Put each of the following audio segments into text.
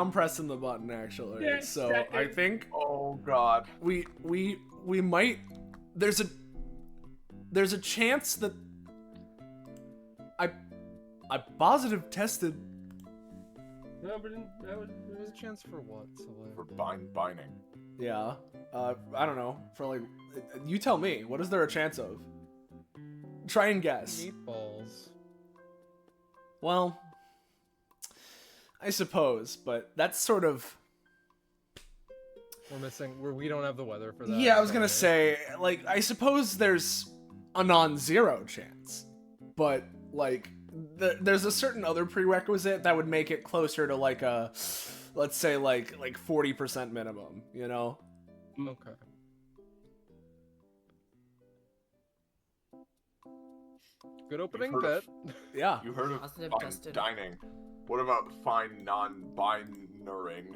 I'm pressing the button actually. Yes, So second. I think Oh God. we might. There's a chance that I positive tested. No, but that was There's a chance for what? So For binding. Yeah. I don't know. For like, you tell me. What is there a chance of? Try and guess. meatballs. Well, I suppose, but that's sort of. We're missing. We don't have the weather for that. Yeah, I was gonna sorry. say, like, I suppose there's a non-zero chance, but like, there's a certain other prerequisite that would make it closer to like a, let's say like 40% minimum. You know? Okay. Good opening You've heard bit. Yeah. You heard of Positive fine tested. dining? What about fine non-binaring?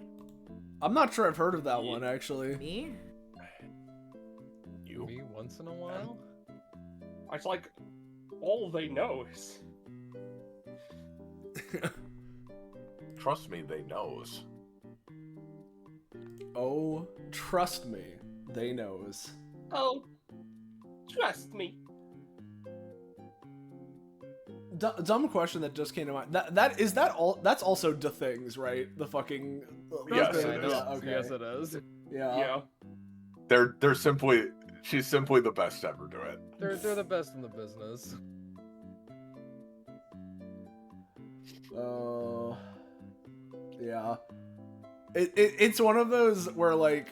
I'm not sure I've heard of that one actually. Me? You? Me once in a while. it's like all they know is Trust me, they knows. Oh, trust me, they knows. oh, trust me. Dumb question that just came to mind. That's also the things, right? The fucking. Yes, Okay, it is. no, Okay. Yes, it is. Yeah. Yeah. She's simply the best to ever do it. They're the best in the business. Yeah. It's one of those where like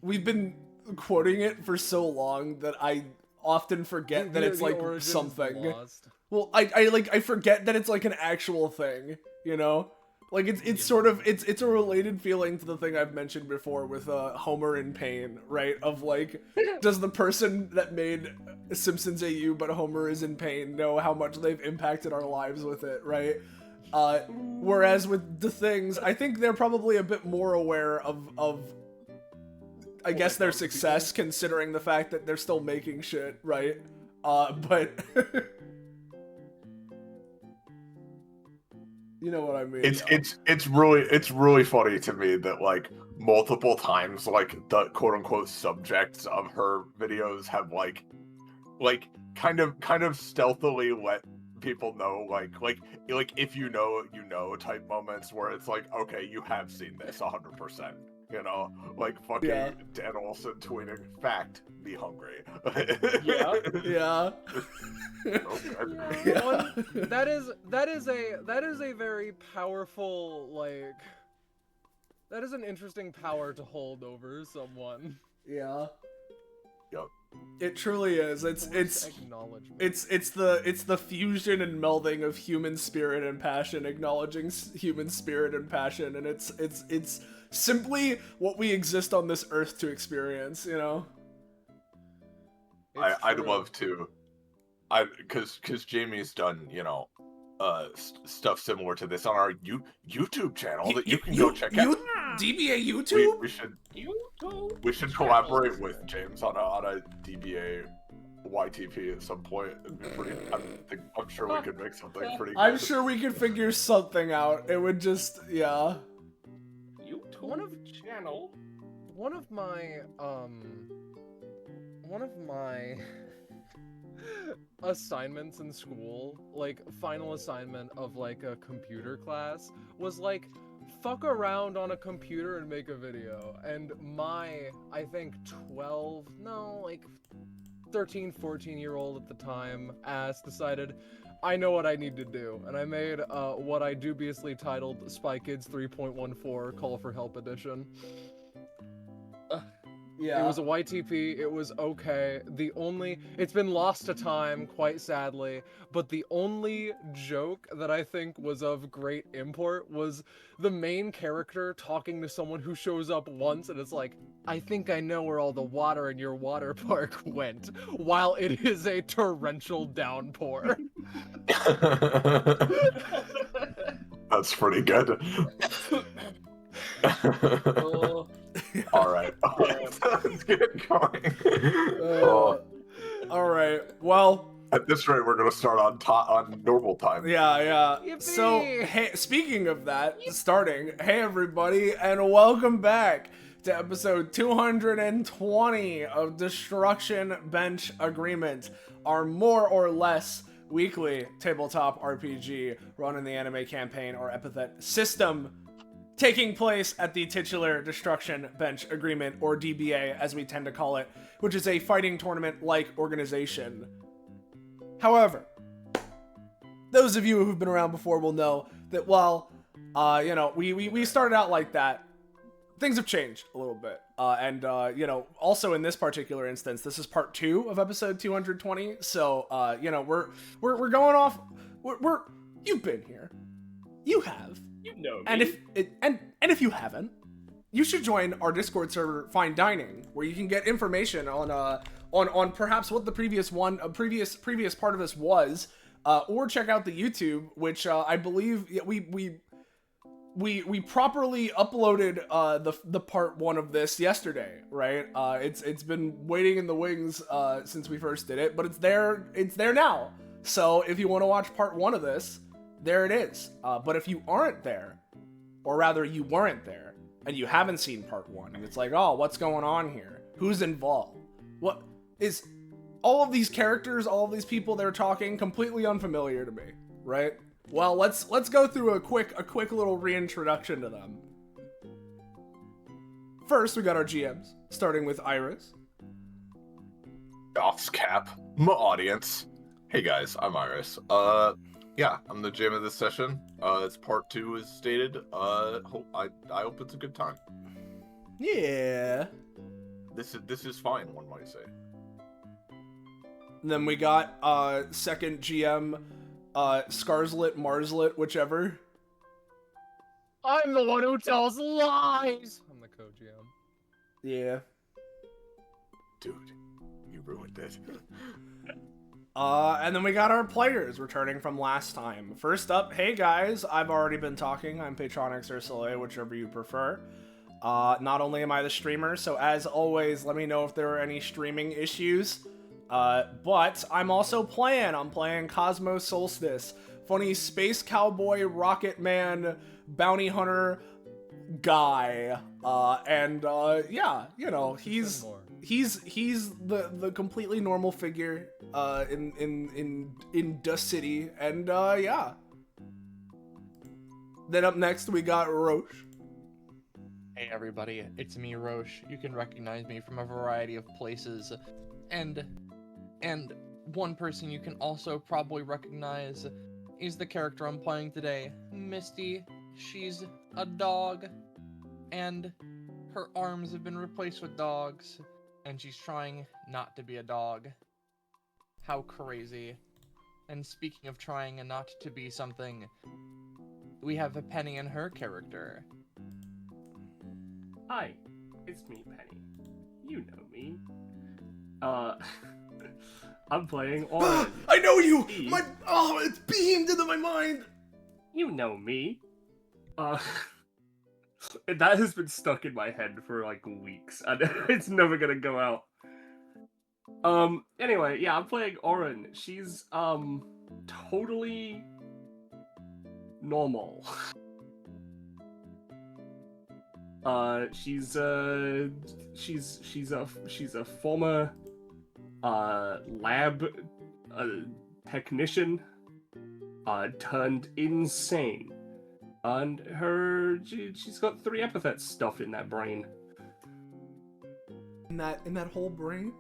we've been quoting it for so long that I often forget that it's The like origin's something. lost. Well, I forget that it's like an actual thing, you know? Like it's sort of it's a related feeling to the thing I've mentioned before with Homer in Pain, right? Of like, does the person that made Simpsons AU but Homer is in pain know how much they've impacted our lives with it, right? Whereas with the things, I think they're probably a bit more aware of I guess their success, considering the fact that they're still making shit, right? But you know what I mean. It's really funny to me that like multiple times like the quote unquote subjects of her videos have like kind of stealthily let people know like if you know type moments where it's like, okay, you have seen this 100%, you know, like fucking Yeah. Dan Olson tweeting, fact, be hungry. Yeah. Yeah. Okay. Yeah. That is a very powerful, like, that is an interesting power to hold over someone. Yeah. Yep. It truly is. It's acknowledgement. it's the fusion and melding of human spirit and passion, acknowledging human spirit and passion, and it's simply what we exist on this earth to experience, you know? I'd true. love to. Because Jamie's done, you know, stuff similar to this on our YouTube channel that you can go check out. DBA YouTube? We should collaborate with James on a DBA YTP at some point. It'd be pretty, I'm sure we could make something pretty good. I'm sure we could figure something out. It would just, yeah. YouTube channel. One of my assignments in school, like final assignment of like a computer class, was like fuck around on a computer and make a video. And my, I think 13, 14-year-old at the time ass decided, I know what I need to do. And I made what I dubiously titled Spy Kids 3.14 Call for Help Edition. Yeah. It was a YTP, it was okay. It's been lost to time, quite sadly, but the only joke that I think was of great import was the main character talking to someone who shows up once and it's like, I think I know where all the water in your water park went, while it is a torrential downpour. That's pretty good. All right. Let's get going. All right. Well, At this rate, we're gonna start on normal time. Yeah. Yippee! So, hey, speaking of that, starting, hey everybody, and welcome back to episode 220 of Destruction Bench Agreement, our more or less weekly tabletop RPG run in the anime campaign or Epithet System, taking place at the titular Destruction Bench Agreement, or DBA as we tend to call it, which is a fighting tournament-like organization. However, those of you who've been around before will know that while, we started out like that, things have changed a little bit. Also in this particular instance, this is part 2 of episode 220. So, we're going off. You've been here. You have. You know me. And if you haven't, you should join our Discord server, Fine Dining, where you can get information on perhaps what the previous part of this was, or check out the YouTube, which I believe we properly uploaded the part 1 of this yesterday, right? It's been waiting in the wings since we first did it, but it's there now. So if you want to watch part 1 of this, there it is. But if you aren't there, or rather you weren't there, and you haven't seen part 1, and it's like, oh, what's going on here? Who's involved? What is all of these characters, all of these people they're talking, completely unfamiliar to me, right? Well, let's go through a quick little reintroduction to them. First, we got our GMs, starting with Iris. Docs cap, my audience. Hey guys, I'm Iris. Yeah, I'm the GM of this session. It's part 2 as stated. I hope it's a good time. Yeah. This is fine, one might say. And then we got second GM, Scarlet, Marslet, whichever. I'm the one who tells lies. I'm the co-GM. Yeah. Dude, you ruined it. And then we got our players returning from last time. First up, hey guys, I've already been talking. I'm Patronix or Soleil, whichever you prefer. Not only am I the streamer, so as always, let me know if there are any streaming issues. But I'm also playing. I'm playing Cosmos Solstice. Funny space cowboy, rocket man, bounty hunter guy. Yeah, he's the completely normal figure in Dust City, and yeah. Then up next we got Roche. Hey everybody, it's me, Roche. You can recognize me from a variety of places, and one person you can also probably recognize is the character I'm playing today, Misty. She's a dog, and her arms have been replaced with dogs, and she's trying not to be a dog. How crazy. And speaking of trying not to be something, we have a Penny and her character. Hi, it's me, Penny. You know me. I'm playing Orange. I know you! Steve. It's beamed into my mind! You know me. That has been stuck in my head for like weeks, and it's never gonna go out. Anyway, yeah, I'm playing Oren. She's totally normal. She's a former lab technician turned insane, and she's got 3 epithets stuffed in that brain. In that whole brain?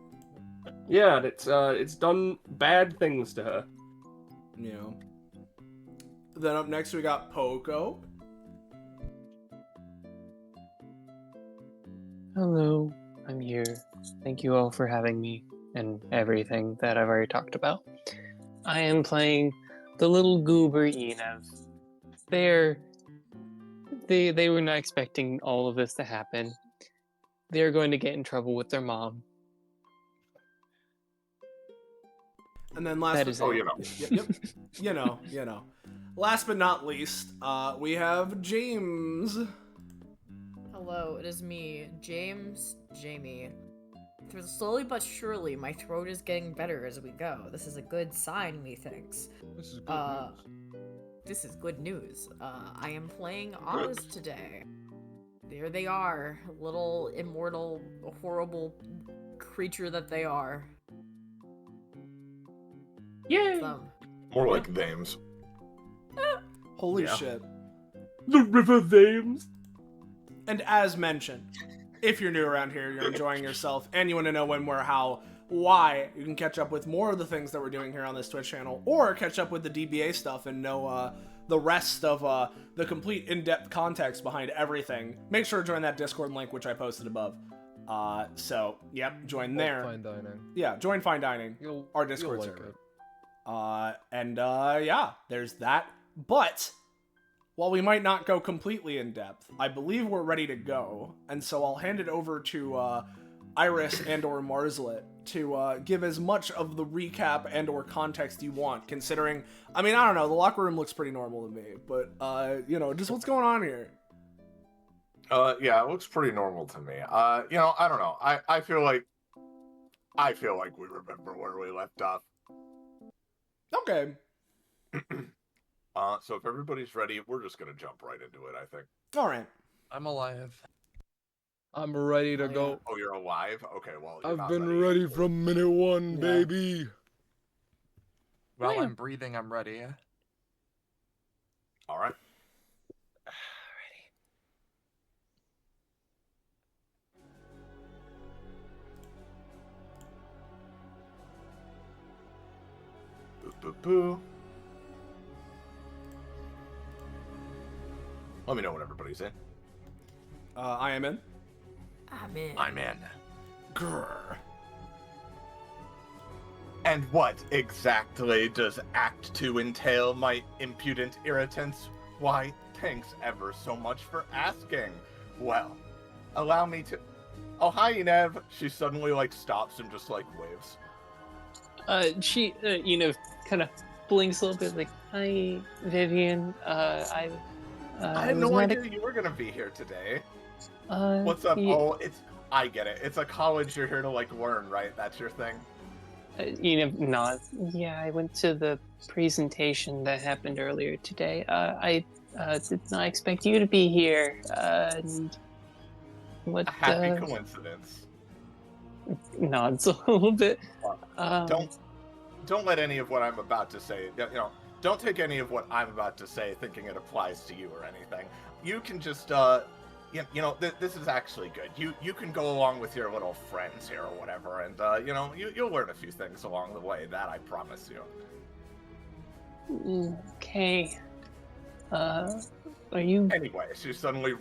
Yeah, and it's done bad things to her. Yeah. Then up next we got Poco. Hello, I'm here. Thank you all for having me and everything that I've already talked about. I am playing the little goober Enev. They were not expecting all of this to happen. They're going to get in trouble with their mom. And then last That is Oh, it. you know. you know. Last but not least, we have James. Hello, it is me, James Jamie. slowly but surely, my throat is getting better as we go. This is a good sign, methinks. This is good news. This is good news. I am playing Oz today. There they are, little immortal, horrible creature that they are. Yay! More like names. Holy Yeah. shit. The River Viens. And as mentioned, if you're new around here, you're enjoying yourself, and you want to know when, where, how, why, you can catch up with more of the things that we're doing here on this Twitch channel, or catch up with the DBA stuff and know the rest of the complete in-depth context behind everything. Make sure to join that Discord link, which I posted above. So, yep, join there. Fine dining. Yeah, join Fine Dining, our Discord you'll like server. it. Yeah, there's that. But while we might not go completely in depth, I believe we're ready to go, and so I'll hand it over to Iris and/or Marslet to give as much of the recap and/or context you want. Considering, I mean, I don't know, the locker room looks pretty normal to me, but you know, just what's going on here? Yeah, it looks pretty normal to me. You know, I don't know. I feel like we remember where we left off. Okay. So if everybody's ready, we're just gonna jump right into it, I think. All right. I'm alive. I'm ready to Oh, go. yeah. Oh, you're alive? Okay, well, you're I've not been ready ready yet. from minute one, Yeah. baby. While Yeah. I'm breathing, I'm ready. All right. Boo, boo, boo. Let me know when everybody's in. I am in. I'm in. I'm in. Grrr. And what exactly does Act 2 entail, my impudent irritants? Why, thanks ever so much for asking. Well, allow me to... Oh, hi, Nev. She suddenly, stops and just, waves. She, kind of blinks a little bit, like, "Hi, Vivian. I I had was no not idea you were gonna be here today. a- What's up? yeah, Oh, I get it. It's a college you're here to, learn, right? That's your thing? not. Yeah, I went to the presentation that happened earlier today. I did not expect you to be here. And what? A happy coincidence. Nods a little bit. Don't let any of what I'm about to say, don't take any of what I'm about to say thinking it applies to you or anything. You can just, this is actually good. You can go along with your little friends here or whatever, and, you'll learn a few things along the way, that I promise you. Okay. Are you? Anyway, she suddenly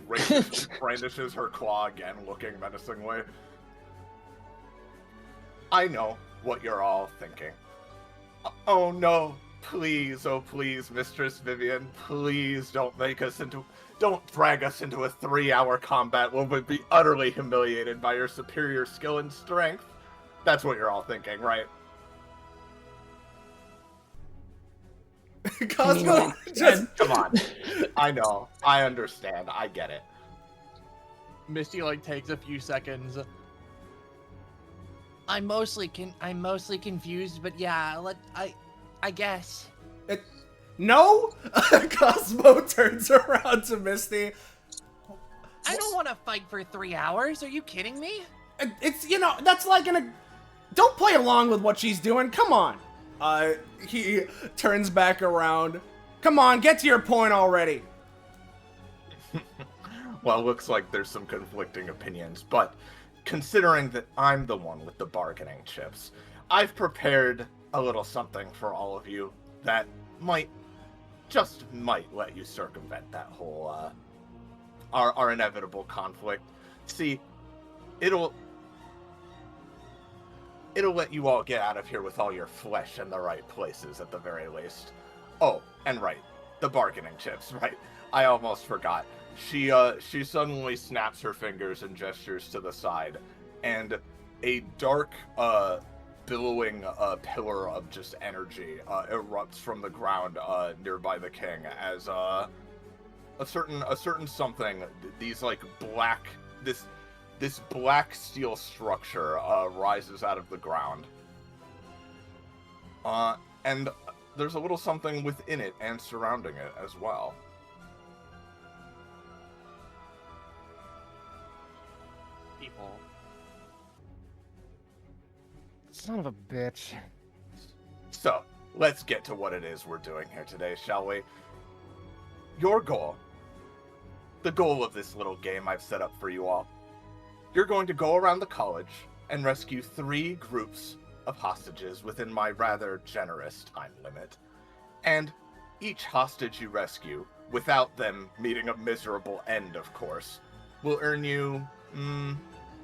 brandishes her claw again, looking menacingly. I know what you're all thinking. Oh no, please, oh please, Mistress Vivian, please don't drag us into a 3-hour combat where we'd be utterly humiliated by your superior skill and strength. That's what you're all thinking, right? Cosmo, just Come on. I know, I understand, I get it. Misty takes a few seconds. I'm mostly confused, but yeah, I guess. no. Cosmo turns around to Misty. I don't want to fight for 3 hours. Are you kidding me? It's that's don't play along with what she's doing. Come on. He turns back around. Come on, get to your point already. Well, looks like there's some conflicting opinions, but considering that I'm the one with the bargaining chips, I've prepared a little something for all of you that might let you circumvent that whole, our inevitable conflict. See, it'll let you all get out of here with all your flesh in the right places at the very least. Oh, and right, the bargaining chips, right? I almost forgot. She suddenly snaps her fingers and gestures to the side, and a dark, billowing pillar of just energy erupts from the ground nearby the king as a certain something, these black, this black steel structure rises out of the ground. And there's a little something within it and surrounding it as well. People. Son of a bitch. So, let's get to what it is we're doing here today, shall we? Your goal, the goal of this little game I've set up for you all, you're going to go around the college and rescue 3 groups of hostages within my rather generous time limit. And each hostage you rescue, without them meeting a miserable end, of course, will earn you,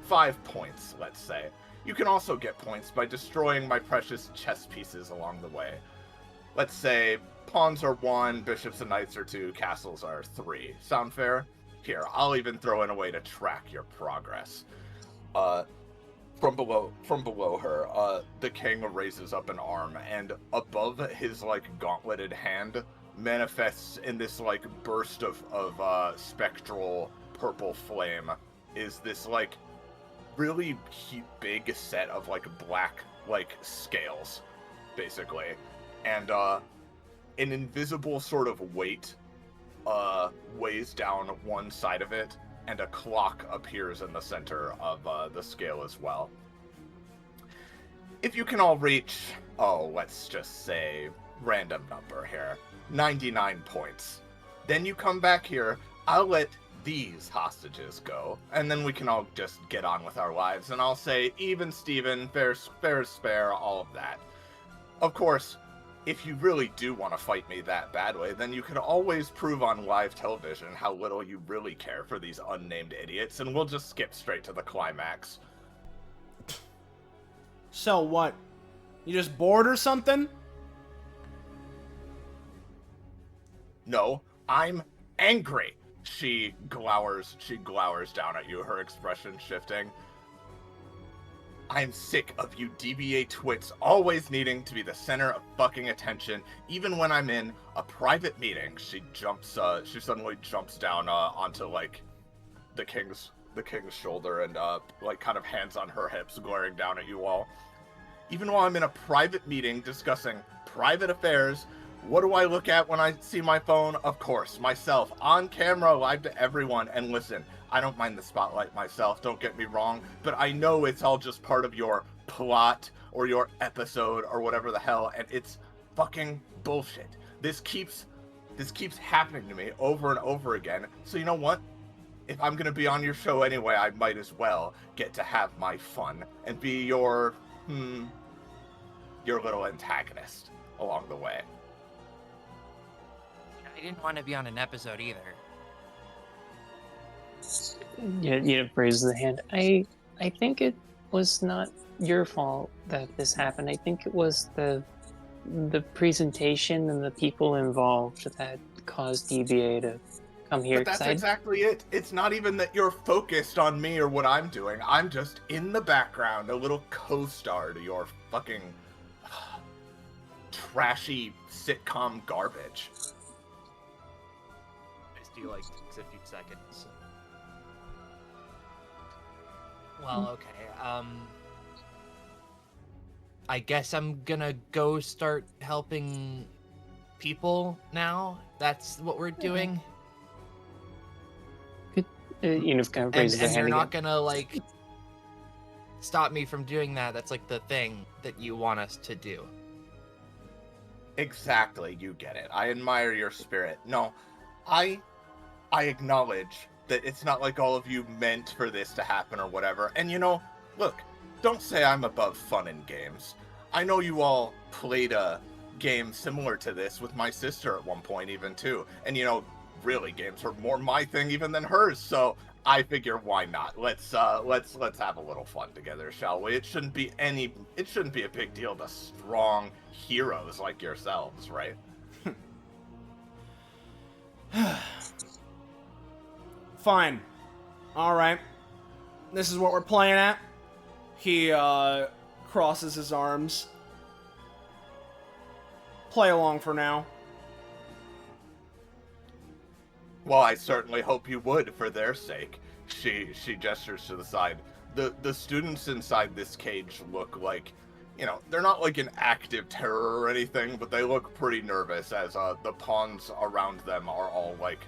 5 points, let's say. You can also get points by destroying my precious chess pieces along the way. Let's say pawns are 1, bishops and knights are 2, castles are 3. Sound fair? Here, I'll even throw in a way to track your progress. From below her, the king raises up an arm, and above his, like, gauntleted hand manifests in this, like, burst of spectral purple flame is this, like, really big set of, like, black, like, scales, basically. And, an invisible sort of weight, weighs down one side of it, and a clock appears in the center of, the scale as well. If you can all reach, let's just say, random number here, 99 points, then you come back here, I'll let these hostages go, and then we can all just get on with our lives, and I'll say even Steven, fair is spare, all of that. Of course, if you really do want to fight me that badly, then you can always prove on live television how little you really care for these unnamed idiots, and we'll just skip straight to the climax. So what? You just bored or something? No, I'm angry. She glowers down at you, her expression shifting. I'm sick of you DBA twits always needing to be the center of fucking attention, even when I'm in a private meeting. She suddenly jumps down onto, like, the king's shoulder and, like, kind of hands on her hips, glaring down at you all. Even while I'm in a private meeting discussing private affairs, what do I look at when I see my phone? Of course, myself, on camera, live to everyone. And listen, I don't mind the spotlight myself, don't get me wrong, but I know it's all just part of your plot or your episode or whatever the hell, and it's fucking bullshit. This keeps happening to me over and over again. So you know what? If I'm gonna be on your show anyway, I might as well get to have my fun and be your little antagonist along the way. I didn't want to be on an episode either. Raises the hand. I think it was not your fault that this happened. I think it was the presentation and the people involved that caused DBA to come here. But that's exactly it. It's not even that you're focused on me or what I'm doing. I'm just in the background, a little co-star to your fucking trashy sitcom garbage. Do you like 50 seconds? Well, okay. I guess I'm gonna go start helping people now. That's what we're doing. Kind of raises the And hand you're not again. gonna, like, stop me from doing that. That's, like, the thing that you want us to do. Exactly, you get it. I admire your spirit. No, I acknowledge that it's not like all of you meant for this to happen or whatever. And look, don't say I'm above fun in games. I know you all played a game similar to this with my sister at one point even too. And really games are more my thing even than hers. So I figure why not? Let's have a little fun together, shall we? It shouldn't be a big deal to strong heroes like yourselves, right? Fine. Alright. This is what we're playing at. He, crosses his arms. Play along for now. Well, I certainly hope you would, for their sake. She gestures to the side. The students inside this cage look like, you know, they're not like in active terror or anything, but they look pretty nervous as the pawns around them are all like,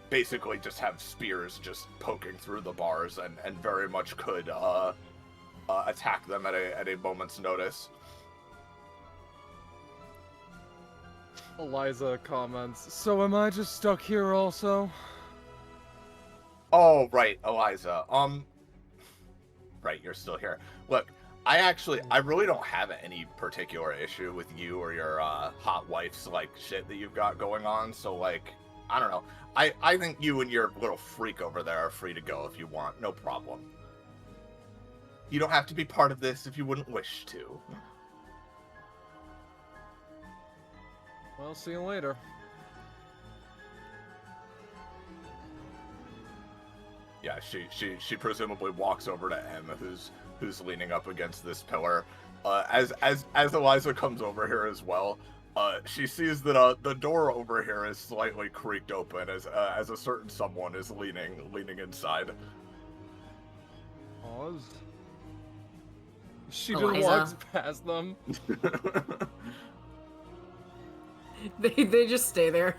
basically just have spears just poking through the bars and very much could attack them at a moment's notice. Eliza comments, so am I just stuck here also? Oh, right, Eliza. Right, you're still here. Look, I really don't have any particular issue with you or your hot wife's like shit that you've got going on. So like, I don't know. I think you and your little freak over there are free to go if you want. No problem. You don't have to be part of this if you wouldn't wish to. Well, see you later. Yeah, she presumably walks over to M, who's leaning up against this pillar. As Eliza comes over here as well, she sees that the door over here is slightly creaked open as a certain someone is leaning inside. Pause. She Eliza. just walks past them. They just stay there.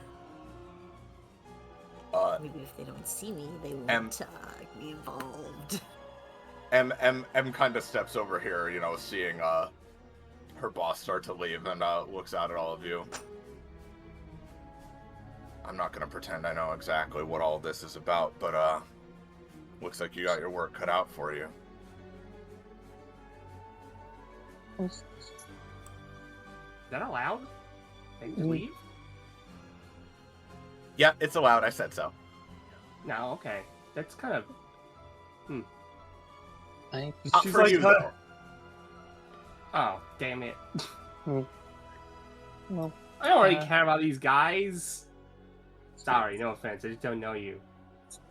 Maybe if they don't see me, they M- won't be involved. M kind of steps over here, you know, seeing her boss start to leave, and looks out at all of you. I'm not gonna pretend I know exactly what all this is about, but looks like you got your work cut out for you. Is that allowed? Can you leave? Yeah, it's allowed. I said so. No, okay. That's kind of. I Not She's for like you, her- though. Oh, damn it. well, I don't really care about these guys. Sorry, no offense. I just don't know you.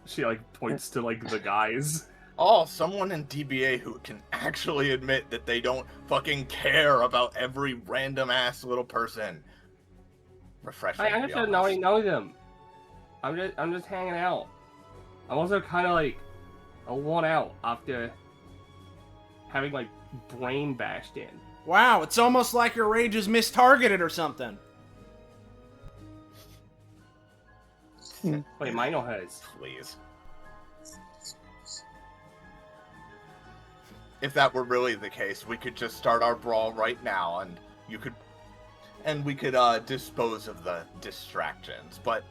She like points to like the guys. Oh, someone in DBA who can actually admit that they don't fucking care about every random ass little person. Refreshing. I to be understand. honest. Know them. I'm just hanging out. I'm also kind of like a worn out after having like brain bashed in. Wow, it's almost like your rage is mistargeted or something. Wait, mine or hers? Please. If that were really the case, we could just start our brawl right now, and we could dispose of the distractions. But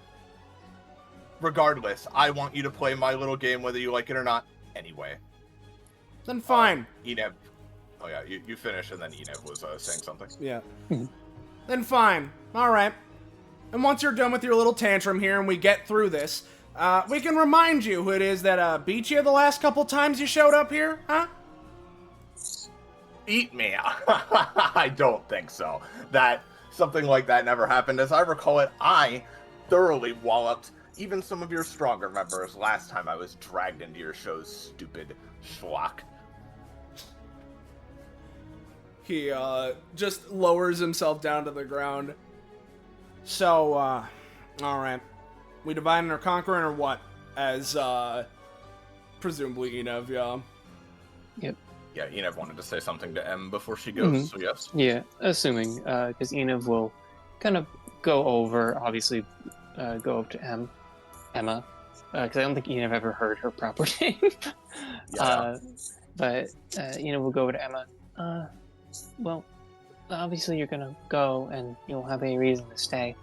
regardless, I want you to play my little game whether you like it or not. Anyway. Then fine. Eneb. Oh yeah, you finish, and then Eneb was saying something. Yeah. Then fine. All right. And once you're done with your little tantrum here and we get through this, we can remind you who it is that beat you the last couple times you showed up here, huh? Eat me. I don't think so. That something like that never happened. As I recall it, I thoroughly walloped even some of your stronger members last time I was dragged into your show's stupid schlock. He just lowers himself down to the ground. So, alright. We dividing or conquering or what? As, presumably Enev, yeah. Yeah, Eneb wanted to say something to M before she goes, so yes. yeah, assuming, because Enev will kind of go over, obviously, go up to Emma, because I don't think Enev ever heard her proper name. Yeah. But Enev will go over to Emma. Well, obviously you're gonna go and you don't have any reason to stay.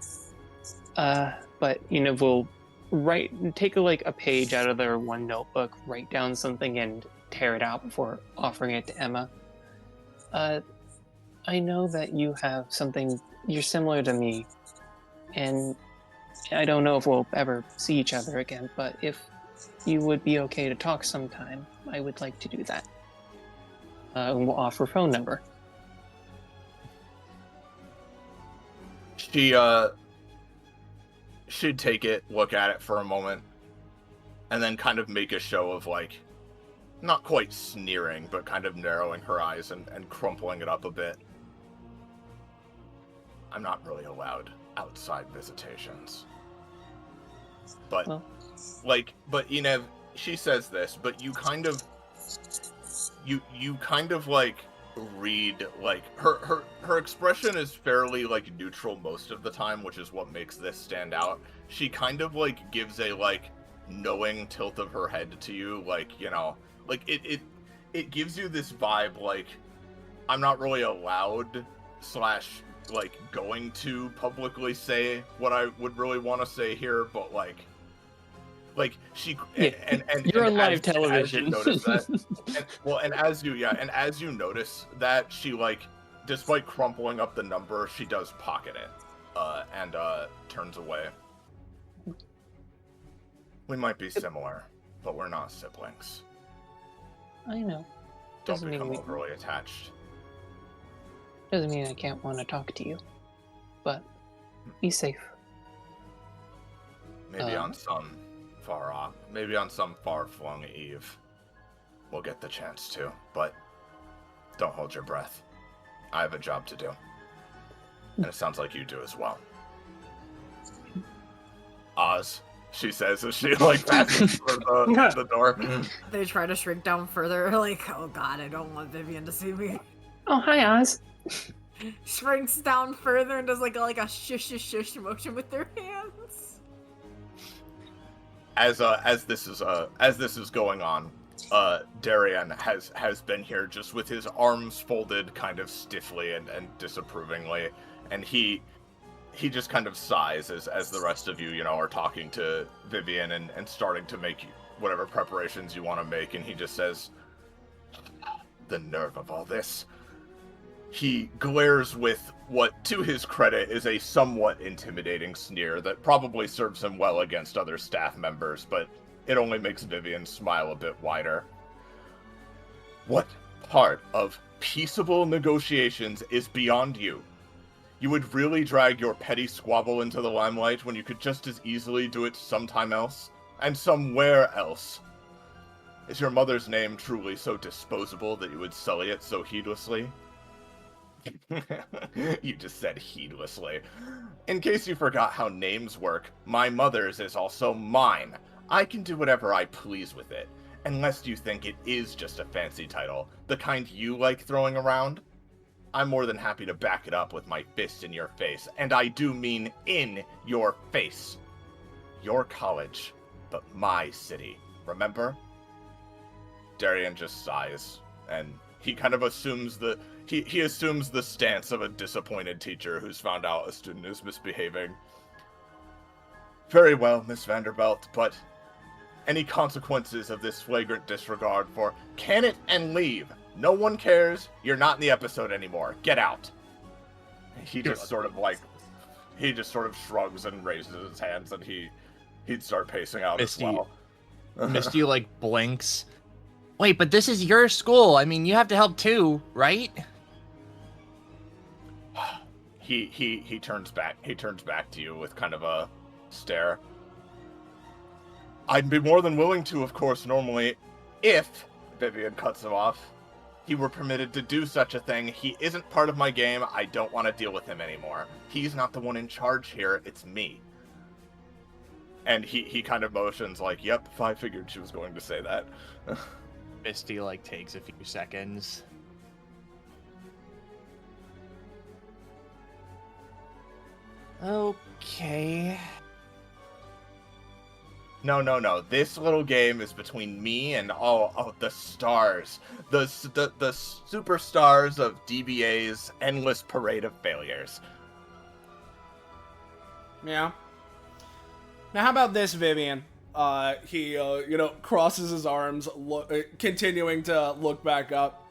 But Enev will take a page out of their one notebook, write down something, and tear it out before offering it to Emma. I know that you have something, you're similar to me, and I don't know if we'll ever see each other again, but if you would be okay to talk sometime, I would like to do that. And we'll offer a phone number. She'd take it, look at it for a moment, and then kind of make a show of like, not quite sneering, but kind of narrowing her eyes and crumpling it up a bit. I'm not really allowed outside visitations. But, Well. but Enev, she says this, but you kind of like read, like, her expression is fairly, like, neutral most of the time, which is what makes this stand out. She kind of, like, gives a, like, knowing tilt of her head to you, like, you know, like, it gives you this vibe, like, I'm not really allowed / like, going to publicly say what I would really want to say here, but, like she and You're and on live as television. you notice that, and as you notice that, she, like, despite crumpling up the number, she does pocket it, and turns away. We might be similar, but we're not siblings. I know. Don't Doesn't mean become we- overly attached. Doesn't mean I can't want to talk to you, but be safe. Maybe on some far-flung eve, we'll get the chance to, but don't hold your breath. I have a job to do. And it sounds like you do as well. Oz, she says as she, like, passes through the door. They try to shrink down further, like, oh god, I don't want Vivian to see me. Oh, hi, Oz. Shrinks down further and does like a shush motion with their hands. As this is going on, Darian has been here just with his arms folded kind of stiffly and disapprovingly, and he just kind of sighs as the rest of you, you know, are talking to Vivian and starting to make whatever preparations you want to make, and he just says, the nerve of all this. He glares with what, to his credit, is a somewhat intimidating sneer that probably serves him well against other staff members, but it only makes Vivian smile a bit wider. What part of peaceable negotiations is beyond you? You would really drag your petty squabble into the limelight when you could just as easily do it sometime else, and somewhere else. Is your mother's name truly so disposable that you would sully it so heedlessly? You just said heedlessly. In case you forgot how names work, my mother's is also mine. I can do whatever I please with it, unless you think it is just a fancy title, the kind you like throwing around. I'm more than happy to back it up with my fist in your face, and I do mean in your face. Your college, but my city, remember? Darian just sighs, and he kind of assumes he assumes the stance of a disappointed teacher who's found out a student is misbehaving. Very well, Miss Vanderbilt, but any consequences of this flagrant disregard for can it and leave? No one cares. You're not in the episode anymore. Get out. He just sort of shrugs and raises his hands, and he'd start pacing out Misty, as well. Misty, like, blinks. Wait, but this is your school. I mean, you have to help too, right? He turns back. He turns back to you with kind of a stare. I'd be more than willing to, of course, normally, if Vivian cuts him off. He were permitted to do such a thing. He isn't part of my game. I don't want to deal with him anymore. He's not the one in charge here. It's me. And he kind of motions like, yep, I figured she was going to say that. Misty, like, takes a few seconds. Okay. No. This little game is between me and all of the stars. The superstars of DBA's endless parade of failures. Yeah. Now, how about this, Vivian? He crosses his arms, continuing to look back up.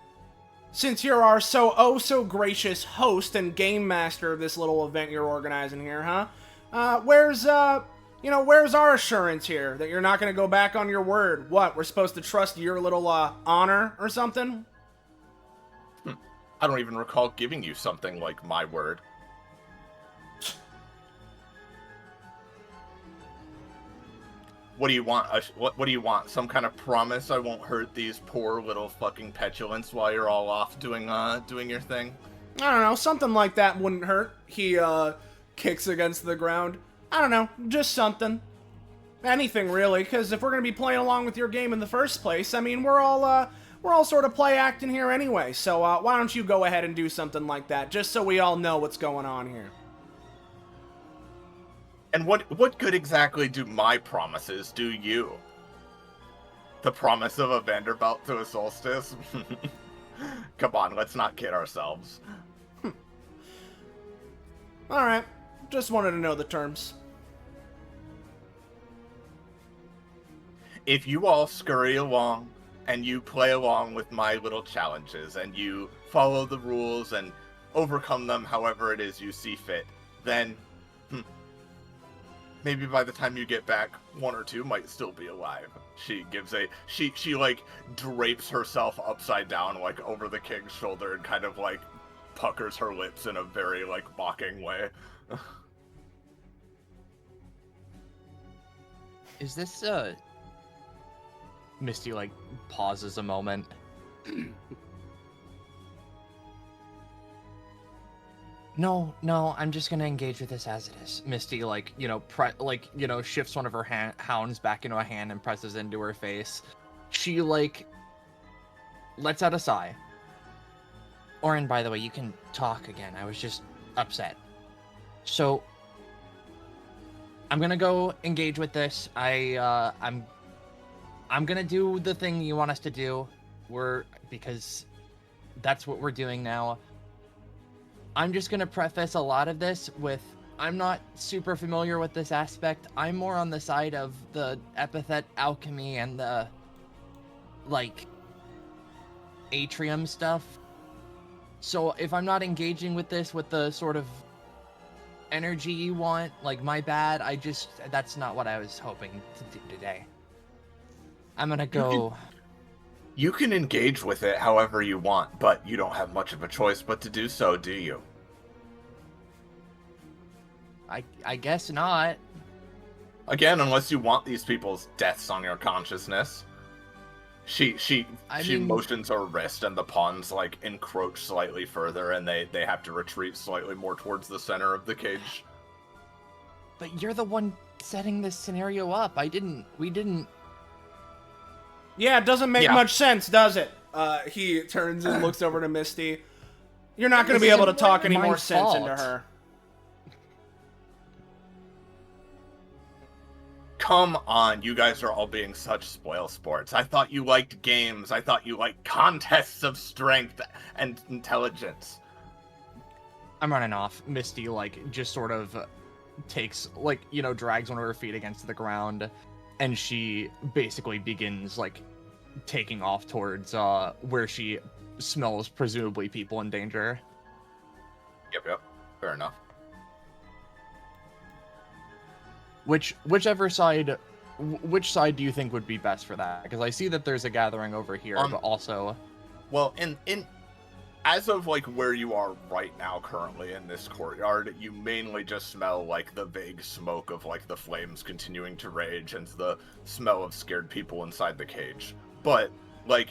Since you're our so gracious host and game master of this little event you're organizing here, huh? Where's our assurance here that you're not gonna go back on your word? What, we're supposed to trust your little, honor or something? I don't even recall giving you something like my word. What do you want? What do you want? Some kind of promise I won't hurt these poor little fucking petulants while you're all off doing your thing? I don't know, something like that wouldn't hurt. He, kicks against the ground. I don't know, just something. Anything really, because if we're gonna be playing along with your game in the first place, I mean, we're all sort of play acting here anyway. So why don't you go ahead and do something like that, just so we all know what's going on here. And what good exactly do my promises do you? The promise of a Vanderbilt to a solstice? Come on, let's not kid ourselves. Alright, just wanted to know the terms. If you all scurry along, and you play along with my little challenges, and you follow the rules and overcome them however it is you see fit, then maybe by the time you get back, one or two might still be alive. She gives she like drapes herself upside down like over the king's shoulder and kind of like puckers her lips in a very like mocking way. Is this Misty like pauses a moment. No, I'm just gonna engage with this as it is. Misty, like, shifts one of her hounds back into a hand and presses into her face. She, like, lets out a sigh. Orin, by the way, you can talk again. I was just upset. So, I'm gonna go engage with this. I'm gonna do the thing you want us to do. Because that's what we're doing now. I'm just gonna preface a lot of this with, I'm not super familiar with this aspect. I'm more on the side of the epithet alchemy and the, like, atrium stuff. So if I'm not engaging with this with the sort of energy you want, like, my bad. That's not what I was hoping to do today. I'm gonna go... You can engage with it however you want, but you don't have much of a choice but to do so, do you? I guess not. Again, unless you want these people's deaths on your consciousness. She motions her wrist and the pawns like encroach slightly further and they have to retreat slightly more towards the center of the cage. But you're the one setting this scenario up. We didn't... Yeah, it doesn't make much sense, does it? He turns and looks over to Misty. You're not going to be able to talk any more sense into her. Come on, you guys are all being such spoil sports. I thought you liked games. I thought you liked contests of strength and intelligence. I'm running off. Misty, like, just sort of takes, like, drags one of her feet against the ground, and she basically begins, like, taking off towards where she smells presumably people in danger. Yep. Fair enough. Which side do you think would be best for that? Because I see that there's a gathering over here, but also... Well, in as of, like, where you are right now currently in this courtyard, you mainly just smell, like, the vague smoke of, like, the flames continuing to rage and the smell of scared people inside the cage. But, like,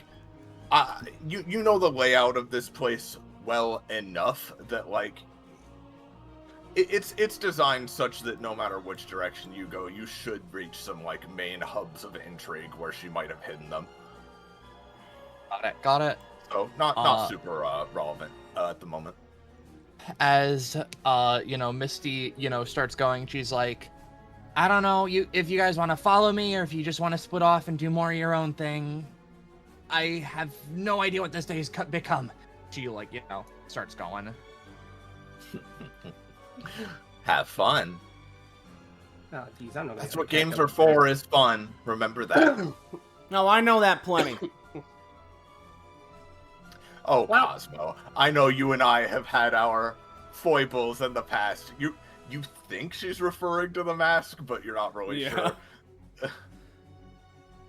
you know the layout of this place well enough that, like, it's designed such that no matter which direction you go, you should reach some, like, main hubs of intrigue where she might have hidden them. Got it. So, not super relevant at the moment. As, Misty, starts going, she's like, I don't know if you guys want to follow me or if you just want to split off and do more of your own thing. I have no idea what this day has become. She, starts going. Have fun. Oh, geez, I'm not That's what games are for, is fun. Remember that. No, I know that plenty. Oh, well, Cosmo, I know you and I have had our foibles in the past. You think she's referring to the mask, but you're not really sure.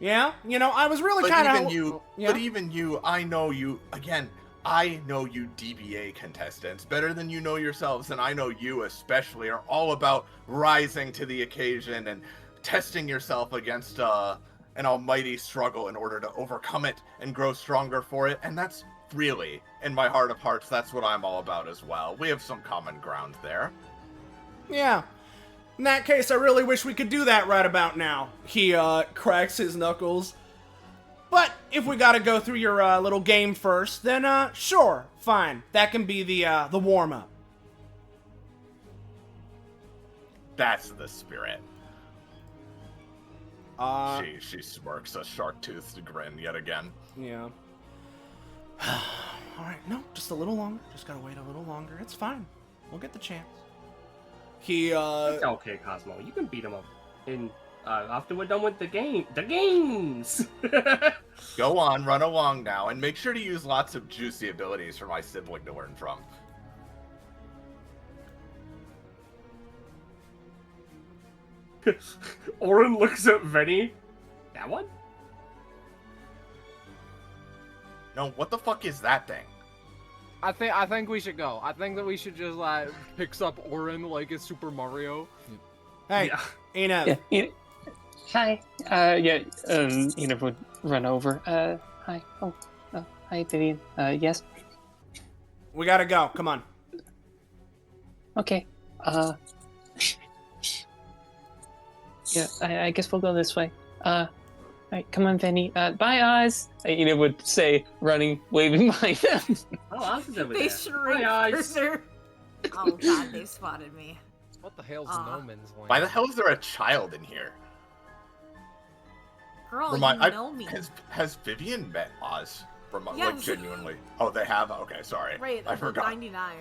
Yeah, I was really kind of... But even you, I know you, again, I know you DBA contestants better than you know yourselves, and I know you especially are all about rising to the occasion and testing yourself against an almighty struggle in order to overcome it and grow stronger for it, and that's really, in my heart of hearts, that's what I'm all about as well. We have some common ground there. Yeah. In that case, I really wish we could do that right about now. He, cracks his knuckles. But if we gotta go through your, little game first, then, sure, fine. That can be the warm-up. That's the spirit. Uh, She smirks a shark-toothed grin yet again. yeah. Alright, no, just a little longer. Just gotta wait a little longer. It's fine. We'll get the chance. He, It's okay, Cosmo. You can beat him up in after we're done with the games. Go on, run along now, and make sure to use lots of juicy abilities for my sibling to learn from. Orin looks at Venny. That one? No, what the fuck is that thing? I think we should go. I think that we should just like picks up Orin like it's Super Mario. hey, Yeah. Enev. Yeah. Hi. Enid would run over. Hi. Oh, hi, Vivian. Yes. We gotta go. Come on. Okay. Yeah, I guess we'll go this way. Alright, come on, Venny. Bye, Oz. Enid would say, running, waving behind them. Oh, Oz is over They there. shrink Hi, Oz. further. Oh god, they've spotted me. What the hell's Aw. no man's land? Why the hell is there a child in here? Girl, Remind- you I- know me. Has Vivian met Oz? Like, Yes. genuinely. Oh, they have? Okay, sorry. Right, I about forgot. 99.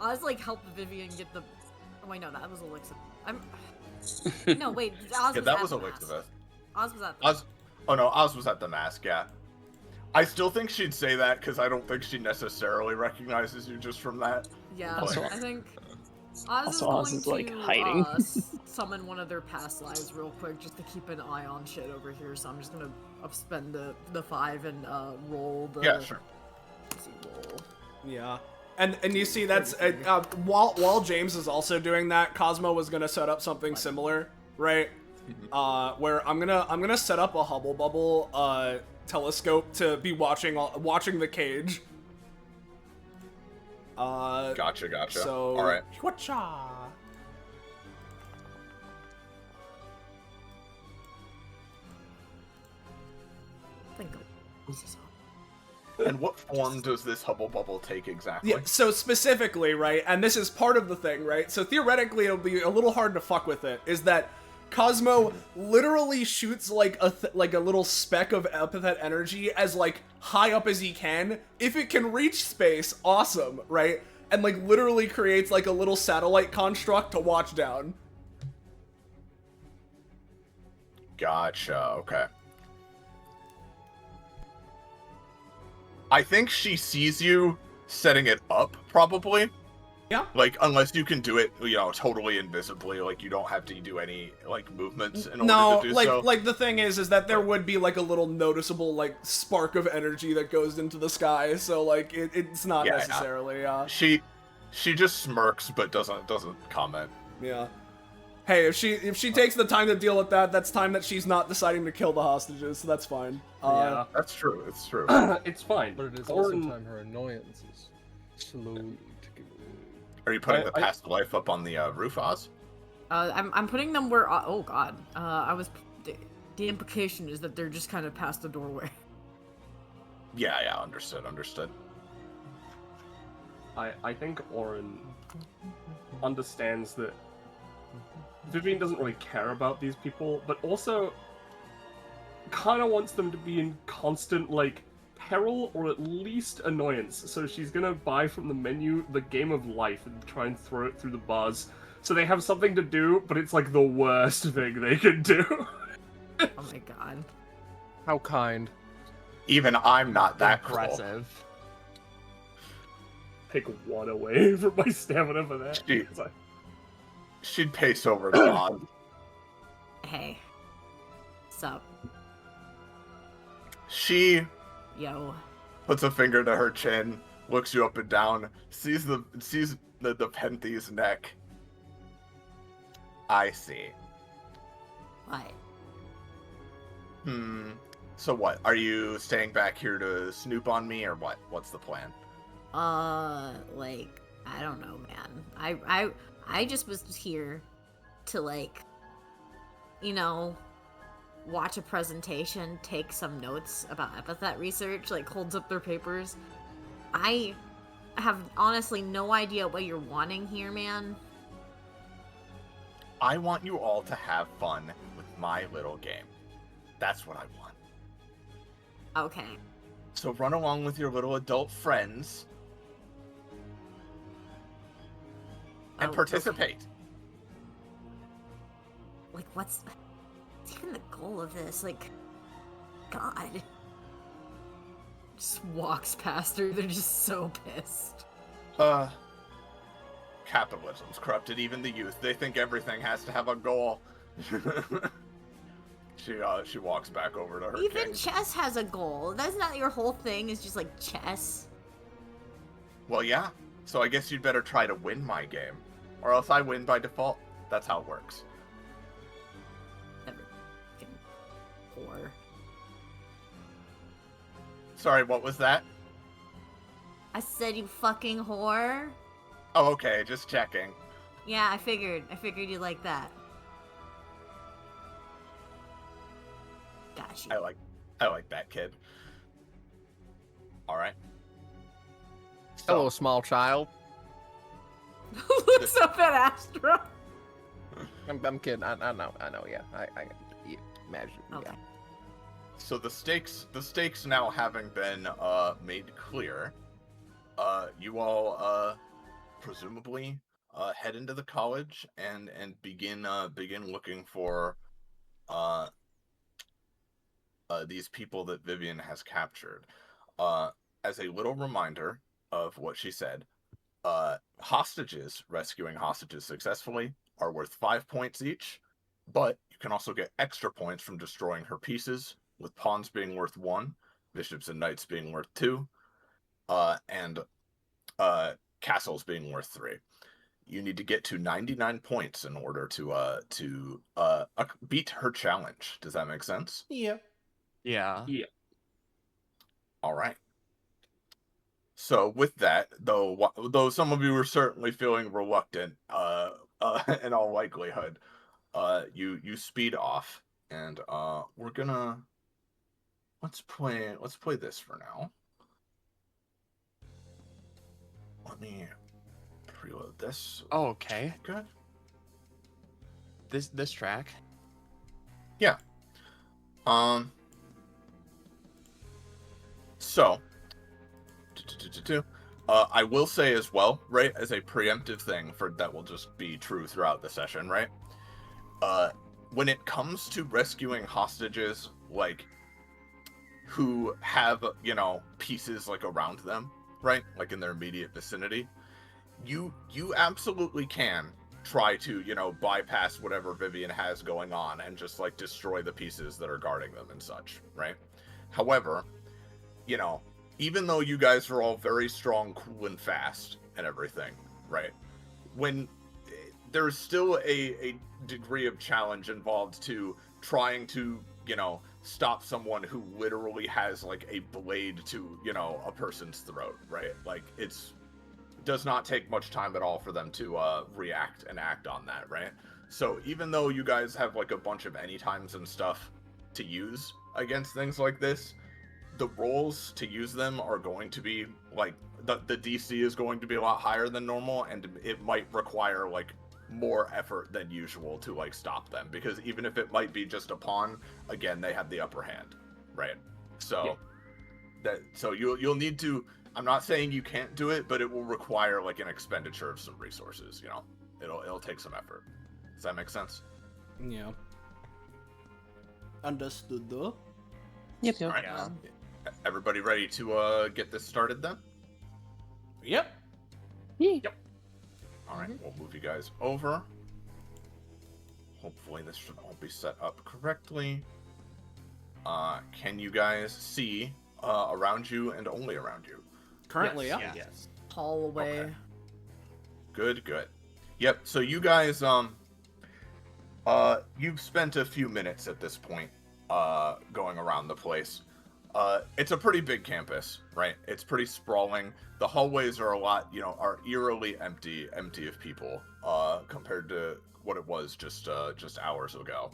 Oz like helped Vivian get the. Oh wait, no, that was Elixir. No, wait, Oz Yeah, was that at was the Elixir. mask. Oz was at. Oz. Oh no, Oz was at the mask. Yeah. I still think she'd say that because I don't think she necessarily recognizes you just from that. Yeah, Also- I think. Oz is also going Oz is, like, to hiding. summon one of their past lives real quick just to keep an eye on shit over here. So I'm just gonna spend the 5 and roll the. Yeah, sure. Let's see, roll. Yeah. And you see that's while James is also doing that, Cosmo was gonna set up something similar, right? Where I'm gonna set up a Hubble Bubble telescope to be watching the cage. Gotcha. So All right. Whatcha? Think of And what form does this Hubble Bubble take exactly? Yeah, so specifically, right, and this is part of the thing, right? So theoretically, it'll be a little hard to fuck with it, is that Cosmo literally shoots like a little speck of epithet energy as like high up as he can. If it can reach space, awesome, right? And like literally creates like a little satellite construct to watch down. Gotcha. Okay. I think she sees you setting it up, probably. Yeah. Like, unless you can do it, totally invisibly. Like, you don't have to do any, like, movements in order No, to do like so. like the thing is that there would be like a little noticeable like spark of energy that goes into the sky. So like it's not Yeah, necessarily. She just smirks, but doesn't comment. Yeah. Hey, if she takes the time to deal with that, that's time that she's not deciding to kill the hostages, so that's fine. Yeah. That's true. It's true. It's fine. But it is also Orin- time her annoyance is slowly ticking away. Are you putting the I- past life up on the roof, Oz? I'm putting them where. Oh god. The implication is that they're just kind of past the doorway. Yeah. Understood. I think Orin understands that Vivian doesn't really care about these people, but also kind of wants them to be in constant, like, peril or at least annoyance. So she's gonna buy from the menu the Game of Life and try and throw it through the bars. So they have something to do, but it's like the worst thing they can do. Oh my god. How kind. Even I'm not that cool. Impressive. Take 1 away from my stamina for that. Gee. It's like, She'd pace over to Oz. Hey. Sup? She Yo. puts a finger to her chin, looks you up and down, sees the Penthy's neck. I see. What? So what? Are you staying back here to snoop on me, or what? What's the plan? Like, I don't know, man. I just was here to, like, you know, watch a presentation, take some notes about epithet research, like, holds up their papers. I have honestly no idea what you're wanting here, man. I want you all to have fun with my little game. That's what I want. Okay. So run along with your little adult friends and Oh, participate. okay. Like, what's even the goal of this? Like, God. Just walks past her. They're just so pissed. Capitalism's corrupted even the youth. They think everything has to have a goal. She walks back over to her Even king. chess has a goal. That's not your whole thing, is just like chess. Well, yeah. So I guess you'd better try to win my game. Or else I win by default. That's how it works. Never fucking whore. Sorry, what was that? I said you fucking whore. Oh, okay, just checking. Yeah, I figured you like that. Got you. I like that kid. Alright. Hello, small child. Looks up at Astra. I'm kidding. I know. Yeah, I yeah, imagine. Okay. Yeah. So the stakes now having been made clear, you all presumably head into the college and begin looking for these people that Vivian has captured. As a little reminder of what she said, rescuing hostages successfully are worth 5 points each, but you can also get extra points from destroying her pieces, with pawns being worth 1, bishops and knights being worth 2, and castles being worth 3. You need to get to 99 points in order to beat her challenge. Does that make sense? Yeah. Yeah. All right. So with that, though some of you are certainly feeling reluctant, in all likelihood, you speed off, and we're gonna let's play this for now. Let me preload this. Oh, okay. Good. This track. Yeah. So, I will say as well, right, as a preemptive thing for that will just be true throughout the session, right? When it comes to rescuing hostages, like, who have, pieces, like, around them, right? Like, in their immediate vicinity, you absolutely can try to, bypass whatever Vivian has going on and just, like, destroy the pieces that are guarding them and such, right? However, even though you guys are all very strong, cool, and fast and everything, right? When there's still a degree of challenge involved to trying to, stop someone who literally has, like, a blade to, a person's throat, right? Like, does not take much time at all for them to react and act on that, right? So even though you guys have, like, a bunch of anytimes and stuff to use against things like this, the rolls to use them are going to be, like, the DC is going to be a lot higher than normal, and it might require, like, more effort than usual to, like, stop them, because even if it might be just a pawn, again, they have the upper hand, right? So you'll need to, I'm not saying you can't do it, but it will require, like, an expenditure of some resources, it'll take some effort. Does that make sense? Yeah. Understood though. Yep. All right. Everybody ready to get this started then? Yep. All right, we'll move you guys over. Hopefully this should all be set up correctly. Can you guys see around you and only around you? Currently, Yes, yeah. Yes. Haul away. Okay. Good. Yep, so you guys, you've spent a few minutes at this point, going around the place. It's a pretty big campus, right? It's pretty sprawling. The hallways are a lot, are eerily empty of people, compared to what it was just hours ago.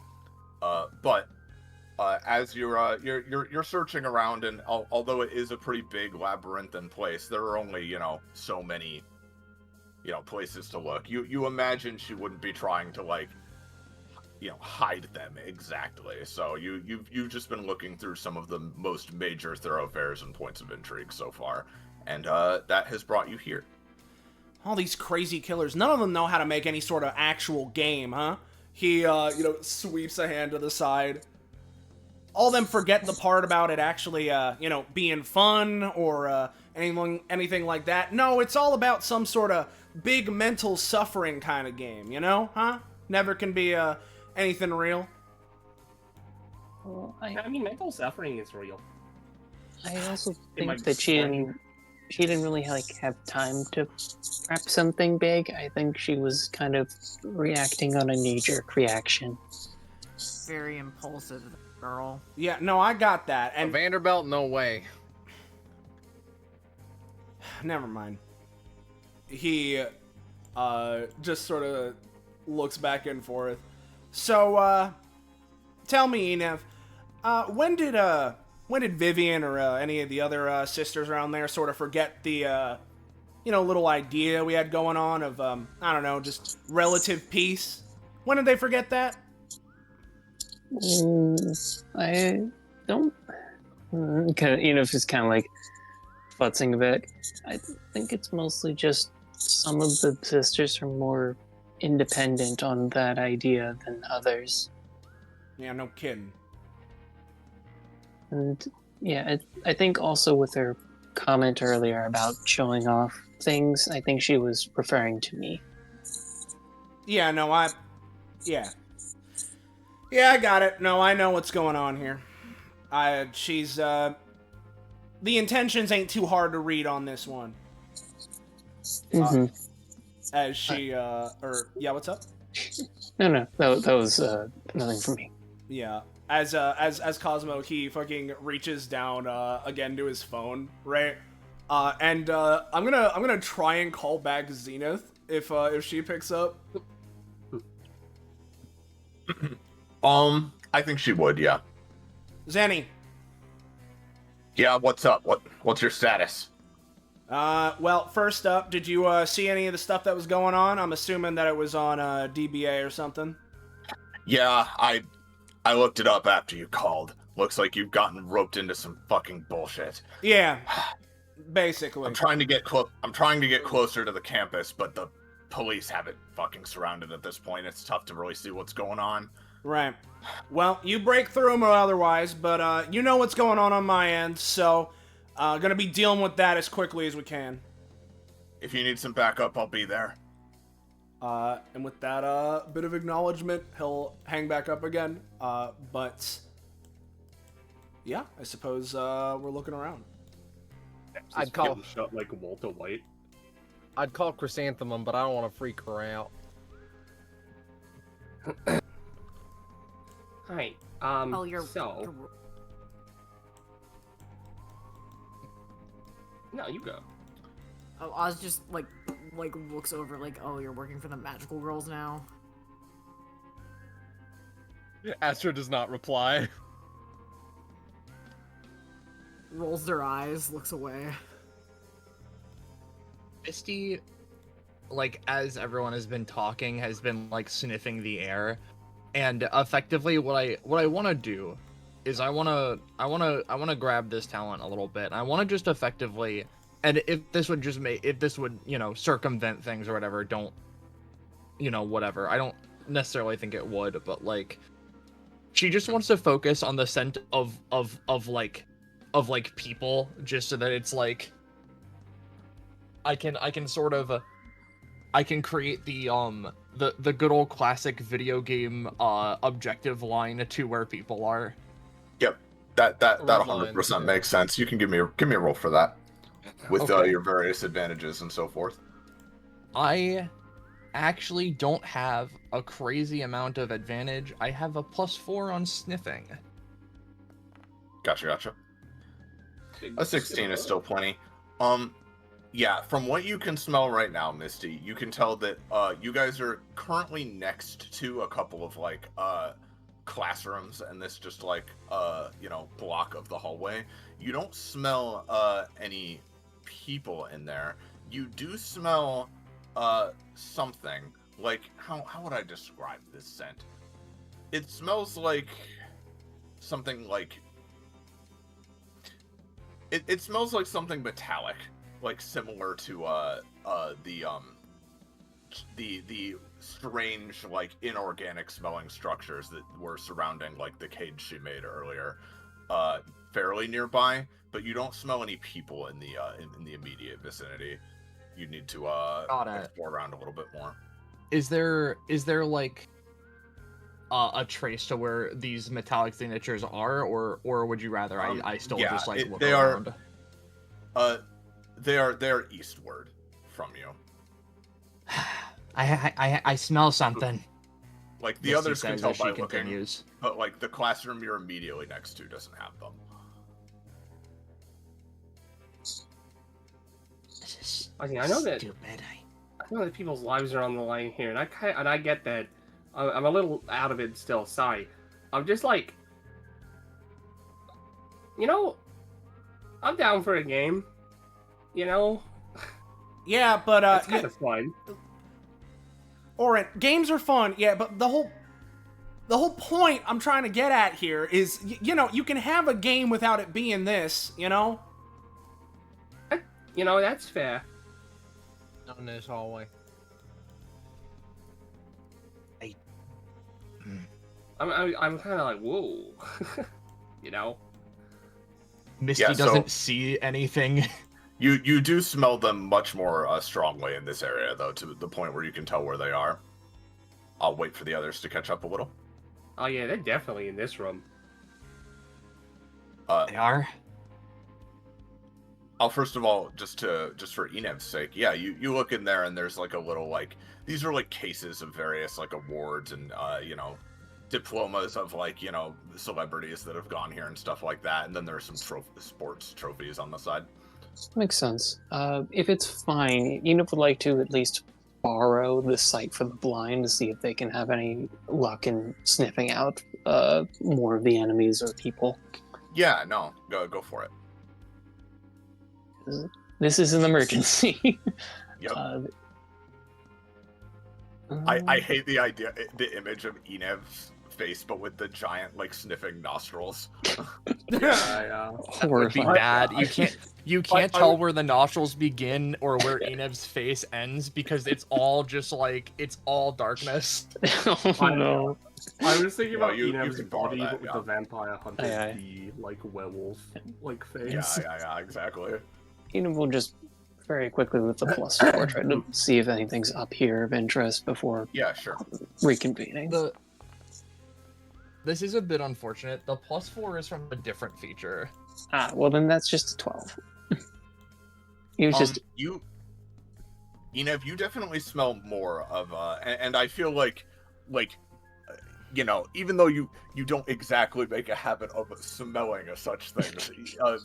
But as you're searching around, and although it is a pretty big labyrinthine place, there are only so many places to look. You imagine she wouldn't be trying to hide them exactly. So you've just been looking through some of the most major thoroughfares and points of intrigue so far, and that has brought you here. All these crazy killers, none of them know how to make any sort of actual game, huh? He sweeps a hand to the side. All of them forget the part about it actually being fun or anything like that. No, it's all about some sort of big mental suffering kind of game, huh? Never can be anything real. Well, I mean, mental suffering is real. I also It might think be that she didn't really have time to prep something big. I think she was kind of reacting on a knee-jerk reaction. Very impulsive girl. Yeah, no, I got that. And Vanderbilt, no way. never mind. He just sort of looks back and forth. So, tell me, Enev, when did Vivian or any of the other sisters around there sort of forget the little idea we had going on of I don't know, just relative peace? When did they forget that? I don't. Just kind of like futzing a bit. I think it's mostly just some of the sisters are more independent on that idea than others. Yeah, no kidding. And yeah, I think also with her comment earlier about showing off things, I think she was referring to me. Yeah, no, Yeah, I got it. No, I know what's going on here. She's, the intentions ain't too hard to read on this one. Mm-hmm. As she, yeah, what's up? No, that was nothing for me. Yeah. As Cosmo, he fucking reaches down, again to his phone, right? And I'm gonna try and call back Zenith if she picks up. I think she would, yeah. Zenny. Yeah, what's up? What's your status? Well, first up, did you see any of the stuff that was going on? I'm assuming that it was on DBA or something. Yeah, I looked it up after you called. Looks like you've gotten roped into some fucking bullshit. Yeah, basically. I'm trying to get closer to the campus, but the police have it fucking surrounded at this point. It's tough to really see what's going on. Right. Well, you break through them or otherwise, but you know what's going on my end, so gonna be dealing with that as quickly as we can. If you need some backup, I'll be there. And with that bit of acknowledgement, he'll hang back up again. But yeah, I suppose we're looking around. I'd call shut like Walter White. I'd call Chrysanthemum, but I don't want to freak her out. Hi. No, you go. Oh, Oz just like looks over like, oh, you're working for the magical girls now. Astra does not reply. Rolls their eyes, looks away. Misty, as everyone has been talking, has been sniffing the air, and effectively what I want to do is I want to grab this talent a little bit. I want to just effectively, and if this would circumvent things or whatever, don't whatever. I don't necessarily think it would, but she just wants to focus on the scent of people, just so that it's I can create the good old classic video game objective line to where people are. Yep, that 100% makes sense. You can give me a roll for that, with Okay. Your various advantages and so forth. I actually don't have a crazy amount of advantage. I have a +4 on sniffing. Gotcha. A 16 is still plenty. Yeah, from what you can smell right now, Misty, you can tell that you guys are currently next to a couple of like classrooms, and this just like block of the hallway. You don't smell any people in there. You do smell something. Like how would I describe this scent? It smells like something like it smells like something metallic, like similar to the strange like inorganic smelling structures that were surrounding like the cage she made earlier, fairly nearby. But you don't smell any people in the immediate vicinity. You need to explore around a little bit more. Is there like a trace to where these metallic signatures are, or would you rather I still just like look around? They are eastward from you. I smell something. Like the Misty others can says tell as by she looking, continues. but like the classroom you're immediately next to doesn't have them. This is I mean, I know that stupid. I know that people's lives are on the line here, and I get that. I'm a little out of it still. Sorry. I'm just like, I'm down for a game. Yeah, but It's kind of fun. Oren, games are fun, yeah, but the whole point I'm trying to get at here is, you can have a game without it being this, That's fair. Not in this hallway. I'm kind of like, whoa. Misty Yeah, so- doesn't see anything. You do smell them much more strongly in this area, though, to the point where you can tell where they are. I'll wait for the others to catch up a little. Oh yeah, they're definitely in this room. They are. First of all, just for Enev's sake, yeah, you look in there and there's like a little like these are like cases of various like awards and diplomas of like celebrities that have gone here and stuff like that, and then there's some sports trophies on the side. Makes sense. If it's fine, Enid would like to at least borrow the sight for the blind to see if they can have any luck in sniffing out more of the enemies or people. Yeah, no, go for it. This is an emergency. Yep. I hate the image of Enev's face, but with the giant like sniffing nostrils. That would be bad. You can't tell where the nostrils begin or where Enev's face ends because it's all just like it's all darkness. Oh no. I was thinking about you Enev's can borrow body, that, but with yeah. the vampire hunter, Aye, aye. the like werewolf like face. Yeah, exactly. Enid will just very quickly with the +4 try to see if anything's up here of interest before Yeah, sure. reconvening. This is a bit unfortunate. The +4 is from a different feature. Ah, well then that's just a 12. He was just Enev, you definitely smell more of and I feel like even though you don't exactly make a habit of smelling such things,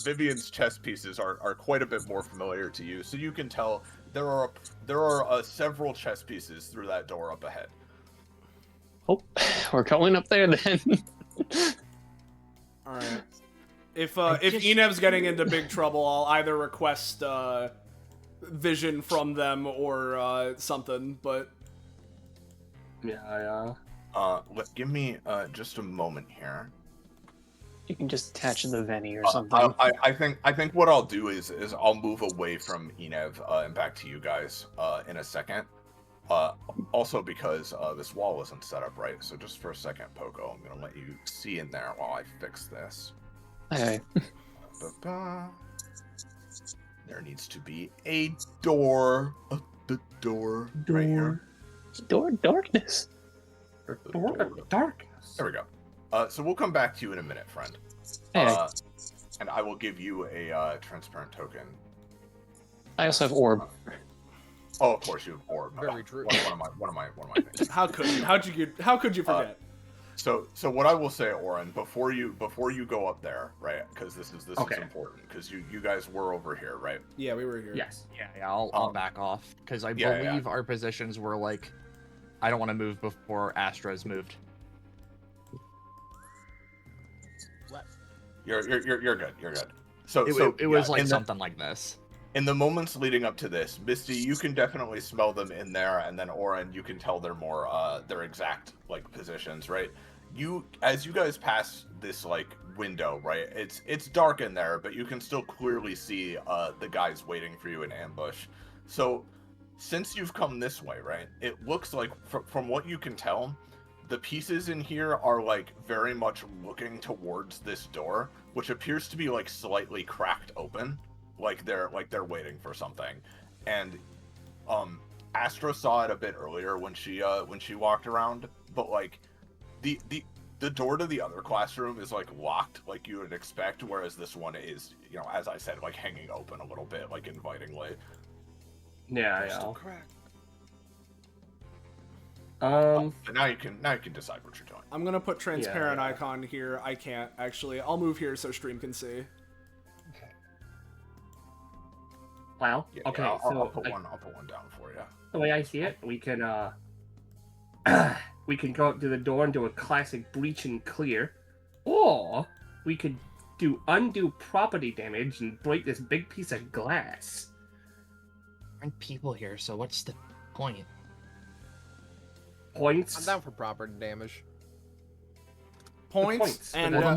Vivian's chess pieces are quite a bit more familiar to you, so you can tell there are several chess pieces through that door up ahead. oh, we're going up there then. All right. If Enev's getting into big trouble, I'll either request vision from them or something. But Yeah. Give me just a moment here. You can just attach the Venny or something. I think what I'll do is I'll move away from Enev and back to you guys in a second. Also because this wall isn't set up right, so just for a second, Poco, I'm gonna let you see in there while I fix this. Okay. There needs to be a door. The door right here. Darkness. Darkness. There we go. So we'll come back to you in a minute, friend. Hey, And I will give you a transparent token. I also have orb. Oh, of course you have orb. Very true. One of my things. how could you? How could you forget? So what I will say, Oren, before you go up there, right? Because this is Okay. important. Because you guys were over here, right? Yeah, we were here. Yes. Yeah, I'll back off because I yeah, believe our positions were like, I don't want to move before Astra's moved. You're good. You're good. So It was yeah, like something like this. in the moments leading up to this, Misty, you can definitely smell them in there, and then Oren, you can tell they're more their exact like positions, right? As you guys pass this like window, right? It's dark in there, but you can still clearly see the guys waiting for you in ambush. So since you've come this way, right? It looks like from what you can tell, the pieces in here are like very much looking towards this door, which appears to be like slightly cracked open, like they're waiting for something. And Astra saw it a bit earlier when she walked around, but like the door to the other classroom is like locked like you would expect, whereas this one is, you know, as I said, like hanging open a little bit, like invitingly. Yeah. And now you can decide what you're doing. I'm gonna put transparent Yeah. icon here. I can't actually. I'll move here so stream can see. Wow. Yeah, Okay. I'll So put one down for you. the way I see it, we can we can go up to the door and do a classic breach and clear, or we could do undue property damage and break this big piece of glass. There aren't people here, so what's the point? Points. I'm down for property damage. Points, The and Well,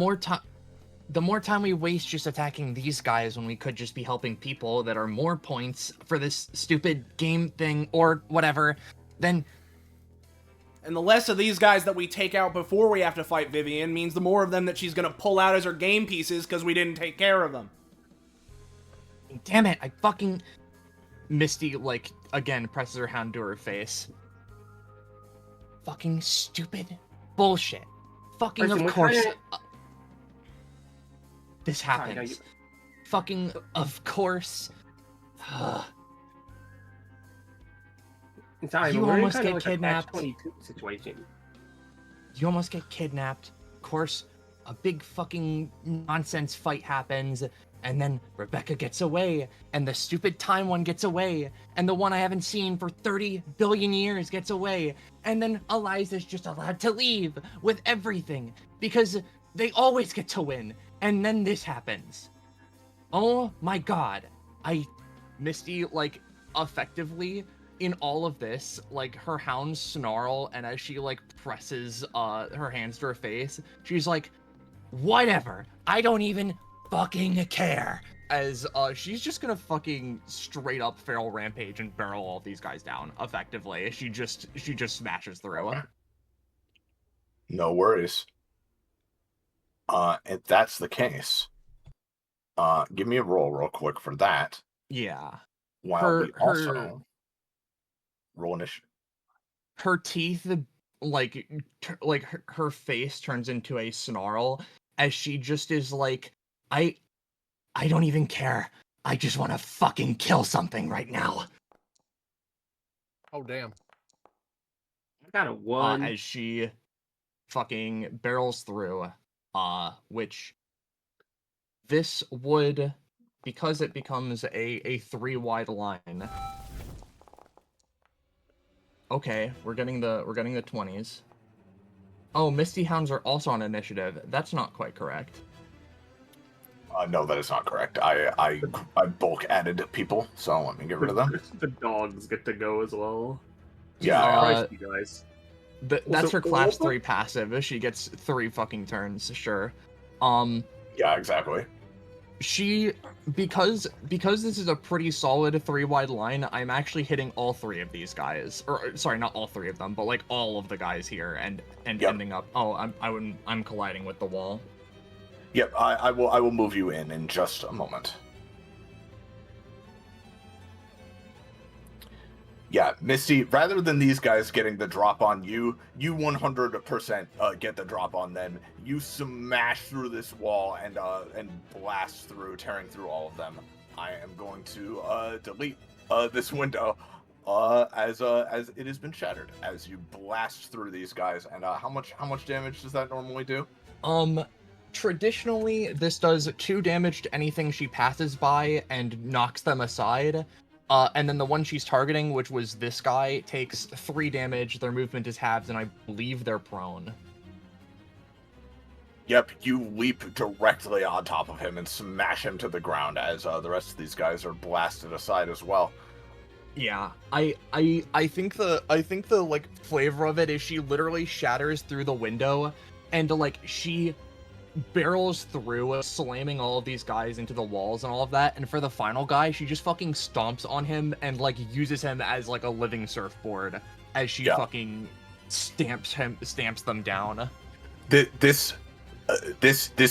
the more time we waste just attacking these guys when we could just be helping people that are more points for this stupid game thing or whatever, then and the less of these guys that we take out before we have to fight Vivian means the more of them that she's gonna pull out as her game pieces because we didn't take care of them. damn it, I fucking... Misty, like, again, presses her hand to her face. Fucking stupid bullshit. Fucking Listen, of we're course... trying this Sorry, happens. no, Fucking of course. Sorry, You but we're in almost kind of get like kidnapped. a catch-22 situation. You almost get kidnapped. Of course, a big fucking nonsense fight happens, and then Rebecca gets away, and the stupid time one gets away, and the one I haven't seen for 30 billion years gets away, and then Eliza's just allowed to leave with everything, because they always get to win, and then this happens. Oh my god. Misty, like, effectively, in all of this, like, her hounds snarl, and as she, like, presses her hands to her face, she's like, whatever, I don't even fucking care. As she's just gonna fucking straight up feral rampage and barrel all these guys down, effectively. She just smashes through. No worries. If that's the case, give me a roll real quick for that. Yeah. While we also roll initiative. Her teeth, like, her face turns into a snarl as she just is like, I don't even care. I just want to fucking kill something right now. Oh, damn. I got a 1. As she fucking barrels through, which this would, because it becomes a 3-wide line. Okay, we're getting the 20s. Oh, Misty Hounds are also on initiative. That's not quite correct. No, that is not correct. I bulk added people, so let me get rid of them. The dogs get to go as well. Yeah, Christ, you guys. That's Also, her class all- 3 passive. She gets 3 fucking turns, sure. yeah, exactly. She, because this is a pretty solid 3-wide line, I'm actually hitting all 3 of these guys. Or, sorry, not all 3 of them, but like all of the guys here, and Yep. ending up. Oh, I'm colliding with the wall. Yep, I will move you in just a moment. Yeah, Misty, rather than these guys getting the drop on you, you 100% get the drop on them. You smash through this wall and blast through, tearing through all of them. I am going to delete this window. As it has been shattered as you blast through these guys. And how much damage does that normally do? Traditionally, this does 2 damage to anything she passes by and knocks them aside. And then the one she's targeting, which was this guy, takes 3 damage, their movement is halved, and I believe they're prone. Yep, you leap directly on top of him and smash him to the ground as the rest of these guys are blasted aside as well. Yeah, I think the like flavor of it is she literally shatters through the window, and like she barrels through, slamming all of these guys into the walls and all of that, and for the final guy, she just fucking stomps on him and like uses him as like a living surfboard as she fucking stamps them down. This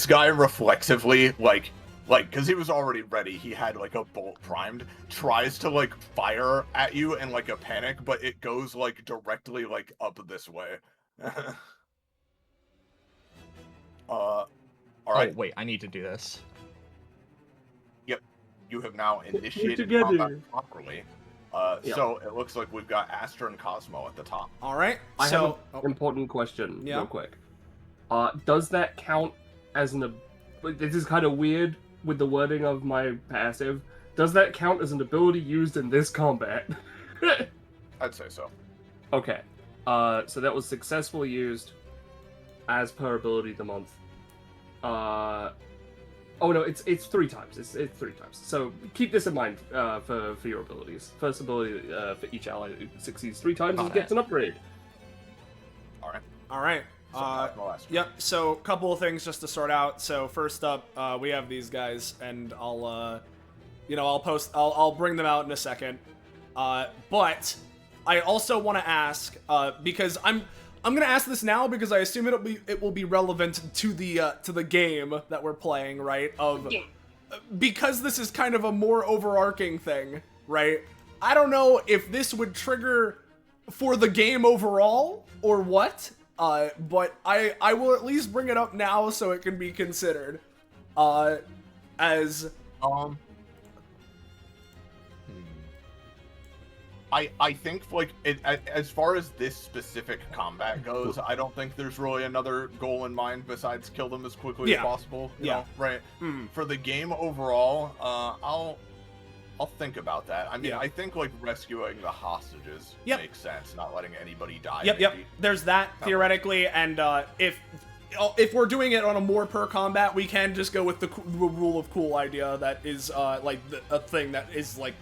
guy reflexively, like, because he was already ready, he had like a bolt primed, tries to like fire at you in like a panic, but it goes like directly like up this way. All right. Oh, wait, I need to do this. Yep, you have now initiated combat properly. So it looks like we've got Astra and Cosmo at the top. All right. I have an important question, real quick. Does that count as an? This is kind of weird with the wording of my passive. Does that count as an ability used in this combat? I'd say so. Okay. So that was successfully used as per ability of the month. Oh no, it's 3 times. It's 3 times. So keep this in mind for your abilities. First ability for each ally who succeeds 3 times and gets an upgrade. All right. Yep. So, couple of things just to sort out. So, first up, we have these guys, and I'll bring them out in a second. But I also want to ask, because I'm gonna ask this now because I assume it will be relevant to the game that we're playing, right? Because this is kind of a more overarching thing, right? I don't know if this would trigger for the game overall or what. But I will at least bring it up now so it can be considered, as I think like as far as this specific combat goes, I don't think there's really another goal in mind besides kill them as quickly as possible. You know, right? For the game overall, I'll think about that. I mean, I think like rescuing the hostages makes sense. Not letting anybody die. Yep. There's that theoretically, and if we're doing it on a more per combat, we can just go with the rule of cool idea that is like a thing that is like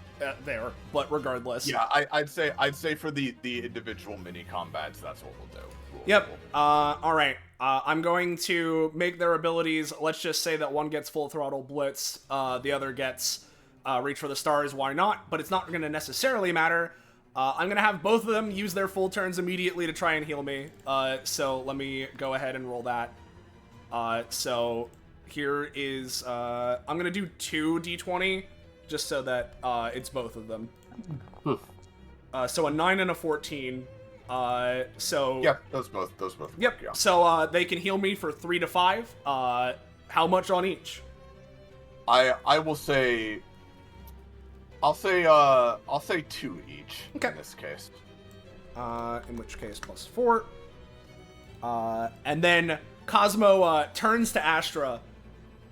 there. But regardless, yeah, I'd say for the individual mini combats, that's what we'll do. Yep. All right. I'm going to make their abilities. Let's just say that one gets full throttle blitz, the other gets reach for the stars. Why not? But it's not going to necessarily matter. I'm going to have both of them use their full turns immediately to try and heal me. So let me go ahead and roll that. So here is, I'm going to do 2 d20 just so that it's both of them. So a 9 and a 14. So yeah, those both. Yep. Yeah. So they can heal me for 3 to 5. How much on each? I will say. I'll say 2 each in this case. In which case +4. And then Cosmo turns to Astra.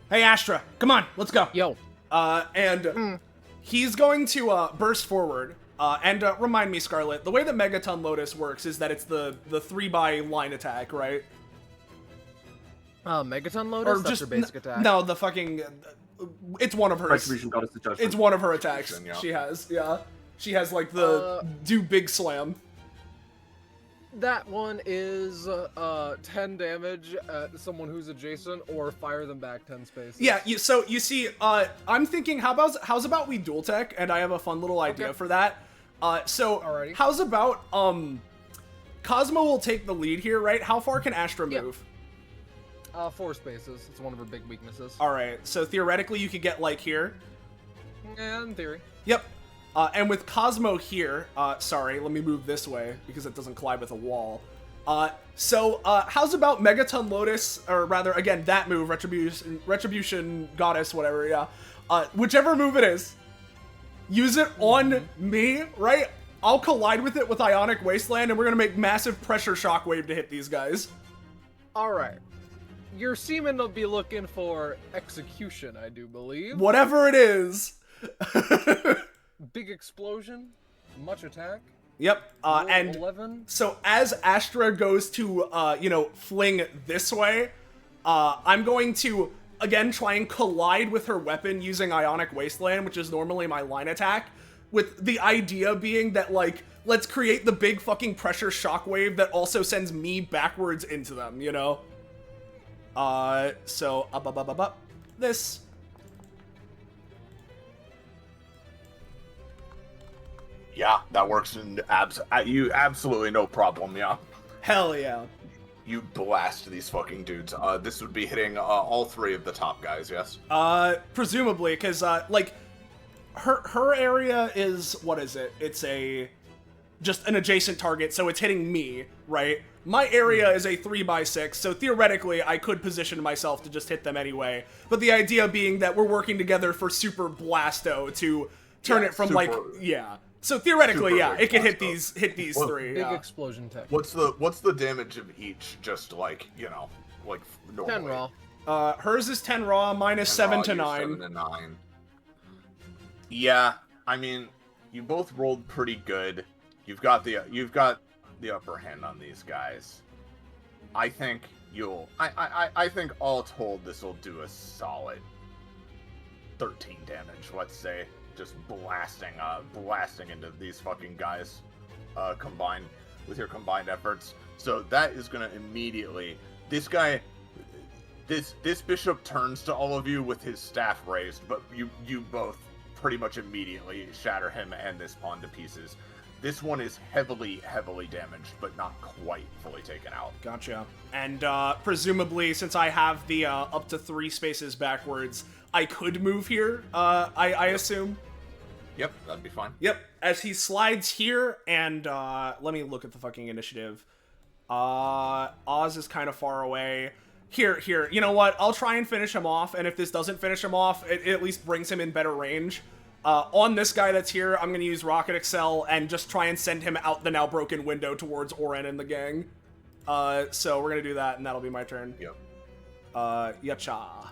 Hey Astra, come on, let's go. Yo. And he's going to burst forward. And remind me, Scarlet, the way that Megaton Lotus works is that it's the 3 line attack, right? Megaton Lotus? That's her basic attack. No, the fucking... It's one of hers. It's one of her attacks. Yeah. She has, She has, like, the do big slam. That one is 10 damage at someone who's adjacent, or fire them back 10 spaces. Yeah, so you see, I'm thinking, how's about we dual tech, and I have a fun little idea for that. So, alrighty. How's about, Cosmo will take the lead here, right? How far can Astra move? 4 spaces. It's one of her big weaknesses. Alright, so theoretically you could get, like, here. Yeah, in theory. Yep. And with Cosmo here, sorry, let me move this way, because it doesn't collide with a wall. So, how's about Megaton Lotus, or rather, again, that move, Retribution Goddess, whatever, whichever move it is, use it on me, right? I'll collide with it with Ionic Wasteland, and we're gonna make massive pressure shockwave to hit these guys. Alright. Your seamen will be looking for execution, I do believe. Whatever it is. Big explosion, much attack. Yep, Roll and 11. so as Astra goes to, fling this way, I'm going to, again, try and collide with her weapon using Ionic Wasteland, which is normally my line attack, with the idea being that, like, let's create the big fucking pressure shockwave that also sends me backwards into them, you know? This. Yeah, that works in you absolutely no problem, yeah. Hell yeah. You blast these fucking dudes. This would be hitting all three of the top guys, yes? Presumably, because, her area is, what is it? It's just an adjacent target, so it's hitting me, right? My area is a 3x6, so theoretically I could position myself to just hit them anyway. But the idea being that we're working together for Super Blasto to turn it from So theoretically, it can hit these three. Big explosion tech. What's the damage of each? Just like, like normally. 10 raw. Hers is 10 raw, mine is 7 to 9. 7 to 9. Yeah, I mean, you both rolled pretty good. You've got the upper hand on these guys. I think I think all told this will do a solid 13 damage, let's say. Just blasting into these fucking guys, combined with your combined efforts. So that is gonna immediately, this bishop turns to all of you with his staff raised, but you both pretty much immediately shatter him and this pawn to pieces. This one is heavily damaged, but not quite fully taken out. Gotcha. And presumably, since I have the up to 3 spaces backwards, I could move here, I assume? Yep, that'd be fine. Yep, as he slides here, and let me look at the fucking initiative. Oz is kind of far away. Here, you know what? I'll try and finish him off, and if this doesn't finish him off, it at least brings him in better range. On this guy that's here, I'm going to use Rocket Excel and just try and send him out the now broken window towards Oren and the gang. So we're going to do that, and that'll be my turn. Yep. Yacha.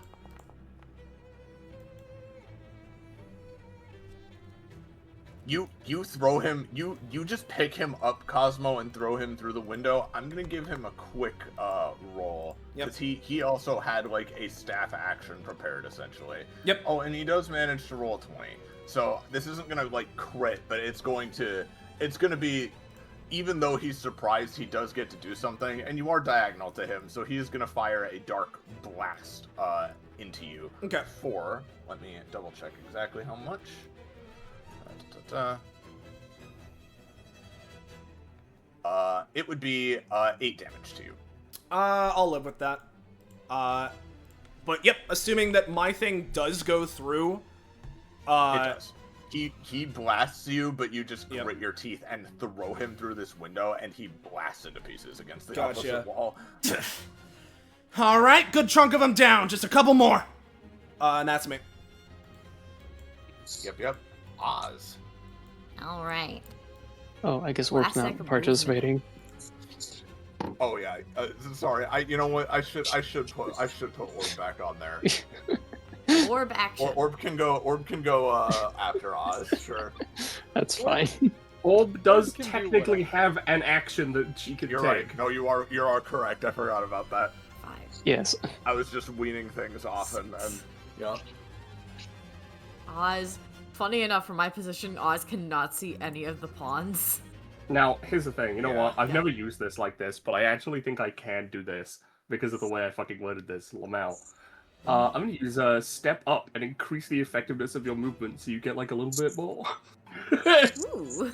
You throw him, you just pick him up, Cosmo, and throw him through the window. I'm gonna give him a quick roll. Yep. Because he also had like a staff action prepared essentially. Yep. Oh, and he does manage to roll a 20. So this isn't gonna like crit, but it's gonna be, even though he's surprised, he does get to do something, and you are diagonal to him, so he is gonna fire a dark blast into you. Okay. Let me double check exactly how much. It would be 8 damage to you. I'll live with that. But yep, assuming that my thing does go through. It does. He blasts you, but you just grit your teeth and throw him through this window, and he blasts into pieces against the opposite wall. All right, good chunk of them down. Just a couple more. And that's me. Yep. Oz. All right. Oh, I guess Orc's not participating. Oh yeah. Sorry. You know what? I should put Orb back on there. Orb action. Orb can go after Oz. Sure. That's fine. Orb does technically have an action that she can You're take. right. No, you are correct. I forgot about that. 5. Yes. I was just weaning things off and yeah. Oz, funny enough, from my position, Oz cannot see any of the pawns. Now, here's the thing. You know what? I've Yeah. never used this like this, but I actually think I can do this because of the way I fucking worded this, Lamau. I'm gonna use step up and increase the effectiveness of your movement so you get like a little bit more. Ooh.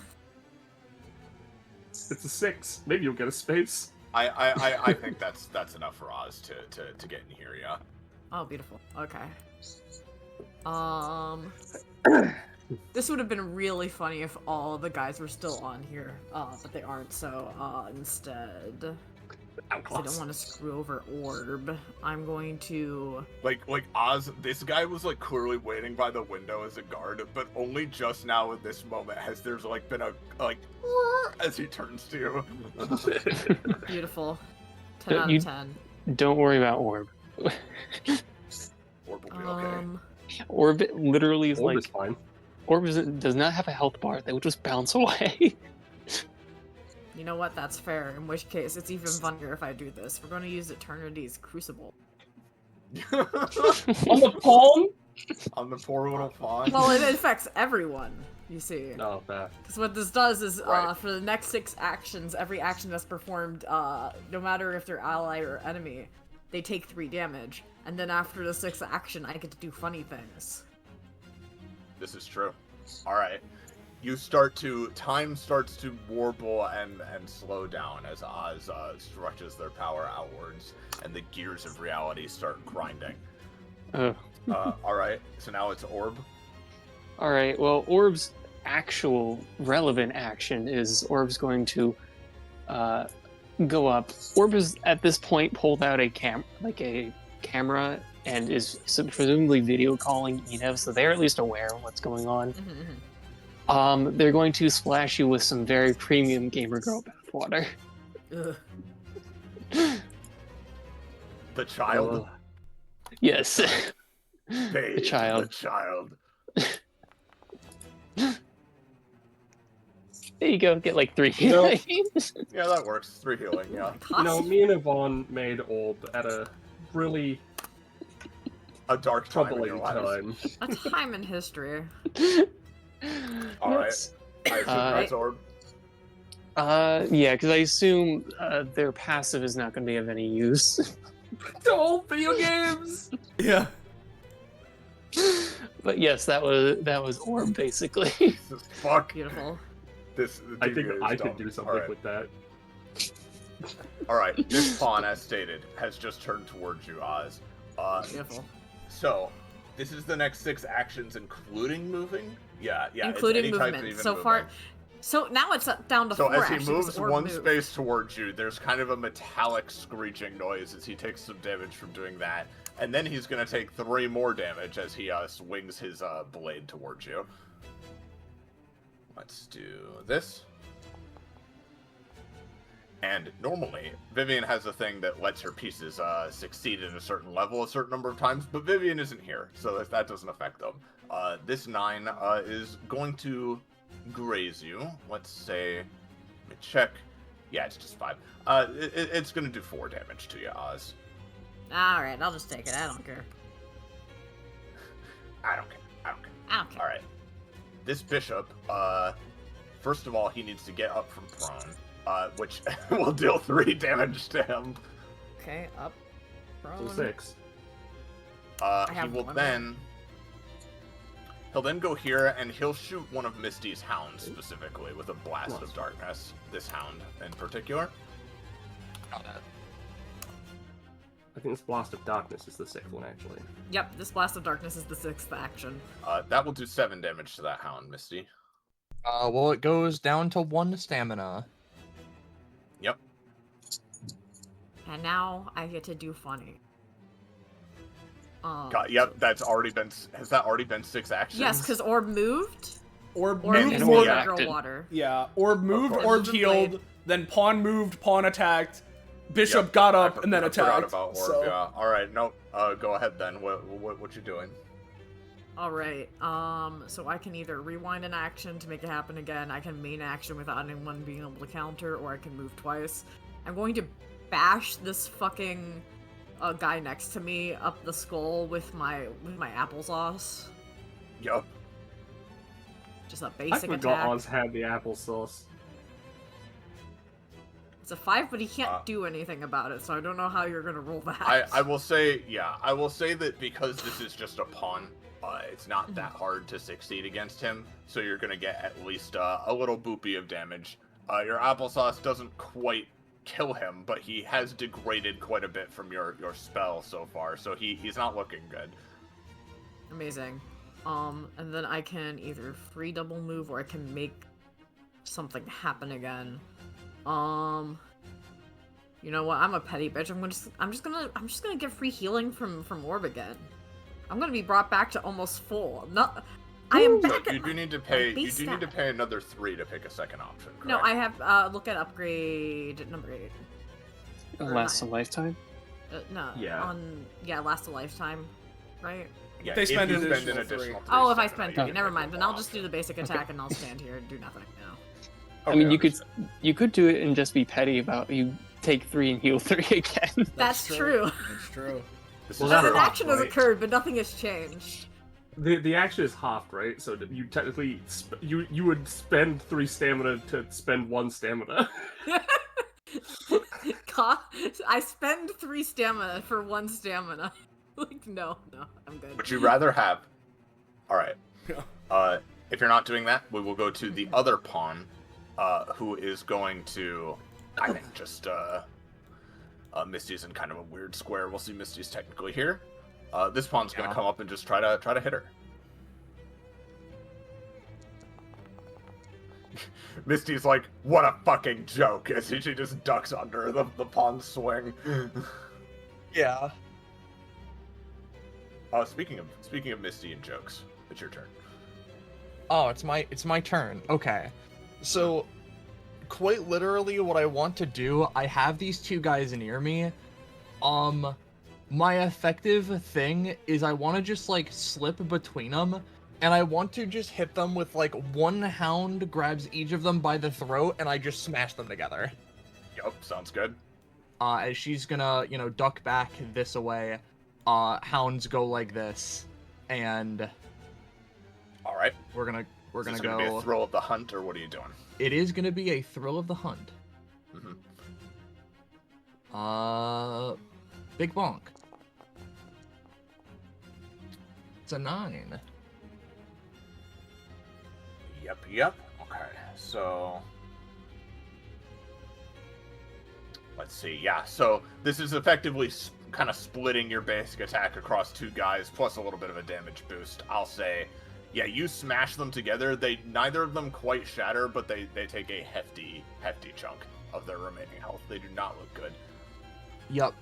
It's a 6. Maybe you'll get a space. I think that's enough for Oz to get in here, yeah. Oh, beautiful. Okay. This would have been really funny if all the guys were still on here, but they aren't, so, instead... I don't want to screw over Orb. I'm going to... Like Oz, this guy was like clearly waiting by the window as a guard, but only just now in this moment has there's like been a like as he turns to you. Beautiful. 10 out of 10. Don't worry about Orb. Orb will be okay. Orb literally is Orb like... is fine. Orb does not have a health bar. They will just bounce away. You know what? That's fair. In which case, it's even funnier if I do this. We're going to use Eternity's Crucible. On the palm? On the poor little pawn. Well, it affects everyone, you see. Oh, bad. Because what this does is, Right. for the next 6 actions, every action that's performed, no matter if they're ally or enemy, they take 3 damage. And then after the 6th action, I get to do funny things. This is true. Alright. Time starts to warble and slow down as Oz stretches their power outwards, and the gears of reality start grinding. Alright, so now it's Orb. Alright, well, Orb's actual relevant action is Orb's going to go up. Orb is, at this point, pulled out a camera and is presumably video calling Enev, so they're at least aware of what's going on. They're going to splash you with some very premium gamer girl bathwater. Ugh. The child. Yes. Bathe The child. The child. There you go, get like 3 No. healings. Yeah, that works. 3 healing, yeah. You know, me and Yvonne made Orb at a really A dark time in troubling your life. time. A time in history. Alright. Yes. I assume that's Orb. Yeah, because I assume their passive is not going to be of any use. Old video games! Yeah. But yes, that was Orb basically. Fuck. Beautiful. This. I think DBA is I dumb. could do something Alright. with that. Alright, this pawn, as stated, has just turned towards you, Oz. Beautiful. So, this is the next 6 actions, including moving? Yeah, it's Including any type of movement. even So far, moving. so now it's down to So 4 as he actions. moves Orb one moved. space towards you, there's kind of a metallic screeching noise as he takes some damage from doing that. And then he's going to take 3 more damage as he swings his blade towards you. Let's do this. And normally, Vivian has a thing that lets her pieces succeed at a certain level a certain number of times, but Vivian isn't here, so that doesn't affect them. This 9 is going to graze you. Let's say, let me check. Yeah, it's just 5. It's going to do 4 damage to you, Oz. Alright, I'll just take it. I don't care. I don't care. I don't care. Alright. This bishop, first of all, he needs to get up from prone, which will deal 3 damage to him. Okay, up. So Prone. 6. He have will one then... He'll then go here, and he'll shoot one of Misty's hounds, specifically, with a blast of darkness. This hound, in particular. I think this Blast of Darkness is the 6th one, actually. Yep, this Blast of Darkness is the 6th action. That will do 7 damage to that hound, Misty. Well, it goes down to 1 stamina. Yep. And now I get to do funny. Yep, that's already been... Has that already been 6 actions? Yes, because Orb moved. Orb Orb moved, used Orb the acted. girl water. Yeah, Orb moved, course. Orb The healed, blade. then Pawn moved, Pawn attacked, Bishop Yep, got I up, and then I forgot attacked. about Orb, So yeah. Alright, nope. Go ahead then. What you doing? Alright, so I can either rewind an action to make it happen again, I can main action without anyone being able to counter, or I can move twice. I'm going to bash this fucking guy next to me up the skull with my applesauce. Yup. Just a I basic forgot attack. Oz had the applesauce. It's a 5, but he can't do anything about it, so I don't know how you're gonna roll that. I will say, yeah, I will say that because this is just a pawn, it's not that hard to succeed against him, so you're gonna get at least a little boopy of damage. Your applesauce doesn't quite kill him, but he has degraded quite a bit from your spell so far, so he's not looking good. Amazing. And then I can either free double move or I can make something happen again. You know what? I'm a petty bitch. I'm just gonna get free healing from orb again. I'm gonna be brought back to almost full. Not. I am back. So you do need to pay. You do need to pay another 3 to pick a second option. Correct? No, I have. Look at upgrade number 8. Lasts a lifetime? No. Yeah. Lasts a lifetime, right? Yeah, They if spend you an spend additional 3. Oh, if I stamina, spend you 3, can never pick mind. one Then I'll just do option. the basic attack and I'll stand here and do nothing now. I mean, Okay, you could do it and just be petty about you take 3 and heal 3 again. That's true. That's true. This Well, is that's An true. action has right. occurred, but nothing has changed. The action is halved, right? So that you technically you would spend 3 stamina to spend 1 stamina. I spend 3 stamina for 1 stamina. Like, no, I'm good. Would you rather have? All right. If you're not doing that, we will go to the other pawn, who is going to, I think, just Misty's in kind of a weird square. We'll see Misty's technically here. This pawn's gonna come up and just try to hit her. Misty's like, what a fucking joke, as she just ducks under the pawn swing. Yeah. Speaking of Misty and jokes, it's your turn. Oh, it's my turn. Okay. So, quite literally what I want to do, I have these 2 guys near me. My effective thing is I want to just, like, slip between them, and I want to just hit them with, like, 1 hound grabs each of them by the throat, and I just smash them together. Yup, sounds good. As she's gonna, duck back this away, hounds go like this, and All right. we're gonna Is this go. gonna be a thrill of the hunt, or what are you doing? It is gonna be a thrill of the hunt. Mhm. Big bonk. It's a 9. Yep. Okay, so let's see. Yeah, so this is effectively kind of splitting your basic attack across 2 guys, plus a little bit of a damage boost. I'll say, yeah, you smash them together. Neither of them quite shatter, but they take a hefty chunk of their remaining health. They do not look good. Yup.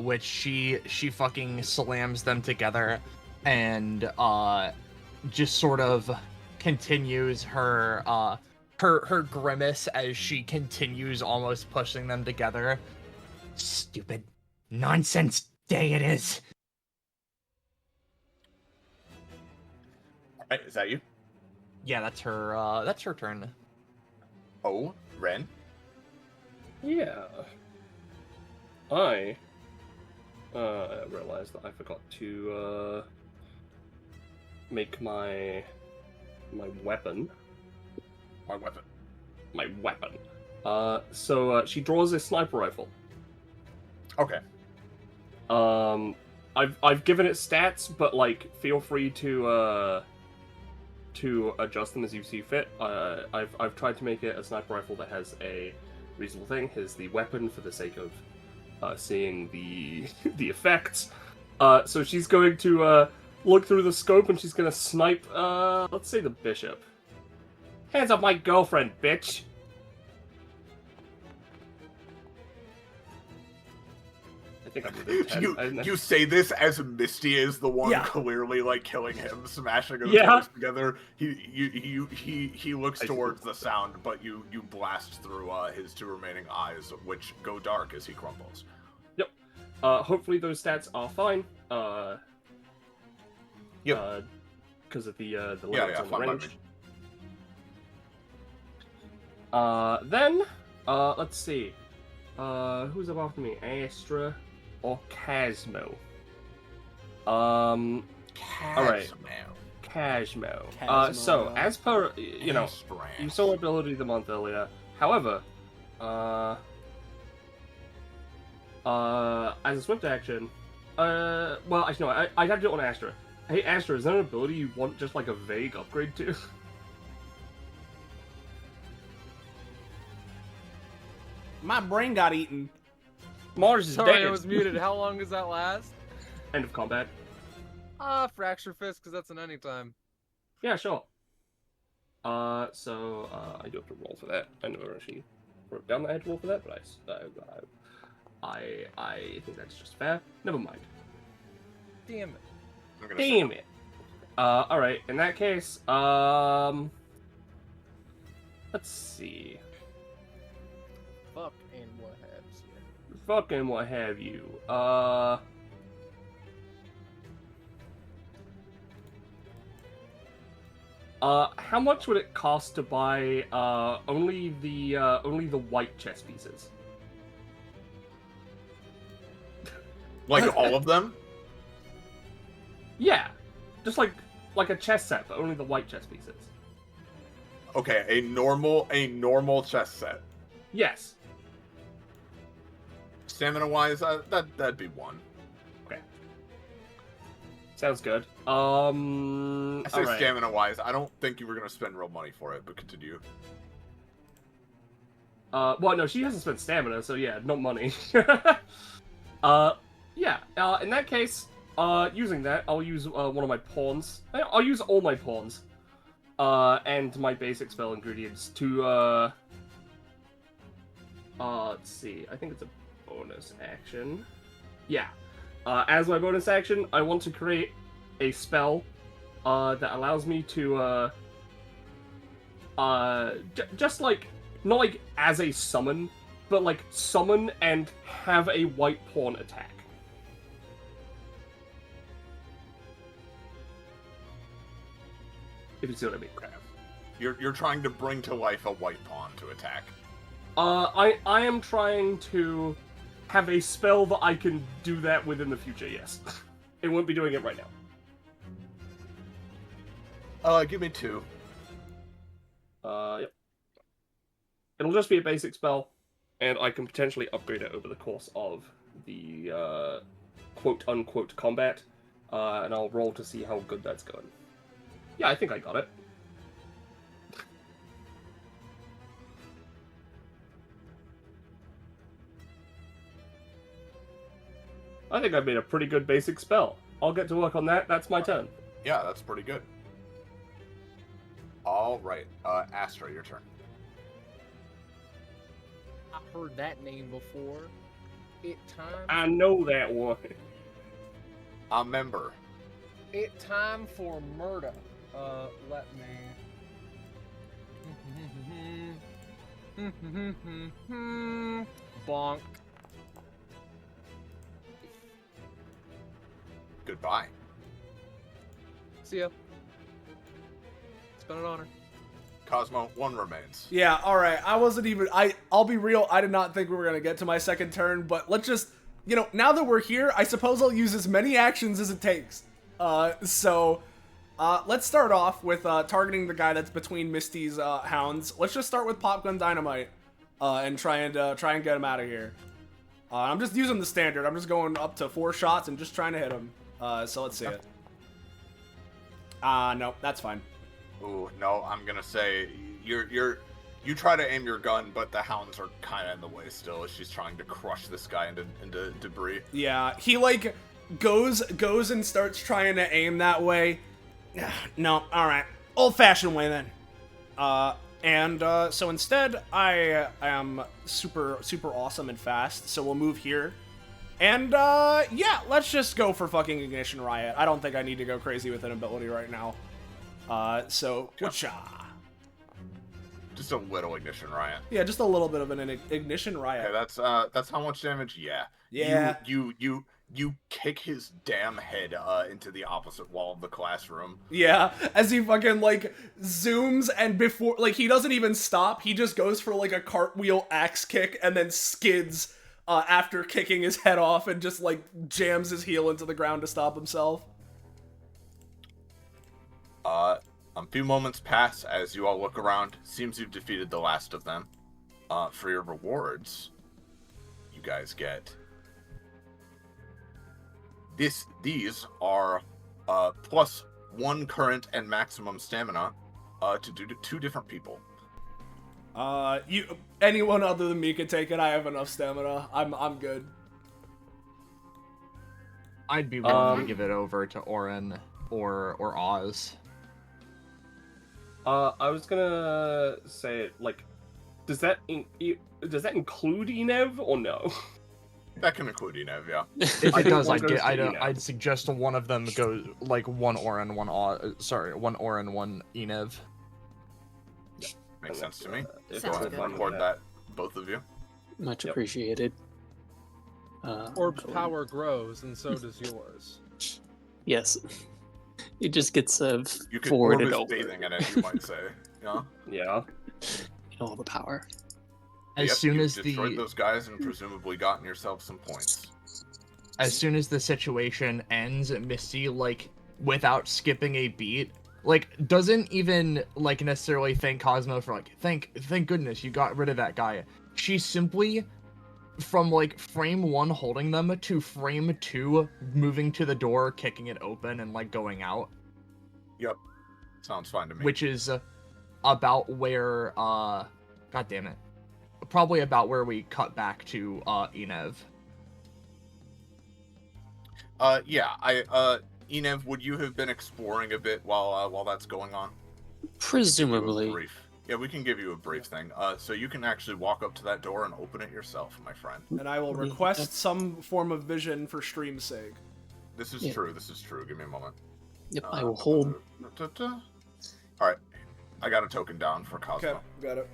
Which she fucking slams them together, and just sort of continues her her grimace as she continues almost pushing them together. Stupid nonsense day it is. All right, is that you? Yeah, that's her turn. Oh, Ren. Yeah. I realized that I forgot to make my weapon. My weapon. So she draws a sniper rifle. Okay. I've given it stats, but like, feel free to adjust them as you see fit. I've tried to make it a sniper rifle that has a reasonable thing. Here's the weapon for the sake of seeing the effects. So she's going to look through the scope and she's gonna snipe. Let's say the bishop. Hands off my girlfriend, bitch. I think I'm within 10. You say this as Misty is the one Yeah. clearly like killing him, smashing his Yeah. toes together. He looks I see. towards the sound, but you blast through his 2 remaining eyes, which go dark as he crumbles. Yep. Hopefully those stats are fine. Yep. Because of the limits Yeah, on the fine by range. me. Then, let's see. Who's above me? Astra or Casmo? Alright. Casmo. So, as per, you saw ability of the month earlier. However, as a swift action, well, actually, no, I have to do it on Astra. Hey, Astra, is that an ability you want just like a vague upgrade to? My brain got eaten. Mars is Sorry, dead. I was muted. How long does that last? End of combat. Fracture Fist, because that's an anytime. Yeah, sure. So I do have to roll for that. I never actually wrote down that I had to roll for that, but I think that's just fair. Never mind. Damn it. I'm gonna say Damn no. it. Alright, in that case, let's see. Fuck and what haves you. Fucking what have you. How much would it cost to buy, only the white chess pieces? Like all of them? Yeah. Just like a chess set, but only the white chess pieces. Okay, a normal chess set. Yes. Stamina-wise, that'd be one. Sounds good. I say alright. stamina-wise. I don't think you were gonna spend real money for it, but continue. Well, no, she hasn't spent stamina, so yeah, not money. Yeah, in that case, using that, I'll use one of my pawns. I'll use all my pawns, and my basic spell ingredients to, let's see, I think it's a bonus action. Yeah. As my bonus action, I want to create a spell, that allows me to, just like, not like as a summon, but like summon and have a white pawn attack. If you see what I mean. You're trying to bring to life a white pawn to attack. I am trying to have a spell that I can do that within the future, yes. It won't be doing it right now. Give me 2. Yep. It'll just be a basic spell, and I can potentially upgrade it over the course of the quote-unquote combat, and I'll roll to see how good that's going. Yeah, I think I got it. I think I've made a pretty good basic spell. I'll get to work on that. That's my turn. Yeah, that's pretty good. All right, Astra, your turn. I've heard that name before. Time. I know that one. A member. Time for murder. Let me. Bonk. Goodbye. See ya. It's been an honor. Cosmo, 1 remains. Yeah, alright. I'll be real, I did not think we were gonna get to my second turn, but let's just, now that we're here, I suppose I'll use as many actions as it takes. Let's start off with targeting the guy that's between Misty's hounds. Let's just start with Popgun Dynamite, and try and get him out of here. I'm just using the standard. I'm just going up to 4 shots and just trying to hit him. So let's see it. No, that's fine. Ooh, no, I'm gonna say you try to aim your gun, but the hounds are kind of in the way still as she's trying to crush this guy into debris. Yeah, he like goes and starts trying to aim that way. No, alright. Old-fashioned way then. So instead, I am super awesome and fast, so we'll move here. And, yeah, let's just go for fucking Ignition Riot. I don't think I need to go crazy with an ability right now. Whatcha? Just a little Ignition Riot. Yeah, just a little bit of an Ignition Riot. Okay, that's how much damage? Yeah. Yeah. You kick his damn head into the opposite wall of the classroom. Yeah, as he fucking, like, zooms and before, like, he doesn't even stop. He just goes for, like, a cartwheel axe kick and then skids after kicking his head off and just, like, jams his heel into the ground to stop himself. A few moments pass as you all look around. Seems you've defeated the last of them. For your rewards, you guys get... These are plus 1 current and maximum stamina to do to 2 different people. Anyone other than me can take it. I have enough stamina. I'm good. I'd be willing to give it over to Oren or Oz. I was gonna say, like, does that include Enev or no? That can include Enev, yeah. If I it think does, one goes to I'd suggest one of them go like one Orin, one Enev. Makes sense to me. If Go Sounds ahead good. and record that, both of you. Much Yep. appreciated. Orb's go- power grows, and so does yours. Yes. It just gets You could forwarded Orb over. is bathing in it, you might say. Yeah. Yeah. All the power. As Yep, soon you've as destroyed the those guys and presumably gotten yourself some points. situation ends, Misty, like, without skipping a beat, like, doesn't even like necessarily thank Cosmo for like thank goodness you got rid of that guy. She simply, from like frame 1 holding them to frame 2 moving to the door, kicking it open and like going out, Yep. Sounds fine to me. which is about where god damn it, probably about where we cut back to Enev. Yeah, Enev, would you have been exploring a bit while that's going on? Give you a Presumably. brief. Yeah, we can give you a brief thing. So you can actually walk up to that door and open it yourself, my friend. And I will request some form of vision for stream's sake. This is Yeah. true. This is true. Give me a moment. Yep, I will hold. All right, I got a token down for Cosmo. Okay, got it.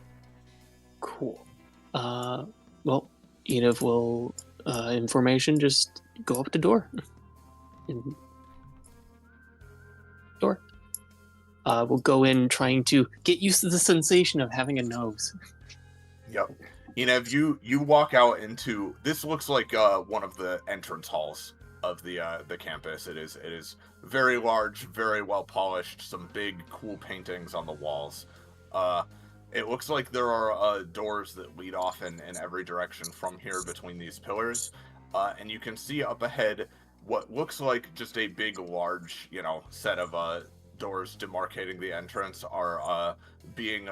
Cool. Well, Enev will, information, just go up the door. And door. We'll go in trying to get used to the sensation of having a nose. Yep. Enev, you walk out into this. Looks like one of the entrance halls of the campus. It is very large, very well polished. Some big, cool paintings on the walls. It looks like there are doors that lead off in every direction from here between these pillars, and you can see up ahead what looks like just a big, large, set of doors demarcating the entrance are being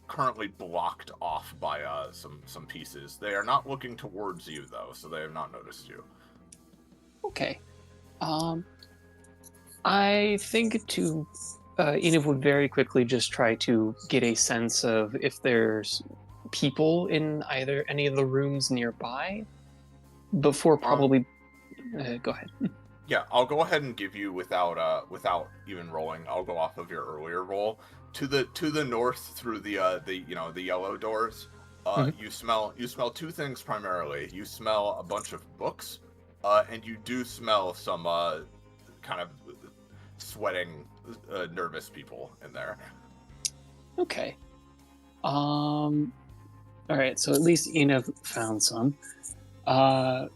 currently blocked off by some pieces. They are not looking towards you though, so they have not noticed you. Okay. I think Enev would very quickly just try to get a sense of if there's people in either any of the rooms nearby before probably. Go ahead. Yeah, I'll go ahead and give you without even rolling. I'll go off of your earlier roll to the north through the yellow doors. You smell two things primarily. You smell a bunch of books, and you do smell some kind of sweating, nervous people in there. Okay. All right. So at least Enev found some. I'm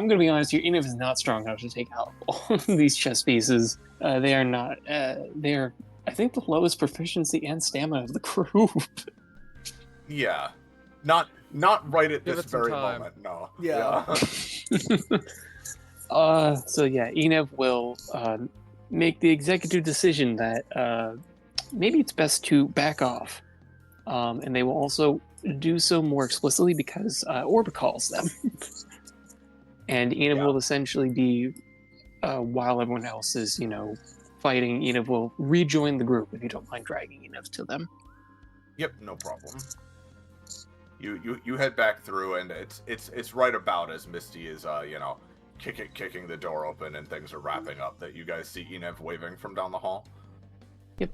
gonna be honest here. Enev is not strong enough to take out all of these chess pieces. They are not. They are, I think, the lowest proficiency and stamina of the group. Yeah, not right at Give this it some very time. moment. No. Yeah. So yeah, Enev will make the executive decision that maybe it's best to back off, and they will also do so more explicitly because Orb calls them. And Enev will essentially be, while everyone else is, fighting, Enev will rejoin the group if you don't mind dragging Enev to them. Yep, no problem. You head back through, and it's right about as Misty is kicking the door open and things are wrapping up that you guys see Enev waving from down the hall. Yep.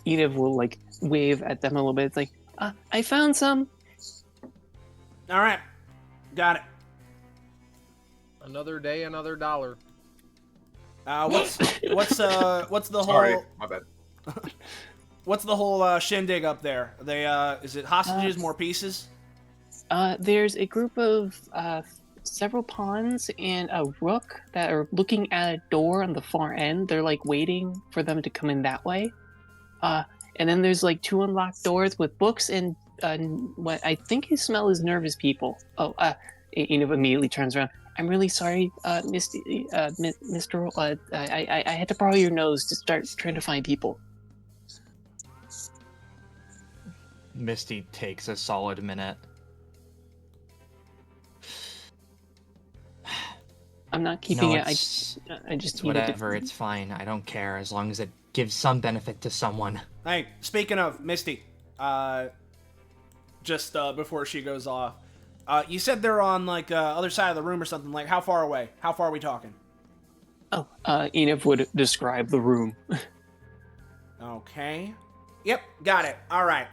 Enev will wave at them a little bit. It's like, I found some. All right, got it. Another day, another dollar. What's the whole? Sorry, my bad. What's the whole shindig up there? Are they is it hostages, more pieces? There's a group of several pawns and a rook that are looking at a door on the far end. They're waiting for them to come in that way. And then there's 2 unlocked doors with books and what I think you smell is nervous people. Oh, Enev immediately turns around. I'm really sorry, Mr. I had to borrow your nose to start trying to find people. Misty takes a solid minute. I'm not keeping No, it. it's I just whatever. needed to... It's fine. I don't care as long as it gives some benefit to someone. Hey, speaking of Misty, just before she goes off, You said they're on, like, other side of the room or something. Like, how far away? How far are we talking? Oh, Enif would describe the room. Okay. Yep, got it. All right.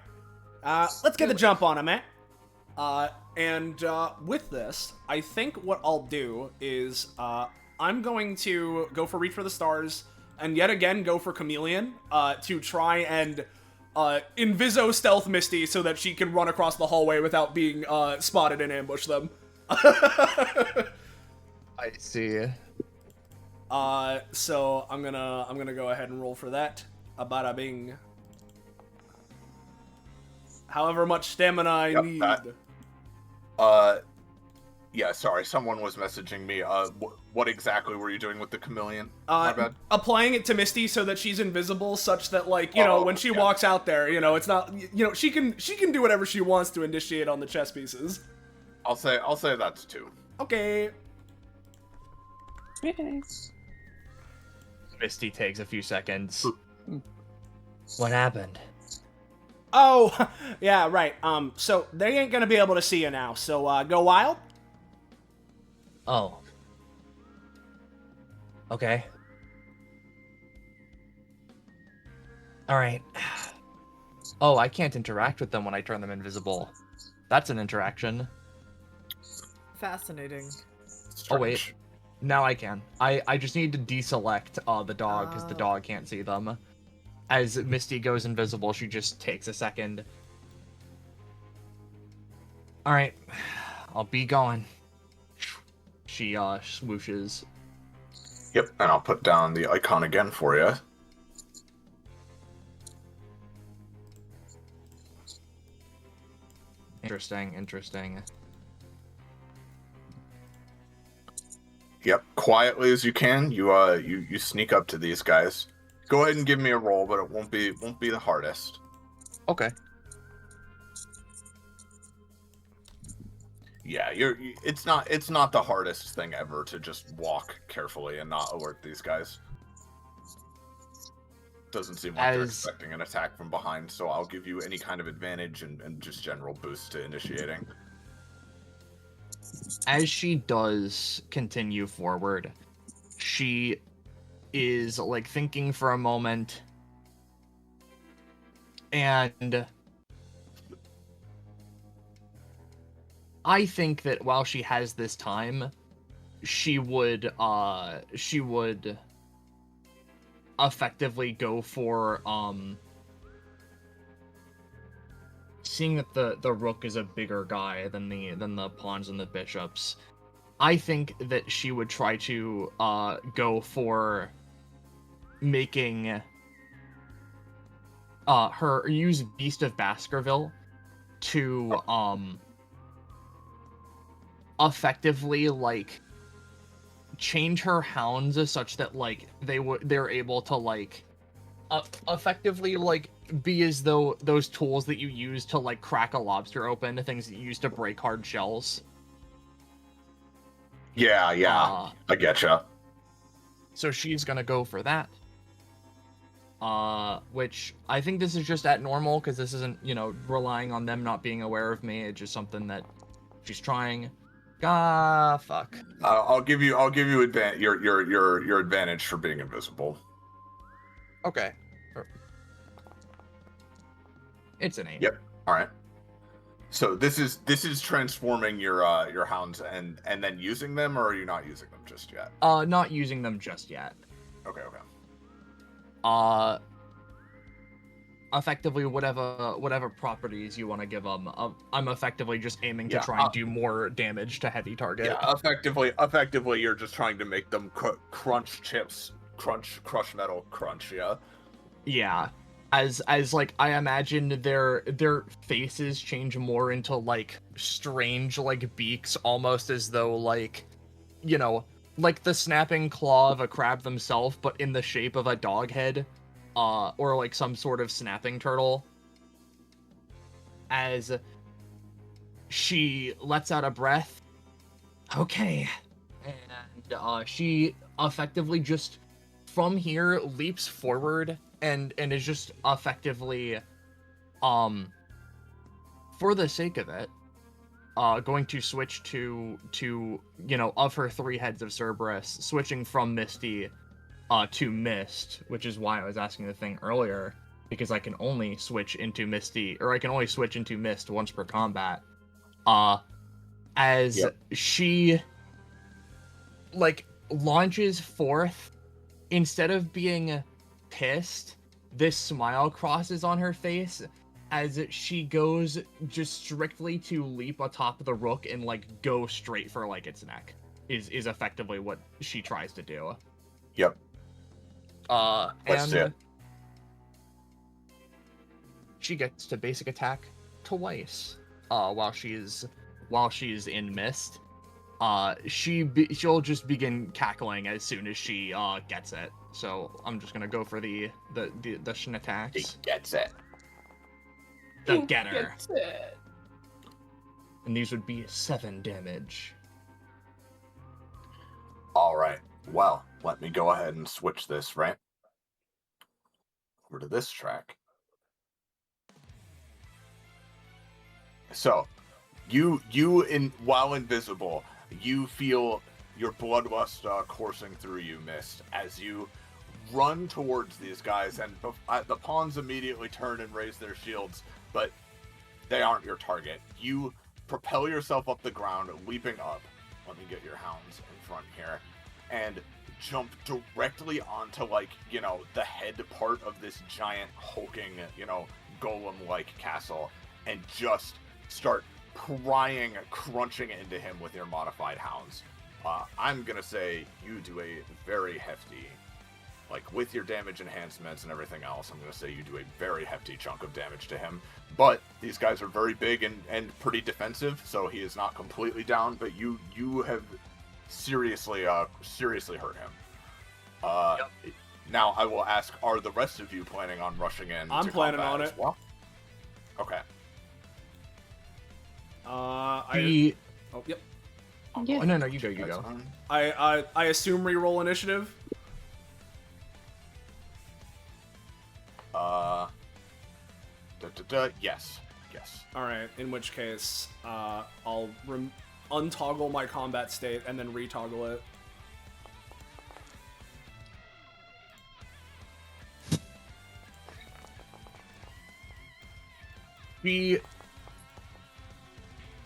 Let's get the jump on him, eh? And with this, I think what I'll do is I'm going to go for Reach for the Stars, and yet again go for Chameleon to try and Inviso stealth Misty so that she can run across the hallway without being spotted and ambush them. I see. So I'm gonna go ahead and roll for that. A bada bing. However much stamina I need. Yeah, sorry, someone was messaging me. What exactly were you doing with the chameleon? My bad. Applying it to Misty so that she's invisible, such that, like, you know, when she walks out there, you know, it's not, you know, she can do whatever she wants to initiate on the chess pieces. I'll say that's 2. Okay. Yes. Misty takes a few seconds. What happened? Oh, yeah, right. So they ain't gonna be able to see you now. So go wild. Oh. Okay. Alright. Oh, I can't interact with them when I turn them invisible. That's an interaction. Fascinating. Oh, wait. Now I can. I just need to deselect the dog, because the dog can't see them. As Misty goes invisible, she just takes a second. Alright. I'll be going. She swooshes. Yep, and I'll put down the icon again for you. Interesting. Yep, quietly as you can, you sneak up to these guys. Go ahead and give me a roll, but it won't be the hardest. Okay. Yeah, it's not the hardest thing ever to just walk carefully and not alert these guys. Doesn't seem like they're expecting an attack from behind, so I'll give you any kind of advantage and just general boost to initiating. As she does continue forward, she is, like, thinking for a moment, and I think that while she has this time, she would effectively go for, seeing that the rook is a bigger guy than the pawns and the bishops, I think that she would try to go for making use Beast of Baskerville to effectively, like, change her hounds such that, like, they're able to, like, effectively, like, be as though those tools that you use to, like, crack a lobster open, the things that you use to break hard shells. Yeah, I getcha. So she's gonna go for that. Which I think this is just at normal, because this isn't, you know, relying on them not being aware of me. It's just something that she's trying. Fuck. I'll give you your advantage for being invisible. Okay. It's an 8. Yep. All right. So this is transforming your hounds and then using them, or are you not using them just yet? Not using them just yet. Okay. Effectively, whatever properties you want to give them, I'm effectively just aiming to try and do more damage to heavy target. Yeah, effectively, you're just trying to make them crunch chips, crush metal, crunch. Yeah. Yeah, as like I imagine their faces change more into, like, strange, like, beaks, almost as though, like, you know, like the snapping claw of a crab themselves, but in the shape of a dog head. Or, like, some sort of snapping turtle. As she lets out a breath. Okay. And, she effectively just, from here, leaps forward and is just effectively, for the sake of it, going to switch to of her 3 heads of Cerberus, switching from Misty to Mist, which is why I was asking the thing earlier, because I can only switch into Misty, or I can only switch into Mist once per combat. As she launches forth, instead of being pissed, this smile crosses on her face as she goes just strictly to leap atop the rook and go straight for its neck. Is effectively what she tries to do. Yep. Let's see it. She gets to basic attack twice. While she's in Mist. She'll just begin cackling as soon as she gets it. So I'm just gonna go for the shin attacks. He gets it. The getter. And these would be 7 damage. All right. Well, let me go ahead and switch this right over to this track. So, while invisible, you feel your bloodlust coursing through you, Mist, as you run towards these guys, and the pawns immediately turn and raise their shields, but they aren't your target. You propel yourself up the ground, leaping up. Let me get your hounds in front here, and jump directly onto the head part of this giant hulking, golem-like castle, and just start crunching into him with your modified hounds. I'm gonna say you do a very hefty, with your damage enhancements and everything else, I'm gonna say you do a very hefty chunk of damage to him. But these guys are very big and pretty defensive, so he is not completely down, but you have seriously hurt him. Now I will ask, are the rest of you planning on rushing in? I'm planning on it. Well? Okay. Yep. Yeah. Oh, no, you go. I assume reroll initiative. Yes. All right. In which case, I'll untoggle my combat state and then retoggle it.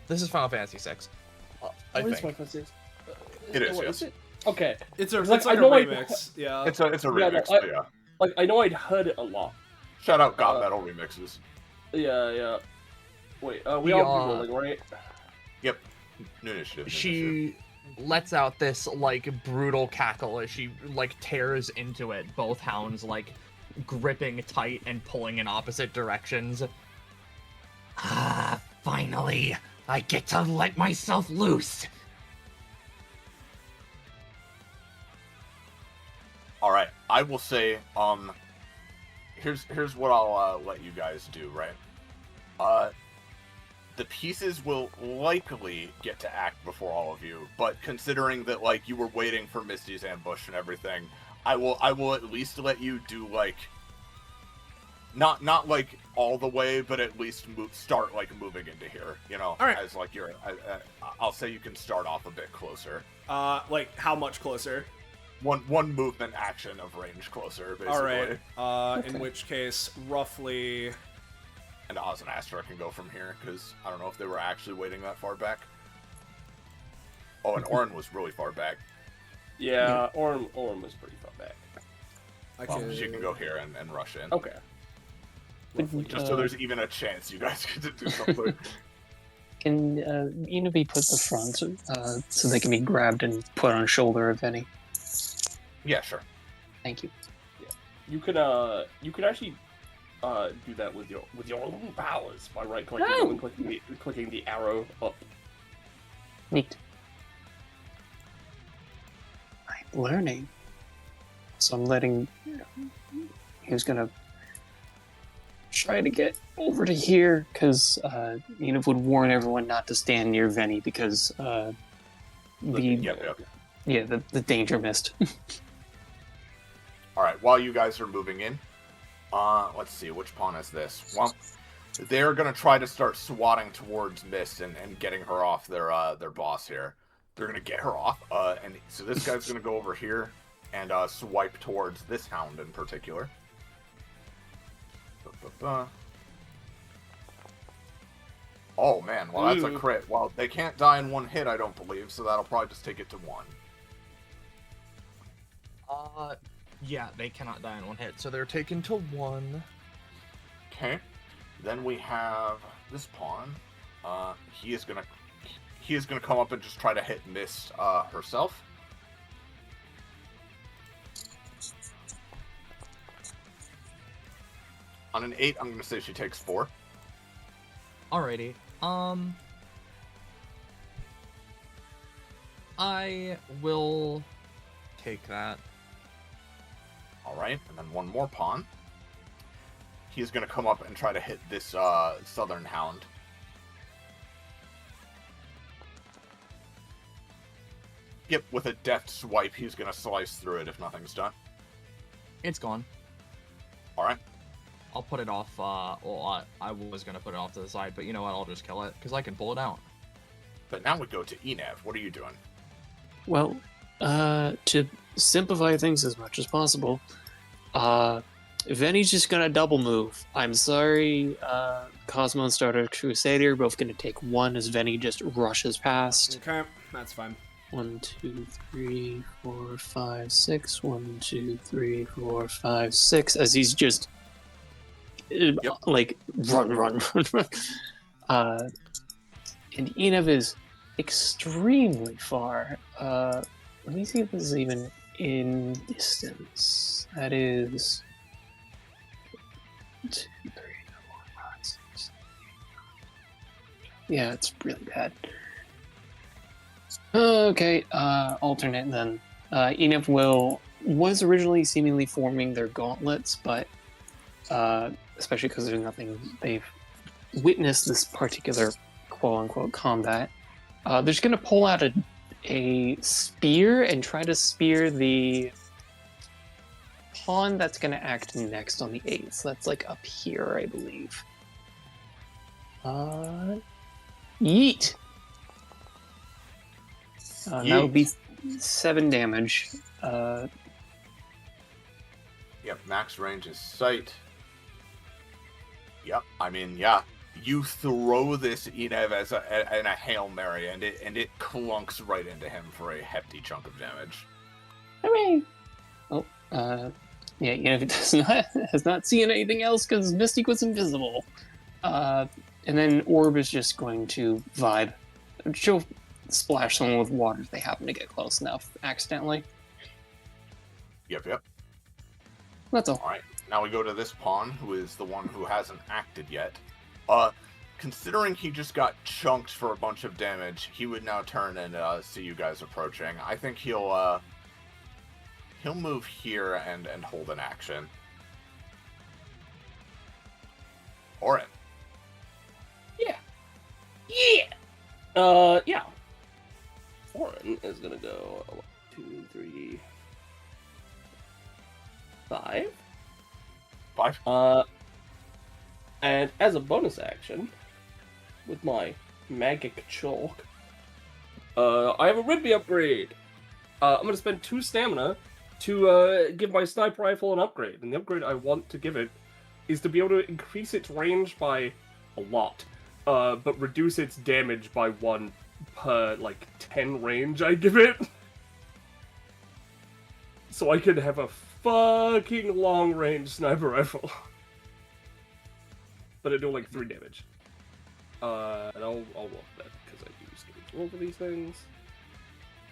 This is Final Fantasy VI. I think. Final Fantasy? It is, What yes. It? Okay. It's a I a know remix. Yeah. It's a remix, no, but yeah. I know I'd heard it a lot. Shout out God Metal remixes. Yeah. Wait, we all be rolling, right? Yep. New initiative. She lets out this brutal cackle as she tears into it, both hounds gripping tight and pulling in opposite directions. Finally, I get to let myself loose. All right, I will say, here's what I'll let you guys do, right? The pieces will likely get to act before all of you, but considering that you were waiting for Misty's ambush and everything, I will at least let you do not all the way, but at least start moving into here, All right. as you're I'll say you can start off a bit closer. How much closer? One movement action of range closer, basically. All right. In which case, roughly. And Oz and Astra can go from here, because I don't know if they were actually waiting that far back. Oh, and Orin was really far back. Yeah, Orin was pretty far back. She can go here and rush in. Okay. Just so there's even a chance you guys get to do something. Can be put the front so they can be grabbed and put on shoulder of any? Yeah, sure. Thank you. Yeah. You could actually do that with your own powers by right clicking and clicking the arrow up. Neat. I'm learning. So I'm letting. He's gonna try to get over to here because Enid would warn everyone not to stand near Venny because the danger mist. All right, while you guys are moving in, let's see which pawn is this. Well, they're gonna try to start swatting towards Mist and getting her off their boss here. They're gonna get her off, and so this guy's gonna go over here and swipe towards this hound in particular. Oh man, well that's a crit. Well, they can't die in one hit, I don't believe, so that'll probably just take it to 1. Yeah, they cannot die in one hit, so they're taken to 1. Okay. Then we have this pawn. He is gonna come up and just try to hit Mist herself. On an 8, I'm gonna say she takes 4. Alrighty. I will take that. Alright, and then one more pawn. He's gonna come up and try to hit this southern hound. Yep, with a deft swipe, he's gonna slice through it if nothing's done. It's gone. Alright. I'll put it off, well, I was gonna put it off to the side, but you know what, I'll just kill it, because I can pull it out. But now we go to Enev. What are you doing? Well, to simplify things as much as possible, Venny's just gonna double move. I'm sorry, Cosmo and Starter Crusader are both gonna take 1 as Venny just rushes past. Okay, that's fine. 1, 2, 3, 4, 5, 6. 1, 2, 3, 4, 5, 6. As he's just like run. And Enev is extremely far. Let me see if this is even in distance. That is 2, 3, 4, 5, 6. Yeah, it's really bad. Okay, alternate then. Enev was originally seemingly forming their gauntlets, but especially because there's nothing they've witnessed this particular quote-unquote combat, they're just going to pull out a spear and try to spear the pawn that's going to act next on the 8th. So that's like up here, I believe. Yeet! That would be 7 damage. Yep, max range is sight. Yep, I mean, yeah. You throw this Enev as in a Hail Mary, and it clunks right into him for a hefty chunk of damage. Hooray! Oh, yeah, Enev has not seen anything else because Mystic was invisible. And then Orb is just going to vibe. She'll splash someone with water if they happen to get close enough accidentally. Yep. That's all. Alright, now we go to this pawn, who is the one who hasn't acted yet. Considering he just got chunked for a bunch of damage, he would now turn and see you guys approaching. I think he'll move here and hold an action. Orin. Yeah. Orin is gonna go 1, 2, 3, 5. 5? And as a bonus action, with my magic chalk, I have a Ridby upgrade. I'm gonna spend 2 stamina to give my sniper rifle an upgrade, and the upgrade I want to give it is to be able to increase its range by a lot, but reduce its damage by 1 per, 10 range I give it. So I could have a fucking long-range sniper rifle. But I do 3 damage. And I'll roll that, because I use to roll for these things.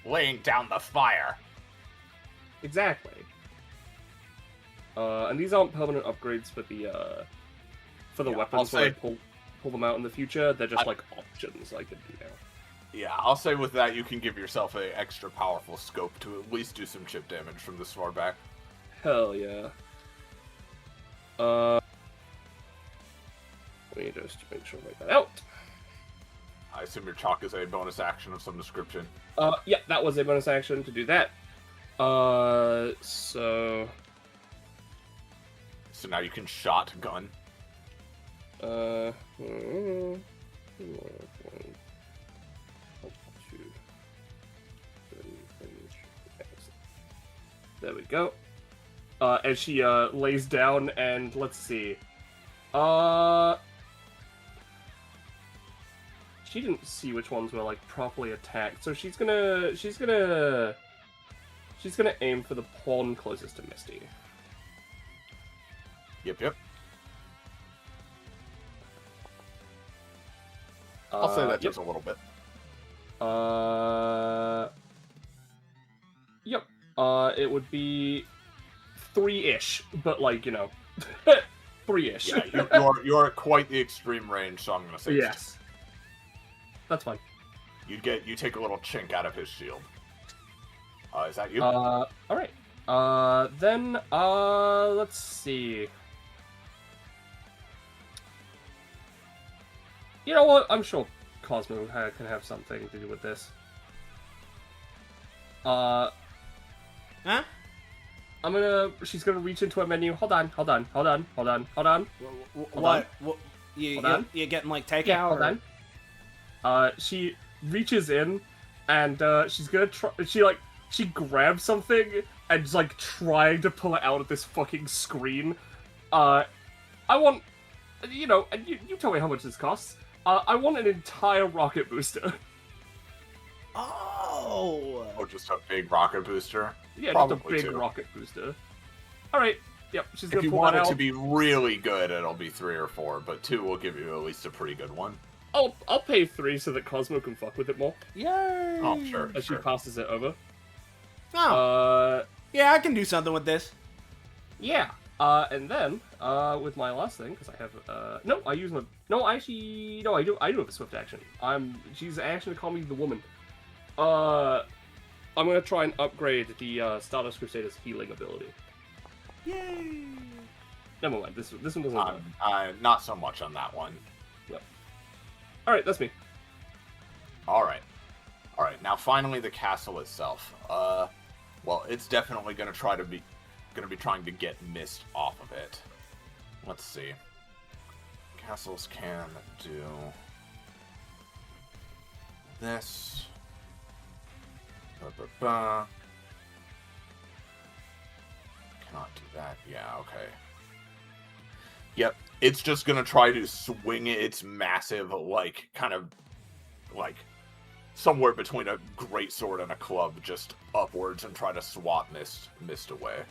Laying down the fire. Exactly. And these aren't permanent upgrades for the weapons when I pull them out in the future. They're just options I could do now. Yeah, I'll say with that you can give yourself an extra powerful scope to at least do some chip damage from this far back. Hell yeah. Let me just make sure I write that out. I assume your chalk is a bonus action of some description. Yeah, that was a bonus action to do that. So now you can shotgun. There we go. And she lays down and let's see. She didn't see which ones were like properly attacked, so she's gonna aim for the pawn closest to Misty. Yep. I'll say that just a little bit. Yep. It would be 3-ish, but like, you know, 3-ish. Yeah, you're at quite the extreme range, so I'm gonna say yes. That's fine. You take a little chink out of his shield. Is that you? All right. Then let's see. You know what? I'm sure Cosmo can have something to do with this. Huh? She's gonna reach into a menu. Hold on. What? You getting like takeout? Yeah, hold on. She reaches in, and she's gonna try. She grabs something and is like trying to pull it out of this fucking screen. I want, you know, and you tell me how much this costs. I want an entire rocket booster. Oh, just a big rocket booster? Yeah, Probably just a big two. rocket booster. Alright, yep, she's gonna If you pull want that it out. to be really good, it'll be 3 or 4, but 2 will give you at least a pretty good one. I'll pay 3 so that Cosmo can fuck with it more. yay! Oh, sure. As she passes it over. Oh, yeah, I can do something with this. Yeah. And then, with my last thing, because I have, I use my, I do have a swift action. She's actually calling me the woman. I'm gonna try and upgrade the, Stardust Crusader's healing ability. Yay! Never mind, this one doesn't work. Not so much on that one. Yep. Alright, that's me. Alright, now finally the castle itself. Well, it's definitely gonna be trying to get mist off of it. Let's see. Castles can do this. Cannot do that. Yeah, okay. Yep, it's just gonna try to swing its massive, like, kind of, like, somewhere between a greatsword and a club, just upwards and try to swat mist away.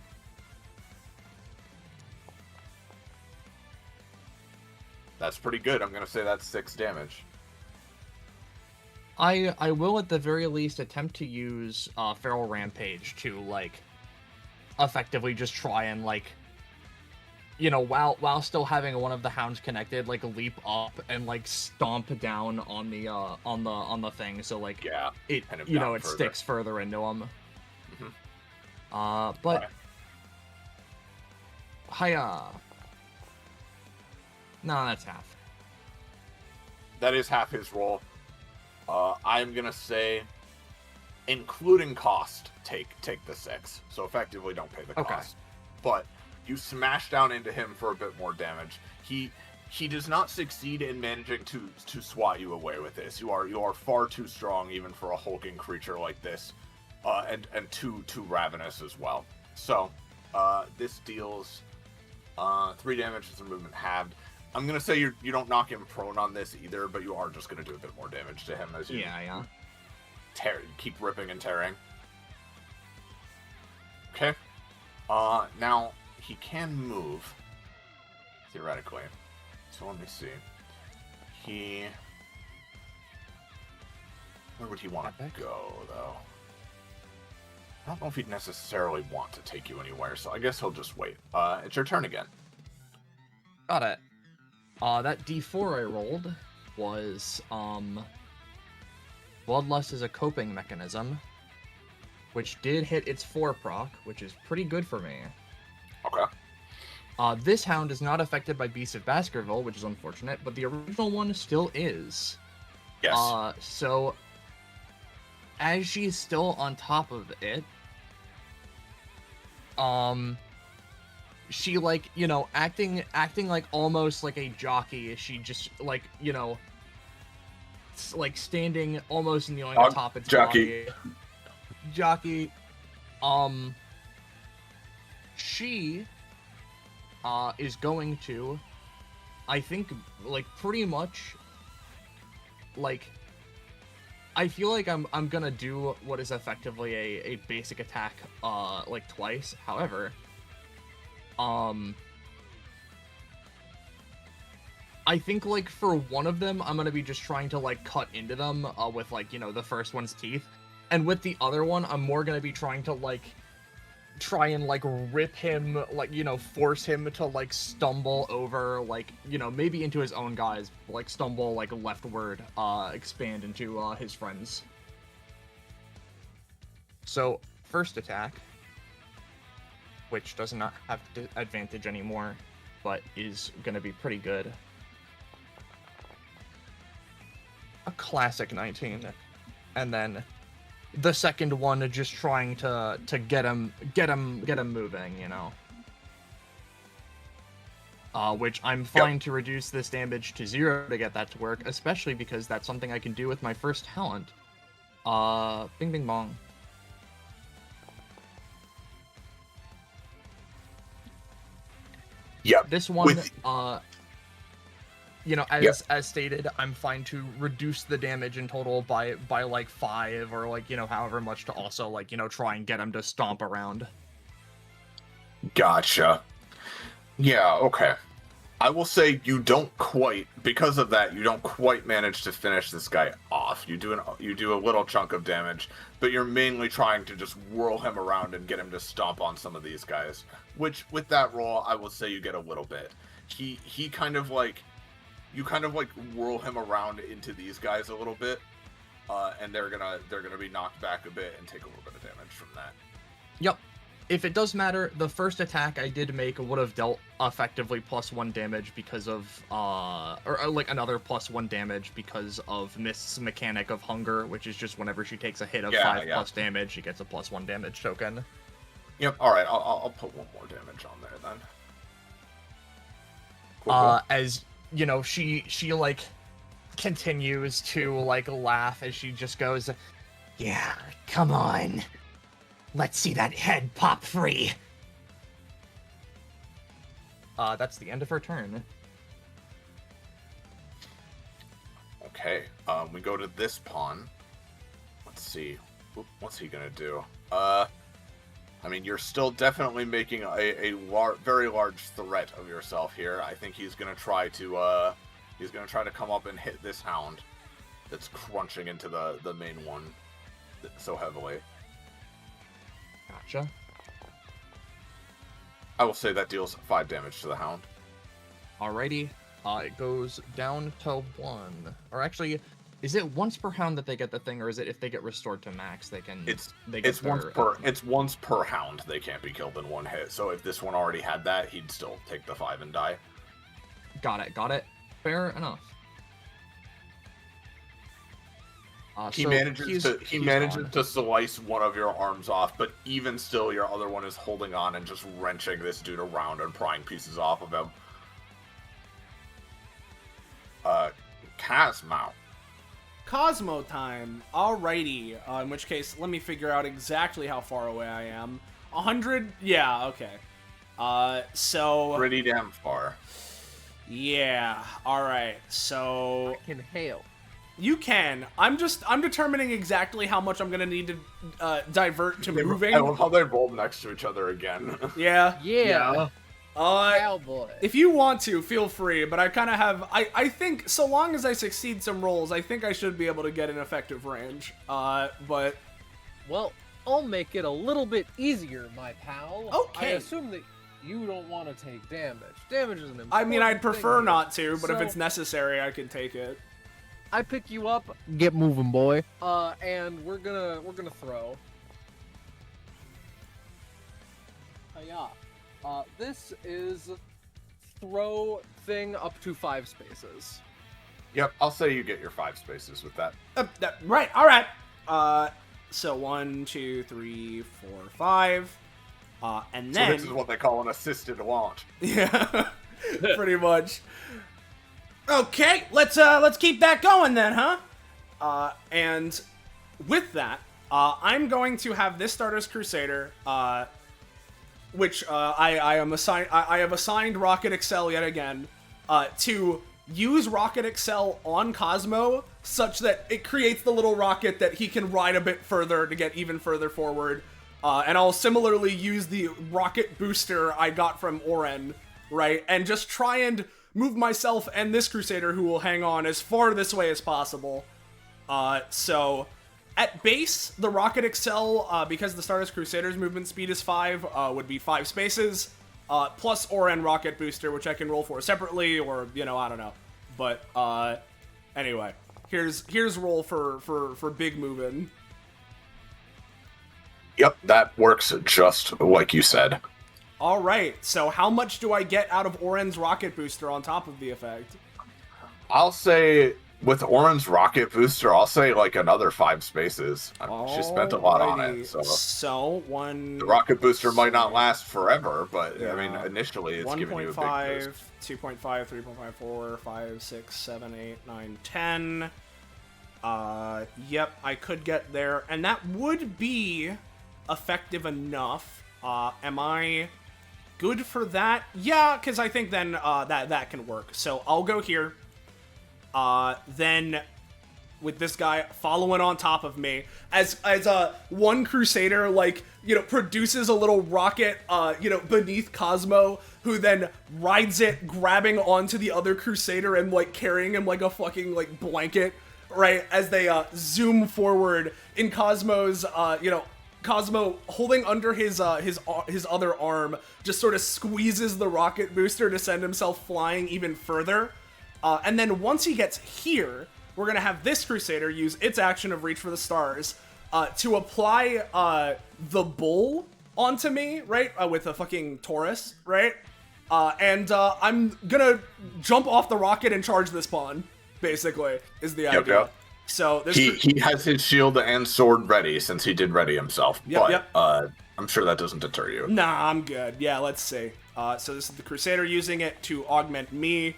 That's pretty good. I'm gonna say that's 6 damage. I will at the very least attempt to use Feral Rampage to, like, effectively just try and, like, you know, while still having one of the hounds connected, like, leap up and, like, stomp down on the thing, so, like, Yeah, it, kind of you know, down it further. sticks further into him. Mhm. But... Right. Hiya. No, that's half. That is half his roll. I'm gonna say, including cost, take the 6. So effectively, don't pay the Okay. cost. But you smash down into him for a bit more damage. He does not succeed in managing to swat you away with this. You are far too strong even for a hulking creature like this, and too ravenous as well. So this deals 3 damage as a movement halved. I'm gonna say you don't knock him prone on this either, but you are just gonna do a bit more damage to him as you keep ripping and tearing. Okay. Now he can move theoretically. So let me see. Where would he want to go though? I don't know if he'd necessarily want to take you anywhere, so I guess he'll just wait. It's your turn again. Got it. That D4 I rolled was, Bloodlust is a coping mechanism, which did hit its 4 proc, which is pretty good for me. Okay. This hound is not affected by Beasts of Baskerville, which is unfortunate, but the original one still is. Yes. So, as she's still on top of it, she like, you know, acting like almost like a jockey. She just like, you know, like standing almost kneeling atop its jockey. body. Jockey. She is going to, I think, like pretty much, like, I feel like I'm gonna do what is effectively a basic attack like twice. However, I think like for one of them I'm gonna be just trying to like cut into them with like, you know, the first one's teeth, and with the other one I'm more gonna be trying to like try and like rip him, like, you know, force him to like stumble over, like, you know, maybe into his own guys, like stumble like leftward, expand into his friends. So first attack, which does not have advantage anymore, but is gonna be pretty good. A classic 19, and then the second one just trying to get him moving, you know. Which I'm fine to reduce this damage to 0 to get that to work, especially because that's something I can do with my first talent. Bing bing bong. Yeah. This one, you know, as stated, I'm fine to reduce the damage in total by like 5 or like, you know, however much to also like, you know, try and get him to stomp around. Gotcha. Yeah, okay. I will say you don't quite, because of that, you don't quite manage to finish this guy off. You do a little chunk of damage, but you're mainly trying to just whirl him around and get him to stomp on some of these guys. Which, with that roll, I will say you get a little bit. He kind of like, you kind of like whirl him around into these guys a little bit, and they're gonna be knocked back a bit and take a little bit of damage from that. Yep. If it does matter, the first attack I did make would have dealt effectively +1 damage because of, or like another +1 damage because of Mist's mechanic of hunger, which is just whenever she takes a hit of 5+ damage, she gets a +1 damage token. Yep. All right. I'll put 1 more damage on there then. Cool. As you know, she like continues to like laugh as she just goes, "Yeah, come on. Let's see that head pop free." That's the end of her turn. Okay, we go to this pawn. Let's see. What's he gonna do? I mean, you're still definitely making a very large threat of yourself here. I think he's gonna try to come up and hit this hound that's crunching into the main one so heavily. Gotcha. I will say that deals 5 damage to the hound. Alrighty. It goes down to 1. Or actually, is it once per hound that they get the thing, or is it if they get restored to max, they can? It's once per hound. They can't be killed in one hit. So if this one already had that, he'd still take the 5 and die. Got it. Fair enough. He manages to slice one of your arms off, but even still, your other one is holding on and just wrenching this dude around and prying pieces off of him. Cosmo time. Alrighty. In which case, let me figure out exactly how far away I am. 100? Yeah, okay. So... pretty damn far. Yeah, alright. So... I can hail. You can. I'm determining exactly how much I'm gonna need to divert to moving. I love how they rolled next to each other again. Yeah. Yeah. Cowboy. If you want to, feel free, but I kind of have... I think, so long as I succeed some rolls, I think I should be able to get an effective range. But... well, I'll make it a little bit easier, my pal. Okay. I assume that you don't want to take damage. Damage is an important I mean, I'd prefer thing. not to, but if So- it's necessary, I can take it. I pick you up, get moving, boy. And we're gonna throw. Yeah. This is throw thing up to 5 spaces. Yep, I'll say you get your 5 spaces with that. Right, alright. So 1, 2, 3, 4, 5. And So then this is what they call an assisted launch. yeah, pretty much. Okay, let's keep that going then, huh? And with that, I'm going to have this Stardust Crusader, which I have assigned Rocket Excel yet again, to use Rocket Excel on Cosmo such that it creates the little rocket that he can ride a bit further to get even further forward. And I'll similarly use the rocket booster I got from Oren, right? And just try and move myself and this Crusader, who will hang on, as far this way as possible. So at base, the Rocket Excel, because the Stardust Crusader's movement speed is 5, would be 5 spaces, plus Oren Rocket Booster, which I can roll for separately, or, you know, I don't know. But, anyway, here's roll for big moving. Yep, that works just like you said. Alright, so how much do I get out of Oren's Rocket Booster on top of the effect? I'll say, with Oren's Rocket Booster, I'll say like another 5 spaces. She spent a lot on it, so the Rocket Booster might not last forever, but yeah. I mean, initially it's giving you a big 1.5, 2.5, 3.5, 4, 5, 6, 7, 8, 9, 10. Yep, I could get there, and that would be effective enough. Am I good for that? Yeah, because I think then that can work. So I'll go here. Then with this guy following on top of me, as one Crusader, like, you know, produces a little rocket, you know, beneath Cosmo, who then rides it, grabbing onto the other Crusader and, like, carrying him like a fucking, like, blanket, right, as they, zoom forward in Cosmo's, you know, Cosmo, holding under his other arm, just sort of squeezes the rocket booster to send himself flying even further. And then once he gets here, we're going to have this Crusader use its action of Reach for the Stars to apply the bull onto me, right? With a fucking Taurus, right? And I'm going to jump off the rocket and charge this pawn, basically, is the idea. Yep. So this he has his shield and sword ready, since he did ready himself, I'm sure that doesn't deter you. Nah, I'm good. Yeah, let's see. So this is the Crusader using it to augment me,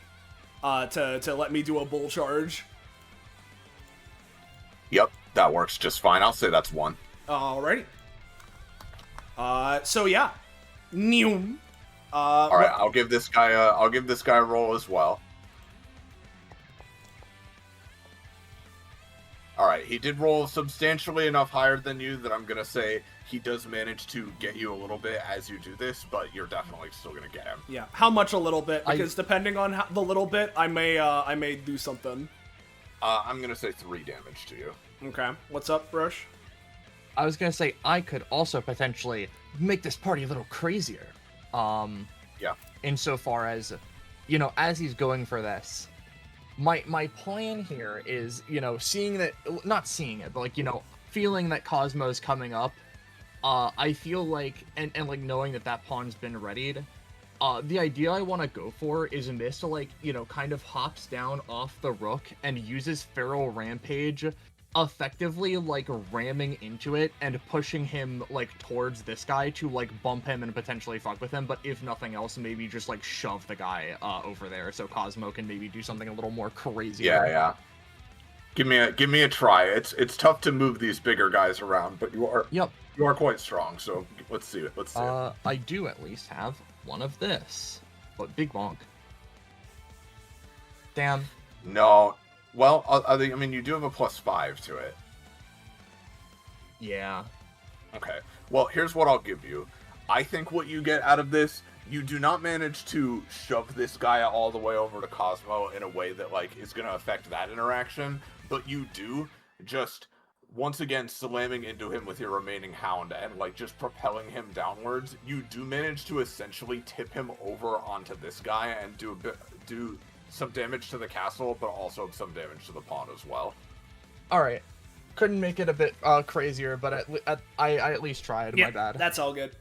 to let me do a bull charge. Yep, that works just fine. I'll say that's 1. Alrighty. So yeah. Neum. Alright, I'll give this guy a roll as well. Alright, he did roll substantially enough higher than you that I'm gonna say he does manage to get you a little bit as you do this, but you're definitely still gonna get him. Yeah, how much a little bit? Because depending on the little bit, I may do something. I'm gonna say 3 damage to you. Okay, what's up, Brush? I was gonna say I could also potentially make this party a little crazier. Yeah. Insofar as, you know, as he's going for this, my plan here is, you know, not seeing it, but, like, you know, feeling that Cosmo's coming up. I feel like, and like knowing that pawn's been readied, the idea I want to go for is Mist, like, you know, kind of hops down off the rook and uses Feral Rampage, effectively, like, ramming into it and pushing him, like, towards this guy to, like, bump him and potentially fuck with him, but if nothing else, maybe just, like, shove the guy over there so Cosmo can maybe do something a little more crazy. Yeah. Give me a try. It's tough to move these bigger guys around, but you are quite strong, so let's see it. I do at least have one of this, but big bonk. Damn. No. Well, I mean, you do have a +5 to it. Yeah. Okay. Well, here's what I'll give you. I think what you get out of this, you do not manage to shove this guy all the way over to Cosmo in a way that, like, is going to affect that interaction, but you do just, once again, slamming into him with your remaining Hound and, like, just propelling him downwards. You do manage to essentially tip him over onto this guy and do some damage to the castle, but also some damage to the pawn as well. Alright. Couldn't make it a bit crazier, but I at least tried. Yeah, my bad. That's all good.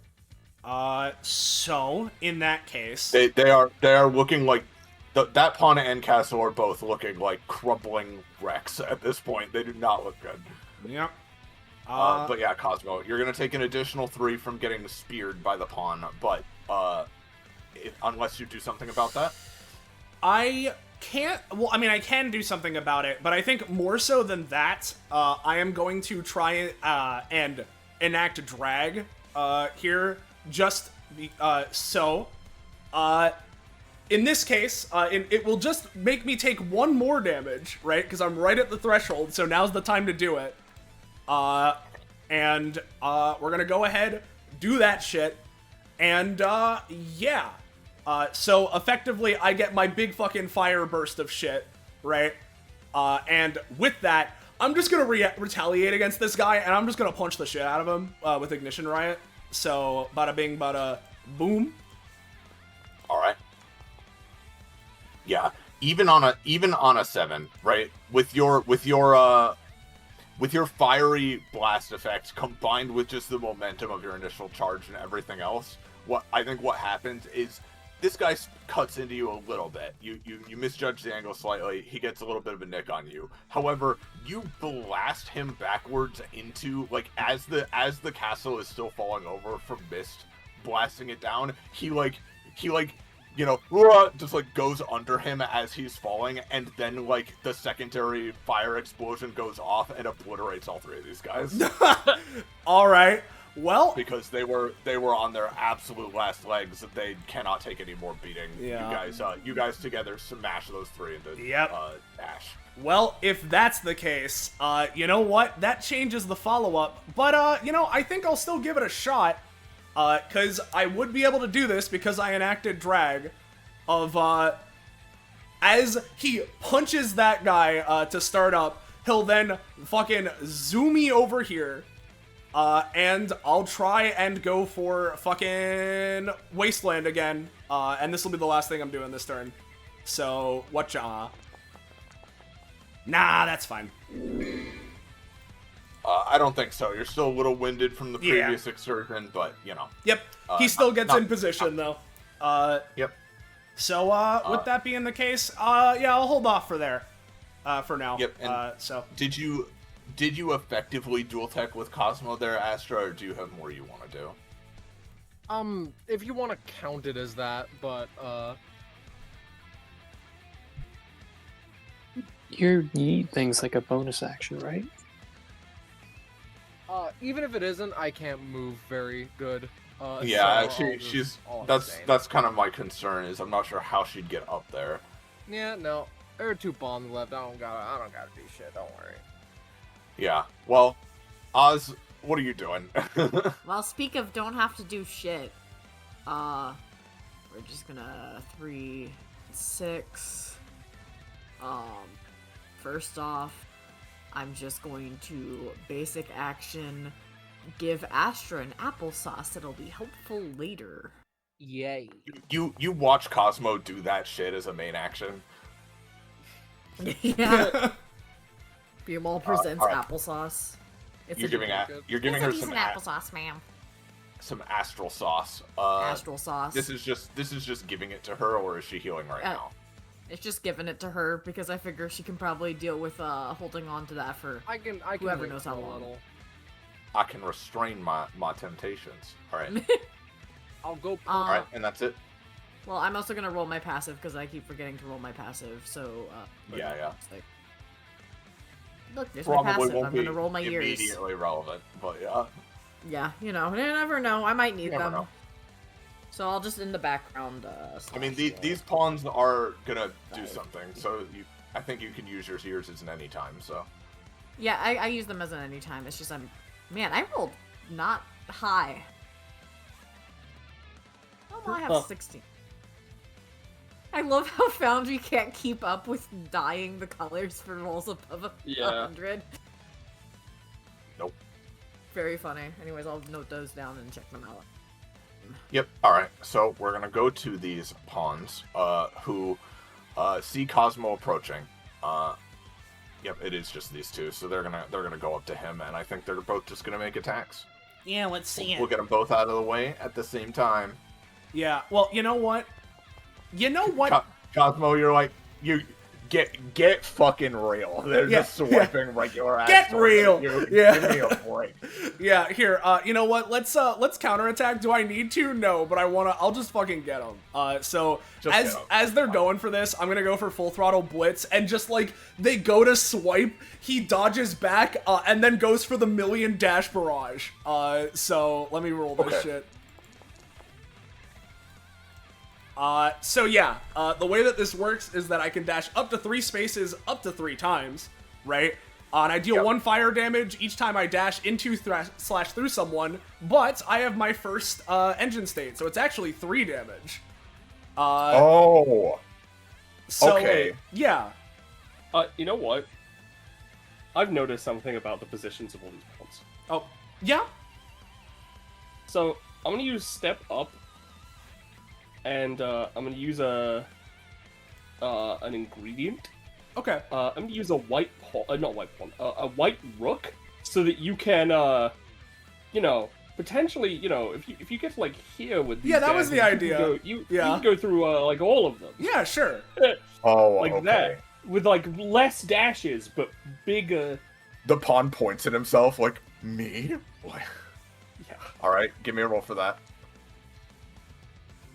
So in that case, they are looking like that pawn and castle are both looking like crumbling wrecks at this point. They do not look good. Yep. But yeah, Cosmo, you're gonna take an additional 3 from getting speared by the pawn, but unless you do something about that. I can't. Well, I mean, I can do something about it, but I think more so than that, I am going to try and enact drag here. Just so. In this case, it will just make me take 1 more damage, right? Because I'm right at the threshold, so now's the time to do it. And we're gonna go ahead, do that shit, and yeah. So effectively, I get my big fucking fire burst of shit, right? And with that, I'm just gonna retaliate against this guy, and I'm just gonna punch the shit out of him with Ignition Riot. So bada bing, bada boom. All right. Yeah, even on a 7, right? With your fiery blast effect combined with just the momentum of your initial charge and everything else, what happens is this guy cuts into you a little bit. You misjudge the angle slightly. He gets a little bit of a nick on you. However, you blast him backwards into, like, as the castle is still falling over from mist blasting it down. He you know, just like goes under him as he's falling, and then like the secondary fire explosion goes off and obliterates all 3 of these guys. All right. Well, because they were on their absolute last legs, that they cannot take any more beating. Yeah. You guys together smash those 3 into ash. Well, if that's the case, you know what? That changes the follow-up. But you know, I think I'll still give it a shot. Because I would be able to do this because I enacted drag of, as he punches that guy, to start up, he'll then fucking zoom me over here, and I'll try and go for fucking Wasteland again, and this will be the last thing I'm doing this turn. So, whatcha? Nah, that's fine. I don't think so. You're still a little winded from the previous excursion, but, you know. Yep. He still gets in position, though. Yep. So, with that being the case, yeah, I'll hold off for now. Yep. And so. Did you effectively dual tech with Cosmo there, Astra, or do you have more you want to do? If you want to count it as that, but, Your yeet thing's like a bonus action, right? even if it isn't, I can't move very good. Yeah, so she's all that's kind of my concern, is I'm not sure how she'd get up there. Yeah, no. There are 2 bombs left. I don't gotta do shit, don't worry. Yeah. Well, Oz, what are you doing? Well, speak of don't have to do shit. We're just gonna 3, 6. First off, I'm just going to basic action give Astra an applesauce that'll be helpful later. Yay. You watch Cosmo do that shit as a main action. Yeah. Beamall presents alright. applesauce. You're giving her some applesauce, ma'am. Some astral sauce. Astral sauce. This is just giving it to her, or is she healing right now? It's just giving it to her because I figure she can probably deal with holding on to that for I can whoever wait knows for how a long. little. I can restrain my temptations. All right. I'll go. All right, and that's it. Well, I'm also gonna roll my passive because I keep forgetting to roll my passive. So Yeah. it's like, look, there's my Probably passive. won't I'm be gonna roll my ears. immediately relevant, but yeah. Yeah, you know, you never know. I might need You never them. know. So I'll just in the background. I mean, slash these pawns are gonna do Right. something, so I think you can use your ears as an anytime. So. Yeah, I use them as an anytime. It's just man, I rolled not high. Oh, well, I have 16. I love how Foundry can't keep up with dyeing the colors for rolls above 100. Nope. Very funny. Anyways, I'll note those down and check them out. Yep. All right. So we're gonna go to these pawns, who see Cosmo approaching. Yep, it is just these 2. So they're gonna go up to him, and I think they're both just gonna make attacks. Yeah, let's see it. We'll get them both out of the way at the same time. Yeah. Well, you know what? Cosmo, you're like, get fucking real. They're just swiping regular ass. Get real. You. Yeah. Give me a break. Yeah, here, you know what? Let's counterattack. Do I need to? No, but I'll just fucking get them. So as they're going for this, I'm gonna go for full throttle blitz, and just like they go to swipe, he dodges back, and then goes for the million dash barrage. So let me roll this shit. So yeah, the way that this works is that I can dash up to 3 spaces up to 3 times, right? And I deal 1 fire damage each time I dash into slash through someone, but I have my first engine state, so it's actually 3 damage. So, okay. Yeah. You know what? I've noticed something about the positions of all these pawns. Oh, yeah? So, I'm gonna use step up, and I'm gonna use an ingredient. Okay. I'm gonna use a white pawn, not white pawn, a white rook, so that you can, you know, potentially, you know, if you get like here with these that was the idea. You can go through like all of them. Yeah, sure. Like that, with like less dashes but bigger. The pawn points at himself like, me? What? Yeah. All right, give me a roll for that.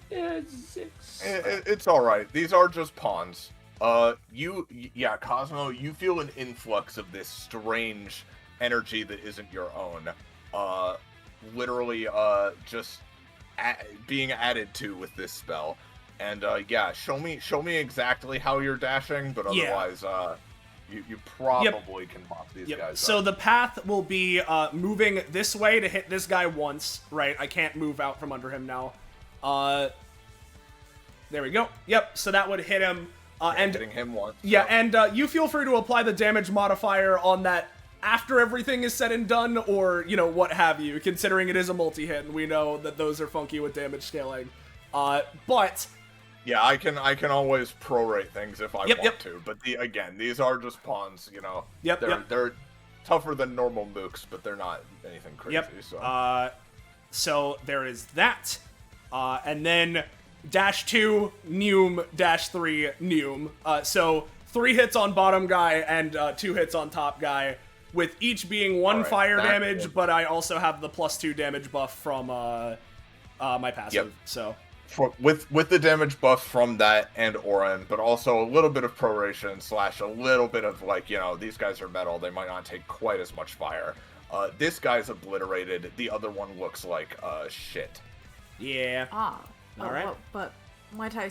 Yeah, 6. It's all right. These are just pawns. Cosmo, you feel an influx of this strange energy that isn't your own. Literally, just being added to with this spell. And show me exactly how you're dashing, but otherwise, you probably can mop these guys So up. the path will be moving this way to hit this guy once, right? I can't move out from under him now. There we go. Yep, so that would hit him. And hitting him once. Yeah, and you feel free to apply the damage modifier on that after everything is said and done, or, you know, what have you, considering it is a multi-hit, and we know that those are funky with damage scaling. But... Yeah, I can always prorate things if I want to, but these are just pawns, you know. They're tougher than normal mooks, but they're not anything crazy. So there is that. And then -2, Neum, -3, Neum. So 3 hits on bottom guy and 2 hits on top guy, with each being 1 fire damage, but I also have the +2 damage buff from my passive. So with the damage buff from that and Orin, but also a little bit of proration / a little bit of, like, you know, these guys are metal, they might not take quite as much fire. This guy's obliterated. The other one looks like shit. Yeah. All right. But might I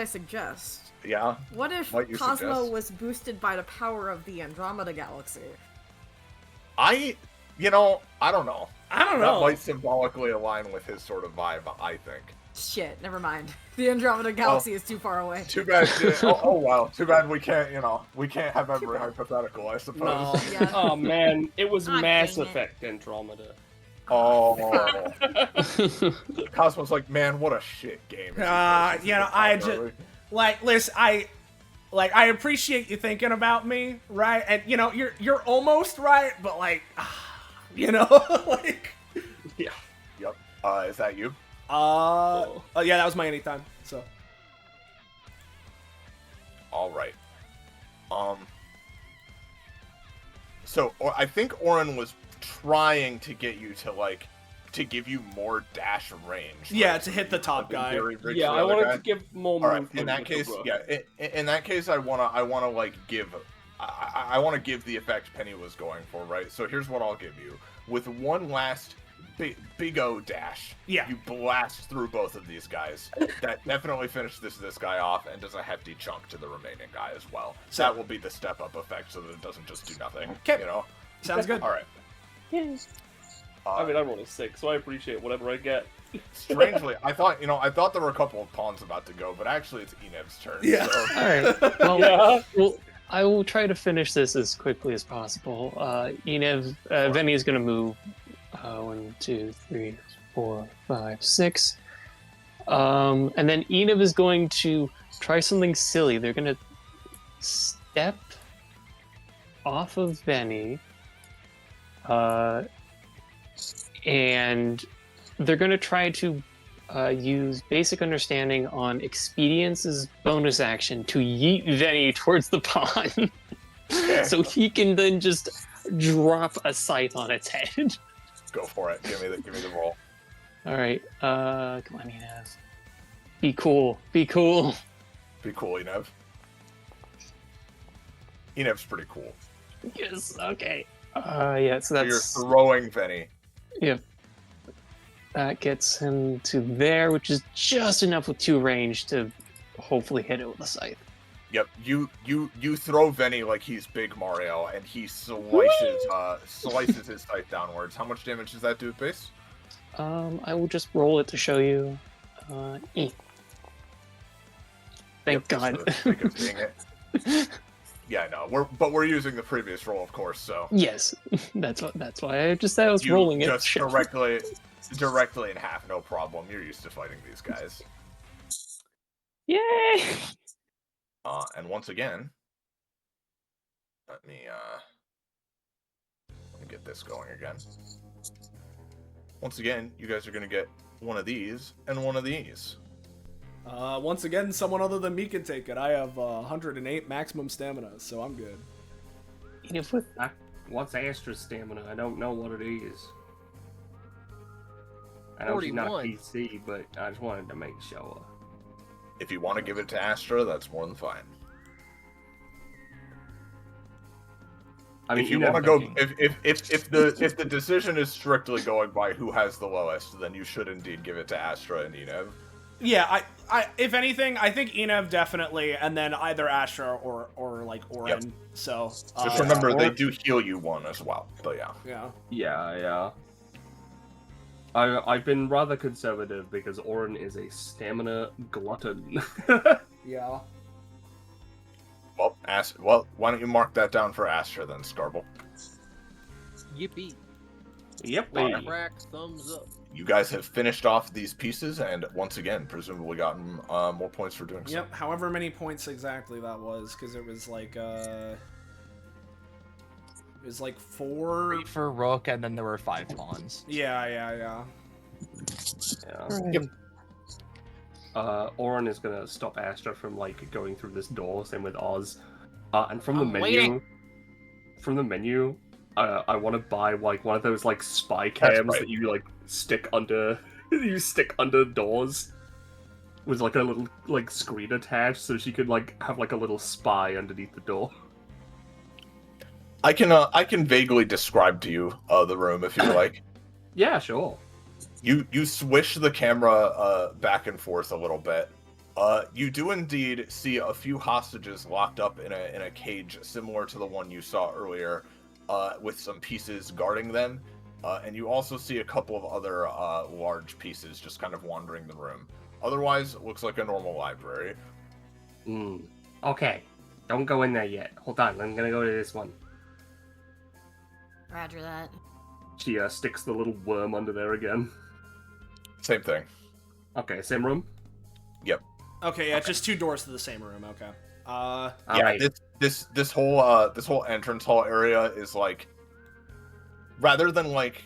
suggest? Yeah. What if Cosmo was boosted by the power of the Andromeda Galaxy? I don't know. I don't know. That might symbolically align with his sort of vibe, I think. Shit, never mind. The Andromeda Galaxy is too far away. Too bad. Wow. Too bad we can't, we can't have every hypothetical, I suppose. No. Yeah. Oh man, it was Mass Effect Andromeda. Oh. Cosmo's like, man, what a shit game. I just listen, I appreciate you thinking about me, right? And you're almost right, but like, like. Yeah. Yep. Is that you? Yeah, that was my anytime. So. All right. So I think Orin was trying to get you to give you more dash range. Yeah, right? to hit the top guy. Yeah, I wanted to give more. All right. In that case, in that case, I wanna give the effect Penny was going for, right? So here's what I'll give you. With one last big O dash, you blast through both of these guys. That definitely finishes this guy off and does a hefty chunk to the remaining guy as well. So that will be the step up effect, so that it doesn't just do nothing. Okay. Sounds good. All right. I mean, I rolled a 6, so I appreciate whatever I get. Strangely, I thought there were a couple of pawns about to go, but actually it's Enev's turn. Yeah. So. All right. Well, I will try to finish this as quickly as possible. Enev, Viens is going to move 1, 2, 3, 4, 5, 6. And then Enev is going to try something silly. They're going to step off of Viens. And they're going to try to use basic understanding on Expedience's bonus action to yeet Venny towards the pond. So he can then just drop a scythe on its head. Go for it. Give me the roll. Alright, come on, Enev. Be cool. Be cool. Be cool, Enev. Enev's pretty cool. Yes, okay. Yeah, so that's... You're throwing Venny. Yep. That gets him to there, which is just enough with 2 range to hopefully hit it with a scythe. Yep, you throw Venny like he's Big Mario, and he slices his scythe downwards. How much damage does that do at base? I will just roll it to show you. Thank God. For the sake of seeing it. Yeah, no, we're using the previous roll, of course. So Yes, that's why I just said I was rolling it. Just directly in half, no problem. You're used to fighting these guys. Yay! And once again, let me get this going again. Once again, you guys are gonna get one of these and one of these. Once again, someone other than me can take it. I have 108 maximum stamina, so I'm good. What's Astra's stamina? I don't know what it is. I know she's not 41. PC, but I just wanted to make sure. If you want to give it to Astra, that's more than fine. I mean, If you want to go, if the decision is strictly going by who has the lowest, then you should indeed give it to Astra and Enev. Yeah, I if anything, I think Enev definitely, and then either Astra or like Orin. Yep. So Just remember, they do heal you one as well. But yeah. Yeah. I've been rather conservative because Orin is a stamina glutton. Yeah. Well, why don't you mark that down for Astra then, Scarble? Yippee. Yep. Crack, thumbs up. You guys have finished off these pieces, and once again, presumably gotten more points for doing so. Yep. However many points exactly that was, because it was like 4. 3 for Rook, and then there were 5 pawns. Yeah. Yep. Orin is gonna stop Astra from like going through this door. Same with Oz. And from the menu, I want to buy like one of those like spy cams that you like stick under doors with like a little like screen attached, so she could like have like a little spy underneath the door. I can vaguely describe to you the room if you like. Yeah, sure. You swish the camera back and forth a little bit. You do indeed see a few hostages locked up in a cage similar to the one you saw earlier, with some pieces guarding them. And you also see a couple of other large pieces just kind of wandering the room. Otherwise, it looks like a normal library. Okay. Don't go in there yet. Hold on, I'm gonna go to this one. Roger that. She sticks the little worm under there again. Same thing. Okay, same room? Yep. Okay, yeah, just 2 doors to the same room. Okay. Yeah, Alright. this whole entrance hall area is like, rather than like,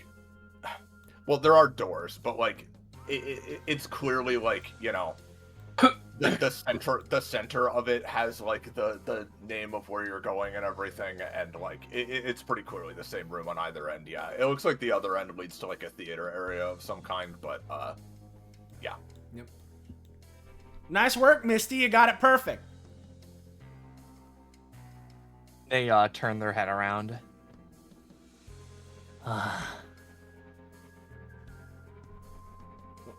well, there are doors, but like it's clearly like, you know, the center of it has like the name of where you're going and everything, and like it's pretty clearly the same room on either end. Yeah, it looks like the other end leads to like a theater area of some kind, but yeah. Yep. Nice work, Misty. You got it perfect. They turn their head around.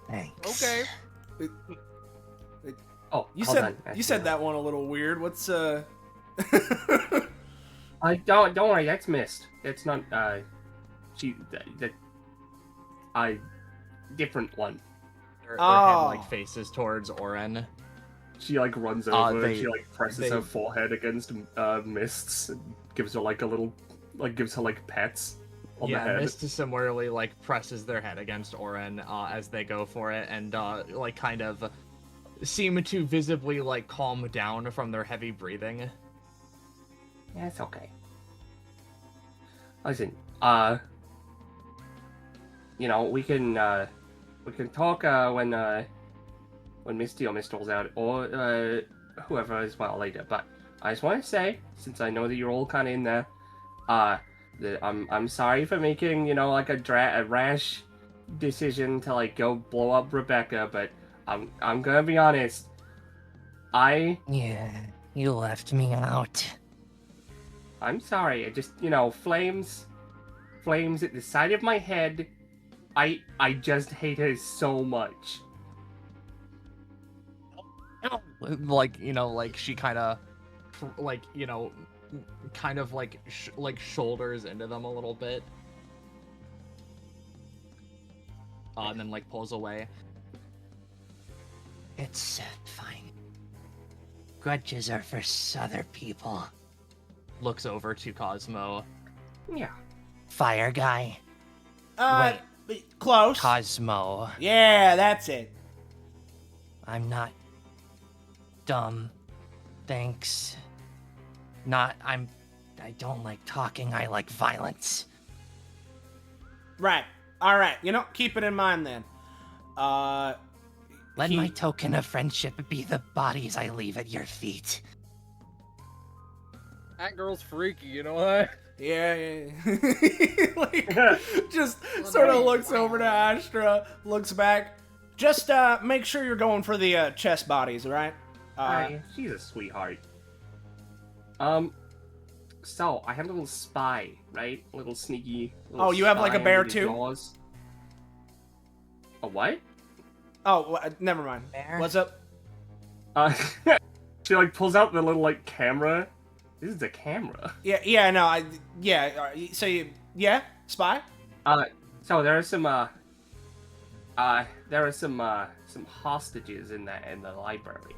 Thanks. Okay. Oh, You hold said on. you said that one a little weird. What's I don't worry, that's missed. It's not different one. Their Oh. head like faces towards Oren. She like runs over and they- she like presses her forehead against Mist's and gives her like a little gives her like pets on the Yeah, head. Mist similarly like presses their head against Oren as they go for it, and like kind of seem to visibly like calm down from their heavy breathing. Yeah, it's okay. Listen, you know, we can we can talk when Misty or Mistal's out, or whoever as well later. But I just want to say, since I know that you're all kind of in there, that I'm sorry for making, you know, like a rash decision to like go blow up Rebecca, but I'm gonna be honest. Yeah, you left me out. I'm sorry. I just, you know, flames at the side of my head. I just hate her so much. Like, you know, like she kind of, like, you know, kind of like shoulders into them a little bit, and then like pulls away. It's fine. Grudges are for other people. Looks over to Cosmo. Yeah. Fire guy. Close. Cosmo. Yeah, that's it. I'm not dumb. Thanks. I don't like talking, I like violence. Right. All right. You know, keep it in mind then. Let my token of friendship be the bodies I leave at your feet. That girl's freaky, you know what? Yeah. Like, just sort of looks over to Astra, looks back. Just make sure you're going for the chest bodies, all right? She's a sweetheart. So I have a little spy, right? A little sneaky. Oh, you have like a bear too? Jaws. A what? Oh, never mind. Bear? What's up? She like pulls out the little like camera. This is a camera. Yeah, no, so spy? So there are some hostages in the library.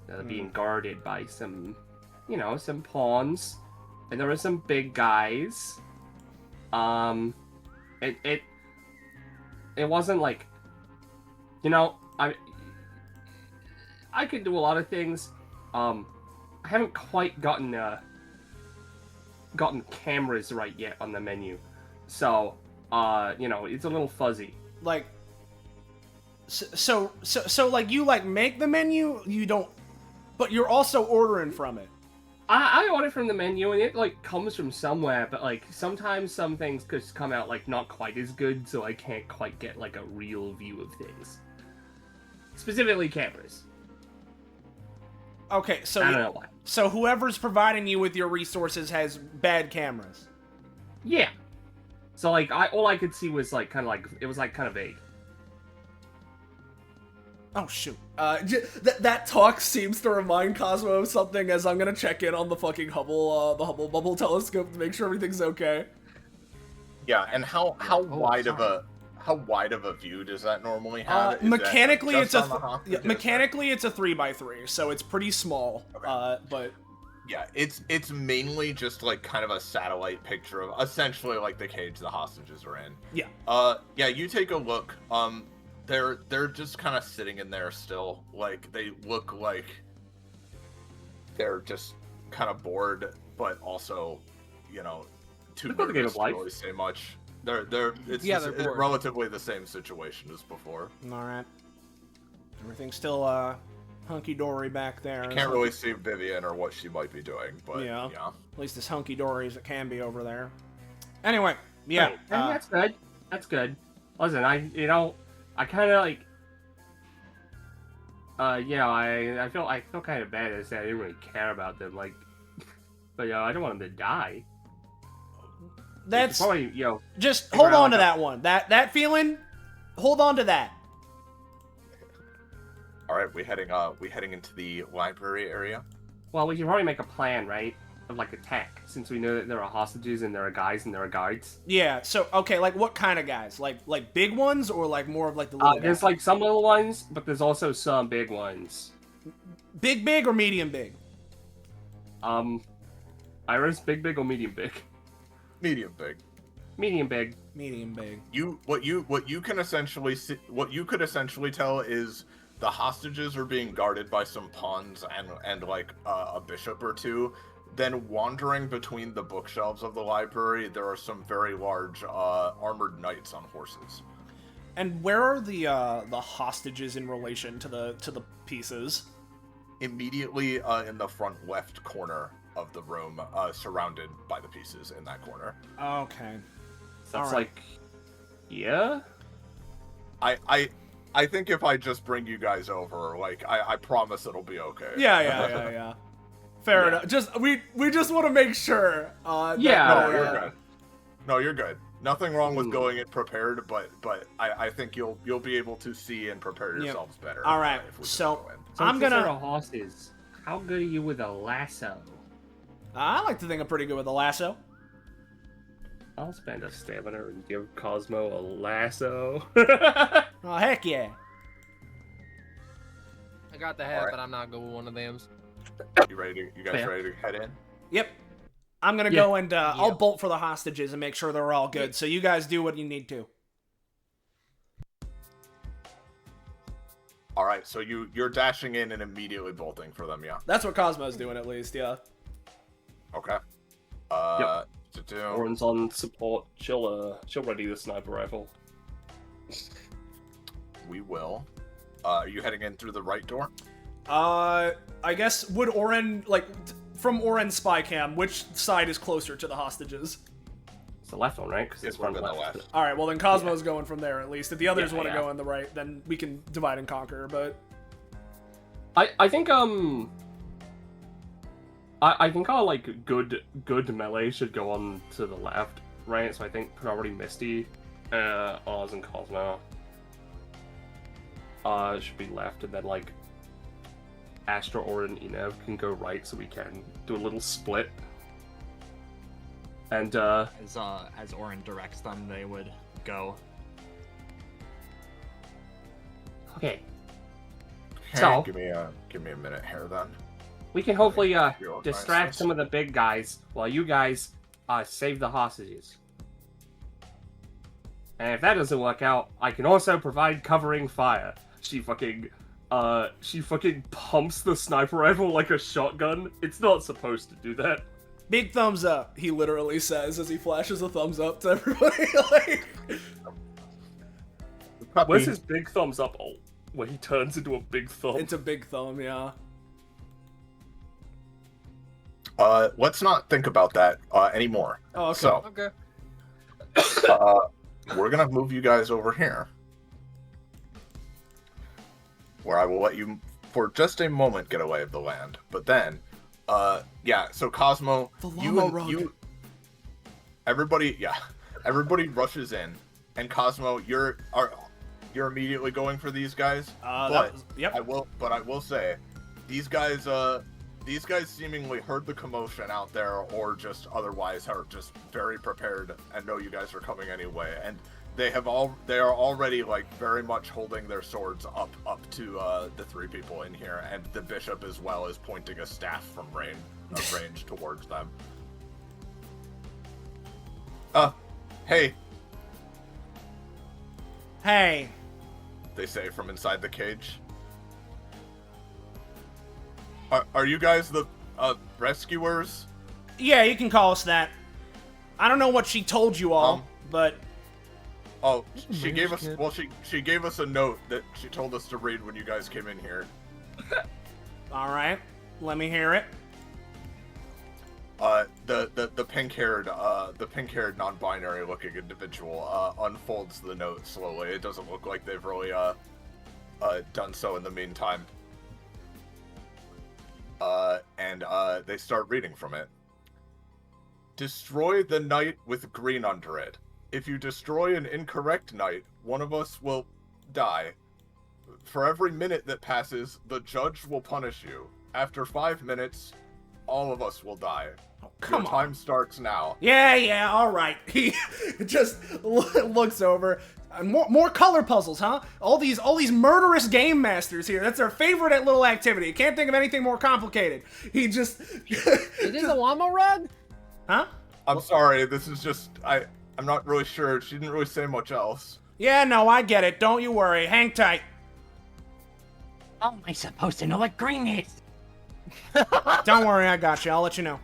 They're being guarded by some pawns, and there are some big guys. It wasn't like, I could do a lot of things. I haven't quite gotten cameras right yet on the menu, so it's a little fuzzy. Like, so like you like make the menu, you don't, but you're also ordering from it. I order from the menu and it like comes from somewhere, but like sometimes some things just come out like not quite as good, so I can't quite get like a real view of things. Specifically cameras. Okay, so I don't know why. So whoever's providing you with your resources has bad cameras. Yeah. So like all I could see was like kind of vague. Oh shoot. That talk seems to remind Cosmo of something, as I'm gonna check in on the fucking Hubble, the Hubble Bubble telescope to make sure everything's okay. Yeah, and how wide of a view does that normally have? Mechanically, it's a mechanically it's a 3x3, so it's pretty small. Okay. But yeah, it's mainly just like kind of a satellite picture of essentially like the cage the hostages are in. Yeah. Yeah, you take a look. They're just kind of sitting in there still. Like they look like they're just kind of bored, but also, too nervous to really say much. It's relatively the same situation as before. All right. Everything's still hunky-dory back there. Can't really see Vivian or what she might be doing, but yeah. yeah. At least as hunky-dory as it can be over there. Anyway, yeah. Right. That's good. That's good. Listen, I kind of like, I feel kind of bad as I didn't really care about them, like, but I don't want them to die. That's probably, just hold on to that one. That feeling, hold on to that. All right, we heading into the library area. Well, we should probably make a plan, right? Of like attack, since we know that there are hostages and there are guys and there are guards. Yeah. So okay, like what kind of guys? Like big ones or like more of like the little guys? There's like some little ones, but there's also some big ones. Big or medium big? Iris, big or medium big? Medium big. Medium big. Medium big. What you can essentially see, what you could essentially tell is the hostages are being guarded by some pawns and like a bishop or two. Then wandering between the bookshelves of the library, there are some very large armored knights on horses. And where are the hostages in relation to the pieces? Immediately in the front left corner of the room, surrounded by the pieces in that corner. Okay. So that's All right. like, yeah. I think if I just bring you guys over, like I promise it'll be okay. Yeah. Fair enough. Just we just want to make sure. Yeah. No, you're good. No, you're good. Nothing wrong with going in prepared, but I think you'll be able to see and prepare yourselves better. All right. If we just So go in. I'm gonna. Sort of horses. How good are you with a lasso? I like to think I'm pretty good with a lasso. I'll spend a stamina and give Cosmo a lasso. Oh heck yeah! I got the hat, Alright. but I'm not good with one of them. You guys ready to head in? Yep. I'm gonna go and I'll bolt for the hostages and make sure they're all good. So you guys do what you need to. All right, so you're dashing in and immediately bolting for them, yeah. That's what Cosmo's doing at least, yeah. Okay. Orin's on support. She'll ready the sniper rifle. We will. Are you heading in through the right door? I guess would Orin from Orin's spy cam, which side is closer to the hostages? It's the left one, right? Because It's it's front one to the left. left. All right, well then Cosmo's going from there at least. If the others Yeah, want to yeah. go in the right, then we can divide and conquer. But I think I think our like good melee should go on to the left, right? So I think probably Misty, Oz, and Cosmo should be left, and then like Astra, Orin, Enev can go right, so we can do a little split. And As Orin directs them, they would go. okay, Hey, So- give me a minute here then. we can hopefully Reorganize distract this. some of the big guys while you guys save the hostages. And if that doesn't work out, I can also provide covering fire. She fucking pumps the sniper rifle like a shotgun. It's not supposed to do that. big thumbs up, he literally says as he flashes a thumbs up to everybody. Like, Where's his big thumbs up? Oh, where he turns into a big thumb. it's a big thumb, yeah. Let's not think about that anymore. Oh, okay. So, Okay. we're gonna move you guys over here, where I will let you, for just a moment, get away of the land. But then, yeah. So Cosmo, The you llama and rug. you, everybody rushes in, and Cosmo, you're immediately going for these guys. But yep. I will say, these guys seemingly heard the commotion out there, or just otherwise are just very prepared and know you guys are coming anyway. And they are already like very much holding their swords up to the three people in here, and the bishop as well is pointing a staff from range towards them. Hey, Hey, they say from inside the cage. Are you guys the rescuers? yeah, you can call us that. I don't know what she told you all, but Oh, she gave us. Well, she gave us a note that she told us to read when you guys came in here. all right, let me hear it. The pink-haired non-binary looking individual unfolds the note slowly. It doesn't look like they've really done so in the meantime. And they start reading from it. Destroy the knight with green under it. If you destroy an incorrect knight, one of us will die. For every minute that passes, the judge will punish you. After 5 minutes, all of us will die. Come Your on. time starts now. Yeah, all right. He just looks over. More color puzzles, huh? All these murderous game masters here. That's their favorite little activity. Can't think of anything more complicated. He just Is this a llama rug? huh? I'm sorry, this is just I'm not really sure. She didn't really say much else. Yeah, no, I get it. Don't you worry. Hang tight. How am I supposed to know what green is? Don't worry, I got you. I'll let you know.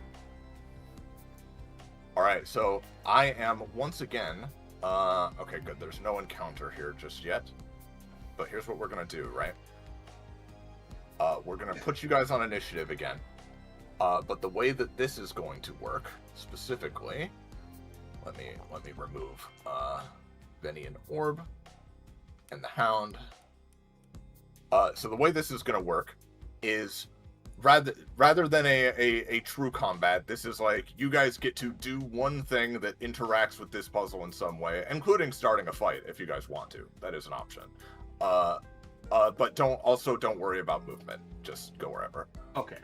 Alright, so I am once again Okay, good. There's no encounter here just yet. But here's what we're gonna do, right? We're gonna put you guys on initiative again. But the way that this is going to work, specifically, let me remove Benny and Orb and the Hound. So the way this is gonna work is rather than a true combat, this is like you guys get to do one thing that interacts with this puzzle in some way, including starting a fight if you guys want to. That is an option. But don't worry about movement. Just go wherever. Okay.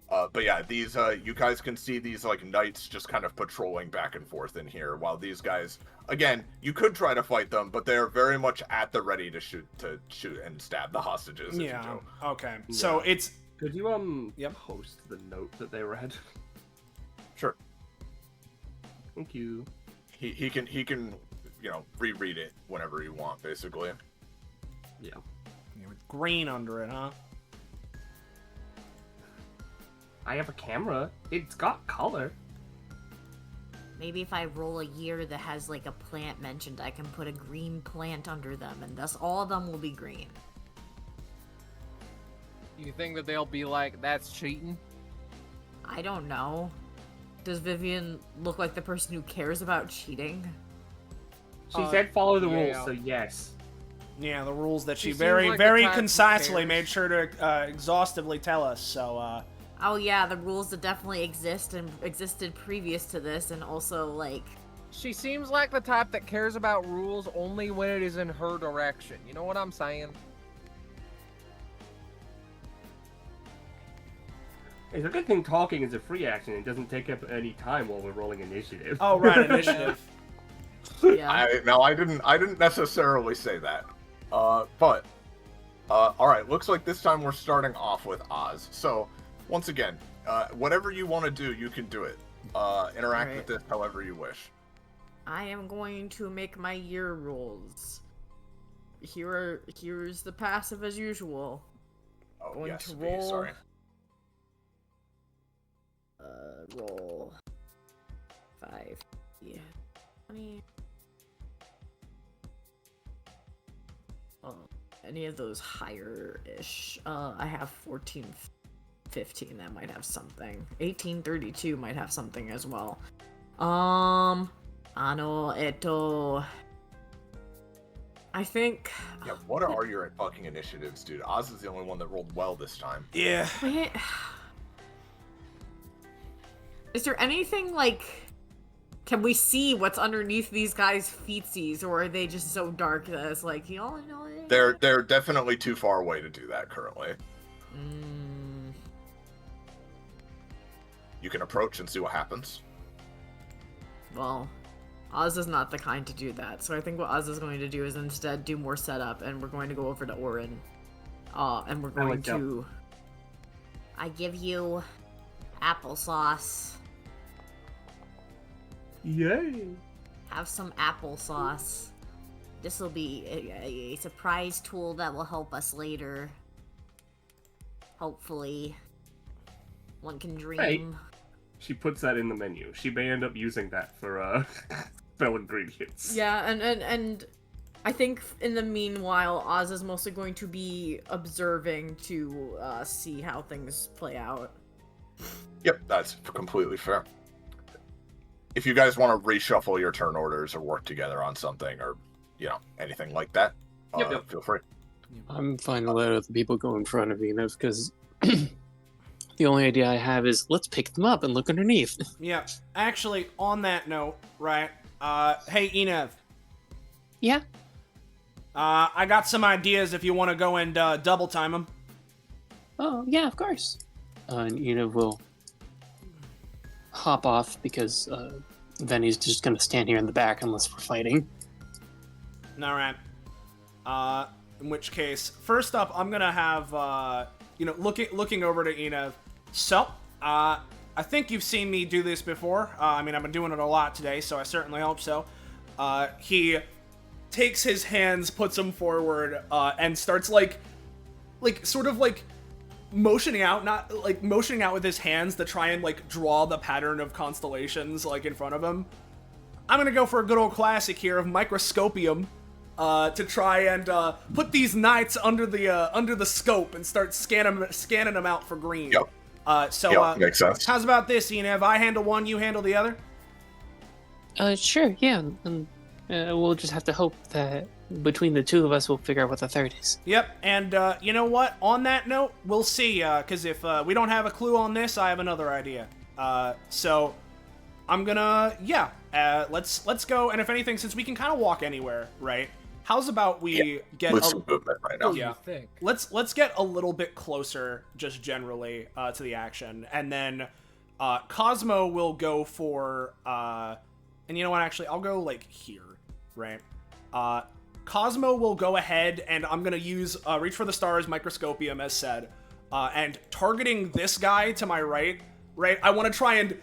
But yeah, these you guys can see these like knights just kind of patrolling back and forth in here, while these guys, again, you could try to fight them, but they are very much at the ready to shoot and stab the hostages. Yeah. If you Okay. Yeah. So it's Could you Yep. post the note that they read? Sure. Thank you. He can reread it whenever you want, basically. Yeah. with green under it, huh? I have a camera. It's got color. Maybe if I roll a year that has like a plant mentioned, I can put a green plant under them, and thus all of them will be green. You think that they'll be like, that's cheating? I don't know. Does Vivian look like the person who cares about cheating? She said follow the rules, yeah. so yes. Yeah, the rules that she She seems very, like the very type who concisely cares. made sure to exhaustively tell us. So, Oh yeah, the rules that definitely exist and existed previous to this, and also like She seems like the type that cares about rules only when it is in her direction. You know what I'm saying? It's a good thing talking is a free action. It doesn't take up any time while we're rolling initiative. oh right, initiative. yeah. I didn't necessarily say that. But all right. Looks like this time we're starting off with Oz. So once again, whatever you want to do, you can do it. Interact with this however you wish. I am going to make my year rolls. Here's the passive as usual. Oh Going yes, to B, roll. sorry. Roll 5, 20. Any of those higher-ish. I have 14, 15. That might have something. 1832 might have something as well. I think. Yeah, what are your fucking initiatives, dude? Oz is the only one that rolled well this time. Yeah. Wait. Is there anything like? Can we see what's underneath these guys' feetsies, or are they just so dark that it's like you all know it? They're definitely too far away to do that currently. You can approach and see what happens. Well, Oz is not the kind to do that, so I think what Oz is going to do is instead do more setup, and we're going to go over to Orin. And we're going to. I give you applesauce. Yay! Have some applesauce. This will be a surprise tool that will help us later. Hopefully. One can dream. Right. She puts that in the menu. She may end up using that for spell ingredients. Yeah, and I think in the meanwhile, Oz is mostly going to be observing to see how things play out. Yep, that's completely fair. If you guys want to reshuffle your turn orders or work together on something or, anything like that, feel free. I'm fine to let other people go in front of Enev because the only idea I have is let's pick them up and look underneath. Yeah. Actually, on that note, right? Hey, Enev. Yeah. I got some ideas if you want to go and double time them. Oh, yeah, of course. And Enev will hop off because Venny's just going to stand here in the back unless we're fighting. All right. In which case, first up, I'm gonna have looking over to Enev. So, I think you've seen me do this before. I've been doing it a lot today, so I certainly hope so. He takes his hands, puts them forward, and starts sort of motioning out with his hands to try and draw the pattern of constellations in front of him. I'm gonna go for a good old classic here of microscopium, to try and put these knights under the scope and start scanning them out for green. Yep. Makes sense. How's about this, Ian? If I handle one, you handle the other? Sure, yeah. And we'll just have to hope that between the two of us, we'll figure out what the third is. Yep, and you know what? On that note, we'll see, because if we don't have a clue on this, I have another idea. So I'm gonna, let's go, and if anything, since we can kind of walk anywhere, right? How's about we get with some movement right now? Yeah, let's get a little bit closer, just generally, to the action, and then Cosmo will go for, and you know what? Actually, I'll go like here, right? Cosmo will go ahead, and I'm gonna use Reach for the Stars, Microscopium, as said, and targeting this guy to my right. I want to try and,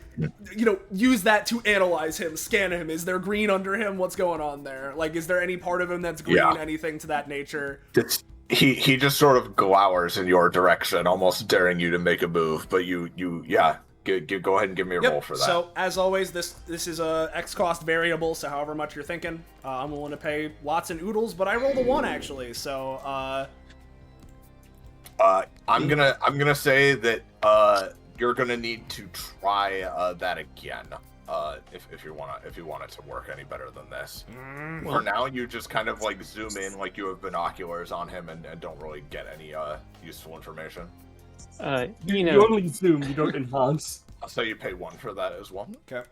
use that to analyze him, scan him. Is there green under him? What's going on there? Like, is there any part of him that's green? Anything to that nature? He just sort of glowers in your direction, almost daring you to make a move. But you go ahead and give me a roll for that. So as always, this is a X cost variable. So however much you're thinking, I'm willing to pay lots and oodles. But I rolled a 1 actually. So I'm gonna say that you're gonna need to try that again if you want it to work any better than this. For now, you just kind of like zoom in like you have binoculars on him and don't really get any useful information. You only zoom, you don't enhance. So you pay 1 for that as well. Okay.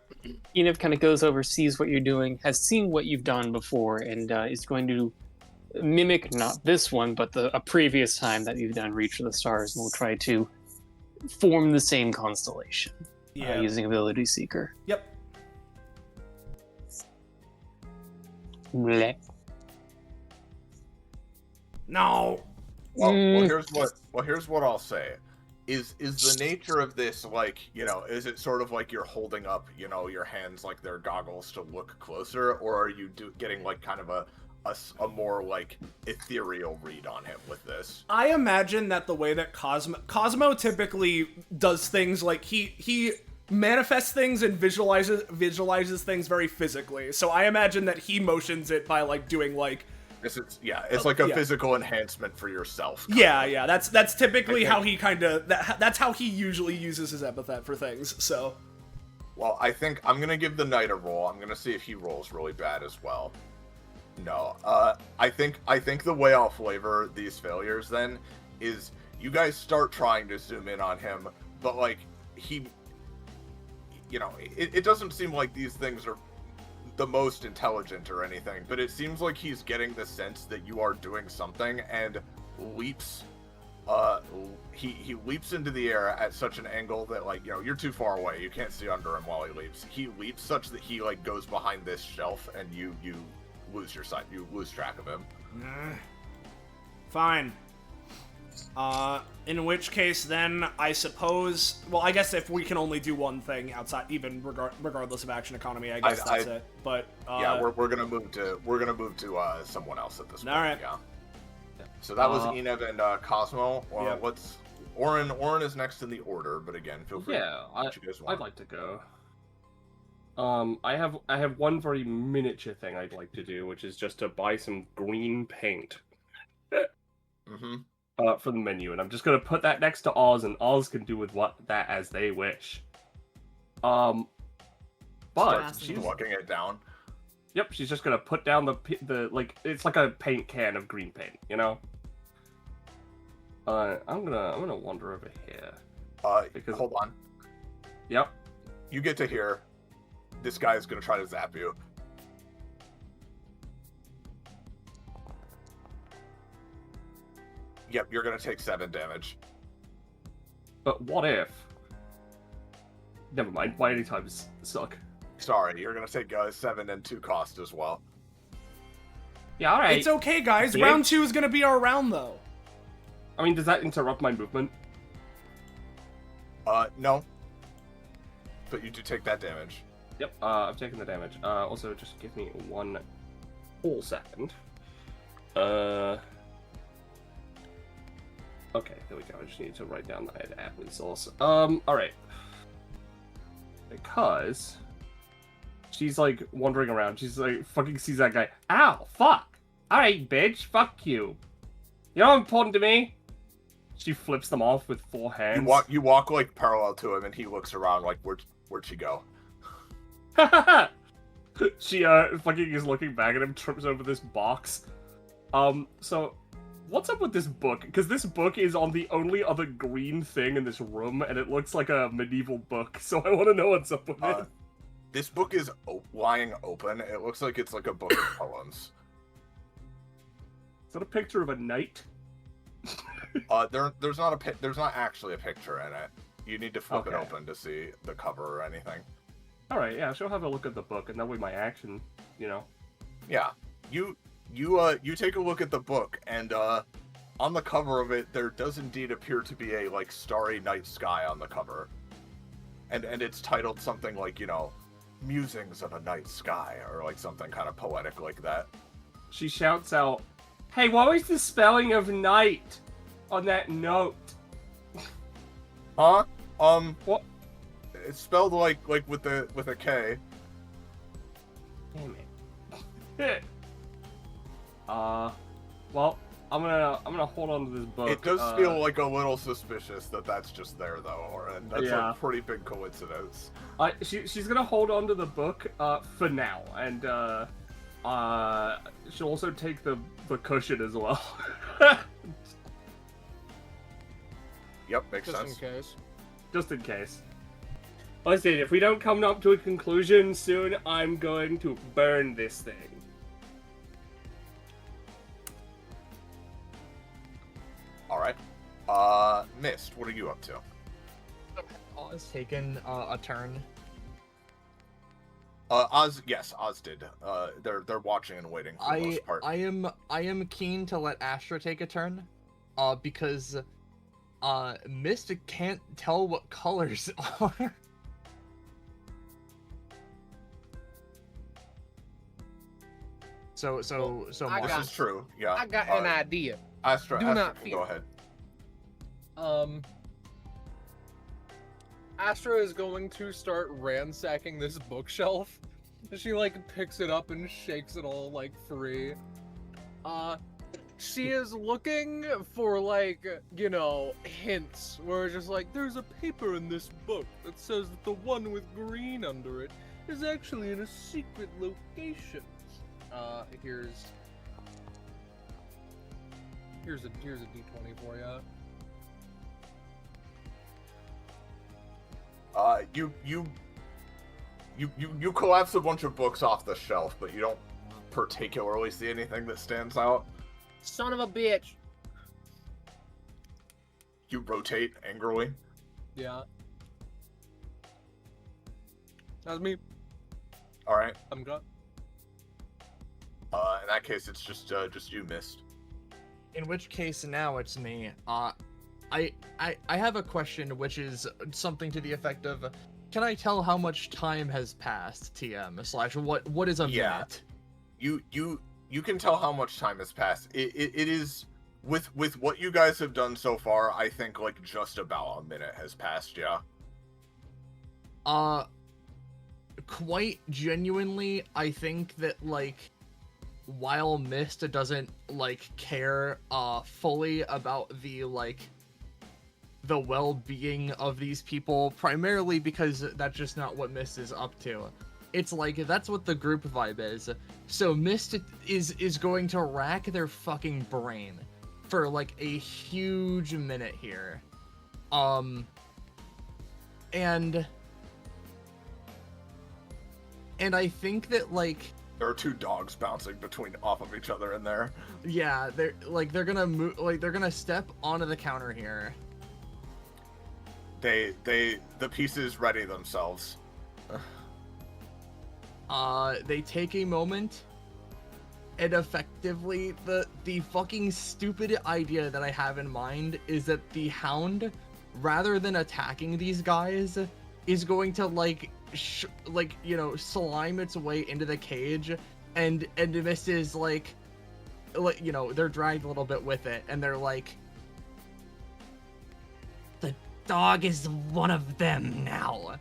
Enev kind of goes over, sees what you're doing, has seen what you've done before, and is going to mimic not this one, but a previous time that you've done Reach for the Stars, and we'll try to form the same constellation using Ability Seeker. Yep. Blech. No. Well, here's what I'll say. Is the nature of this like, is it sort of like you're holding up, your hands like they're goggles to look closer, or are you getting like kind of a more like ethereal read on him with this? I imagine that the way that Cosmo typically does things, like he manifests things and visualizes things very physically. So I imagine that he motions it by like doing like it's like a physical enhancement for yourself. Yeah, that's typically how he that's how he usually uses his epithet for things. So, well, I think I'm gonna give the knight a roll. I'm gonna see if he rolls really bad as well. No, I think the way I'll flavor these failures then is you guys start trying to zoom in on him, but like he, it doesn't seem like these things are the most intelligent or anything, but it seems like he's getting the sense that you are doing something and leaps. He leaps into the air at such an angle that like you're too far away. You can't see under him while he leaps. He leaps such that he like goes behind this shelf and you lose your sight. You lose track of him. Fine. In which case, then I suppose. Well, I guess if we can only do one thing outside, even regardless of action economy, I guess that's it. But we're gonna move to someone else at this point. All right. Yeah. So that was Enev and Cosmo. What's Orin? Orin is next in the order, but again, feel free. Yeah, what you guys want. I'd like to go. I have one very miniature thing I'd like to do, which is just to buy some green paint. For the menu, and I'm just gonna put that next to Oz, and Oz can do with that as they wish. But she's walking it down. Yep, she's just gonna put down the like it's like a paint can of green paint, I'm gonna wander over here. Hold on. Yep. You get to here. This guy is gonna try to zap you. Yep, you're gonna take 7 damage. But what if? Never mind. My anytimes suck. Sorry, you're gonna take 7 and 2 cost as well. Yeah, all right. It's okay, guys. Round 2 is gonna be our round, though. I mean, does that interrupt my movement? No. But you do take that damage. Yep. I've taken the damage. Also, just give me 1 whole second. Okay, there we go. I just need to write down the admin source. Alright. Because she's like wandering around. She's like fucking sees that guy. Ow, fuck. Alright, bitch, fuck you. You're important to me. She flips them off with 4 hands. You walk like parallel to him, and he looks around like, where'd she go? She fucking is looking back at him, trips over this box. So what's up with this book? Because this book is on the only other green thing in this room, and it looks like a medieval book. So I want to know what's up with it. This book is lying open. It looks like it's like a book of poems. Is that a picture of a knight? There's not actually a picture in it. You need to flip it open to see the cover or anything. All right, yeah, she'll have a look at the book, and that way my action, you know. Yeah, you take a look at the book, and on the cover of it, there does indeed appear to be a like starry night sky on the cover, and it's titled something like, you know, Musings of a Night Sky, or like something kind of poetic like that. She shouts out, "Hey, what was the spelling of night on that note?" Huh? What? It's spelled like with a K. Damn it. Well, I'm gonna hold on to this book. It does feel like a little suspicious that that's just there though, and that's Yeah. a pretty big coincidence. She's gonna hold on to the book for now, and she'll also take the cushion as well. Yep, makes Just sense. in case. Just in case. Listen, if we don't come up to a conclusion soon, I'm going to burn this thing. Alright. Mist, what are you up to? Oz taken a turn. Oz did. They're watching and waiting for the most part. I am keen to let Astra take a turn, because Mist can't tell what colors are. So This is true. Yeah. I got an idea. Astra, Do Astra, not fear. go ahead. Astra is going to start ransacking this bookshelf. She like picks it up and shakes it all like free. She is looking for like, you know, hints where it's just like, there's a paper in this book that says that the one with green under it is actually in a secret location. Here's a D20 for ya. You collapse a bunch of books off the shelf, but you don't particularly see anything that stands out. Son of a bitch. You rotate angrily. Yeah. That's me. All right. I'm gone. In that case, it's just you, Mist. In which case, now it's me. I have a question, which is something to the effect of, can I tell how much time has passed, TM / what is a minute? You can tell how much time has passed. It is with what you guys have done so far. I think like just about a minute has passed. Yeah. Quite genuinely, I think that like, while Mist doesn't like care fully about the well-being of these people, primarily because that's just not what Mist is up to. It's like, that's what the group vibe is. So Mist is going to rack their fucking brain for like a huge minute here. And I think that like, there are two dogs bouncing off of each other in there. yeah, they're gonna move, like they're gonna step onto the counter here. The pieces ready themselves. They take a moment, and effectively the fucking stupid idea that I have in mind is that the hound, rather than attacking these guys, is going to slime its way into the cage, and Mist is like they're dragged a little bit with it, and they're like, The dog is one of them now.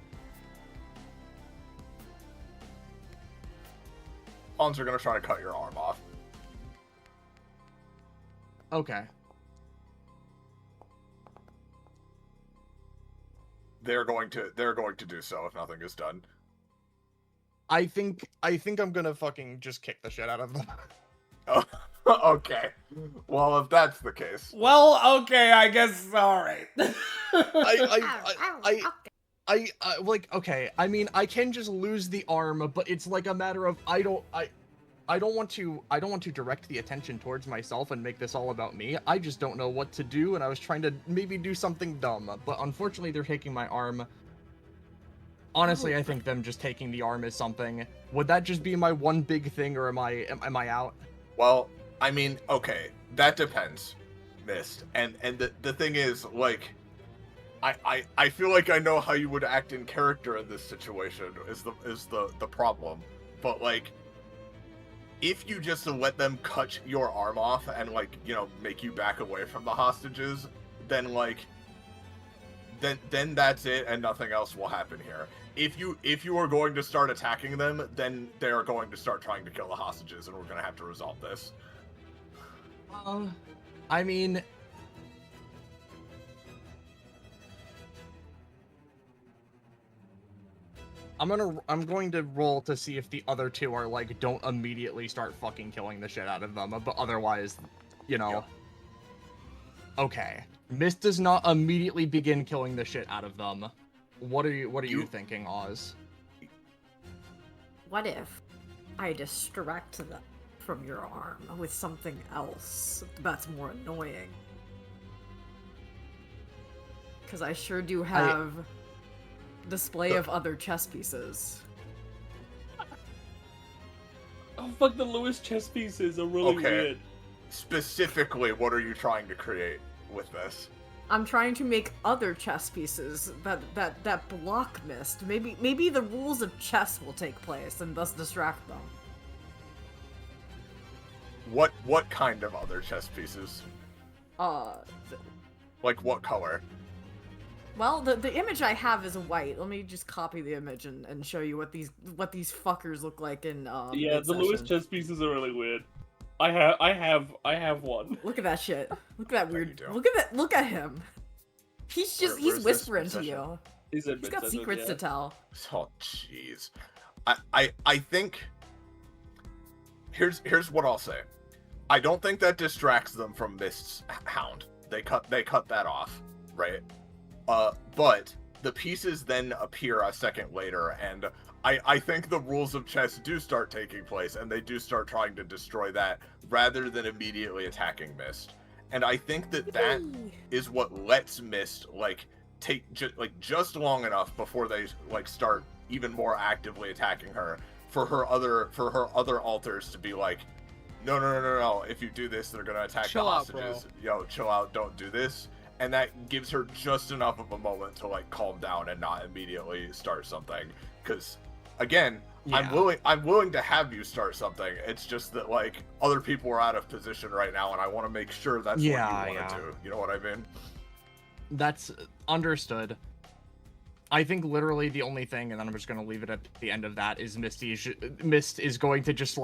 pawns are gonna try to cut your arm off. Okay. They're going to do so if nothing is done. I think I'm gonna fucking just kick the shit out of them. Oh, okay. Well, if that's the case. Well, okay, I guess. All right. I like, okay, I mean, I can just lose the arm, but it's like a matter of I don't want to direct the attention towards myself and make this all about me. I just don't know what to do, and I was trying to maybe do something dumb, but unfortunately they're taking my arm. Honestly, I think them just taking the arm is something. Would that just be my one big thing, or am I out? Well, I mean, okay, that depends, Mist. And the thing is, like, I feel like I know how you would act in character in this situation is the problem. But like, if you just let them cut your arm off and, like, you know, make you back away from the hostages, then like then that's it and nothing else will happen here. If you are going to start attacking them, then they are going to start trying to kill the hostages, and we're going to have to resolve this. I mean, I'm going to roll to see if the other two are like, don't immediately start fucking killing the shit out of them, but otherwise, you know. Yep. Okay. Mist does not immediately begin killing the shit out of them. What are you thinking, Oz? What if I distract them from your arm with something else that's more annoying? Because I sure do have display of other chess pieces. Oh fuck, the Lewis chess pieces are really weird. Specifically, what are you trying to create with this? I'm trying to make other chess pieces that block Mist. Maybe the rules of chess will take place and thus distract them. What kind of other chess pieces? Like what color? Well, the image I have is white. Let me just copy the image and show you what these fuckers look like in yeah, the Lewis chess pieces are really weird. I have one. Look at that shit. Look at that weird. Look at him. He's he's whispering to you. He's got secrets to tell. Oh jeez. I think here's what I'll say. I don't think that distracts them from Mist's hound. They cut that off, right? But the pieces then appear a second later, and I think the rules of chess do start taking place, and they do start trying to destroy that rather than immediately attacking Mist. And I think that is what lets Mist take just long enough before they start even more actively attacking her for her other alters to be like, no, if you do this, they're gonna attack the hostages. Yo, chill out, don't do this. And that gives her just enough of a moment to calm down and not immediately start something. Because again, I'm willing to have you start something. It's just that other people are out of position right now, and I want to make sure that's what you want to do. You know what I mean? That's understood. I think literally the only thing, and then I'm just gonna leave it at the end of that, is Mist is going to just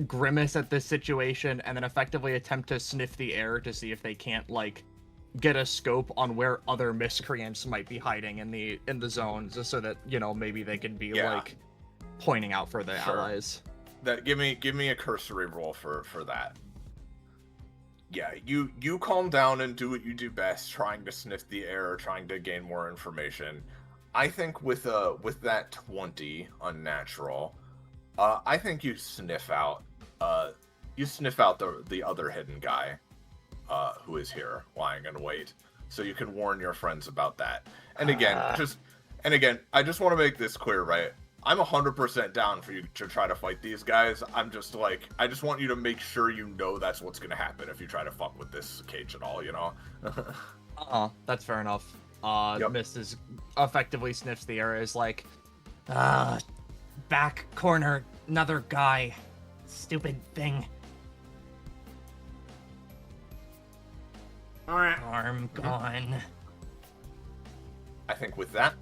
grimace at this situation and then effectively attempt to sniff the air to see if they can't get a scope on where other miscreants might be hiding in the zones, so that maybe they can be pointing out for their allies. That give me a cursory roll for that. Yeah, you calm down and do what you do best, trying to sniff the air, trying to gain more information. I think with that 20 unnatural, I think you sniff out the other hidden guy who is here lying in wait, so you can warn your friends about that. And again, I just want to make this clear, right? I'm 100% down for you to try to fight these guys. I'm just I just want you to make sure that's what's gonna happen if you try to fuck with this cage at all, That's fair enough. Mist is effectively sniffs the area, is back corner, another guy. Stupid thing. Alright. Arm gone. I think with that,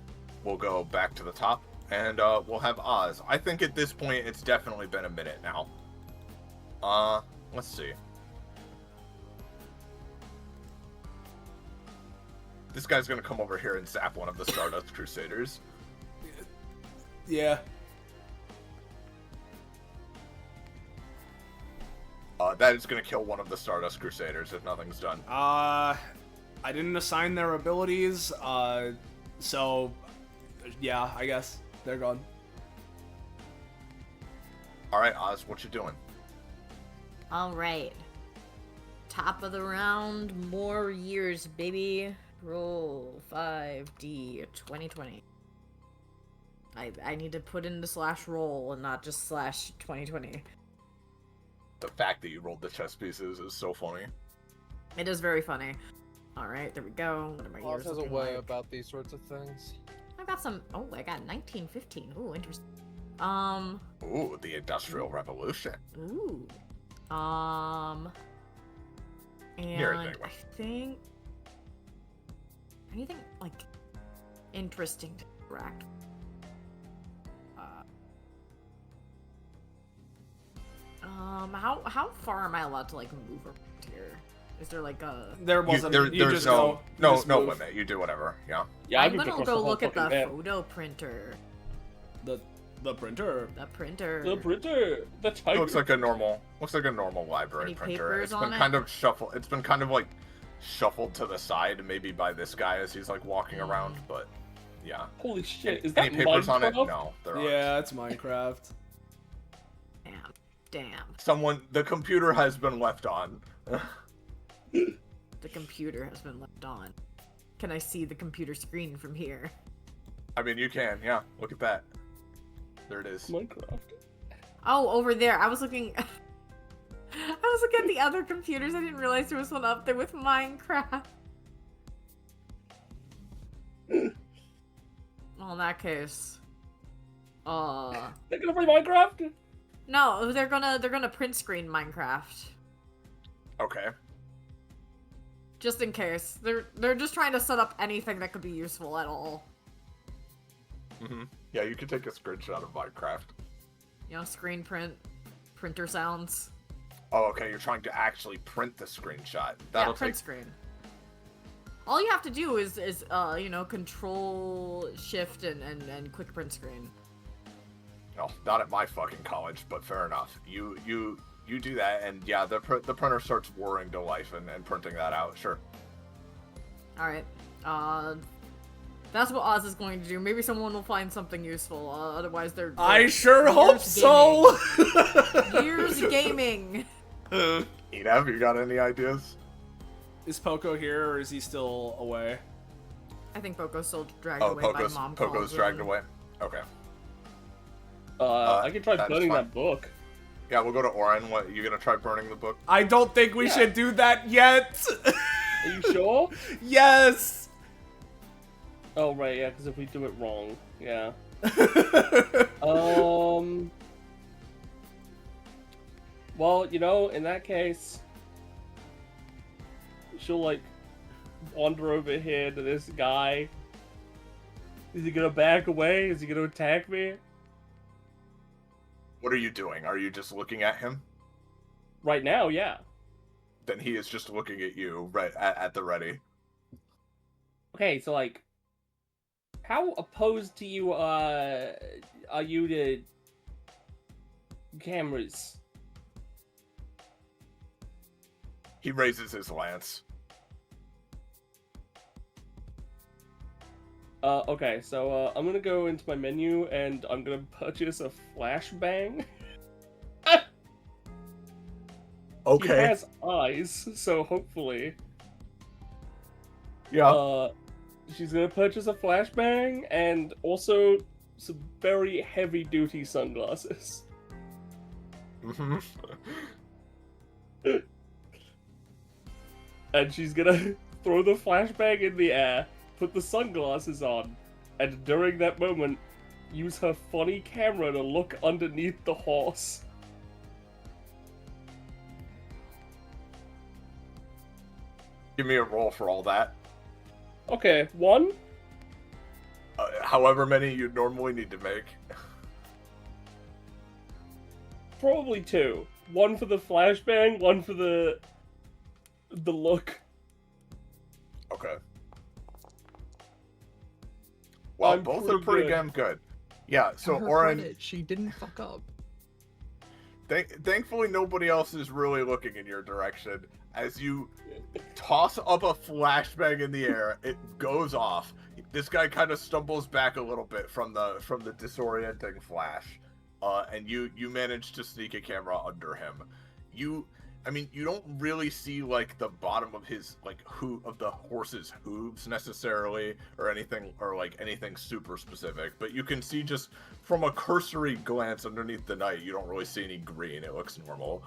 we'll go back to the top And we'll have Oz. I think at this point it's definitely been a minute now. Let's see. This guy's gonna come over here and zap one of the Stardust Crusaders. Yeah. That is gonna kill one of the Stardust Crusaders if nothing's done. I didn't assign their abilities, so yeah, I guess they're gone. Alright, Oz, what you doing? Alright. Top of the round, more years, baby. Roll 5D 2020. I need to put in the /roll and not just /2020. The fact that you rolled the chess pieces is so funny. It is very funny. Alright, there we go. What are my Oz years has a looking way like? about these sorts of things. I got some. Oh, I got 1915. Ooh, interesting. Ooh, the Industrial Revolution. Ooh. And Here, I think anything like interesting to interact. How far am I allowed to like move around here? Is there like a? There wasn't. There's just no go. You just move. limit. You do whatever. Yeah. Yeah, I'd I'm move gonna across go whole look at the fucking map. photo printer. The printer. The printer. The printer. The It tiger. looks like a normal library Any printer. papers It's on been it? kind of shuffled. It's been kind of like shuffled to the side, maybe by this guy as he's like walking around. But yeah. Holy shit! Is that Any papers on it? Minecraft? No, there aren't. Yeah, it's Minecraft. Damn. The computer has been left on. The computer has been left on. Can I see the computer screen from here? I mean, you can. Yeah, look at that. There it is. Minecraft. Oh, over there. I was looking. I was looking at the other computers. I didn't realize there was one up there with Minecraft. Well, in that case, They're gonna play Minecraft? no, they're gonna print screen Minecraft. Okay. Just in case. They're just trying to set up anything that could be useful at all. Yeah, you can take a screenshot of Minecraft. You know, screen print, printer sounds. Oh, okay. You're trying to actually print the screenshot. Yeah, That'll print take. screen. All you have to do is you know, Control Shift and quick print screen. No, not at my fucking college, but fair enough. You do that, and yeah, the printer starts whirring to life and printing that out. Sure. All right. That's what Oz is going to do. Maybe someone will find something useful. Otherwise, they're I sure hope so. Years gaming. Enav, you got any ideas? Is Poco here or is he still away? I think Poco's still dragged Oh, away Poco's by mom. Poco's calls dragged and- away. Okay. I can try that is burning fine. that book. Yeah, we'll go to Oren. What, you gonna try burning the book? I don't think we should do that yet. Are you sure? Yes. Oh, right, yeah, because if we do it wrong, yeah. Well, you know, in that case, she'll, like, wander over here to this guy. Is he gonna back away? Is he gonna attack me? What are you doing? Are you just looking at him? Right now, yeah. Then he is just looking at you right at the ready. Okay, so, like, how opposed to you, are you to cameras? He raises his lance. Okay, so, I'm gonna go into my menu, and I'm gonna purchase a flashbang. Okay. He has eyes, so hopefully. Yeah. She's gonna purchase a flashbang, and also some very heavy-duty sunglasses. Mm-hmm. And she's gonna throw the flashbang in the air, put the sunglasses on, and during that moment, use her funny camera to look underneath the horse. Give me a roll for all that. Okay, 1. however many you normally need to make. Probably 2. One for the flashbang, one for the look. Okay. Well, I'm both pretty are pretty good. damn good. Yeah, so To her Oren, credit, she didn't fuck up. thankfully nobody else is really looking in your direction. As you toss up a flashbang in the air, it goes off. This guy kind of stumbles back a little bit from the disorienting flash, and you manage to sneak a camera under him. You don't really see like the bottom of his of the horse's hooves necessarily, or anything super specific, but you can see just from a cursory glance underneath the night, you don't really see any green. It looks normal.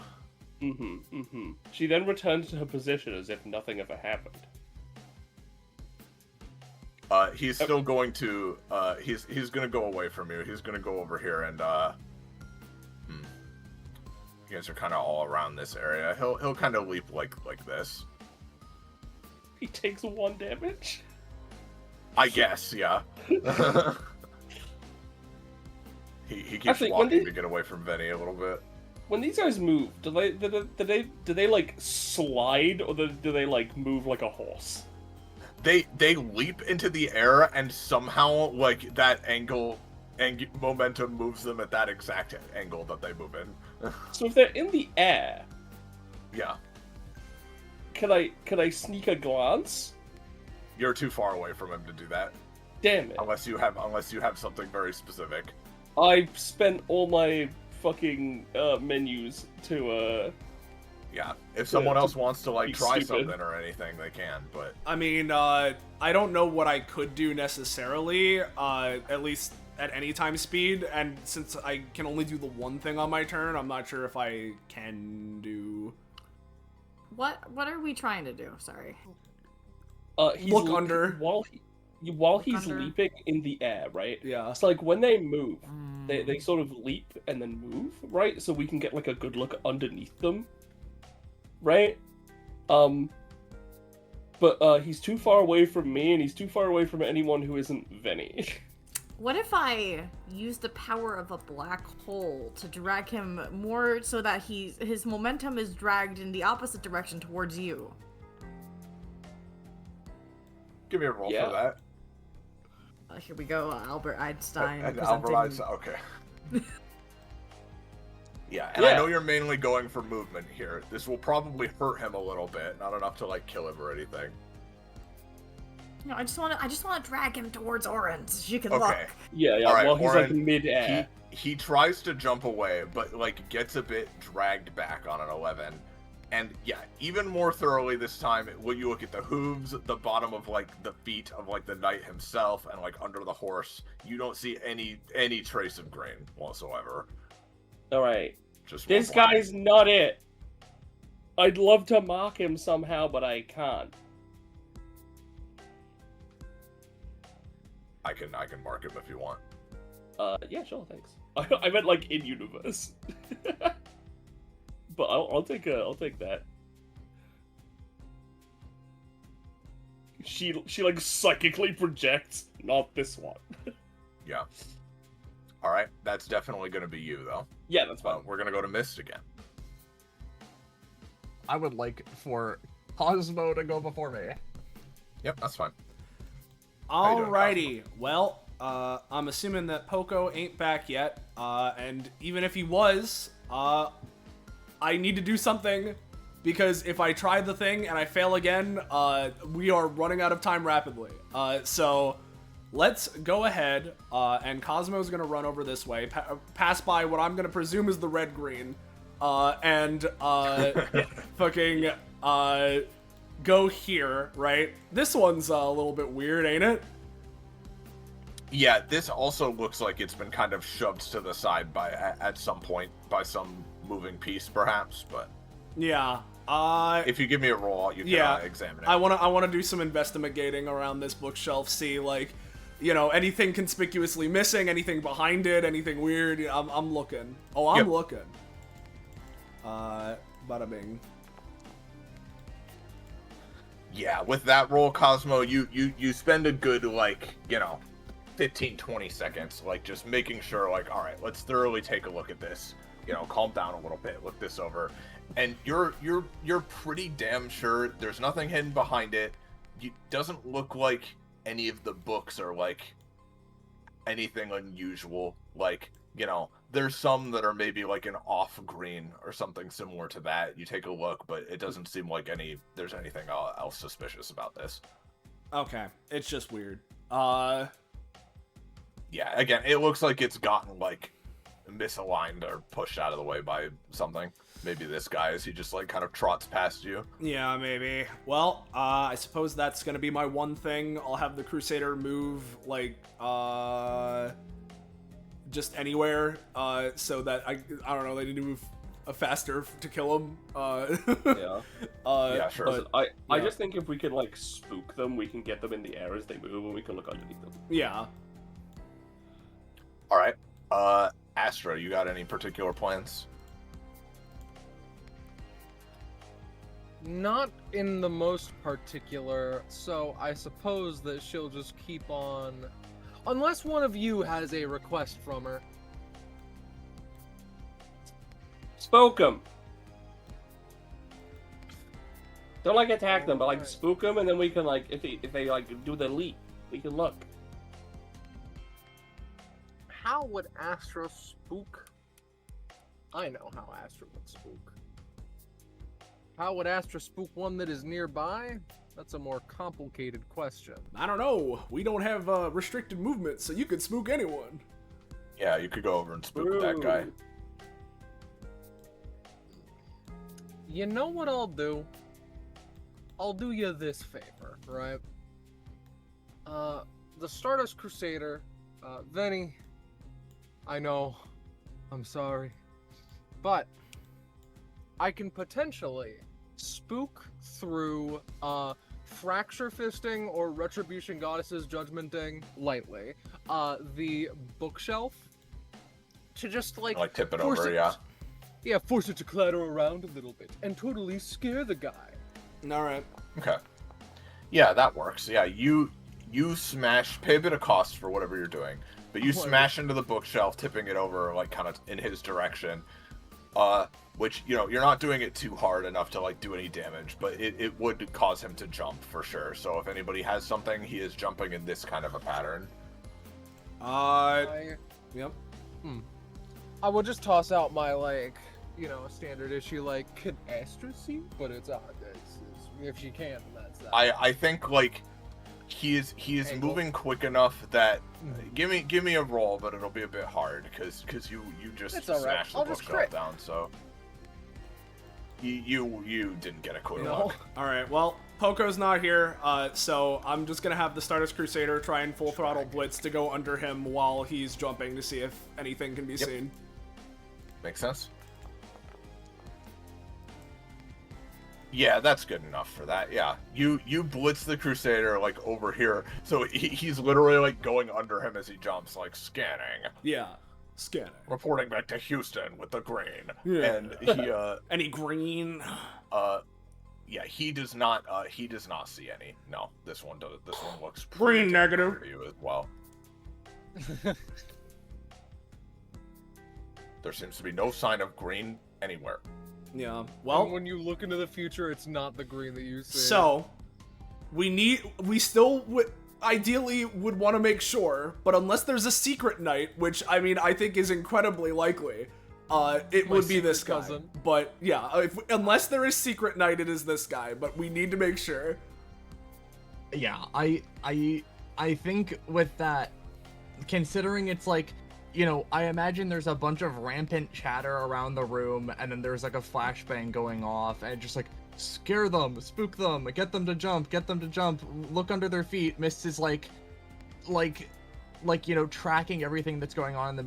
She then returns to her position as if nothing ever happened. He's still going to he's gonna go away from you. He's gonna go over here and you guys are kind of all around this area. He'll kind of leap like this. He takes 1 damage. I guess, yeah. he keeps Actually, walking to get away from Vinny a little bit. When these guys move, do they like slide, or do they like move like a horse? They leap into the air, and somehow like that angle and momentum moves them at that exact angle that they move in. So if they're in the air, Yeah, can I sneak a glance? you're too far away from him to do that. Damn it! Unless you have something very specific. I spent all my fucking menus to Yeah, if someone to else wants to like be try stupid. something or anything, they can. But I mean, I don't know what I could do necessarily, at least at any time speed, and since I can only do the one thing on my turn, I'm not sure if I can do... What are we trying to do? Sorry. he's Look under. while he's under. leaping in the air, right? Yeah. It's like when they move, they sort of leap and then move, right? So we can get like a good look underneath them, right? But he's too far away from me, and he's too far away from anyone who isn't Vinny. What if I use the power of a black hole to drag him more so that his momentum is dragged in the opposite direction towards you? give me a roll Yeah. for that. Here we go, Albert Einstein. And presenting- Albert Einstein, okay. Yeah, and I Yeah. know you're mainly going for movement here. This will probably hurt him a little bit, not enough to like kill him or anything. No, I just want to drag him towards Oren so she can Okay. look. Yeah, All right, while he's like Oren, mid-air. He tries to jump away, but like gets a bit dragged back on an 11. And yeah, even more thoroughly this time, when you look at the hooves, the bottom of like the feet of like the knight himself, and like under the horse, you don't see any trace of grain whatsoever. Alright. Just This one line. guy's not it. I'd love to mark him somehow, but I can't. I can mark him if you want. Yeah, sure, thanks. I meant like in universe. But I'll take that. She like psychically projects, not this one. Yeah. All right, that's definitely going to be you though. Yeah, that's fine. We're going to go to Mist again. I would like for Cosmo to go before me. Yep, that's fine. How you doing, Alrighty. Well, I'm assuming that Poco ain't back yet, and even if he was, I need to do something, because if I try the thing and I fail again, we are running out of time rapidly. So let's go ahead, and Cosmo's gonna run over this way, pass by what I'm gonna presume is the red-green, and fucking go here, right? This one's a little bit weird, ain't it? Yeah, this also looks like it's been kind of shoved to the side at some point by some moving piece, perhaps. But Yeah. if you give me a roll, you can examine it. I wanna do some investigating around this bookshelf, see like, you know, anything conspicuously missing, anything behind it, anything weird. I'm looking. Oh, I'm looking. Bada bing. Yeah, with that roll, Cosmo, you spend a good, like, 15, 20 seconds, like just making sure, like, all right, let's thoroughly take a look at this. You know, calm down a little bit, look this over, and you're pretty damn sure there's nothing hidden behind it. It doesn't look like any of the books are like anything unusual. Like, you know, there's some that are maybe like an off green or something similar to that. You take a look, but it doesn't seem like there's anything else suspicious about this. Okay, it's just weird. Yeah, again, it looks like it's gotten like misaligned or pushed out of the way by something. Maybe this guy, as he just like kind of trots past you. Yeah, maybe. Well, I suppose that's gonna be my one thing. I'll have the Crusader move like just anywhere, so that I don't know, they need to move faster to kill him. Yeah. Yeah, sure. But, I just think if we can like spook them, we can get them in the air as they move, and we can look underneath them. Yeah. All right. Astra, you got any particular plans? Not in the most particular, so I suppose that she'll just keep on... Unless one of you has a request from her. Spook them. Don't like attack them, but like spook them, and then we can like if they like do the leap, we can look. How would Astra spook? I know how Astra would spook. How would Astra spook one that is nearby? That's a more complicated question. I don't know. We don't have restricted movement, so you could spook anyone. Yeah, you could go over and spook that guy. You know what I'll do? I'll do you this favor, right? The Stardust Crusader, Viens, I know, I'm sorry, but I can potentially spook through Fracture Fisting or Retribution Goddess's Judgmenting lightly the bookshelf to just like tip it over, yeah. Yeah, force it to clatter around a little bit and totally scare the guy. All right. Okay. Yeah, that works. Yeah, you smash, pay a bit of cost for whatever you're doing, but you smash into the bookshelf, tipping it over like kind of in his direction. Which, you know, you're not doing it too hard enough to like do any damage, but it would cause him to jump for sure. So if anybody has something, he is jumping in this kind of a pattern. Yep. I will just toss out my standard issue can Astra see? But it's if she can, that's that. I think like he is moving quick enough that give me a roll, but it'll be a bit hard because you just smashed the bookshelf down. So you didn't get a quick look. All right. Well, Poco's not here, so I'm just gonna have the Stardust Crusader try and full throttle blitz to go under him while he's jumping to see if anything can be seen. Makes sense. Yeah, that's good enough for that. Yeah, you blitz the Crusader like over here, so he's literally like going under him as he jumps, like scanning. Yeah, scanning. Reporting back to Houston with the green. Yeah. And he any green? Yeah, he does not see any. No, this one does. This one looks green negative for you as well. There seems to be no sign of green anywhere. Yeah, well... And when you look into the future, it's not the green that you see. So, we still ideally would want to make sure, but unless there's a secret knight, which, I mean, I think is incredibly likely, it would be this guy. Cousin. But, yeah, unless there is secret knight, it is this guy, but we need to make sure. Yeah, I think with that, considering it's like, you know, I imagine there's a bunch of rampant chatter around the room, and then there's like a flashbang going off, and just like, scare them, spook them, get them to jump, look under their feet. Mist is like, you know, tracking everything that's going on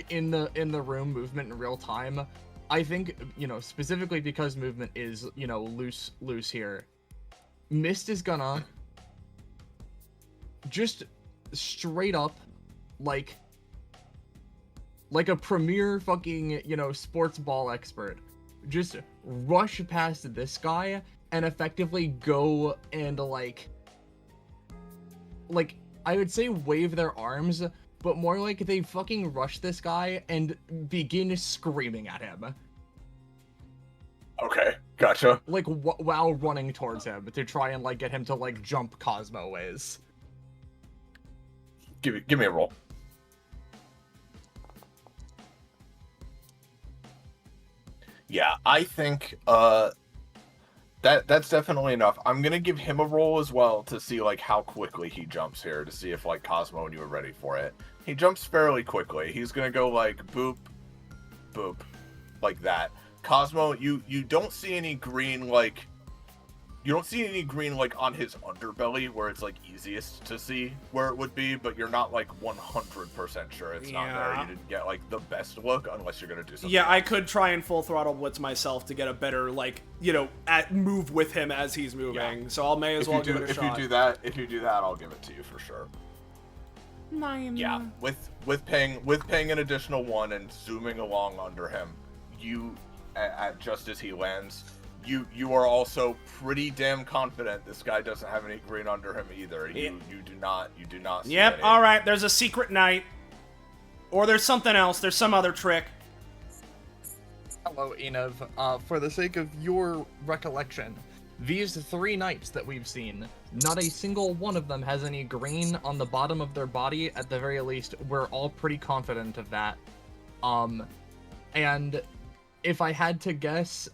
in the room, movement in real time. I think, you know, specifically because movement is, you know, loose here, Mist is gonna just straight up, like a premier fucking, you know, sports ball expert, just rush past this guy and effectively go and like I would say wave their arms, but more like they fucking rush this guy and begin screaming at him. Okay, gotcha. Like, while running towards him to try and, like, get him to, like, jump Cosmo ways. Give me a roll. Yeah, I think that's definitely enough. I'm gonna give him a roll as well to see like how quickly he jumps here, to see if like Cosmo and you are ready for it. He jumps fairly quickly. He's gonna go like boop, boop, like that. Cosmo, you don't see any green like on his underbelly where it's like easiest to see where it would be, but you're not like 100% sure it's not there. You didn't get like the best look unless you're gonna do something. Yeah, else. I could try and full throttle blitz myself to get a better like move with him as he's moving. Yeah. So I'll may as well give it a shot. If you do that, I'll give it to you for sure. Yeah, with paying an additional 1 and zooming along under him, you at just as he lands. You are also pretty damn confident this guy doesn't have any green under him either. You do not see Yep, any. alright, there's a secret knight. Or there's something else, there's some other trick. Hello, Enev. For the sake of your recollection, these 3 knights that we've seen, not a single one of them has any green on the bottom of their body. At the very least, we're all pretty confident of that. And if I had to guess,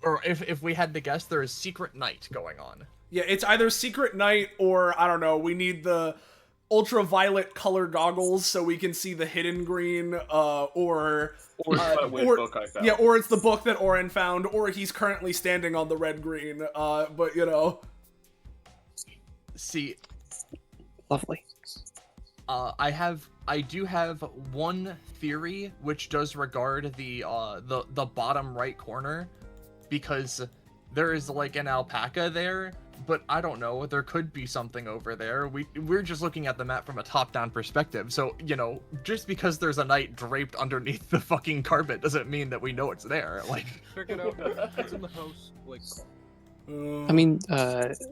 or if we had to guess, there is Secret Knight going on. Yeah, it's either Secret Knight or, I don't know, we need the ultraviolet color goggles so we can see the hidden green, or that weird book I found. Yeah, or it's the book that Oren found, or he's currently standing on the red-green, but, See. Lovely. I do have one theory, which does regard the bottom right corner, because there is like an alpaca there, but I don't know, there could be something over there. We're just looking at the map from a top-down perspective, so, just because there's a knight draped underneath the fucking carpet doesn't mean that we know it's there, like... Check it out, it's in the house, like... I mean,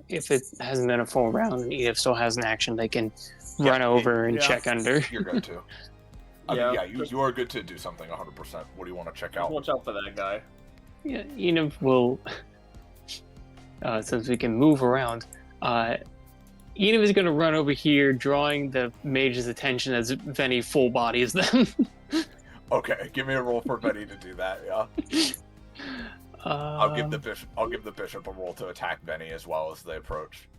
if it hasn't been a full round and Edith still has an action, they can run over and check under. You're good to. You are good to do something 100%. What do you want to check out? Watch out for that guy. Yeah, Enid will, since we can move around, Enid is going to run over here, drawing the mage's attention as Venny full bodies them. Okay, give me a roll for Venny to do that, yeah. I'll give the bishop a roll to attack Venny as well as they approach.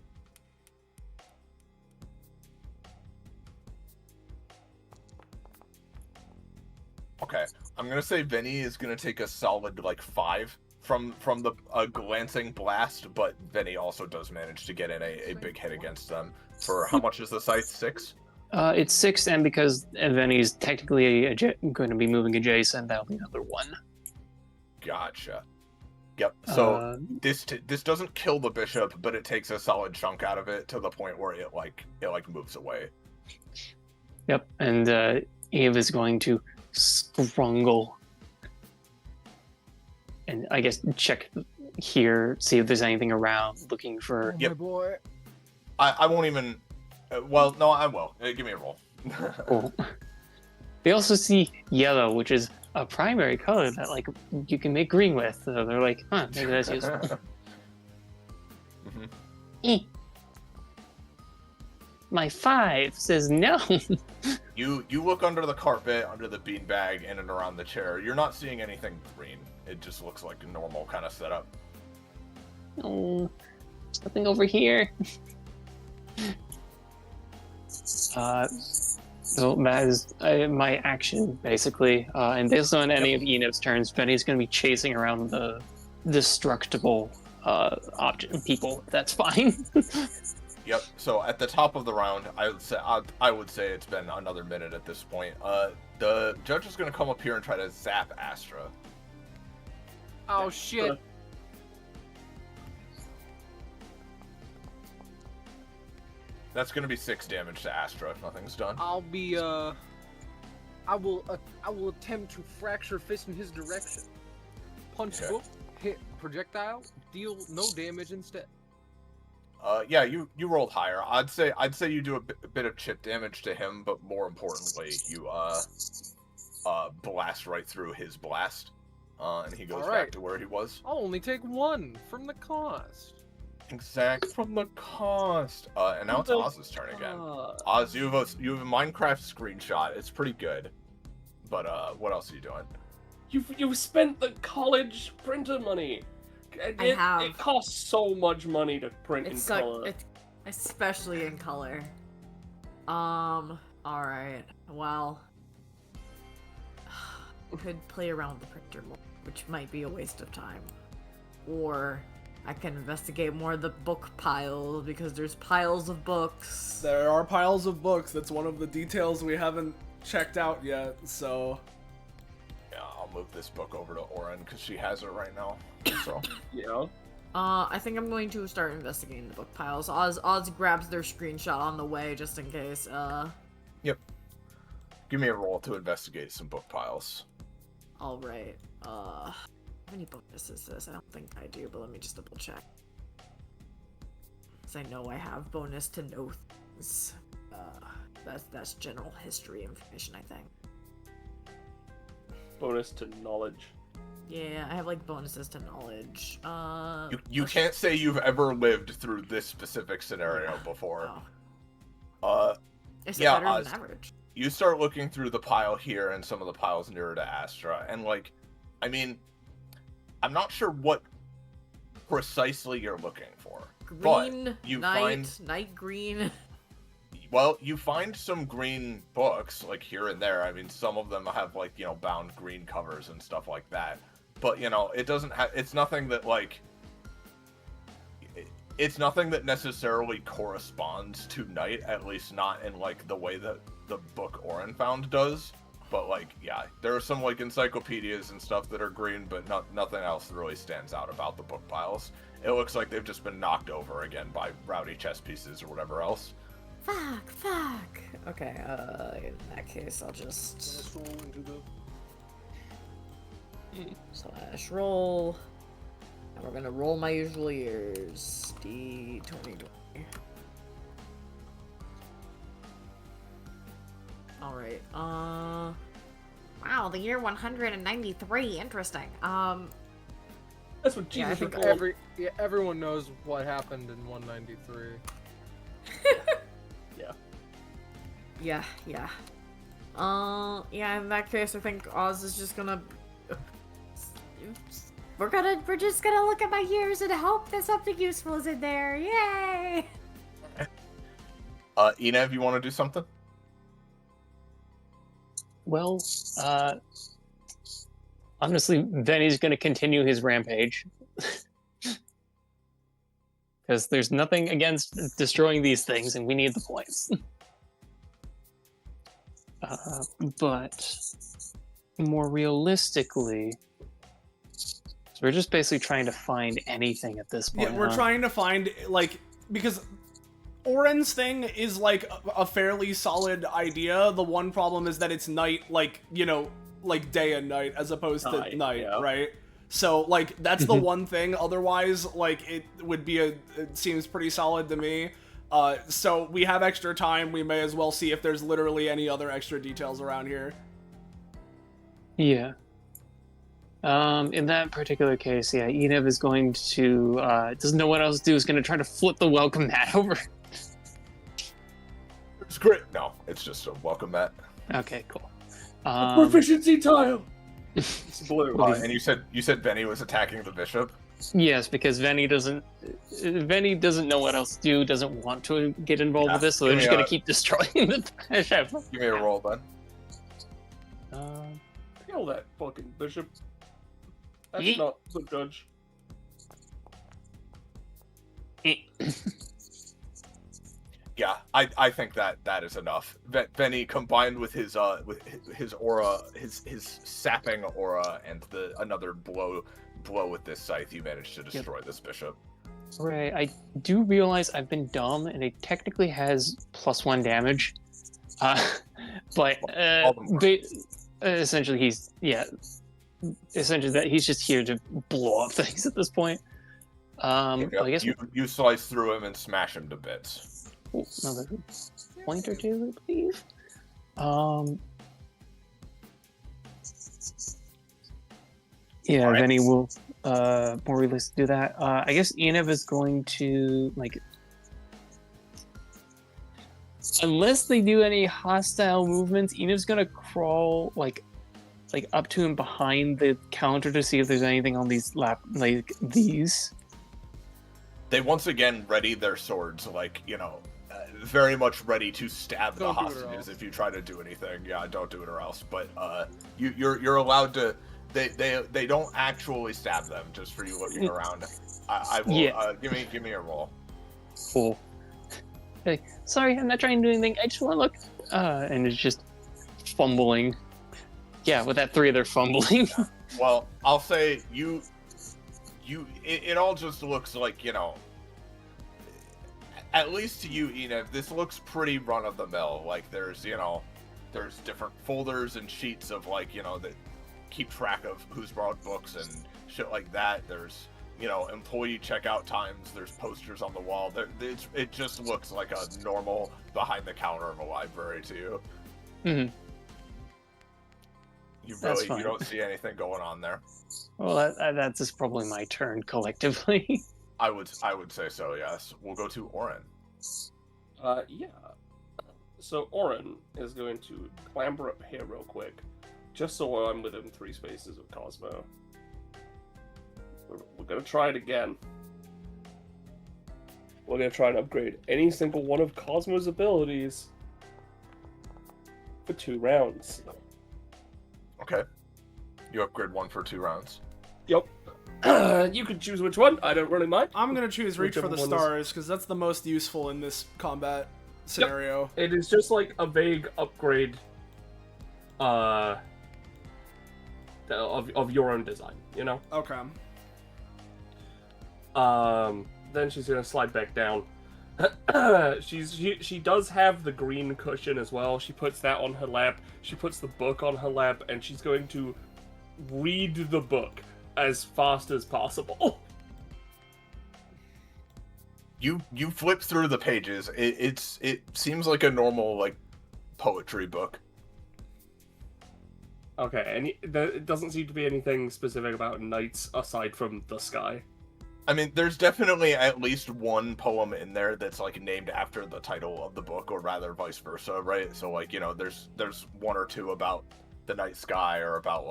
Okay, I'm gonna say Venny is gonna take a solid like 5 from the glancing blast, but Venny also does manage to get in a big hit against them. For how much is the scythe? 6? It's 6, and because Venny's technically going to be moving adjacent, that'll be another 1. Gotcha. Yep. So this doesn't kill the bishop, but it takes a solid chunk out of it to the point where it moves away. Yep, and Eve is going to scrungle and I guess check here, see if there's anything around, looking for. Yep. My boy. I won't even. Well, no, I will. Give me a roll. Cool. They also see yellow, which is a primary color that like you can make green with. So they're like, huh, maybe that's useful. Mm-hmm. My 5 says no. You look under the carpet, under the beanbag, in and around the chair. You're not seeing anything green. It just looks like a normal kind of setup. Oh, something over here. So that is my action, basically. And based on any of Enid's turns, Benny's going to be chasing around the destructible object people. That's fine. Yep. So at the top of the round, I would say it's been another minute at this point. The judge is going to come up here and try to zap Astra. Oh shit. That's going to be 6 damage to Astra if nothing's done. I'll be I will attempt to fracture fist in his direction. Punch book, hit projectile, deal no damage instead. Yeah, you rolled higher. I'd say you do a bit of chip damage to him, but more importantly, you blast right through his blast, and he goes back to where he was. I'll only take 1 from the cost. Exact from the cost. And now it's Oz's turn again. Oz, you have a Minecraft screenshot. It's pretty good. But what else are you doing? You've spent the college printer money. It costs so much money to print in color. Especially in color. Alright. Well, could play around with the printer more, which might be a waste of time. Or I can investigate more of the book pile, because there's piles of books. There are piles of books. That's one of the details we haven't checked out yet, so... Yeah, I'll move this book over to Oren, because she has it right now, so... Yeah. I think I'm going to start investigating the book piles. Oz grabs their screenshot on the way, just in case, Yep. Give me a roll to investigate some book piles. Alright, how many bonuses is this? I don't think I do, but let me just double check. Because I know I have bonus to know things. That's general history information, I think. Bonus to knowledge. Yeah, I have like bonuses to knowledge. You can't say you've ever lived through this specific scenario before. Is it yeah, better than average? You start looking through the pile here and some of the piles nearer to Astra, and like, I mean, I'm not sure what precisely you're looking for. Green, but you night green. Well, you find some green books, like here and there. I mean, some of them have like, you know, bound green covers and stuff like that. But, you know, it doesn't have, it's nothing that like, it's nothing that necessarily corresponds to night, at least not in like the way that the book Oren found does. But like, yeah, there are some like encyclopedias and stuff that are green, but nothing else really stands out about the book piles. It looks like they've just been knocked over again by rowdy chess pieces or whatever else. Fuck. Okay, in that case, I'll just... slash roll. And we're gonna roll my usual years. D20. Alright, wow, the year 193, interesting. That's what Jesus I think called. everyone knows what happened in 193. Yeah. Yeah, in that case, I think Oz is just gonna... We're just gonna look at my years and hope that something useful is in there. Yay! Enev, you want to do something? Well, honestly, Venny's gonna continue his rampage. Because there's nothing against destroying these things, and we need the points. But more realistically, so we're just basically trying to find anything at this point. Yeah, we're trying to find, like, because Oren's thing is, like, a fairly solid idea. The one problem is that it's night, like, you know, like day and night as opposed to night, yeah. right? So, like, that's the one thing. Otherwise, like, it would be it seems pretty solid to me. So we have extra time. We may as well see if there's literally any other extra details around here. Yeah. In that particular case, yeah, Enev is going to, doesn't know what else to do, is going to try to flip the welcome mat over. It's great. No, it's just a welcome mat. Okay, cool. Proficiency tile! It's blue. And you said Venny was attacking the bishop? Yes, because Venny doesn't know what else to do, doesn't want to get involved with this, so they're just going to keep destroying the bishop. Give me a roll, then. Kill that fucking bishop. That's not the judge. Yeah, I think that is enough. Venny, combined with his aura, his sapping aura, and another blow with this scythe, you managed to destroy this bishop. Right, I do realize I've been dumb, and it technically has +1 damage. But essentially he's just here to blow up things at this point. I guess you slice through him and smash him to bits. another point or two, I believe. Yeah, Alright. Vinny will more realistically do that. I guess Enev is going to like, unless they do any hostile movements, Enev's gonna crawl like up to him behind the counter to see if there's anything on these these. They once again ready their swords, like, very much ready to stab the Don't do it or hostages else. if you try to do anything. Yeah, don't do it or else. But you're allowed to. They don't actually stab them, just for you looking around. I will. Yeah. Give me a roll. Cool. Like, sorry, I'm not trying to do anything. I just want to look. And it's just fumbling. Yeah, with that 3, they're fumbling. Well, I'll say it all just looks like, at least to you, Enev, this looks pretty run of the mill. Like there's different folders and sheets of that keep track of who's borrowed books and shit like that. There's, employee checkout times. There's posters on the wall. It just looks like a normal behind the counter of a library to you. Mm-hmm. You don't see anything going on there. Well, that's just probably my turn collectively. I would say so. Yes. We'll go to Oren. Yeah. So Oren is going to clamber up here real quick, just so I'm within 3 spaces of Cosmo. We're gonna try it again. We're gonna try and upgrade any single one of Cosmo's abilities for 2 rounds. Okay. You upgrade 1 for 2 rounds. Yep. You can choose which one. I don't really mind. I'm gonna choose Reach for Whichever the one is- Stars, because that's the most useful in this combat scenario. It is just like a vague upgrade of your own design, Okay. Then she's gonna slide back down. She does have the green cushion as well. She puts that on her lap. She puts the book on her lap, and she's going to read the book as fast as possible. You flip through the pages. It seems like a normal poetry book. Okay, and it doesn't seem to be anything specific about knights aside from the sky. I mean, there's definitely at least one poem in there that's named after the title of the book, or rather vice versa, right? So there's 1 or 2 about the night sky, or about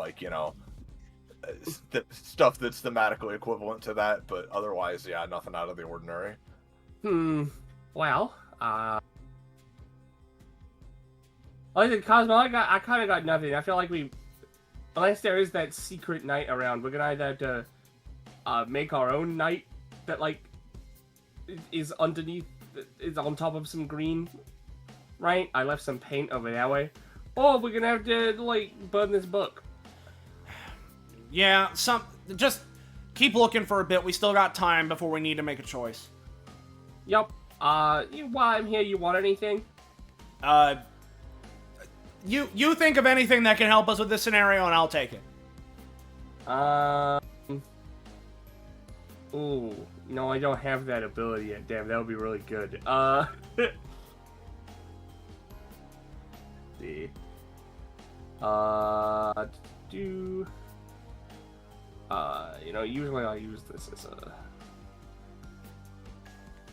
stuff that's thematically equivalent to that, but otherwise, yeah, nothing out of the ordinary. Well, I think Cosmo, I kind of got nothing. I feel like unless there is that secret knight around, we're gonna either have to make our own knight that is underneath, is on top of some green, right? I left some paint over that way, or we're gonna have to burn this book. Yeah, just keep looking for a bit. We still got time before we need to make a choice. Yup. While I'm here, you want anything? You think of anything that can help us with this scenario, and I'll take it. Ooh, no, I don't have that ability yet. Damn, that would be really good. See. Usually I use this as a...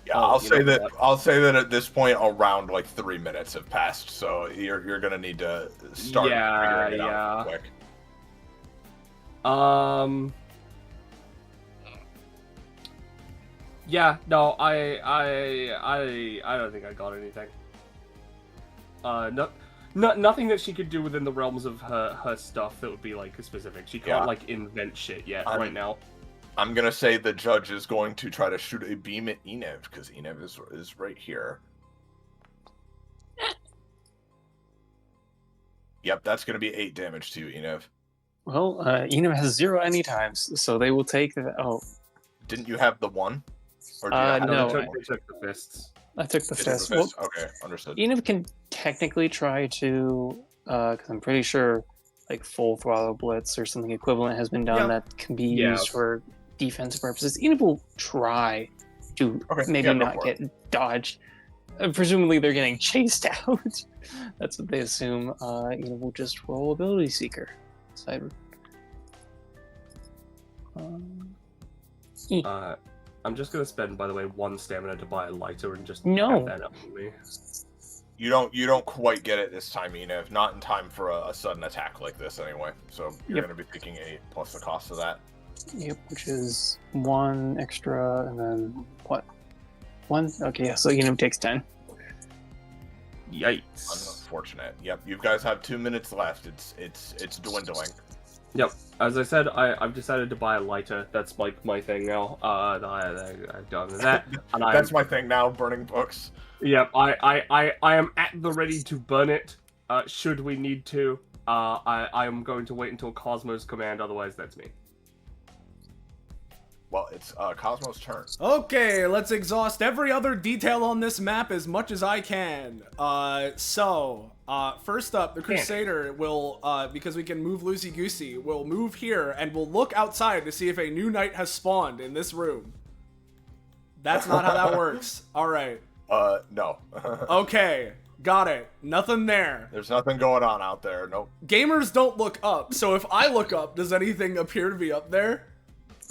Yeah, Oh, I'll say that. what? I'll say that at this point, around 3 minutes have passed, so you're gonna need to start figuring it out quick. Yeah, no, I don't think I got anything. Nothing that she could do within the realms of her stuff that would be specific. She can't invent shit yet right now. I'm gonna say the judge is going to try to shoot a beam at Enev, because Enev is right here. Yep, that's gonna be 8 damage to you, Enev. Well, Enev has 0 anytimes, so they will take the. Oh. Didn't you have the 1? Or do you have no. the They took the fists. I took the It is fist. a Well, fist. Okay, understood. Enev can technically try to, because I'm pretty sure, full throttle blitz or something equivalent has been done Yeah. that can be Yeah. used for defensive purposes. Enid will try to maybe not get dodged. Presumably they're getting chased out. That's what they assume. Enid will just roll Ability Seeker. Side. I'm just gonna spend, by the way, 1 stamina to buy a lighter and just No. have that up on me. You don't quite get it this time, Enid. Not in time for a sudden attack like this, anyway. So you're gonna be taking 8 plus the cost of that. Yep, which is 1 extra, and then what? 1? Okay, yeah. So Enid takes 10. Yikes! Unfortunate. Yep, you guys have 2 minutes left. It's dwindling. Yep. As I said, I've decided to buy a lighter. That's like my thing now. I've done that. And That's my thing now. Burning books. Yep. I am at the ready to burn it. Should we need to. I am going to wait until Cosmo's command. Otherwise, that's me. Well, it's Cosmo's turn. Okay, let's exhaust every other detail on this map as much as I can. First up, the Crusader will, because we can move loosey-goosey, will move here and will look outside to see if a new knight has spawned in this room. That's not how that works. Alright. No. Okay, got it. Nothing there. There's nothing going on out there. Nope. Gamers don't look up, so if I look up, does anything appear to be up there?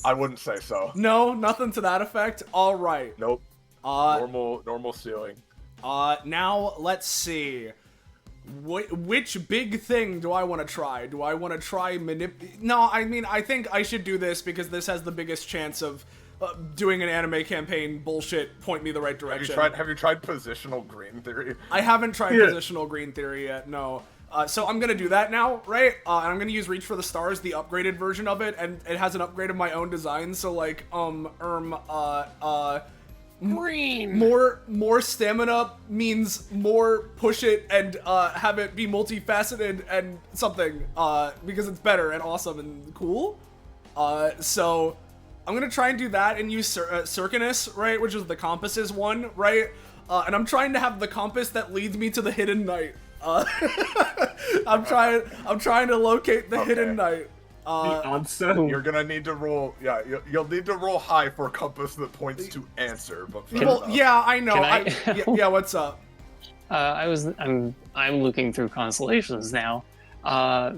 I wouldn't say so. No, nothing to that effect? Alright. Nope. Normal ceiling. Now, let's see. Which big thing do I want to try? Do I want to try No, I mean, I think I should do this because this has the biggest chance of doing an anime campaign bullshit point me the right direction. Have you tried positional green theory? I haven't tried positional green theory yet, no. So I'm gonna do that now, right? And I'm gonna use Reach for the Stars, the upgraded version of it, and it has an upgrade of my own design, so like, Green! More stamina means more push it and have it be multifaceted and something, because it's better and awesome and cool. So I'm gonna try and do that and use Circinus, right, which is the compasses one, right? And I'm trying to have the compass that leads me to the hidden knight. I'm trying to locate the hidden knight. The answer. You're gonna need to roll. Yeah, you'll need to roll high for a compass that points to answer. But well, yeah, I know. Yeah, what's up? I'm looking through constellations now. I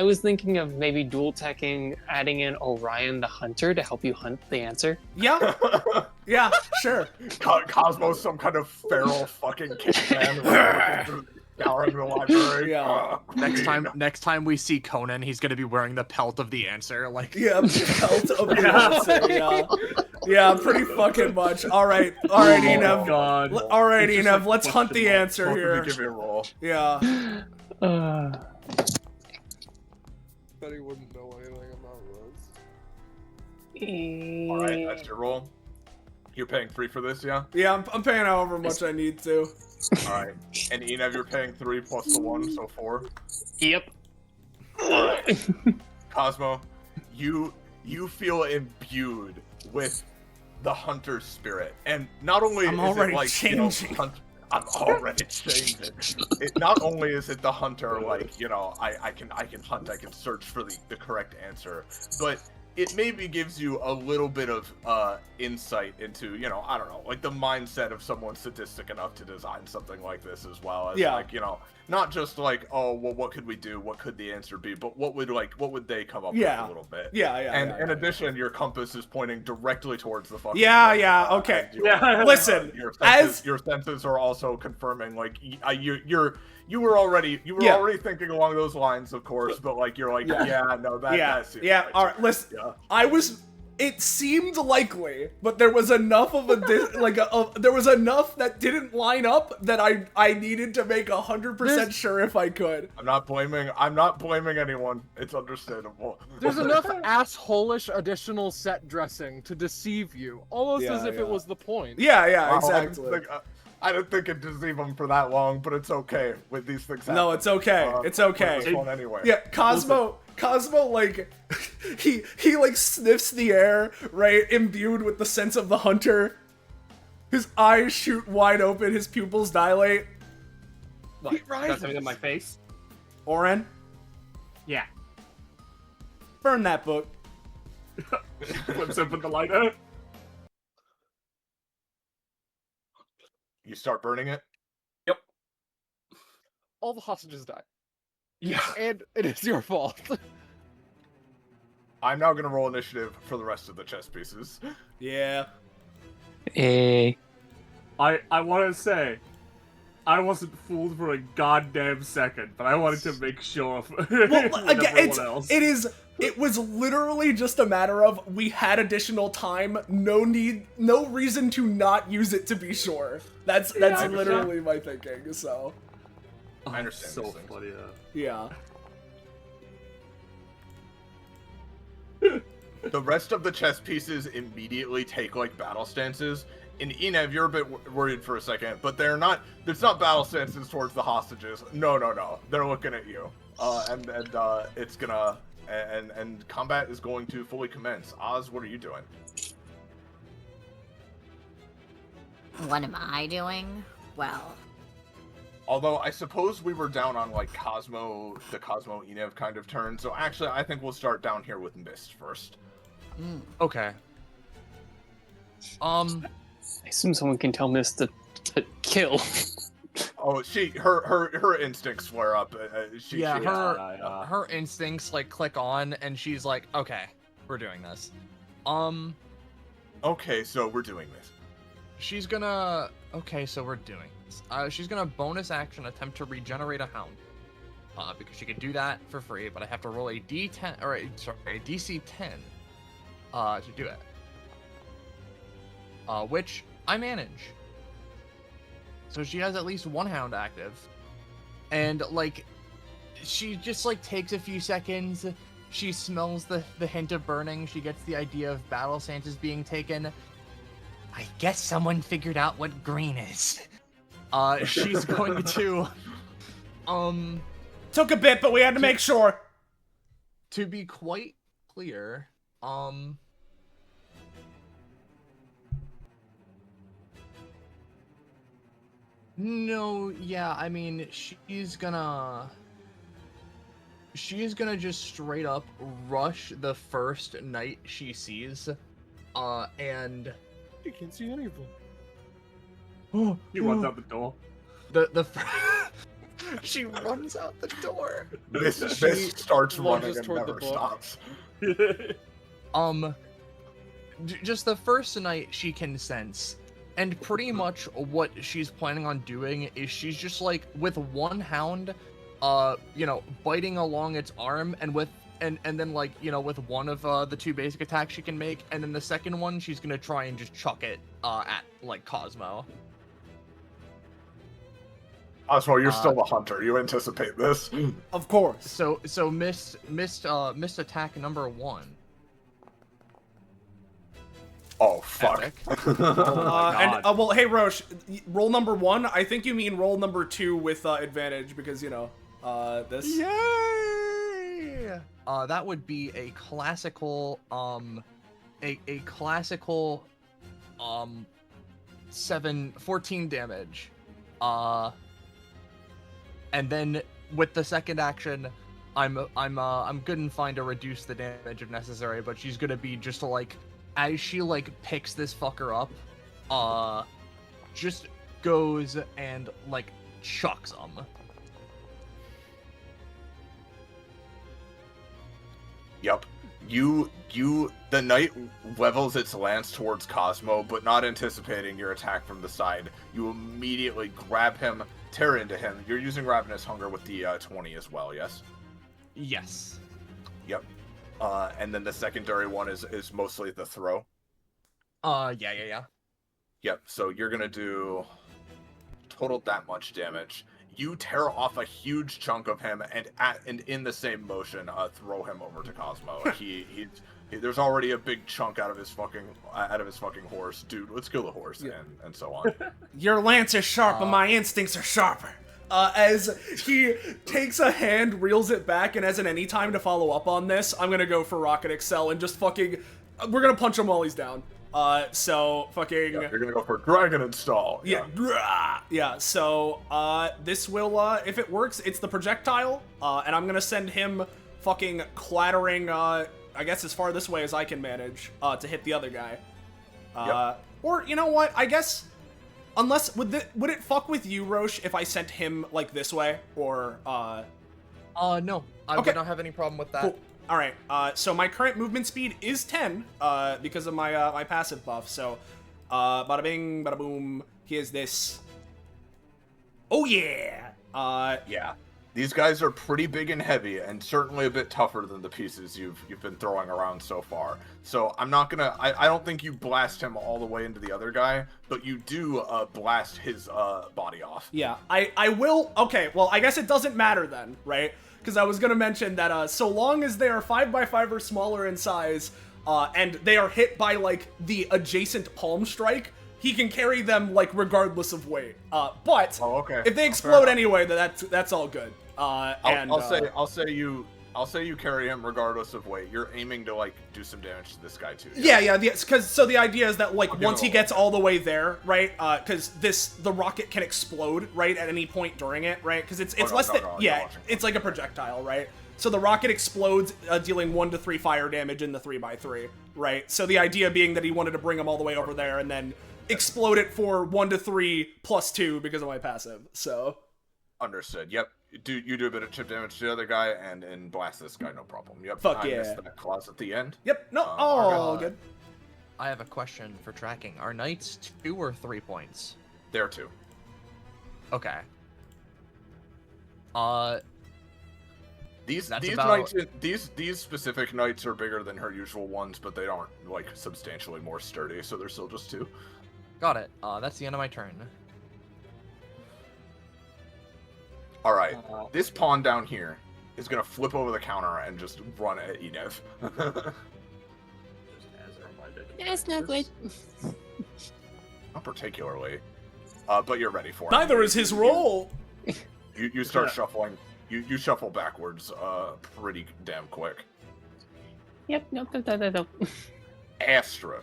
was thinking of maybe dual teching, adding in Orion the Hunter to help you hunt the answer. Yeah, yeah, sure. Cosmo's some kind of feral fucking caveman scouring the library. Yeah. Next time we see Conan, he's gonna be wearing the pelt of the answer. Like pelt of the answer. Yeah, pretty fucking much. All right, Enev. God. All right, Enev. Let's hunt the answer here. Give me a roll. Yeah. Bet he wouldn't know anything about Rose. Alright, that's your roll. You're paying 3 for this, yeah? Yeah, I'm paying however much I need to. Alright. And Enev, you're paying 3 plus the 1, so 4? Yep. Alright. Cosmo, you feel imbued with the hunter spirit. And not only I'm is already it like, changing. I'm already changing. Not only is it the hunter, like, I can hunt, I can search for the correct answer, but it maybe gives you a little bit of insight into, I don't know, like the mindset of someone sadistic enough to design something like this, as well as like, not just like, oh, well, what could we do? What could the answer be? But what would they come up with a little bit? And in addition, your compass is pointing directly towards the fucking okay. Listen, your senses are also confirming, like, you were already thinking along those lines, of course, but like that seems right. All right, listen, it seemed likely, but there was enough of there was enough that didn't line up that I needed to make 100% sure if I could. I'm not blaming anyone. It's understandable. There's enough assholish additional set dressing to deceive you, almost as if it was the point. Yeah, exactly. I didn't think it'd deceive him for that long, but it's okay with these things happen. No, it's okay. It's okay. This one anyway. Yeah, Cosmo, like, he like sniffs the air, right, imbued with the sense of the hunter. His eyes shoot wide open, his pupils dilate. What? Got something in my face? Oren? Yeah. Burn that book. Flips open the lighter. You start burning it? Yep. All the hostages die. Yeah. And it is your fault. I'm now gonna roll initiative for the rest of the chess pieces. Yeah. Eh. I want to say, I wasn't fooled for a goddamn second, but I wanted to make sure Well, with again, everyone else. it was literally just a matter of we had additional time, no reason to not use it to be sure. That's literally my thinking. So I understand. So these things. funny. yeah. The rest of the chess pieces immediately take like battle stances. In Enev, you're a bit worried for a second, but they're not. It's not battle stances towards the hostages. No. They're looking at you. It's gonna and combat is going to fully commence. Oz, what are you doing? What am I doing? Well, Although I suppose we were down on like the Cosmo Enev kind of turn. So actually, I think we'll start down here with Mist first. Okay. I assume someone can tell Miss to kill. Oh, her instincts flare up. Her instincts like click on, and she's like, okay, we're doing this. Okay, so we're doing this. She's gonna. Okay, so we're doing this. She's gonna bonus action attempt to regenerate a hound. Because she can do that for free, but I have to roll a D10 or a DC 10 to do it. Which I manage. So she has at least one hound active. And like she just like takes a few seconds. She smells the hint of burning. She gets the idea of battle stances being taken. I guess someone figured out what green is. She's going to Took a bit, but we had to make sure. to be quite clear, no, yeah, I mean, she's gonna just straight up rush the first knight she sees, and You can't see any of them. He runs out the door. she runs out the door. This She starts lunges running and toward the never book. stops. Just the first night she can sense, and pretty much what she's planning on doing is she's just like with one hound, biting along its arm, and then like with one of the two basic attacks she can make, and then the second one she's gonna try and just chuck it at like Cosmo. Osmo, you're still the hunter. You anticipate this. Of course. So missed attack number 1. Oh, fuck. Epic. Well, hey Roche, roll number 1. I think you mean roll number 2 with advantage because this. Yay! That would be a classical, a classical, 14 damage. And then with the second action, I'm good and fine to reduce the damage if necessary, but she's gonna be just like, as she like picks this fucker up, just goes and like chucks him. Yep. The knight levels its lance towards Cosmo, but not anticipating your attack from the side. You immediately grab him, tear into him. You're using Ravenous Hunger with the 20 as well, yes? Yes. Yep. And then the secondary one is mostly the throw. Yeah. Yep, so you're gonna do total that much damage. You tear off a huge chunk of him, and in the same motion, throw him over to Cosmo. There's already a big chunk out of his fucking horse, dude. Let's kill the horse, and so on. Your lance is sharp, but my instincts are sharper. As he takes a hand, reels it back, and as in any time to follow up on this, I'm gonna go for Rocket Excel and just fucking. We're gonna punch him while he's down. So fucking. Yeah, you're gonna go for Dragon Install. Yeah. So this will, if it works, it's the projectile, and I'm gonna send him fucking clattering, I guess as far this way as I can manage, to hit the other guy. Or, you know what, I guess, unless, would it fuck with you, Roche, if I sent him, like, this way? Or, No. I Okay. would not have any problem with that. Cool. Alright, so my current movement speed is 10, because of my, my passive buff, so, bada bing, bada boom, here's this. Oh yeah! Yeah. These guys are pretty big and heavy, and certainly a bit tougher than the pieces you've been throwing around so far. So I'm not gonna. I don't think you blast him all the way into the other guy, but you do blast his body off. Yeah, I will. Okay, well, I guess it doesn't matter then, right? Because I was gonna mention that so long as they are 5x5 or smaller in size, and they are hit by like the adjacent palm strike, he can carry them like regardless of weight. But if they explode anyway, then that's all good. I'll say you carry him regardless of weight. You're aiming to like do some damage to this guy too. Yeah, because so the idea is that like once he gets all the way there, right? Because the rocket can explode right at any point during it, right? Because it's it's like a projectile, right? So the rocket explodes, dealing 1 to 3 fire damage in the 3x3, right? So the idea being that he wanted to bring him all the way over there and then explode it for 1 to 3 plus 2 because of my passive. So understood. Yep. You do a bit of chip damage to the other guy and blast this guy, no problem. Yep. Fuck I yeah. missed that clause at the end. Yep. No. Good. I have a question for tracking. Are knights 2 or 3 points? They're 2. Okay. These specific knights are bigger than her usual ones, but they aren't like substantially more sturdy, so they're still just 2. Got it. That's the end of my turn. All right, this pawn down here is gonna flip over the counter and just run at Enev. Just as a reminder. That's not good. Not particularly, but you're ready for it. Neither is his role. You start shuffling. You shuffle backwards, pretty damn quick. Yep. Nope. Astra.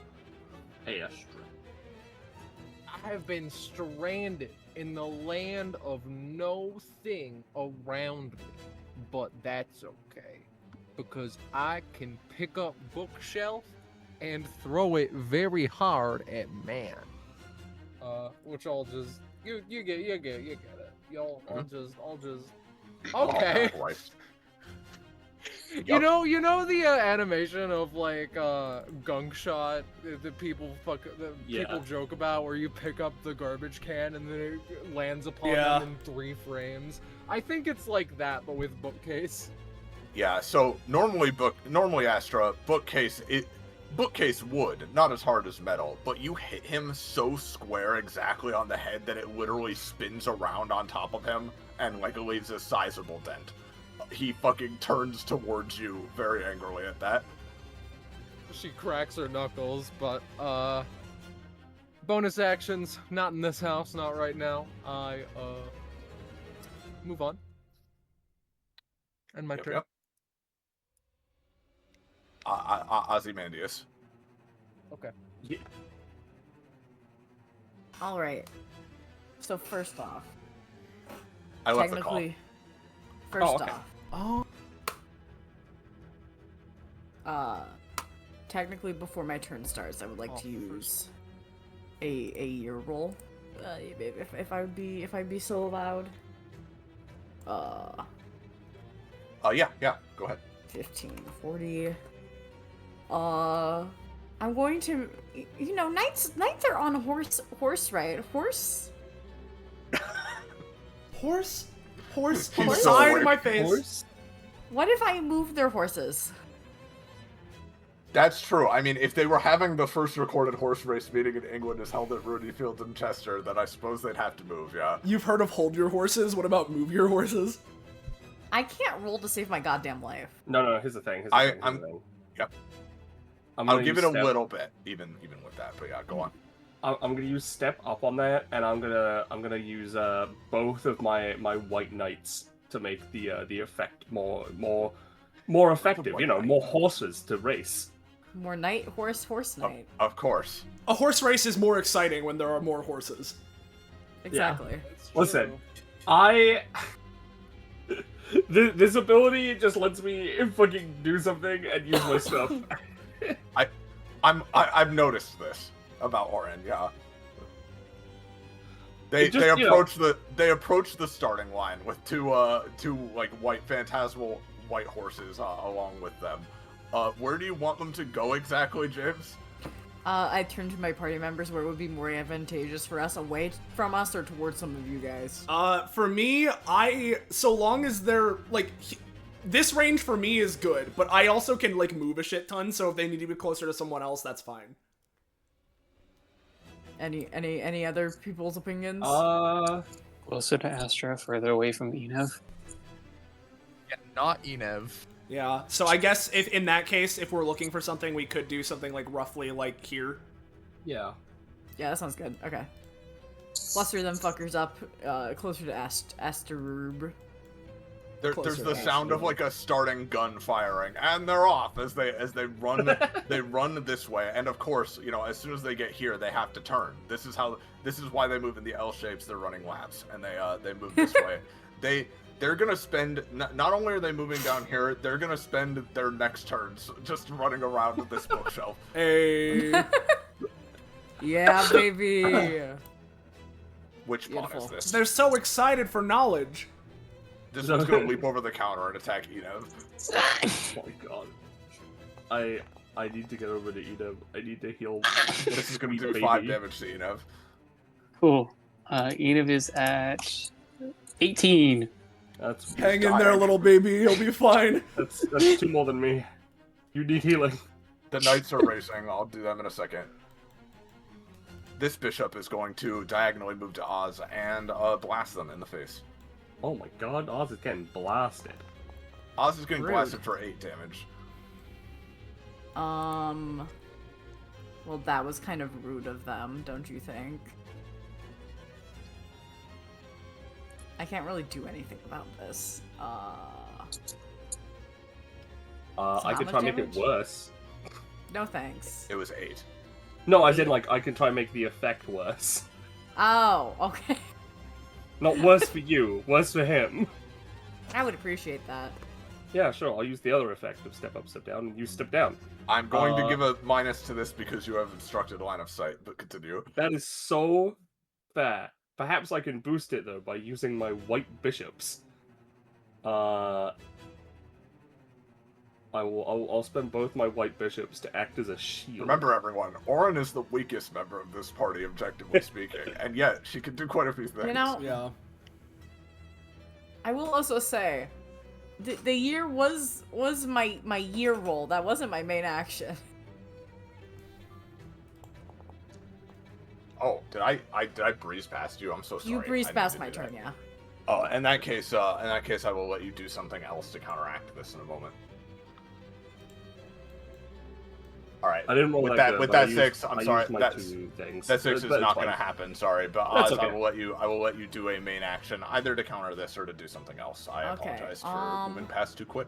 Astra. I have been stranded in the land of no thing around me, but that's okay, because I can pick up bookshelf and throw it very hard at man. Which I'll just you get it. I'll just okay. Oh, You know the animation of like gunk shot that people people joke about, where you pick up the garbage can and then it lands upon them in 3 frames. I think it's like that, but with bookcase. Yeah. So normally Astra bookcase wood, not as hard as metal, but you hit him so square exactly on the head that it literally spins around on top of him and like leaves a sizable dent. He fucking turns towards you very angrily at that. She cracks her knuckles, but bonus actions, not in this house, not right now. I move on. And my turn. Yep. Ozymandias. Okay. Yeah. All right. So first off, I left the call. technically, first okay. off, Oh. technically before my turn starts, I would like to use a year roll. If I'd be so allowed. Yeah, go ahead. 15, 40. I'm going to, knights are on horse ride. Horse side of my face. Horse? What if I move their horses? That's true. I mean, if they were having the first recorded horse race meeting in England is held at Rooney Field in Chester, then I suppose they'd have to move, yeah. You've heard of hold your horses? What about move your horses? I can't roll to save my goddamn life. No, here's the thing. Yep. I'm I'll gonna give use it a step. little bit, even with that, but yeah, go on. I'm gonna use step up on that, and I'm gonna use both of my white knights to make the effect more effective. More horses to race. More knight, horse knight. Of course. A horse race is more exciting when there are more horses. Exactly. Listen, I This ability just lets me fucking do something and use my stuff. I've noticed this about Orin. Yeah. They It just, they approach the starting line with two like white phantasmal white horses along with them. Where do you want them to go exactly, James? I turned to my party members where it would be more advantageous for us, away from us or towards some of you guys. For me, so long as they're, like, this range for me is good, but I also can, like, move a shit ton, so if they need to be closer to someone else, that's fine. Any other people's opinions? Closer to Astra, further away from Enev. Yeah, not Enev. Yeah, so I guess if in that case, if we're looking for something, we could do something like roughly like here. Yeah. Yeah, that sounds good. Okay. Cluster them fuckers up closer to Asterub. There's the sound of like a starting gun firing, and they're off as they run they run this way. And of course, you know, as soon as they get here, they have to turn. This is why they move in the L shapes. They're running laps, and they move this way. They're gonna spend, not only are they moving down here, they're gonna spend their next turns just running around with this bookshelf. Hey. Yeah, baby. Which pawn is this? They're so excited for knowledge. This one's gonna leap over the counter and attack Enev. Oh my god. I need to get over to Enev. I need to heal. This is gonna do baby. 5 damage to Enev. Cool. Enev is at 18. That's Hang in there, little baby. You'll be fine. That's 2 more than me. You need healing. The knights are racing. I'll do them in a second. This bishop is going to diagonally move to Oz and blast them in the face. Oh my god, Oz is getting blasted. Oz is getting Rude. blasted for 8 damage. Well, that was kind of rude of them, don't you think? I can't really do anything about this. I how could much try and make it damage? worse. No thanks. It was 8. No, I said like I can try and make the effect worse. Oh, okay. Not worse for you, worse for him. I would appreciate that. Yeah, sure. I'll use the other effect of step up, step down, and you step down. I'm going to give a minus to this because you have obstructed line of sight, but continue. That is so fair. Perhaps I can boost it though by using my white bishops. I'll spend both my white bishops to act as a shield. Remember, everyone, Orin is the weakest member of this party, objectively speaking, and yet she can do quite a few things. You know, Yeah. I will also say, the year was my year roll. That wasn't my main action. Oh, did I breeze past you? I'm so sorry. You breezed I past needed my to do turn, that. yeah. Oh, in that case, I will let you do something else to counteract this in a moment. All right. I didn't roll with that that. good, With but I that used- 6, I'm I sorry. used my That's 2 things. that 6 is But it's not fine. going to happen. Sorry, but That's Oz, okay. I will let you do a main action, either to counter this or to do something else. I Okay, apologize for moving past too quick.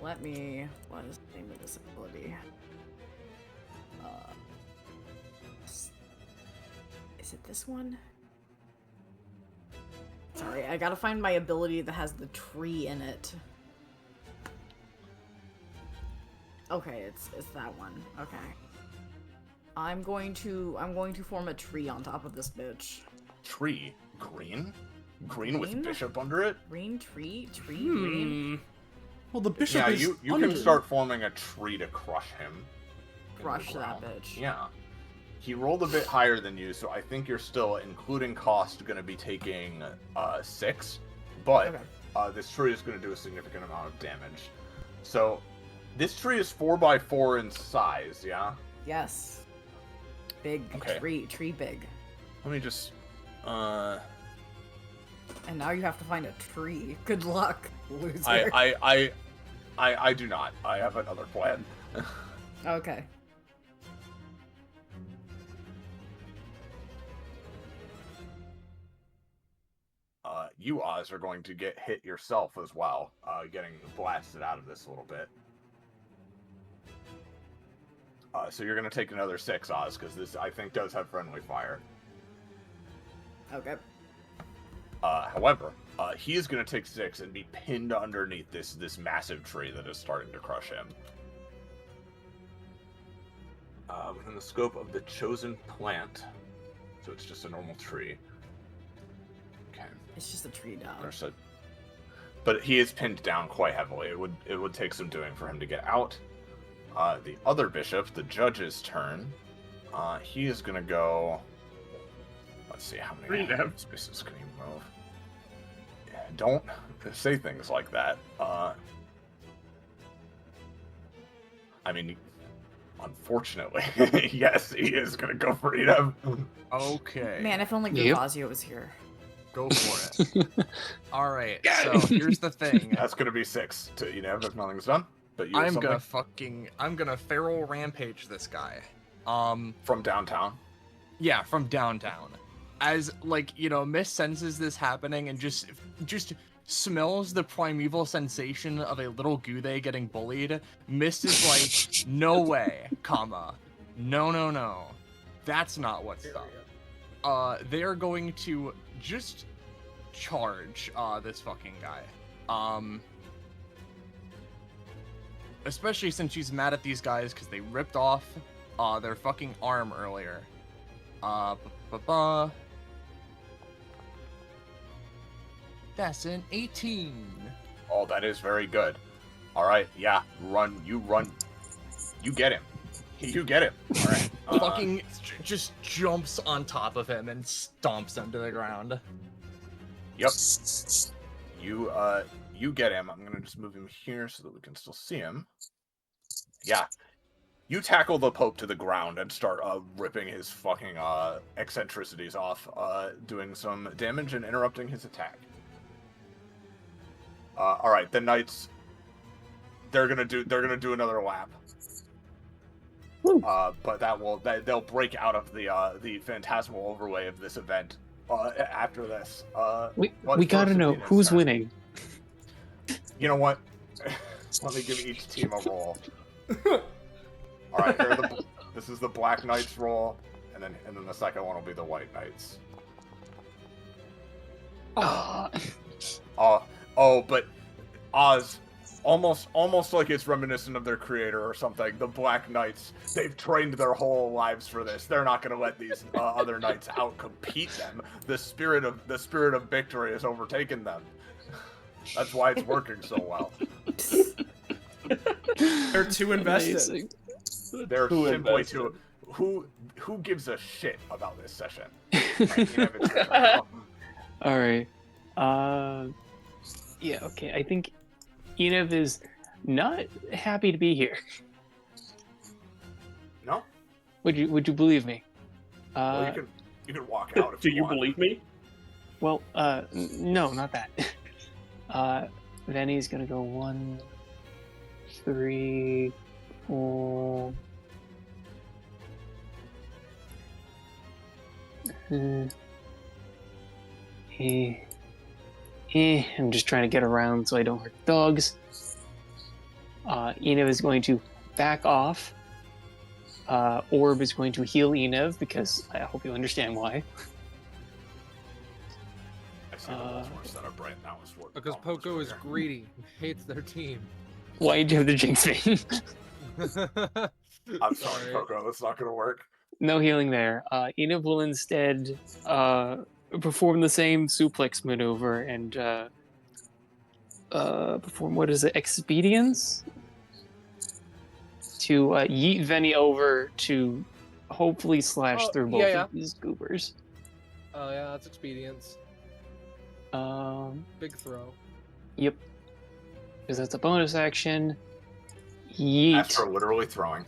Let me. What is the name of this ability? Is it this one? Sorry, I gotta find my ability that has the tree in it. Okay, it's that one. Okay. I'm going to form a tree on top of this bitch. Tree green, green with Green? bishop under it. Green tree, green. Well, the bishop Yeah, is you under. can start forming a tree to crush him. into the Crush that ground. bitch. Yeah. He rolled a bit higher than you, so I think you're still, including cost, going to be taking 6. But Okay. this tree is going to do a significant amount of damage. So this tree is 4x4 in size, yeah? Yes. Big Okay. tree big. Let me just... And now you have to find a tree. Good luck, loser. I do not. I have another plan. Okay. You, Oz, are going to get hit yourself as well, getting blasted out of this a little bit. So you're going to take another 6, Oz, because this, I think, does have friendly fire. Okay. However, he is going to take 6 and be pinned underneath this massive tree that is starting to crush him. Within the scope of the chosen plant, so it's just a normal tree. Okay. It's just a tree dog. But he is pinned down quite heavily. It would take some doing for him to get out. The other bishop, the judge's turn. He is gonna go. Let's see how many spaces can he move. Yeah, don't say things like that. I mean, unfortunately, yes, he is gonna go for Edom. Okay. Man, if only Gervasio was here. Go for it. All right. So here's the thing. That's gonna be 6 to Edom if nothing's done. But you have I'm gonna feral rampage this guy. From downtown. Yeah, from downtown. As Miss senses this happening and just smells the primeval sensation of a little Gude getting bullied. Miss is like, no way, no. That's not what's up. They are going to just charge this fucking guy. Especially since she's mad at these guys because they ripped off their fucking arm earlier. That's an 18. Oh, that is very good. All right, yeah, you run. You get him. You get him. All right. Fucking just jumps on top of him and stomps him to the ground. Yep. You get him. I'm gonna just move him here so that we can still see him. Yeah. You tackle the Pope to the ground and start ripping his fucking eccentricities off, doing some damage and interrupting his attack. All right, the knights. They're gonna do another lap. But they'll break out of the phantasmal overlay of this event after this. We gotta know who's winning. You know what? Let me give each team a roll. All right, this is the Black Knights roll, and then the second one will be the White Knights. But Oz, almost like it's reminiscent of their creator or something. The Black Knights, they've trained their whole lives for this. They're not going to let these other knights outcompete them. The spirit of victory has overtaken them. That's why it's working so well. They're too invested. Amazing. They're simply too. Who gives a shit about this session? All right. Yeah. Okay. I think Enev is not happy to be here. No. Would you believe me? Well, you can walk out if Do you you want. believe me? Well, no, not that. Venny's gonna go 1, 3, 4. I'm just trying to get around so I don't hurt the dogs. Enev is going to back off. Orb is going to heal Enev because I hope you understand why. I see the walls were set up right now. Because Poco is greedy and hates their team. Why did you have the jinx me? I'm sorry, Poco. That's not going to work. No healing there. Enev will instead perform the same suplex maneuver and perform, what is it, expedience? To yeet Venny over to hopefully slash through both of these goobers. Oh yeah, that's expedience. Big throw. Yep. Because that's a bonus action. Yeet. That's for literally throwing.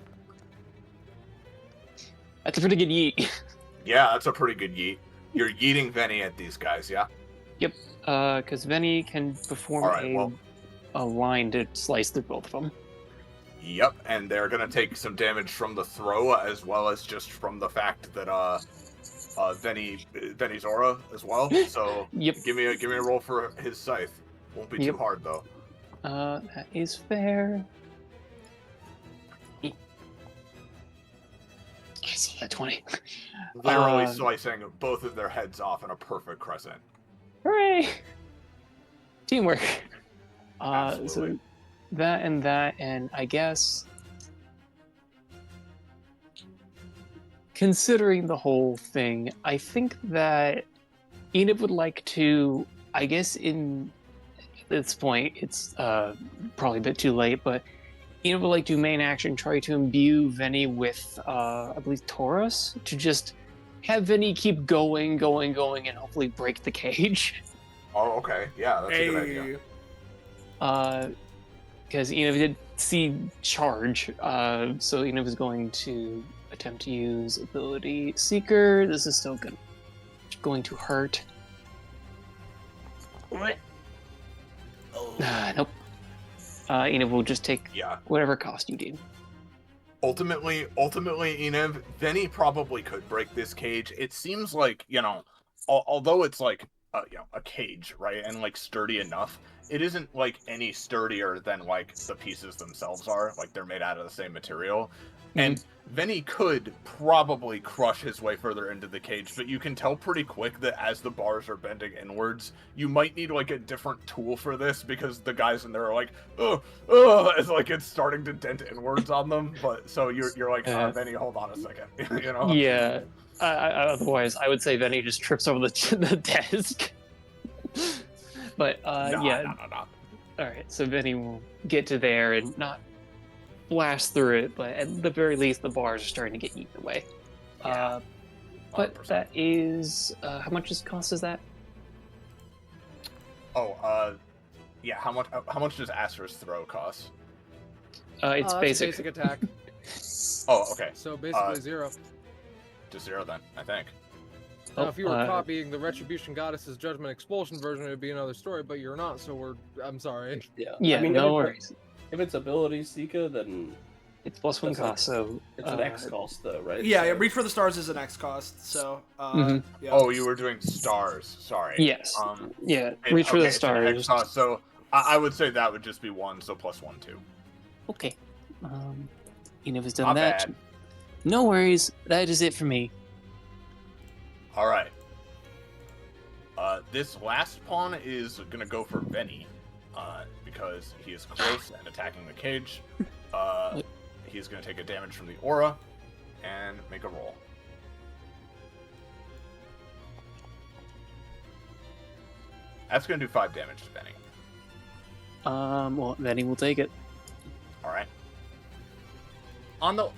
That's a pretty good yeet. Yeah, that's a pretty good yeet. You're yeeting Venny at these guys, yeah? Yep. Because Venny can perform a line to slice through both of them. Yep, and they're gonna take some damage from the throw as well as just from the fact that Venny's aura as well. So yep. Give me a roll for his scythe. Won't be too hard though. That is fair. I saw that 20. Literally slicing both of their heads off in a perfect crescent. Hooray! Teamwork. So Absolutely. that, and I guess considering the whole thing, I think that Enid would like to, I guess at this point, it's probably a bit too late, but Enid would like to main action try to imbue Venny with, I believe, Taurus, to just have Venny keep going, and hopefully break the cage. Oh, okay. Yeah, that's a good idea. Because Enid did see charge, so Enid was going to attempt to use ability Seeker. This is still going to hurt. Nope. Enid will just take whatever cost you did. Ultimately, Enev, Venny probably could break this cage. It seems like, although it's like, a cage, right, and like sturdy enough, it isn't like any sturdier than like the pieces themselves are. Like they're made out of the same material. And Venny could probably crush his way further into the cage, but you can tell pretty quick that as the bars are bending inwards, you might need like a different tool for this, because the guys in there are like, it's like it's starting to dent inwards on them. But so you're like, Venny, hold on a second, Yeah. Otherwise, I would say Venny just trips over the desk. But yeah. No. All right, so Venny will get to there and not blast through it, but at the very least, the bars are starting to get eaten away. Yeah. But that is how much cost is that? Yeah. How much does Astra's throw cost? It's basic. Basic attack. Oh, okay. So basically 0. To 0 then, I think. Now, if you were copying the Retribution Goddess's Judgment Expulsion version, it would be another story, but you're not, so I'm sorry. Yeah, I mean, no worries. If it's ability Seeker, then it's +1 cost, so it's an X cost though, right? Yeah, so... Reach for the Stars is an X cost, so yeah. Oh, you were doing stars. Sorry. Yes. Reach for the Stars. X cost, so I would say that would just be 1, so +1 too. Okay. Enid has done that. Bad. No worries. That is it for me. All right. This last pawn is gonna go for Venny, because he is close and attacking the cage. He's gonna take a damage from the aura and make a roll. That's gonna do 5 damage to Venny. Well, Venny will take it. All right. On the.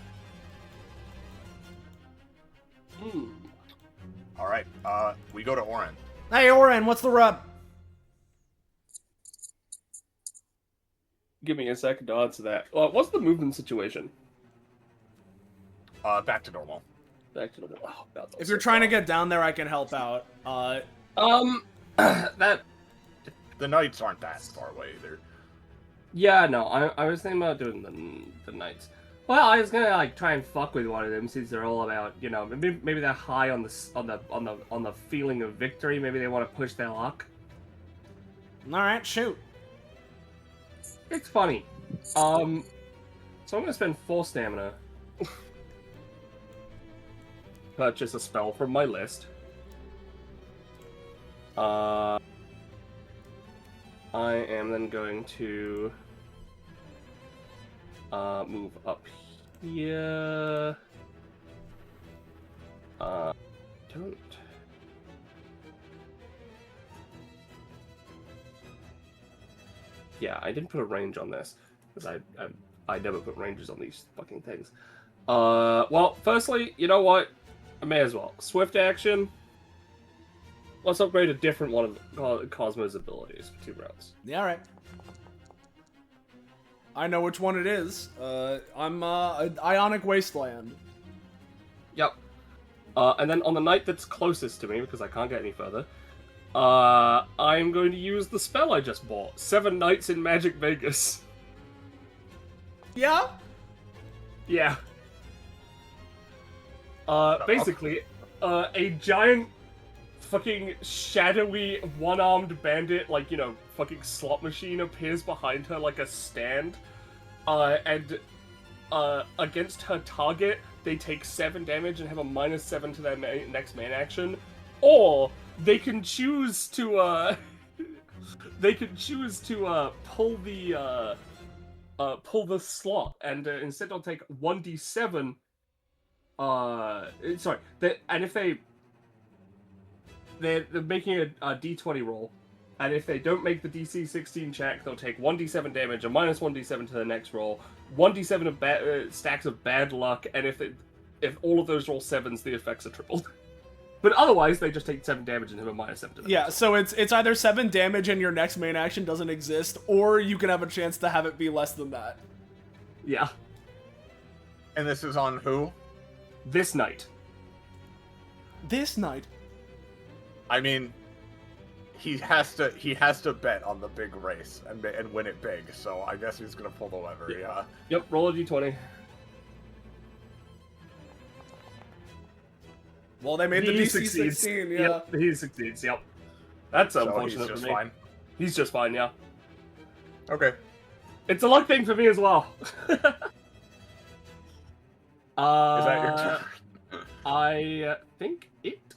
All right. We go to Oren. Hey, Oren, what's the rub? Give me a second to answer that. What's the movement situation? Back to normal. Back to normal. Oh, God, if you're trying to get down there, I can help out. That. The knights aren't that far away either. Yeah, no. I was thinking about doing the knights. Well, I was gonna like try and fuck with one of them since they're all about, maybe they're high on the feeling of victory. Maybe they want to push their luck. All right, shoot. It's funny. So I'm gonna spend 4 stamina. Purchase a spell from my list. I am then going to move up here. Don't. Yeah, I didn't put a range on this because I never put ranges on these fucking things. Well, firstly, you know what? I may as well. Swift action. Let's upgrade a different one of Cosmo's abilities for 2 rounds. Yeah, all right. I know which one it is. I'm Ionic Wasteland. Yep. And then on the night that's closest to me, because I can't get any further, I'm going to use the spell I just bought. 7 Nights in Magic Vegas. Yeah? Yeah. Basically, a giant fucking shadowy one-armed bandit, like, fucking slot machine appears behind her like a stand. And against her target, they take 7 damage and have a -7 to their next main action. Or they can choose to pull the slot, and instead they'll take 1d7. And if they're making a d20 roll, and if they don't make the DC 16 check, they'll take 1d7 damage and minus 1d7 to the next roll, 1d7 of stacks of bad luck, and if all of those roll 7s, the effects are tripled. But otherwise, they just take 7 damage and have a minus 7 to the next. So it's either 7 damage and your next main action doesn't exist, or you can have a chance to have it be less than that. Yeah. And this is on who? This night. This night? I mean, he has to bet on the big race and win it big, so I guess he's gonna pull the lever, yeah. Yep, roll a d20. Well, they made the DC 16, yeah. Yep, he succeeds, yep. That's So unfortunate he's just for me. fine. He's just fine, yeah. Okay. It's a luck thing for me as well. Is that your turn? I think it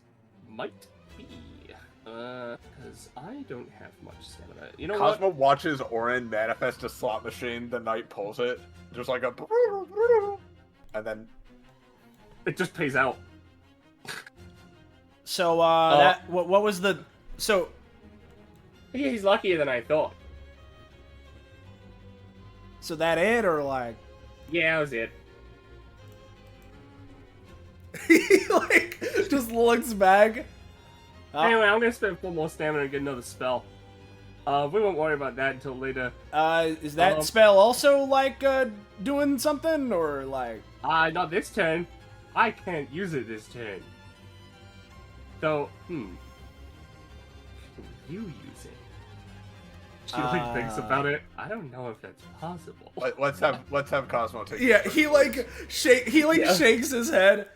might be. Because I don't have much stamina. You know Cosmo what? watches Orin manifest a slot machine, the knight pulls it, just like a... And then... It just pays out. So, what was the... So... Yeah, he's luckier than I thought. So that it, or like... Yeah, that was it. He, like, just looks back. Anyway, I'm gonna spend 4 more stamina and get another spell. We won't worry about that until later. Is that spell also, like, doing something, or, like... Not this turn. I can't use it this turn. So, you use it. She like thinks about it. I don't know if that's possible. Let's have Cosmo take. Yeah, he like shakes his head.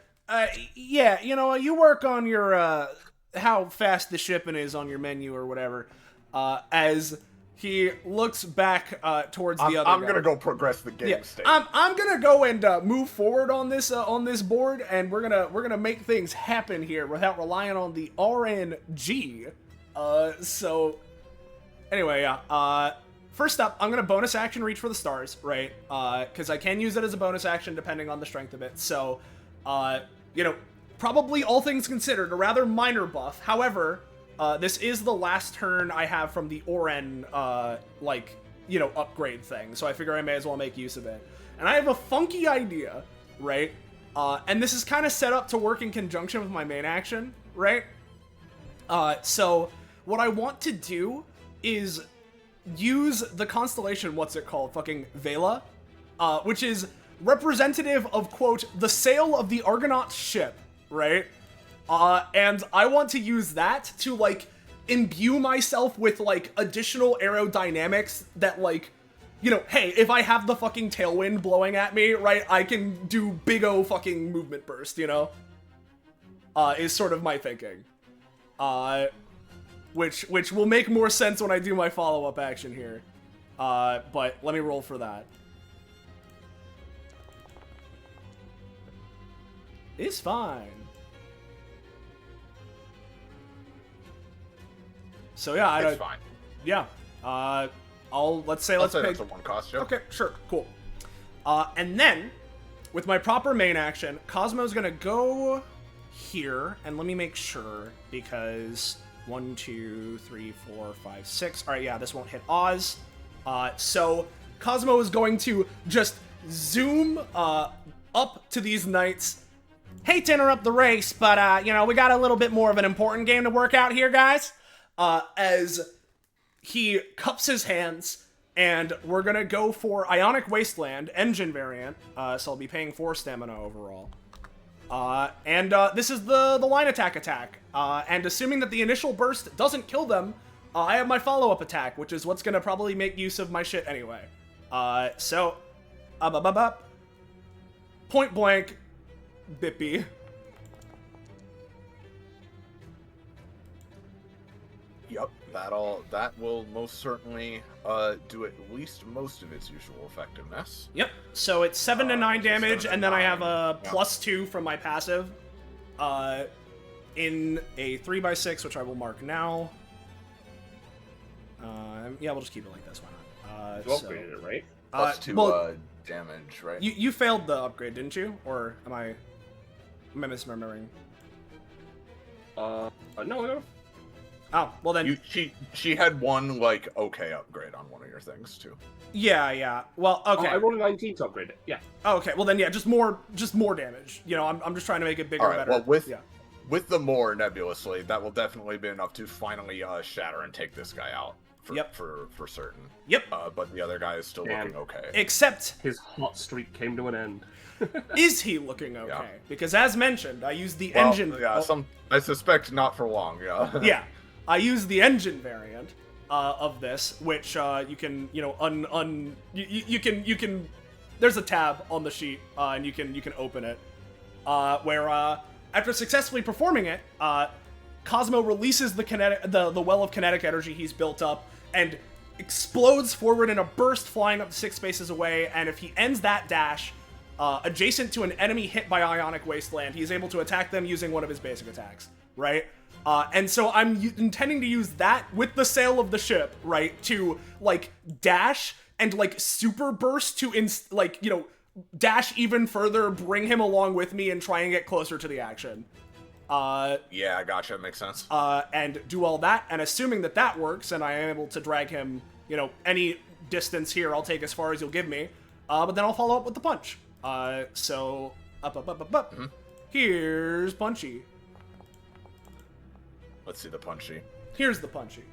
Yeah, you know, you work on your how fast the shipping is on your menu or whatever. As he looks back towards the other guy. I'm gonna go progress the game state. I'm gonna go and move forward on this board, and we're gonna make things happen here without relying on the RNG. So anyway, first up, I'm gonna bonus action reach for the stars, right? Because I can use it as a bonus action depending on the strength of it. So, you know, probably all things considered, a rather minor buff. However, this is the last turn I have from the Oren, like, you know, upgrade thing. So I figure I may as well make use of it. And I have a funky idea, right? And this is kind of set up to work in conjunction with my main action, right? So what I want to do is use the constellation, what's it called? Fucking Vela, which is representative of, quote, the sail of the Argonaut ship, right? And I want to use that to, like, imbue myself with, like, additional aerodynamics that, like, you know, hey, if I have the fucking tailwind blowing at me, right, I can do big O fucking movement burst, you know? Is sort of my thinking. Which will make more sense when I do my follow-up action here. But let me roll for that. It's fine. So yeah, It's fine. Yeah. Let's say That's pay. a one cost, yeah. Okay, sure, cool. And then, with my proper main action, Cosmo's gonna go here, and let me make sure, because 1, 2, 3, 4, 5, 6. All right, yeah, this won't hit Oz. So Cosmo is going to just zoom up to these knights. Hate to interrupt the race, but you know, we got a little bit more of an important game to work out here, guys. As he cups his hands, and we're gonna go for Ionic Wasteland engine variant. So I'll be paying 4 stamina overall. And this is the line attack. And assuming that the initial burst doesn't kill them, I have my follow-up attack, which is what's gonna probably make use of my shit anyway. So, point blank, Bippy. Yep, that will most certainly do at least most of its usual effectiveness. Yep. So it's 7 to 9 damage, 7 to and then I 9, have a yeah. +2 from my passive. in a 3x6, which I will mark now. Yeah, we'll just keep it like this. Why not? You upgraded it, right? Plus 2 damage, right? You failed the upgrade, didn't you? Or am I misremembering? No. Oh, well then. She had one like okay upgrade on one of your things too. Yeah. Well, okay. I rolled a 19 to upgrade it. Yeah. Oh, okay. Well then, yeah, just more damage. You know, I'm just trying to make it bigger, All right, better. well, yeah. with the more nebulously, that will definitely be enough to finally shatter and take this guy out. For certain. Yep. But the other guy is still looking okay. Except his hot streak came to an end. Is he looking okay? Yeah. Because as mentioned, I used the well, engine. Yeah, I suspect not for long. Yeah. Yeah, I used the engine variant of this, which you can, you know, you can. There's a tab on the sheet, and you can open it. Where after successfully performing it, Cosmo releases the well of kinetic energy he's built up and explodes forward in a burst, flying up to 6 spaces away. And if he ends that dash adjacent to an enemy hit by Ionic Wasteland, he is able to attack them using one of his basic attacks, right? And so I'm intending to use that with the sail of the ship, right, to like dash and like super burst to dash even further, bring him along with me, and try and get closer to the action. Yeah, gotcha. Makes sense. And do all that, and assuming that works, and I am able to drag him, you know, any distance here, I'll take as far as you'll give me. But then I'll follow up with the punch. So up. Mm-hmm. Here's Punchy. Let's see the Punchy. Here's the Punchy.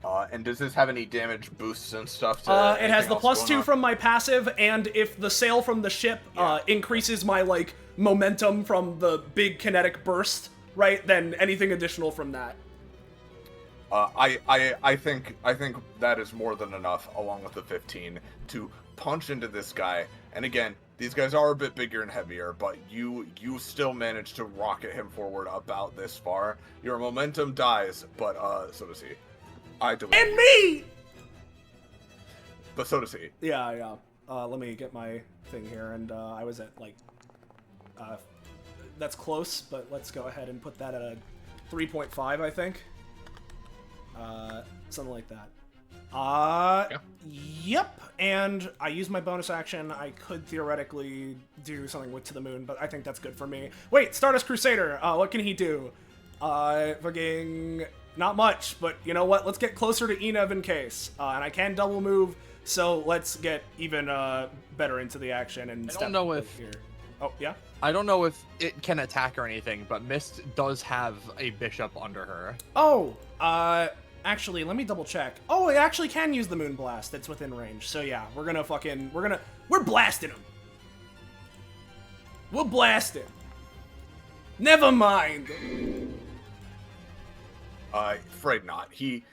And does this have any damage boosts and stuff? It has the +2 from my passive, and if the sail from the ship increases my like momentum from the big kinetic burst, right? Then anything additional from that. I think that is more than enough, along with the 15, to punch into this guy. And again, these guys are a bit bigger and heavier, but you still manage to rocket him forward about this far. Your momentum dies, but so does he. And me! But so does he. Yeah. Let me get my thing here, and I was at like, that's close, but let's go ahead and put that at a 3.5, I think. Something like that. Yep. And I used my bonus action. I could theoretically do something with To the Moon, but I think that's good for me. Wait, Stardust Crusader. What can he do? Fucking not much, but you know what? Let's get closer to Enev in case. And I can double move, so let's get even better into the action and I don't know if here. Oh, yeah? I don't know if it can attack or anything, but Mist does have a bishop under her. Oh, actually, let me double check. Oh, it actually can use the Moon Blast. It's within range. So yeah, we're blasting him. We'll blast him. Never mind. Afraid not. He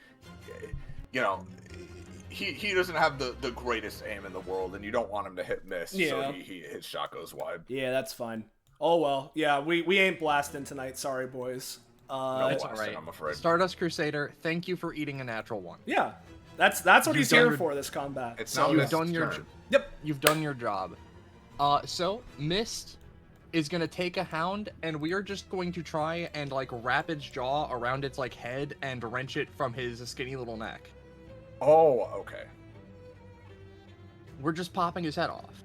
doesn't have the greatest aim in the world, and you don't want him to hit miss, so his shot goes wide. Yeah, that's fine. Oh well, yeah, we ain't blasting tonight. Sorry, boys. No That's blasting, right. I'm afraid. Stardust Crusader, thank you for eating a natural one. Yeah, that's what he's here for, this combat. It's So now you've done your turn. Yep. You've done your job. So Mist is gonna take a hound, and we are just going to try and like wrap its jaw around its like head and wrench it from his skinny little neck. Oh, okay. We're just popping his head off.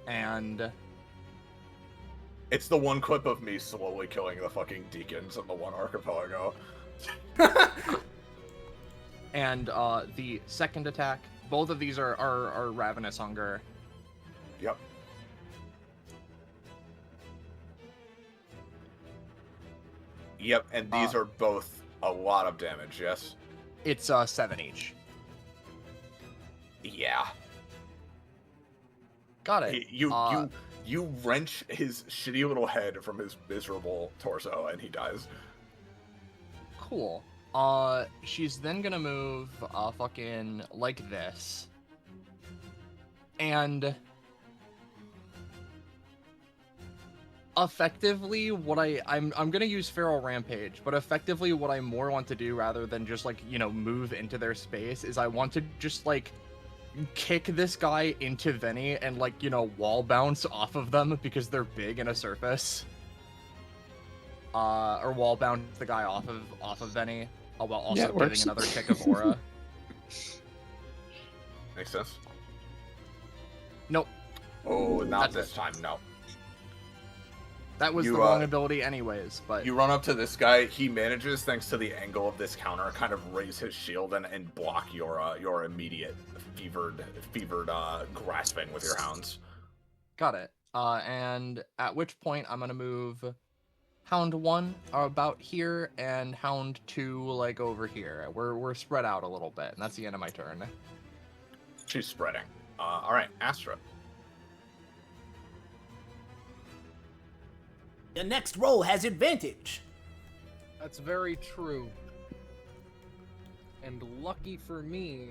And It's the one clip of me slowly killing the fucking deacons in the one archipelago. and the second attack, both of these are Ravenous Hunger. Yep. Yep, and these are both a lot of damage, yes? It's 7 each. Yeah. Got it. You wrench his shitty little head from his miserable torso, and he dies. Cool. She's then gonna move fucking like this. And effectively what I'm gonna use Feral Rampage, but effectively what I more want to do rather than just like, move into their space is I want to just like kick this guy into Venny and, like, you know, wall bounce off of them because they're big in a surface. Or wall bounce the guy off of Venny, while also giving works. another kick of aura. Makes sense. Nope. Oh, not this time, no. That was You, the wrong ability anyways, but... You run up to this guy, he manages, thanks to the angle of this counter, kind of raise his shield and block your immediate fevered grasping with your hounds. Got it. And at which point I'm gonna move Hound 1 about here and Hound 2 like over here. We're spread out a little bit, and that's the end of my turn. She's spreading. Alright, Astra. The next roll has advantage. That's very true. And lucky for me...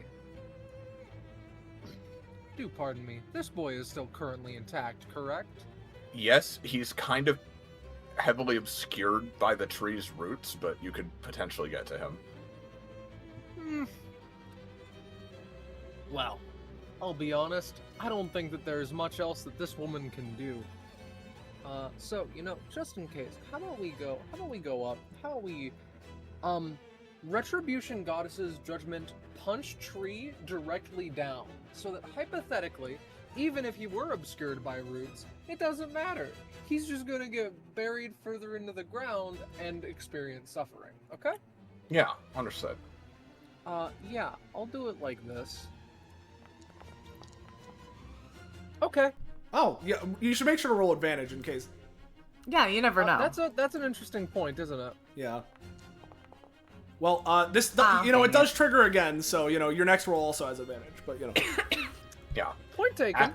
Do pardon me, this boy is still currently intact, correct? Yes, he's kind of heavily obscured by the tree's roots, but you could potentially get to him. Well, I'll be honest, I don't think that there's much else that this woman can do. So, you know, just in case, how about we go up, how about we, Retribution Goddess's Judgment punch tree directly down, so that hypothetically, even if he were obscured by roots, it doesn't matter. He's just gonna get buried further into the ground and experience suffering, okay? Yeah, understood. Yeah, I'll do it like this. Okay. Oh, yeah, you should make sure to roll advantage in case. Yeah, you never know. That's an interesting point, isn't it? Yeah. Well, it dang does trigger again, so, you know, your next roll also has advantage, but, you know. Yeah. Point taken.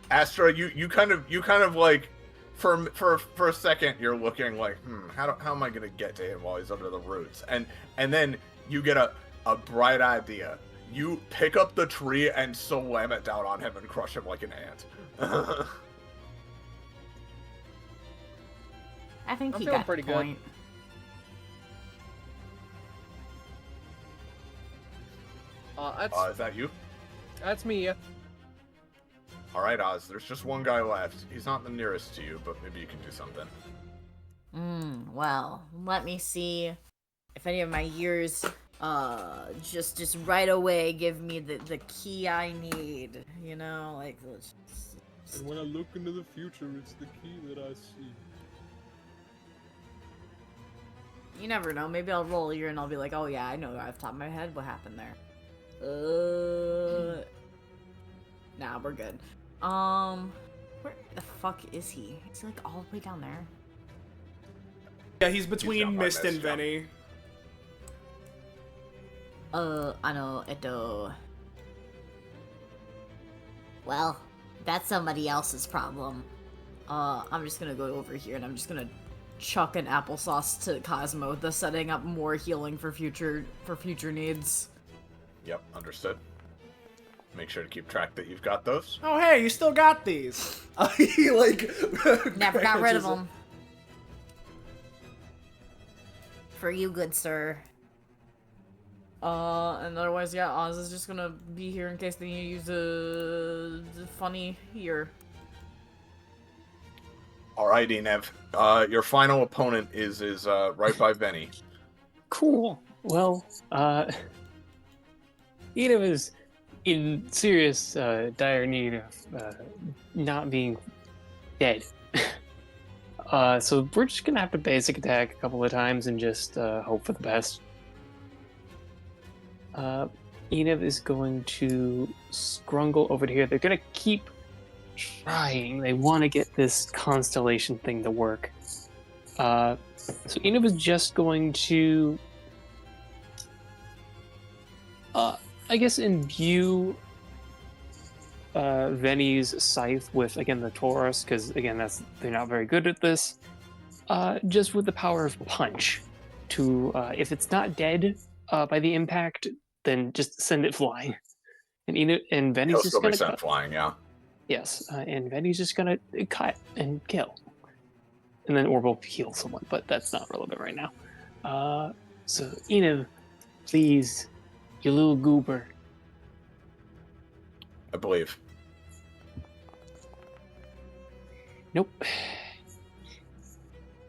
Astra, you kind of like, for a second, you're looking like, how am I gonna get to him while he's under the roots? And then you get a bright idea. You pick up the tree and slam it down on him and crush him like an ant. I think I'm he feeling got pretty the good. point. Is that you? That's me, yeah. Alright, Oz, there's just one guy left. He's not the nearest to you, but maybe you can do something. Well, let me see if any of my years, just right away give me the key I need, you know, like... And when I look into the future, it's the key that I see. You never know, maybe I'll roll a year and I'll be like, oh yeah, I know off the top of my head what happened there. Nah, we're good. Where the fuck is he? Is he like all the way down there? Yeah, he's between down by Mist and Mist, yeah. Venny. I know, well, that's somebody else's problem. I'm just gonna go over here and I'm just gonna chuck an applesauce to Cosmo, thus setting up more healing for future needs. Yep, understood. Make sure to keep track that you've got those. Oh, hey, you still got these. He, like... Never got rid of crashes it. them. For you, good sir. And otherwise, yeah, Oz is just gonna be here in case they need to use a funny here. Alrighty, Nev. Your final opponent is right by Venny. Cool. Well, Edom is in serious, dire need of not being dead. So we're just gonna have to basic attack a couple of times and just hope for the best. Eneb is going to scrungle over to here. They're gonna keep trying. They want to get this constellation thing to work. So Eneb is just going to, I guess, imbue Venny's scythe with, again, the Taurus, because, again, they're not very good at this. Just with the power of punch to, if it's not dead by the impact, then just send it flying. And Venny's He'll just still be gonna sent flying, yeah. Yes, and Venny's just gonna cut and kill. And then Orb will heal someone, but that's not relevant right now. So Eneb, please, you little goober. I believe. Nope.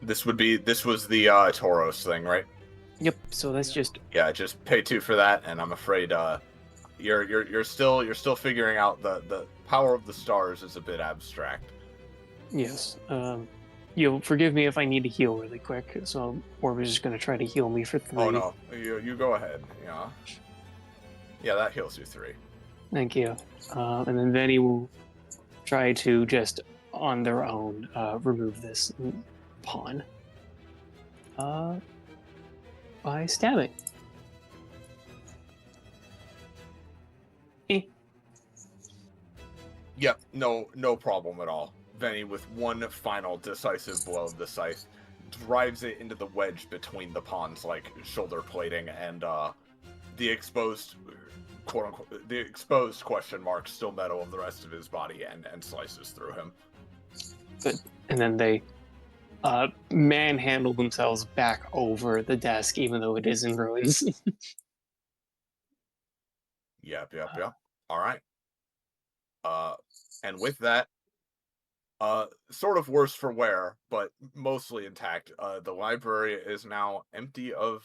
This was the Tauros thing, right? Yep. So that's just Yeah, just pay 2 for that, and I'm afraid you're still figuring out the power of the stars is a bit abstract. yes. You'll forgive me if I need to heal really quick. So Orb is just gonna try to heal me for 3. Oh no, you go ahead. Yeah. Yeah, that heals you 3. Thank you. And then Venny will try to just on their own remove this pawn by stabbing. Yep, no problem at all. Venny, with one final decisive blow of the scythe, drives it into the wedge between the pawn's like shoulder plating and the exposed quote unquote the exposed question mark still metal of the rest of his body and slices through him. Good. And then they manhandle themselves back over the desk, even though it is in ruins. Yep. All right. And with that, sort of worse for wear, but mostly intact. The library is now empty of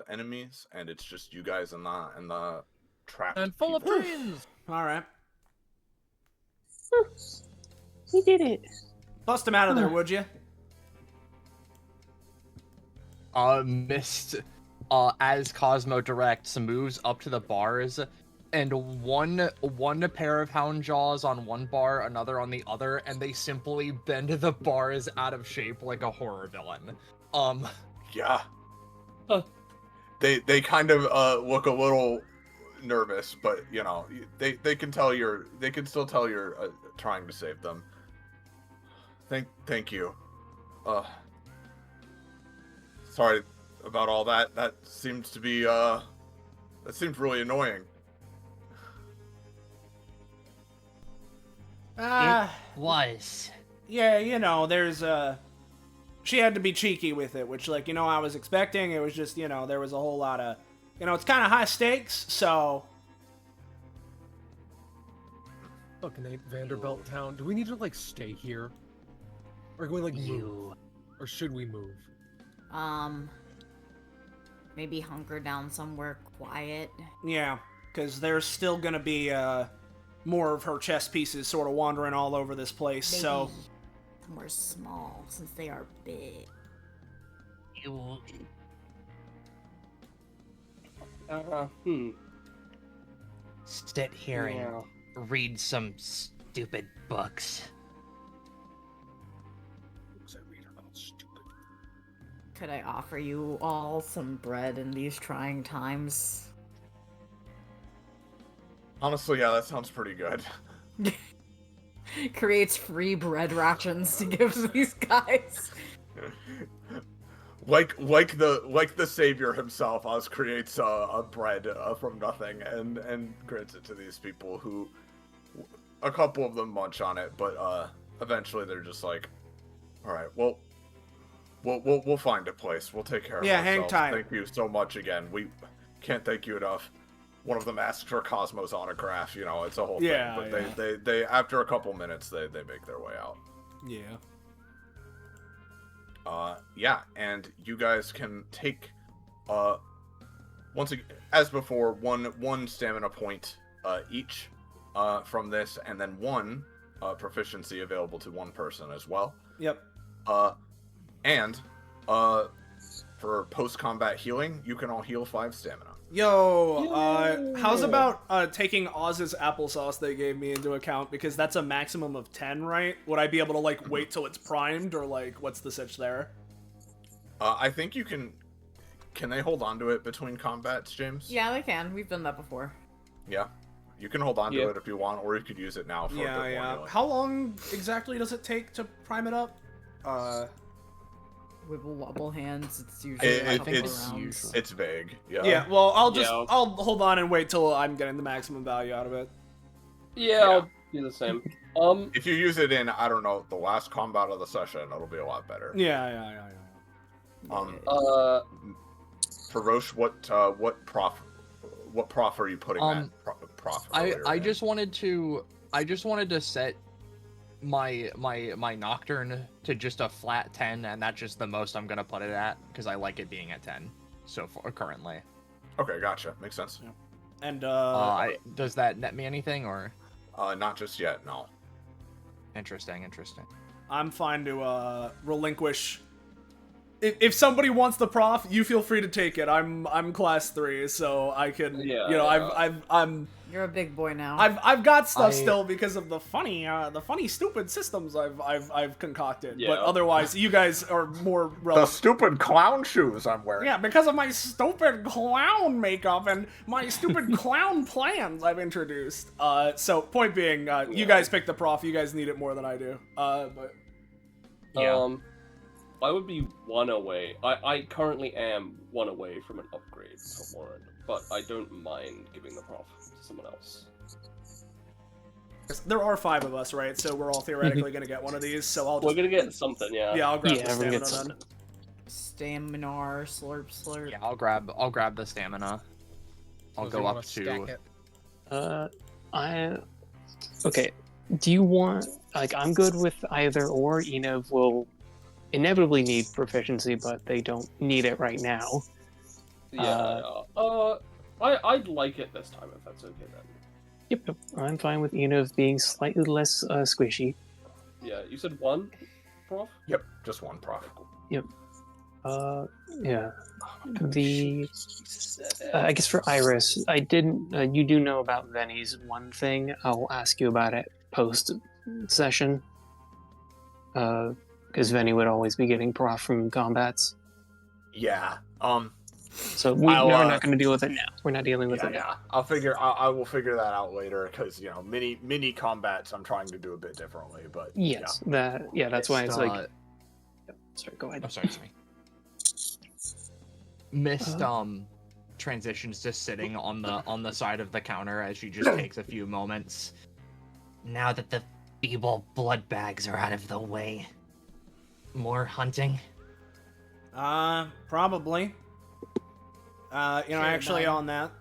enemies, and it's just you guys in the trap. And full of dreams. All right. We did it. Bust him out of there, would you? Mist, as Cosmo directs, moves up to the bars, and one pair of hound jaws on one bar, another on the other, and they simply bend the bars out of shape like a horror villain. Yeah. They kind of look a little nervous, but you know they can still tell you're trying to save them. Thank you. Sorry about all that. That seems to be that seems really annoying. It was. Yeah, you know, there's she had to be cheeky with it, which, like, you know, I was expecting. It was just, you know, there was a whole lot of, you know, it's kind of high stakes, so. Fucking ain't Vanderbilt town. Do we need to, like, stay here? Or can we, like, move? Or should we move? Maybe hunker down somewhere quiet. Yeah, because there's still gonna be, more of her chess pieces sort of wandering all over this place, Maybe so. somewhere small, since they are big. Sit here and read some stupid books. Could I offer you all some bread in these trying times? Honestly, yeah, that sounds pretty good. Creates free bread rations to give to these guys. Like the savior himself, Oz creates a bread from nothing and grants it to these people who, a couple of them munch on it, but eventually they're just like, all right, well, we'll find a place. We'll take care of ourselves. Hang tight. Thank you so much again. We can't thank you enough. One of them asks for Cosmo's autograph. You know, it's a whole thing. But they after a couple minutes they make their way out. Yeah. Yeah, and you guys can take once again, as before, one stamina point each from this, and then one proficiency available to one person as well. Yep. And for post-combat healing, you can all heal 5 stamina. Yo, how's about taking Oz's applesauce they gave me into account, because that's a maximum of 10, right? Would I be able to, like, wait till it's primed, or, like, what's the sitch there? I think you can they hold on to it between combats, James? Yeah, they can. We've done that before. Yeah. You can hold on to it if you want, or you could use it now for a bit more healing. How long exactly does it take to prime it up? Wibble wobble hands. It's usually a couple rounds. It's vague. Yeah. Yeah. Well, I'll hold on and wait till I'm getting the maximum value out of it. Yeah, I'll do the same. If you use it in, I don't know, the last combat of the session, it'll be a lot better. Yeah. For Roche, what what prof are you putting that prof? I just wanted to set my nocturne to just a flat 10, and that's just the most I'm gonna put it at because I like it being at 10 so far currently. Okay, gotcha. Makes sense. Yeah. And does that net me anything or? Not just yet. No. Interesting. I'm fine to relinquish. If somebody wants the prof, you feel free to take it. I'm class 3, so I can. Yeah, you know, yeah. I'm. You're a big boy now. I've got stuff still because of the funny stupid systems I've concocted. Yeah. But otherwise, you guys are more The relevant. stupid clown shoes I'm wearing. Yeah, because of my stupid clown makeup and my stupid clown plans I've introduced. So point being, you guys pick the prof. You guys need it more than I do. But Yeah. I would be 1 away. I currently am 1 away from an upgrade for Warren, but I don't mind giving the prof to someone else. there are 5 of us, right? So we're all theoretically gonna get one of these. So I'll. We're gonna get something, yeah. Yeah, I'll grab the everyone stamina gets then. something. Stamina, slurp, slurp. Yeah, I'll grab the stamina. I'll So go you wanna up stack to. it? Okay. Do you want I'm good with either or. Enev will inevitably need proficiency, but they don't need it right now. I'd like it this time if that's okay then. Yep, I'm fine with Enev being slightly less squishy. Yeah, you said 1, prof? Yep, just 1 prof. Yeah. The I guess for Iris, I didn't. You do know about Venny's one thing. I'll ask you about it post session. Because Venny would always be getting prof from combats. Yeah. So we're not going to deal with it now. We're not dealing with it now. Yeah. I will figure that out later because mini combats I'm trying to do a bit differently, but Yes, that's why it's like. Yep, sorry, go ahead. I'm sorry. Mist transitions to sitting on the side of the counter as she just takes a few moments. Now that the feeble blood bags are out of the way, more hunting? Probably. Actually Nine. on that,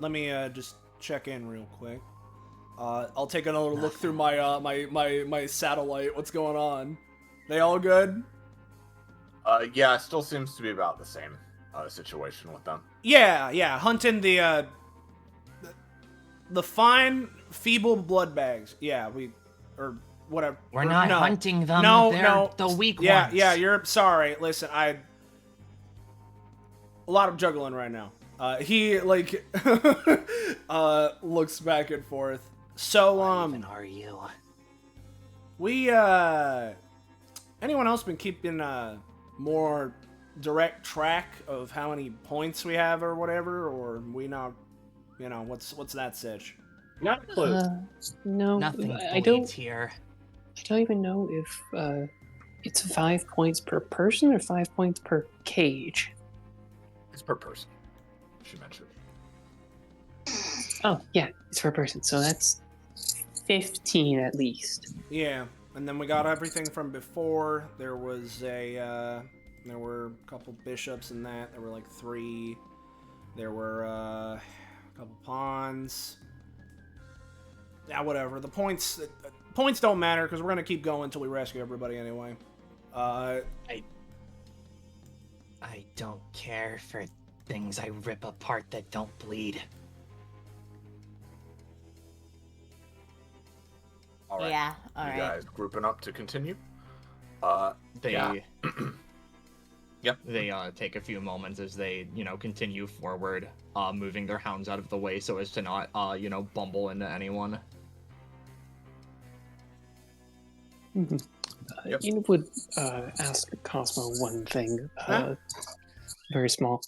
let me just check in real quick. I'll take another look through my my satellite. What's going on? They all good? Yeah, it still seems to be about the same situation with them. Yeah, hunting the fine feeble blood bags. Yeah, or whatever. We're not no. hunting them. No, They're no. the weak Yeah, ones. yeah, you're sorry. Listen, a lot of juggling right now. He looks back and forth. So What even are you? we anyone else been keeping more direct track of how many points we have or whatever, or we not, what's that sitch? Not a clue. No, Nothing I bleeds don't. here. I don't even know if it's 5 points per person or 5 points per cage. It's per person. She mentioned. Oh yeah, it's per person. So that's 15 at least. Yeah, and then we got everything from before. There was there were a couple bishops in that. There were like 3. There were a couple pawns. Yeah, whatever. The points don't matter because we're gonna keep going until we rescue everybody anyway. I don't care for things I rip apart that don't bleed. All right. Yeah, You alright. guys grouping up to continue? They Yeah. Yep. They take a few moments as they continue forward, moving their hounds out of the way so as to not bumble into anyone. Mm-hmm. Yep. You would ask Cosmo one thing, very small.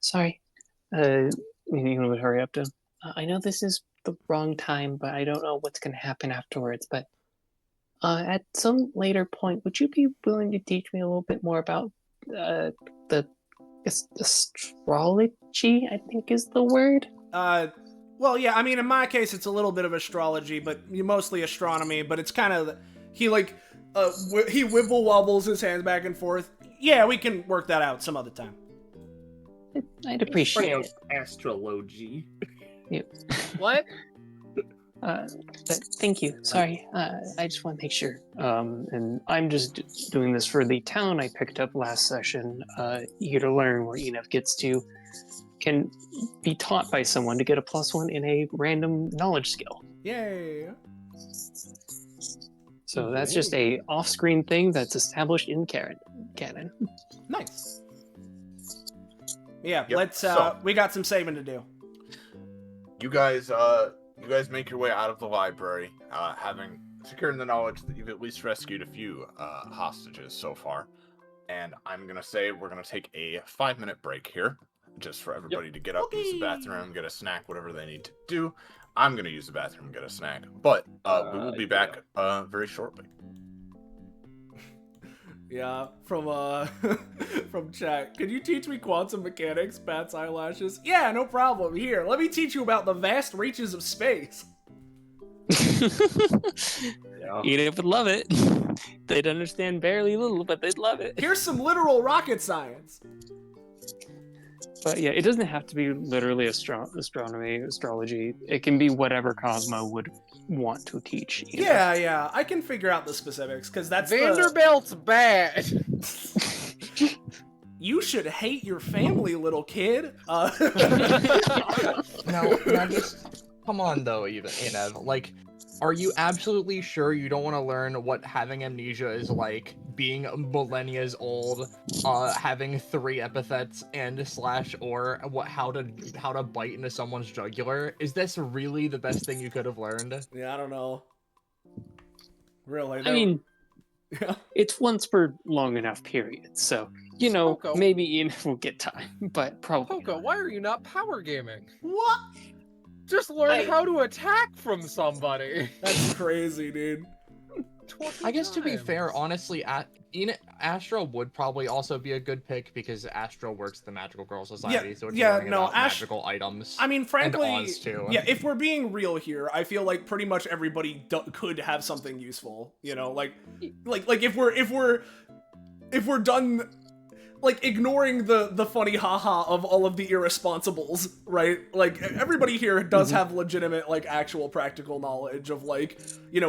Sorry. You would hurry up to. I know this is the wrong time, but I don't know what's going to happen afterwards. But at some later point, would you be willing to teach me a little bit more about the astrology? I think is the word. Well, yeah, I mean, in my case, it's a little bit of astrology, but mostly astronomy, but it's kind of, he wibble wobbles his hands back and forth. Yeah, we can work that out some other time. I'd appreciate it. Astrology. What? But thank you. Sorry, I just want to make sure. And I'm just doing this for the town I picked up last session. Here to learn where Enev can be taught by someone to get a +1 in a random knowledge skill. Yay! So that's just a off-screen thing that's established in canon. Nice. Yeah, Yep, let's. so- We got some saving to do. You guys make your way out of the library, having secured the knowledge that you've at least rescued a few hostages so far. And I'm gonna say we're gonna take a 5-minute break here, just for everybody to get up, use the bathroom, get a snack, whatever they need to do. I'm gonna use the bathroom and get a snack, but we will be back very shortly. Yeah, from from chat. Could you teach me quantum mechanics, Bat's eyelashes? Yeah, no problem. Here, let me teach you about the vast reaches of space. Enev would love it. They'd understand barely little, but they'd love it. Here's some literal rocket science. But yeah, it doesn't have to be literally astronomy, astrology. It can be whatever Cosmo would want to teach. Yeah, I can figure out the specifics, because that's Vanderbilt's bad. You should hate your family, little kid. Now just come on though, Enev. Like, are you absolutely sure you don't want to learn what having amnesia is like, being millennias old, having 3 epithets and /or how to bite into someone's jugular? Is this really the best thing you could have learned? Yeah, I don't know. Really? I mean, it's once per long enough period, so Poco. maybe Enev will get time, but probably. Poco, why are you not power gaming? What? Just learn how to attack from somebody. That's crazy, dude. I guess to be fair, honestly, Astro would probably also be a good pick because Astro works the Magical Girl Society, so it's learning about magical items. I mean, frankly, and Oz too. Yeah. If we're being real here, I feel like pretty much everybody could have something useful. Like if we're done. Like, ignoring the funny haha of all of the irresponsibles, right? Like, everybody here does have legitimate, like, actual practical knowledge of, like,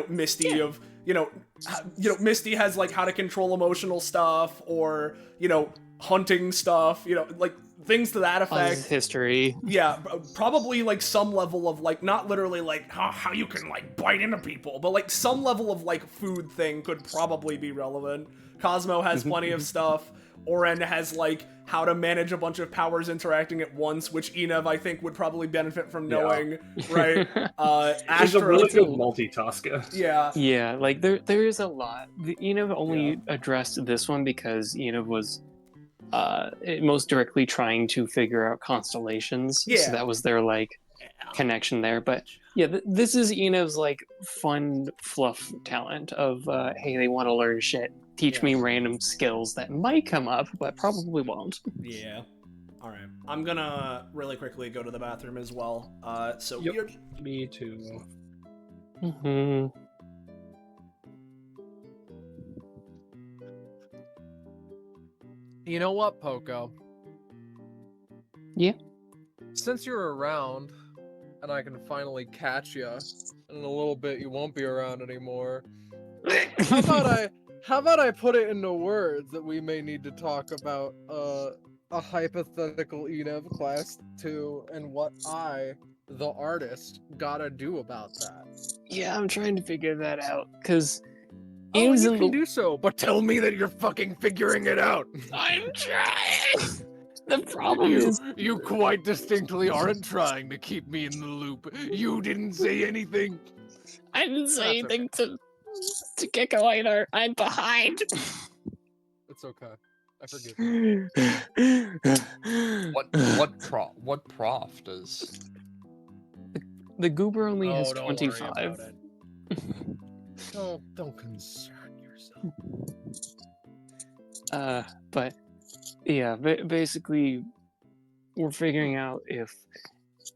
Misty of, Misty has, like, how to control emotional stuff, or, hunting stuff, like, things to that effect. Oz's history. Yeah, probably, like, some level of, like, not literally, like, how you can, like, bite into people, but, like, some level of, like, food thing could probably be relevant. Cosmo has plenty of stuff. Oren has, like, how to manage a bunch of powers interacting at once, which Enev, I think, would probably benefit from knowing, right? He's a really good multitasker. Yeah. Yeah, like, there is a lot. Enev only addressed this one because Enev was most directly trying to figure out constellations. Yeah. So that was their, like, connection there. But, yeah, this is Enev's, like, fun fluff talent of, hey, they want to learn shit. Teach me random skills that might come up, but probably won't. Yeah. All right. I'm gonna really quickly go to the bathroom as well. So Yep. Me too. You know what, Poco? Yeah? Since you're around, and I can finally catch you, and in a little bit you won't be around anymore, how about I put it into words that we may need to talk about a hypothetical Enev class 2 and what I, the artist, gotta do about that. Yeah, I'm trying to figure that out, because... Oh, you can do so, but tell me that you're fucking figuring it out! I'm trying! The problem is... You quite distinctly aren't trying to keep me in the loop. You didn't say anything. I didn't say anything to Gecko either. I'm behind. It's okay. I forgive you. What prof does? The goober only has don't worry 25. about it. Don't concern yourself. But yeah, basically, we're figuring out if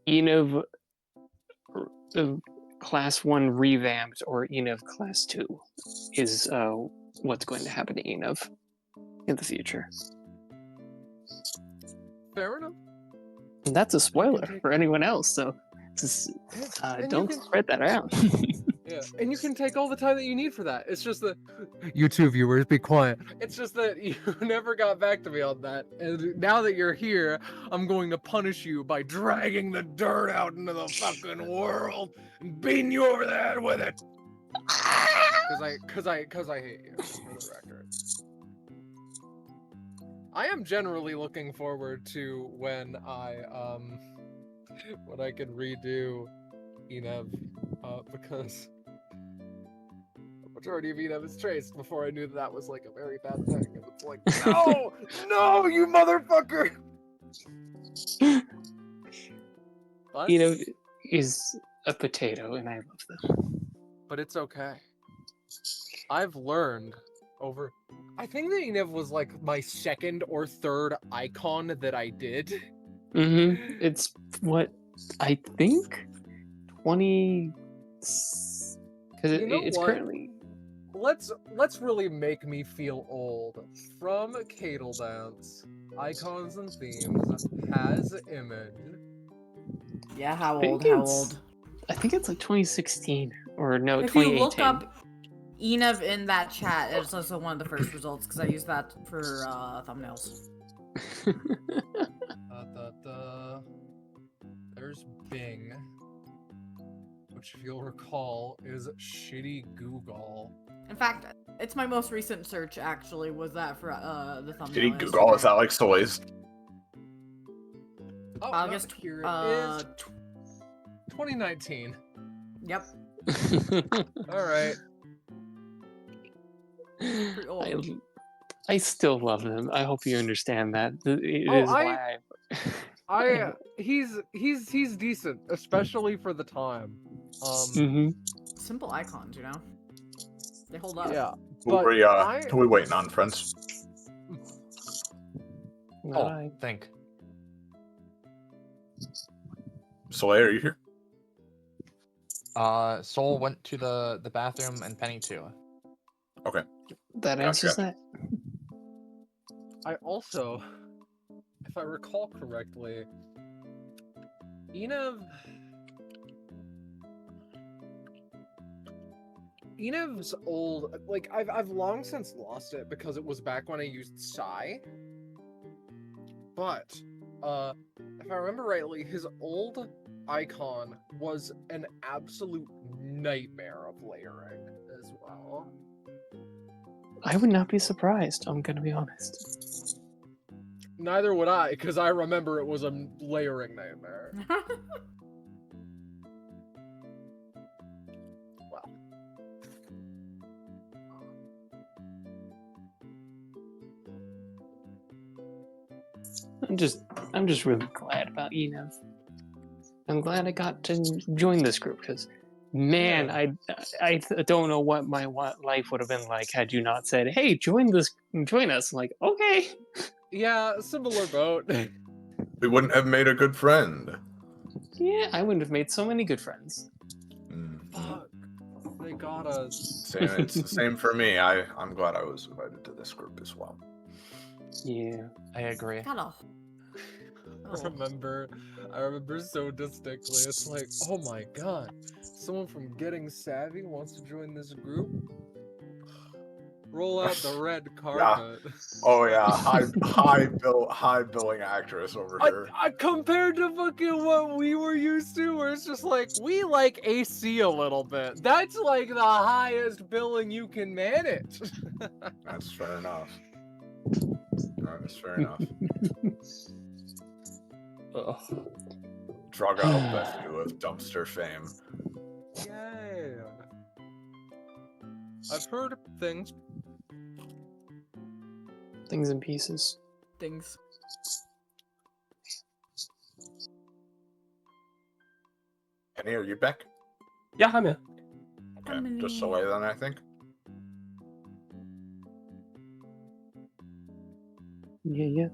Enev Class 1 revamped or Enev Class 2 is what's going to happen to Enev in the future. Fair enough. And that's a spoiler take- for anyone else, so just, And you don't can- spread that around. Yeah, and you can take all the time that you need for that. It's just that you two viewers, be quiet. It's just that you never got back to me on that, and now that you're here, I'm going to punish you by dragging the dirt out into the fucking world and beating you over the head with it. Cause I hate you, for the record. I am generally looking forward to when I can redo Enev, because the majority of Enev is traced before I knew that was like a very bad thing. And it's like, no, no, you motherfucker. But, Is a potato, and I love them. but it's okay. I've learned over. I think that Enev was like my second or third icon that I did. Mm-hmm. It's what I think 20. Because You know it's what? currently. Let's really make me feel old. From Cadle Dance, Icons and Themes has image. Yeah, how I think old? How it's- old? I think it's like 2016 or no, If you 2018. look up Enev in that chat, it's also one of the first results because I use that for thumbnails. There's Bing, which if you'll recall is shitty Google. In fact, it's my most recent search actually was that for the thumbnail. Did he Google? Is that like Soy's? Oh, August here it is. 2019. Yep. All right. Pretty old. I still love them. I hope you understand that. It Oh, is why He's decent, especially for the time. Simple icons, you know. They hold up. Yeah. Who But are we waiting on, friends? Oh, think. Soleil, are you here? Soul went to the bathroom and Penny too. Okay. That answers that. I also, if I recall correctly, Enev's old, like I've long since lost it because it was back when I used Psy. But if I remember rightly, his old icon was an absolute nightmare of layering as well. I would not be surprised. I'm gonna be honest. Neither would I, because I remember it was a layering nightmare. Well. I'm just really glad about Enev. I'm glad I got to join this group because, man, I don't know what my life would have been like had you not said, "Hey, join us." I'm like, okay. Yeah, similar boat. We wouldn't have made a good friend. Yeah, I wouldn't have made so many good friends. Fuck. They got us. It's the same for me. I'm glad I was invited to this group as well. Yeah, I agree. I remember so distinctly. It's like, oh my god, someone from Getting Savvy wants to join this group? Roll out the red carpet. Oh yeah, high billing actress over here. I compared to fucking what we were used to, where it's just like, we like AC a little bit. That's like the highest billing you can manage. That's fair enough. That's fair enough. Drug out Bethany with dumpster fame. Yay. I've heard things. Things in pieces. Things. Penny, are you back? Yeah, I'm here. Okay, just Soleil then, I think. Yeah.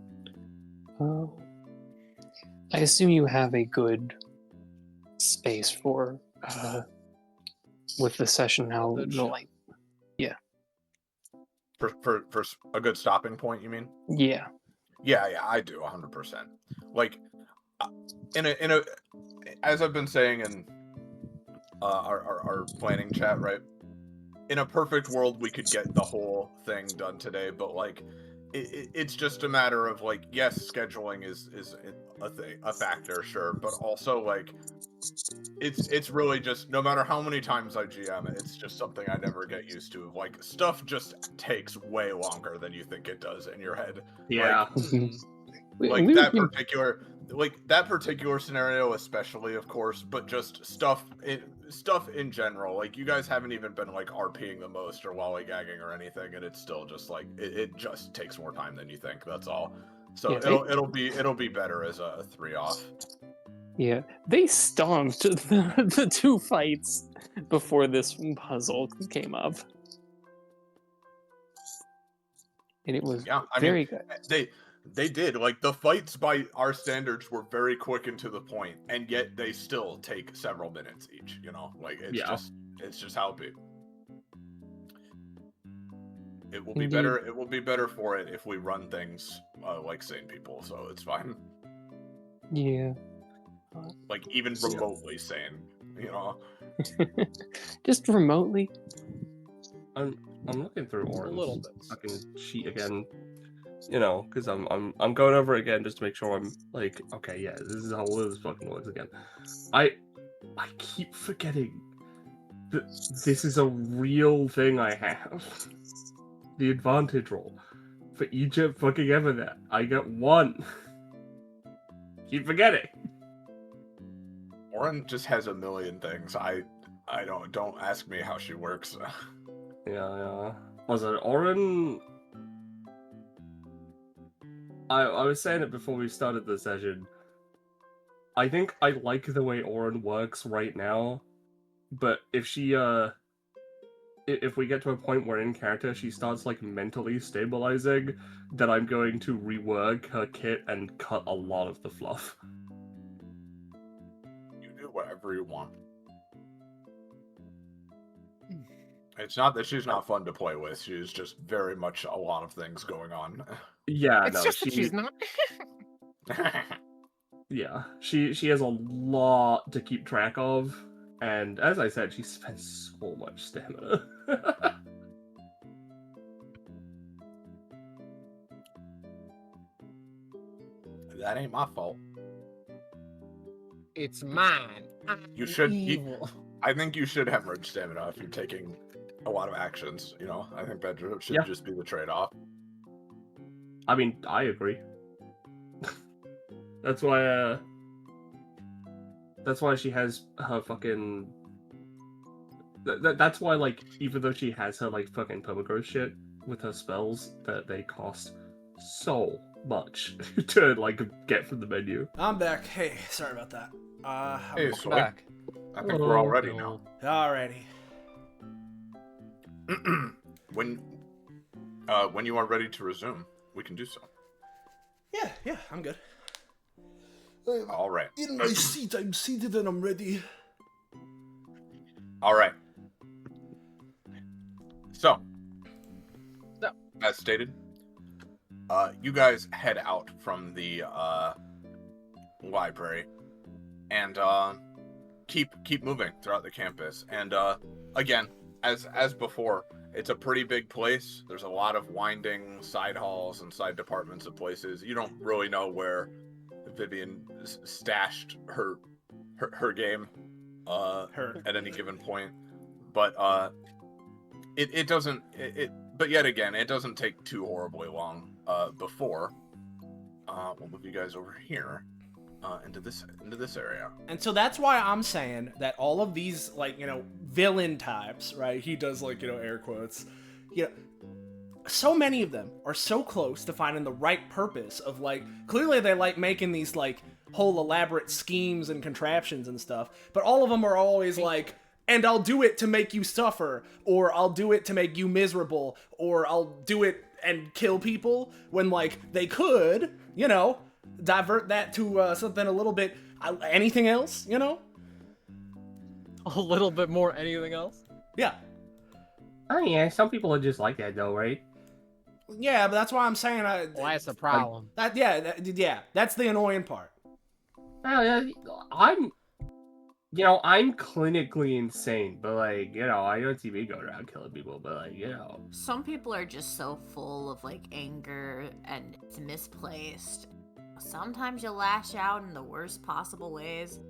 I assume you have a good space for with the session how the light. Yeah. For a good stopping point, you mean? Yeah. Yeah, I do 100%. Like, in a, as I've been saying in our planning chat, right? In a perfect world, we could get the whole thing done today, but like, it's just a matter of like, yes, scheduling is a factor, sure, but also like, it's really just no matter how many times I GM, it's just something I never get used to. Like, stuff just takes way longer than you think it does in your head. Yeah. Like that particular scenario especially, of course, but just stuff in general. Like, you guys haven't even been like RPing the most or lollygagging or anything, and it's still just like it just takes more time than you think. That's all. So Yeah, it'll be better as a 3-off. Yeah, they stomped the 2 fights before this puzzle came up. And it was very good. They did. Like, the fights by our standards were very quick and to the point, and yet they still take several minutes each, you know? Like, it's just how it be. It will be better. It will be better for it if we run things like sane people, so it's fine. Yeah. Like, even remotely sane, you know? Just remotely. I'm looking through Oran's little bit. fucking sheet again, you know, because I'm going over it again just to make sure I'm like, okay, yeah, this is how this fucking works again. I keep forgetting that this is a real thing I have. The advantage roll for each fucking Epithet. I get 1. Keep forgetting. Oren just has a million things. I don't ask me how she works. Yeah. Was it Oren? I was saying it before we started the session. I think I like the way Oren works right now, but if she if we get to a point where in character she starts like mentally stabilizing, then I'm going to rework her kit and cut a lot of the fluff. You do whatever you want. It's not that she's not fun to play with. She's just very much a lot of things going on. Yeah, It's just that she's not. Yeah, she has a lot to keep track of, and as I said, she spends so much stamina. That ain't my fault. It's mine. You should. Evil. I think you should hemorrhage stamina if you're taking a lot of actions. You know, I think that should just be the trade-off. I mean, I agree. That's why she has her fucking. That's why, like, even though she has her like fucking permagrowth shit with her spells, that they cost so much to like get from the menu. I'm back. Hey, sorry about that. Hey, Welcome back. I think we're all ready now. Alrighty. When you are ready to resume, we can do so. Yeah, I'm good. All right. In my seat, I'm seated and I'm ready. All right. So, as stated, you guys head out from the library and keep moving throughout the campus. And again, as before, it's a pretty big place. There's a lot of winding side halls and side departments of places. You don't really know where Vivian stashed her game at any given point, but it doesn't. But yet again, it doesn't take too horribly long before we'll move you guys over here into this area. And so that's why I'm saying that all of these, like, you know, villain types, right? He does, like, you know, air quotes. You know, so many of them are so close to finding the right purpose of, like, clearly they like making these, like, whole elaborate schemes and contraptions and stuff, but all of them are always like, and I'll do it to make you suffer, or I'll do it to make you miserable, or I'll do it and kill people, when, like, they could, you know, divert that to something a little bit, anything else, you know? A little bit more anything else? Yeah. Oh yeah, some people are just like that though, right? Yeah, but that's why I'm saying Well, that's a problem. That's the annoying part. I'm clinically insane, but like, I don't see me going around killing people, but like, Some people are just so full of like anger and it's misplaced. Sometimes you lash out in the worst possible ways.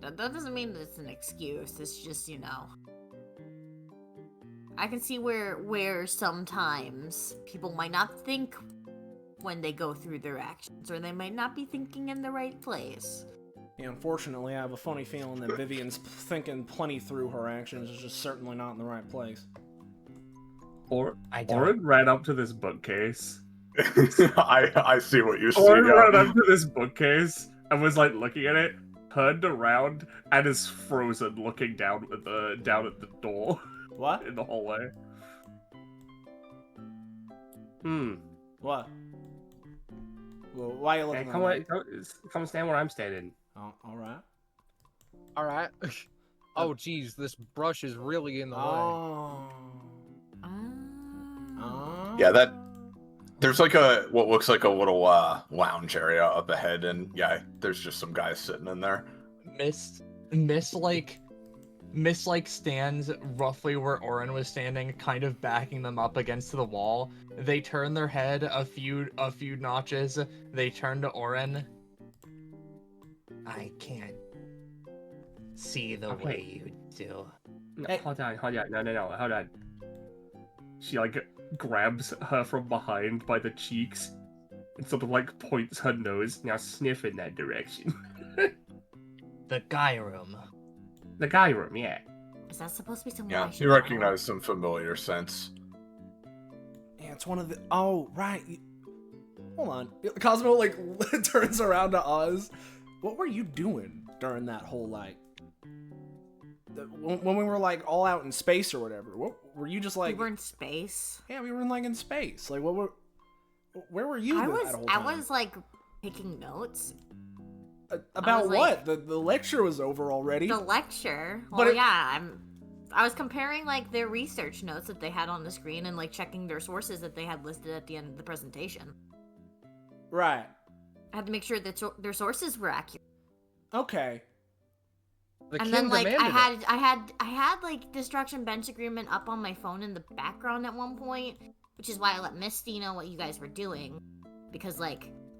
That doesn't mean that it's an excuse. It's just, I can see where sometimes people might not think when they go through their actions, or they might not be thinking in the right place. Yeah, unfortunately, I have a funny feeling that Vivian's thinking plenty through her actions, is just certainly not in the right place. Oren ran up to this bookcase. I see what you see. Oren ran up to this bookcase and was like looking at it, turned around, and is frozen looking down at the door. What? In the hallway. What? Well, why are you looking at me? Come stand where I'm standing. Oh, alright. Alright. Oh, geez, this brush is really in the way. Yeah, there's like what looks like a little lounge area up ahead, and yeah, there's just some guys sitting in there. Miss stands roughly where Oren was standing, kind of backing them up against the wall. They turn their head a few notches. They turn to Oren. I can't see the way you do. No, hold on. No, hold on. She grabs her from behind by the cheeks and sort of points her nose. Now sniff in that direction. The guy room. The guy room, yeah. Is that supposed to be someone? Yeah, you recognize some familiar scents. Yeah, it's one of the. Oh, right. Hold on. Cosmo turns around to Oz. What were you doing during that whole when we were all out in space or whatever? What were you just We were in space. Yeah, we were in space. Where were you? I that whole time? was taking notes. About what? The lecture was over already. The lecture? Well, yeah, I was comparing their research notes that they had on the screen and checking their sources that they had listed at the end of the presentation. Right. I had to make sure that their sources were accurate. Okay. And then I had Destruction Bench Agreement up on my phone in the background at one point, which is why I let Misty know what you guys were doing, because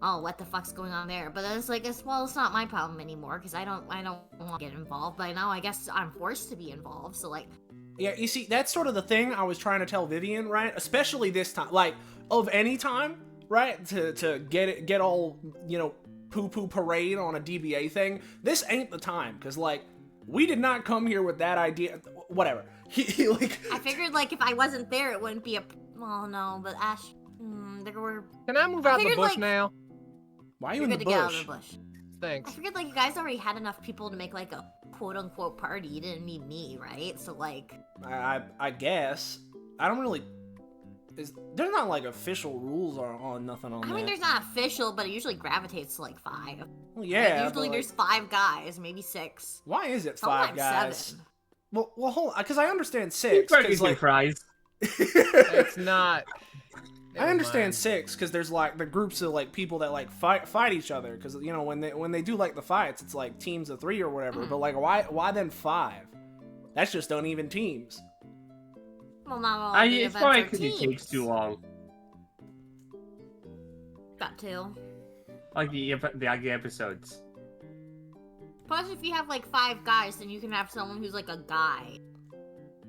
oh, what the fuck's going on there? But then it's it's not my problem anymore, because I don't want to get involved. But now I guess I'm forced to be involved, so Yeah, you see, that's sort of the thing I was trying to tell Vivian, right? Especially this time, of any time, right? To get all, poo-poo parade on a DBA thing, this ain't the time, because, we did not come here with that idea. Whatever. He I figured, if I wasn't there, it wouldn't be a... Well, no, but Ash... there were... Can I move out of the bush now? Why are you in the bush? Get out of the bush. Thanks. I figured you guys already had enough people to make a quote-unquote party. You didn't need me, right? So I guess. I don't really... There's not official rules on nothing on that. I mean, there's not official, but it usually gravitates to 5. Well, yeah. Usually there's 5 guys, maybe 6. Why is it 5 guys? 7. Well, hold on, because I understand 6. Fries. It's not. I understand 6 because there's the groups of people that fight each other, because when they do the fights, it's teams of 3 or whatever. But why then 5? That's just uneven teams. Well, not all the it's events probably are because teams. it takes too long. Got to. The episodes. Plus, if you have 5 guys, then you can have someone who's a guy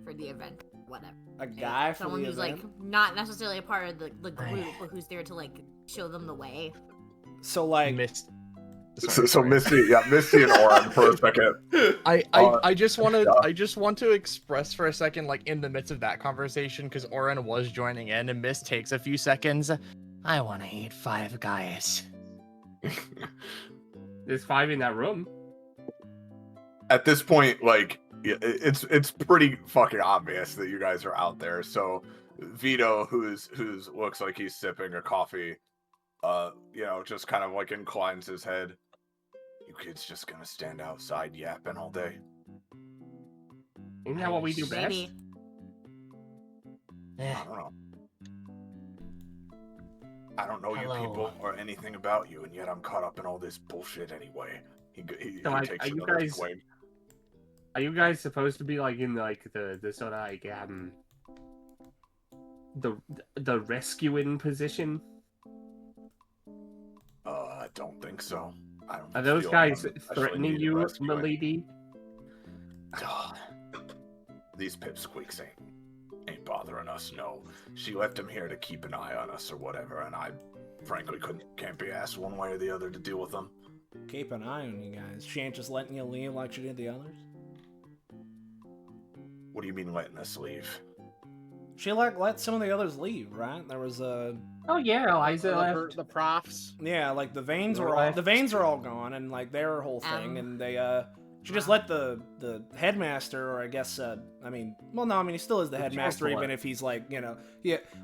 for the event, whatever. A guy for someone the who's event? not necessarily a part of the group, but who's there to show them the way. So So Misty and Oren for a second. I just want to express for a second, in the midst of that conversation, because Oren was joining in, and Miss takes a few seconds. I want to eat 5 guys. There's 5 in that room. At this point, it's pretty fucking obvious that you guys are out there. So Vito, who's looks like he's sipping a coffee, just kind of inclines his head. You kids just gonna stand outside yapping all day? Isn't that what we do best? Maybe. I don't know. I don't know Hello. you people or anything about you, and yet I'm caught up in all this bullshit anyway. He So, like, takes are you another guys- swing. Are you guys supposed to be like in like the sort of like the rescuing position? I don't think so. I don't. Are those feel guys I'm especially threatening needed you, rescuing. milady? These pipsqueaks ain't bothering us. No, she left him here to keep an eye on us or whatever, and I frankly can't be asked one way or the other to deal with them. Keep an eye on you guys. She ain't just letting you leave like she did the others. What do you mean letting us leave? She let some of the others leave, right? There was a Oh yeah, Eliza left. The profs. yeah, like the Viens They're were all left. the Viens are all gone, and like their whole thing, and they she just let the headmaster, or I guess he still is the headmaster, chancellor. even if he's like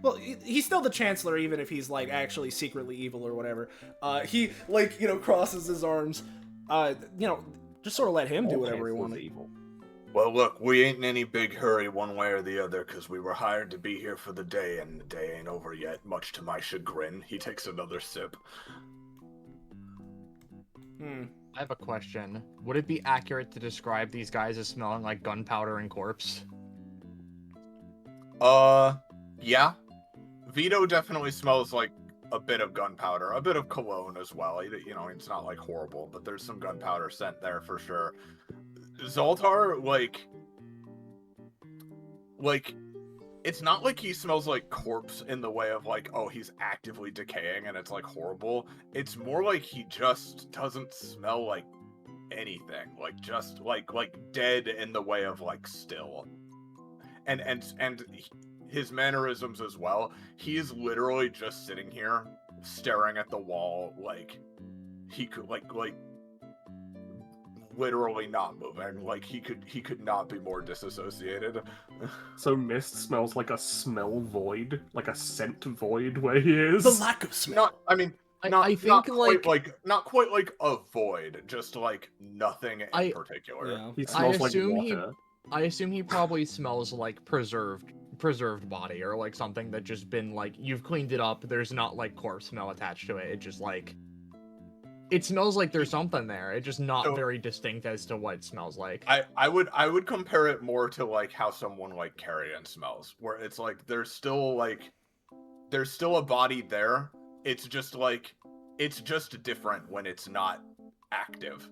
well he's still the chancellor, even if he's like actually secretly evil or whatever. He crosses his arms, just sort of let him do All whatever he chancellors wanted. evil. Well, look, we ain't in any big hurry one way or the other, because we were hired to be here for the day, and the day ain't over yet, much to my chagrin. He takes another sip. I have a question. Would it be accurate to describe these guys as smelling like gunpowder and corpse? Yeah. Vito definitely smells like a bit of gunpowder, a bit of cologne as well. It's not like horrible, but there's some gunpowder scent there for sure. Zoltar, like, it's not like he smells like corpse in the way of like, oh, he's actively decaying and it's like horrible. It's more like he just doesn't smell like anything, like just like dead in the way of like still. And his mannerisms as well. He is literally just sitting here staring at the wall, like he could like literally not moving. Like he could not be more disassociated. So Mist smells like a smell void, like a scent void where he is. The lack of smell. I think not quite like a void, just like nothing in particular. Yeah. He smells like water. I assume he probably smells like preserved body, or like something that just been like, you've cleaned it up, there's not like corpse smell attached to it. It just like, it smells like there's something there. It's just not very distinct as to what it smells like. I would compare it more to like how someone like Carrion smells, where it's like there's still a body there. It's just different when it's not active,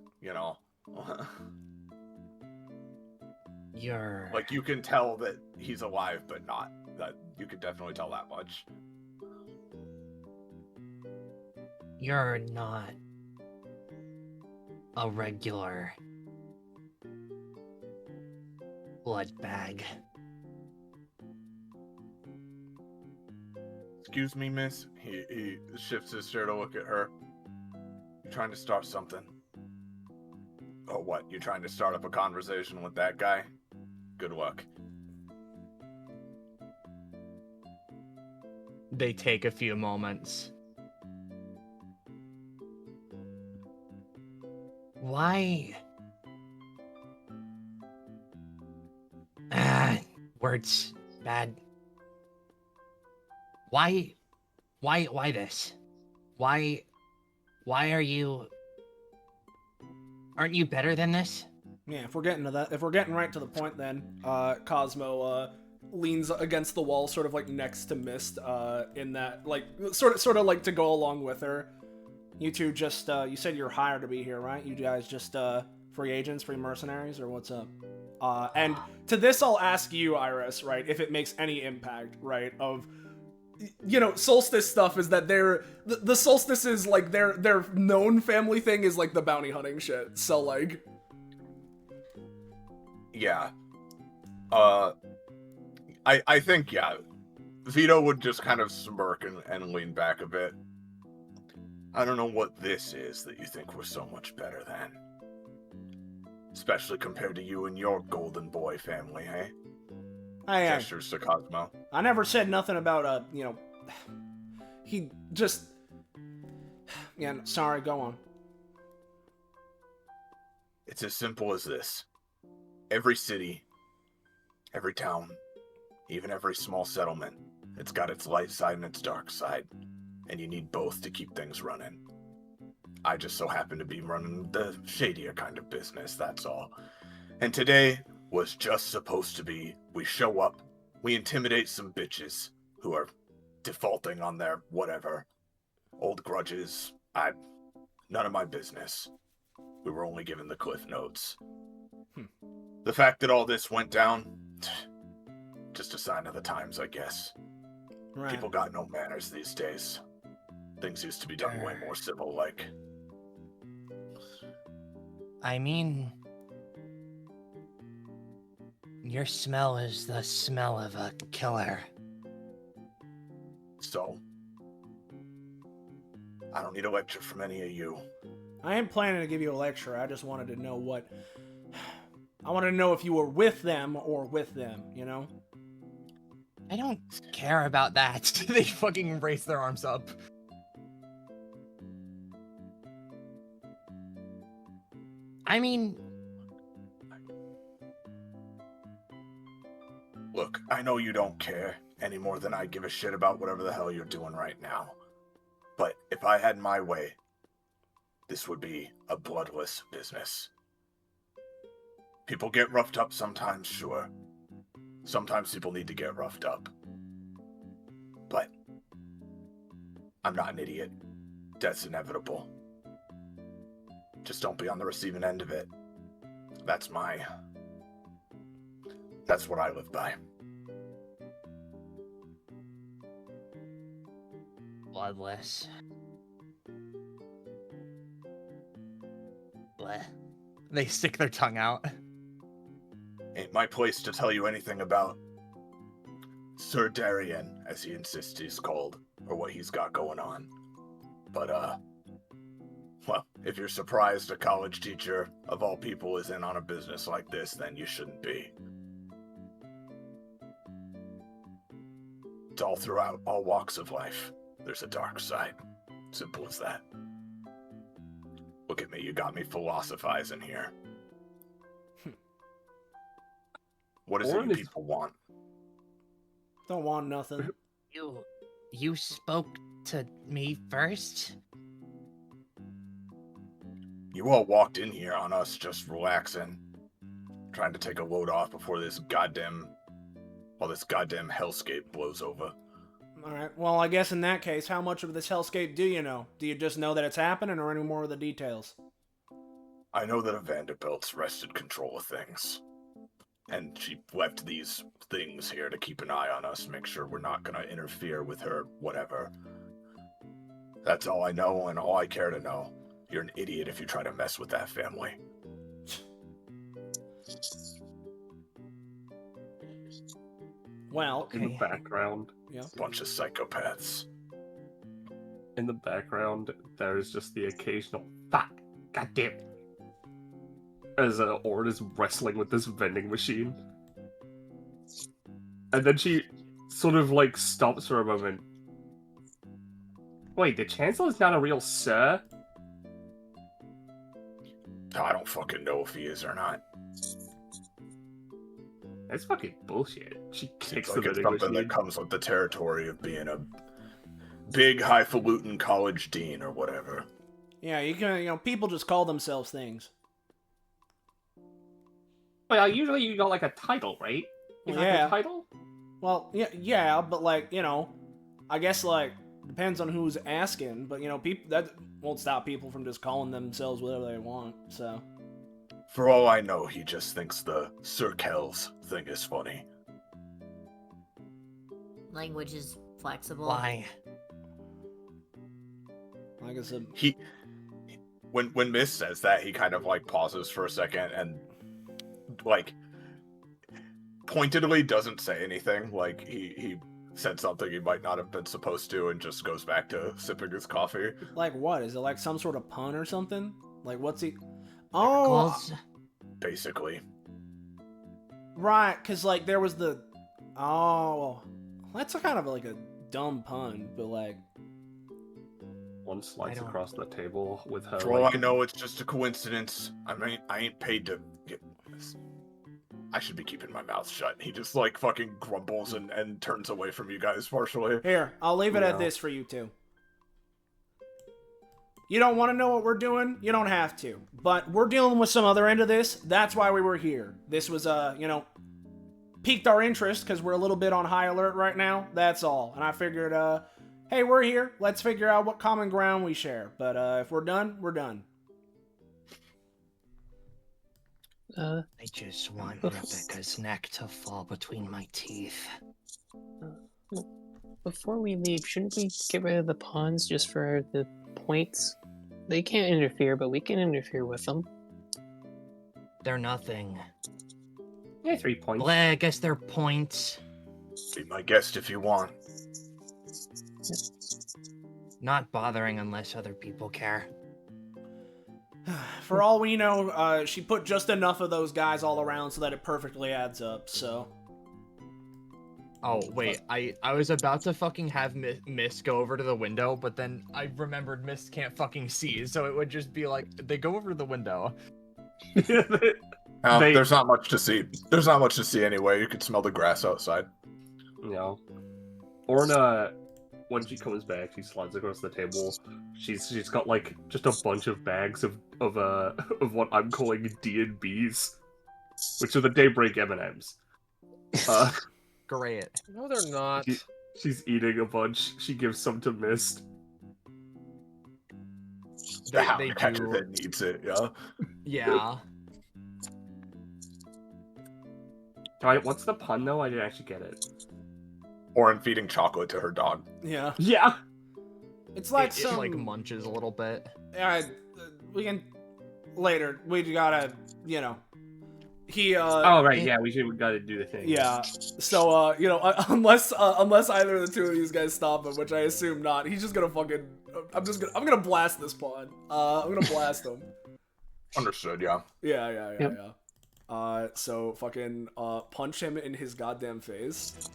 You're like you can tell that he's alive, but not. That you could definitely tell that much. You're not a regular blood bag. Excuse me, miss. He shifts his chair to look at her. You're trying to start something. Oh, what? You're trying to start up a conversation with that guy? Good luck. They take a few moments. Why? Words bad. Why this? Why are you? Aren't you better than this? Yeah, if we're getting right to the point, then Cosmo leans against the wall, sort of like next to Mist, in that like sort of like to go along with her. You two just you said you're hired to be here, right? You guys just free agents, free mercenaries, or what's up? And to this, I'll ask you, Iris, right, if it makes any impact, right? Of Solstice stuff is that the Solstice is like their known family thing is like the bounty hunting shit. So like. Yeah. I think, yeah. Vito would just kind of smirk and lean back a bit. I don't know what this is that you think we're so much better than. Especially compared to you and your golden boy family, hey? Gestures to Cosmo. I never said nothing about, he just... Yeah, sorry, go on. It's as simple as this. Every city, every town, even every small settlement, it's got its light side and its dark side. and you need both to keep things running. I just so happen to be running the shadier kind of business, that's all. And today was just supposed to be, we show up, we intimidate some bitches who are defaulting on their whatever. Old grudges, none of my business. We were only given the cliff notes. The fact that all this went down, just a sign of the times, I guess. Right. People got no manners these days. Things used to be done way more civil-like. I mean, your smell is the smell of a killer. So, I don't need a lecture from any of you. I ain't planning to give you a lecture. I just wanted to know what... I wanted to know if you were with them or with them, you know? I don't Care about that. They fucking raise their arms up. I mean, Look, I know you don't care any more than I give a shit about whatever the hell you're doing right now. But if I had my way, this would be a bloodless business. People get roughed up sometimes, sure. Sometimes people need to get roughed up. But I'm not an idiot. Death's inevitable. Just don't be on the receiving end of it. That's what I live by. bloodless. Bleh. They stick their tongue out. Ain't my place to tell you anything about Sir Darien, as he insists he's called, or what he's got going on. But, well, if you're surprised a college teacher, of all people, is in on a business like this, then you shouldn't be. It's all throughout all walks of life. There's a dark side. Simple as that. Look at me, you got me philosophizing here. What is it you people want? Don't want nothing. You spoke to me first? You all walked in here on us just relaxing, trying to take a load off before this goddamn hellscape blows over. Alright, well, I guess in that case, how much of this hellscape do you know? Do you just know that it's happening, or any more of the details? I know that a Vanderbilt's wrested control of things. And she left these things here to keep an eye on us, make sure we're not gonna interfere with her, whatever. That's all I know, and all I care to know. You're an idiot if you try to mess with that family. Well, In the background, yeah. Bunch of psychopaths. in the background, there's just the occasional fuck, goddamn, as Ord is wrestling with this vending machine, and then she sort of like stops for a moment. Wait, the Chancellor's not a real sir? I don't fucking know if he is or not. That's fucking bullshit. She Seems kicks the like it's vending something machine. that comes with the territory of being a big, highfalutin college dean or whatever. Yeah, people just call themselves things. Well, usually you got like a title, right? You got Yeah. a title? Well, yeah, but like, I guess like, depends on who's asking, but people that won't stop people from just calling themselves whatever they want, so. For all I know, he just thinks the Sir Kells thing is funny. Language is flexible. Why? Like I said, When Miss says that, he kind of like pauses for a second and like pointedly doesn't say anything. Like he said something he might not have been supposed to and just goes back to sipping his coffee. like what? Is it like some sort of pun or something? Like what's he? Oh, Calls? Basically. right, because like there was the. Oh, that's a kind of like a dumb pun, but like. One slides don't- across the table with her. For all like, I know, it's just a coincidence. I mean, I ain't paid to get this. I should be keeping my mouth shut. He just like fucking grumbles and turns away from you guys partially. Here, I'll leave it at No. this for you two. You don't want to know what we're doing? You don't have to. But we're dealing with some other end of this. That's why we were here. This was, piqued our interest because we're a little bit on high alert right now. That's all. And I figured, hey, we're here. Let's figure out what common ground we share. But if we're done, we're done. I just want Rebecca's neck to fall between my teeth. Before we leave, shouldn't we get rid of the pawns just for the points? They can't interfere, but we can interfere with them. They're nothing. Yeah, 3 points. Well, I guess they're points. Be my guest if you want. Not bothering unless other people care. For all we know, she put just enough of those guys all around so that it perfectly adds up, so... Oh, wait, I was about to fucking have Mist go over to the window, but then I remembered Mist can't fucking see, so it would just be like, they go over to the window. There's not much to see. There's not much to see anyway. You can smell the grass outside. No. Orna, when she comes back, she slides across the table. She's got like just a bunch of bags of what I'm calling D&Bs, which are the Daybreak M&Ms. Great. No, they're not. She's eating a bunch. She gives some to Mist. They do. do. That needs it, yeah. Yeah. Alright, what's the pun though? I didn't actually get it. Orin feeding chocolate to her dog. Yeah. Yeah. It's like it like munches a little bit. We can... Later, we gotta, He, Oh, right, yeah, we gotta do the thing. Yeah, so, unless either of the two of these guys stop him, which I assume not, he's just gonna fucking... I'm gonna blast this pawn. I'm gonna blast him. Understood, yeah. Yeah. So fucking, punch him in his goddamn face.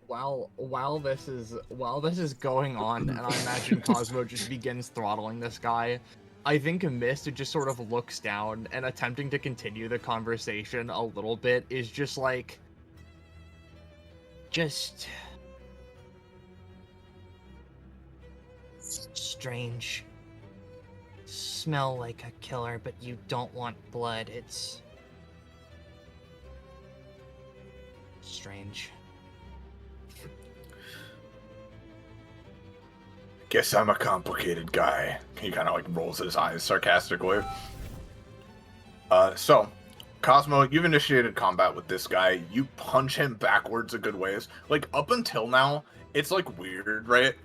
While this is going on, and I imagine Cosmo just begins throttling this guy, I think Mist just sort of looks down and attempting to continue the conversation a little bit is just like... Just... strange. Smell like a killer, but you don't want blood. It's... strange. Guess I'm a complicated guy. He kind of like rolls his eyes sarcastically. So, Cosmo, you've initiated combat with this guy. You punch him backwards a good ways. Like, up until now, it's like weird, right?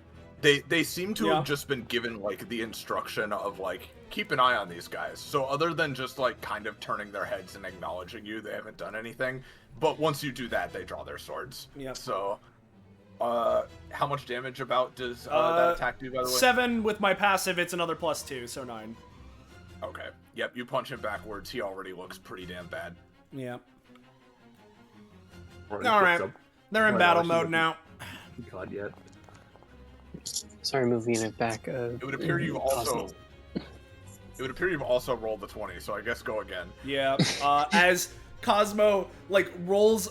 They seem to have just been given like the instruction of like, keep an eye on these guys. So other than just like kind of turning their heads and acknowledging you, they haven't done anything. But once you do that, they draw their swords. Yeah. So, how much damage about does that attack do, by the way? 7 with my passive, it's another +2, so 9. Okay. Yep, you punch him backwards. He already looks pretty damn bad. Yeah. Alright. They're in battle mode now. God, yet. Sorry, moving it back. It would appear you've also... It would appear you've also rolled the 20, so I guess go again. Yeah. As Cosmo like rolls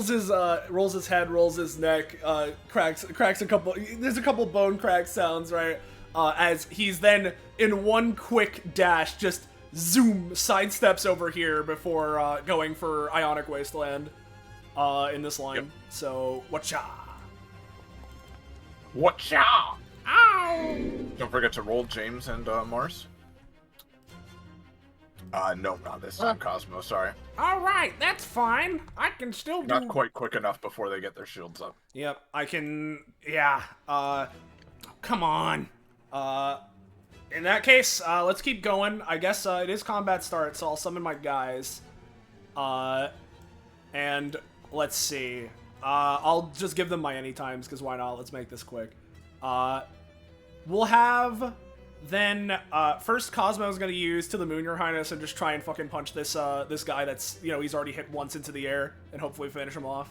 his head, rolls his neck, cracks a couple. There's a couple bone crack sounds, right? As he's then in one quick dash, just zoom sidesteps over here before going for Ionic Wasteland in this line. Yep. So watcha. Watcha. Ow! Don't forget to roll James and Mars. No, not this time, Cosmo, sorry. Alright, that's fine. I can still do... Not quite quick enough before they get their shields up. Yep, I can... Yeah, come on. In that case, let's keep going. I guess, it is combat start, so I'll summon my guys. And, let's see. I'll just give them my anytimes, because why not? Let's make this quick. We'll have... Then, first Cosmo's gonna use To the Moon, Your Highness, and just try and fucking punch this, this guy that's, he's already hit once into the air, and hopefully finish him off.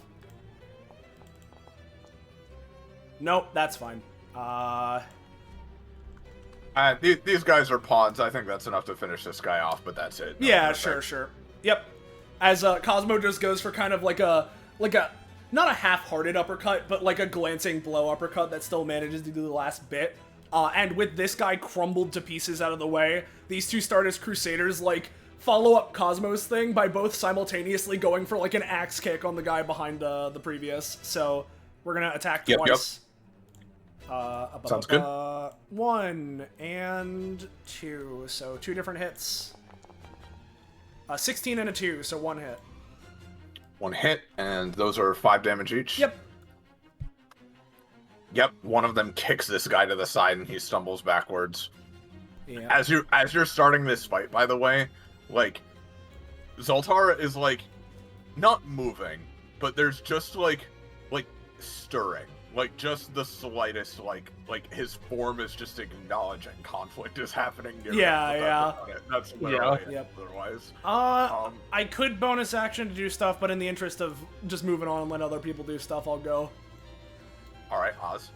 Nope, that's fine. These guys are pawns. I think that's enough to finish this guy off, but that's it. Yeah, sure. Yep. As, Cosmo just goes for kind of like a, not a half-hearted uppercut, but like a glancing blow uppercut that still manages to do the last bit. And with this guy crumbled to pieces out of the way, these two Stardust Crusaders, like, follow up Cosmo's thing by both simultaneously going for, like, an axe kick on the guy behind the previous. So, we're gonna attack twice. Sounds good. 1 and 2, so 2 different hits. 16 and a 2, so 1 hit. 1 hit, and those are 5 damage each. Yep. Yep, one of them kicks this guy to the side and he stumbles backwards. Yeah. As you're starting this fight, by the way, like, Zoltar is, like, not moving, but there's just, like stirring. Like, just the slightest, like his form is just acknowledging conflict is happening near him, but that's literally it, otherwise. I could bonus action to do stuff, but in the interest of just moving on and let other people do stuff, I'll go. Alright, Oz.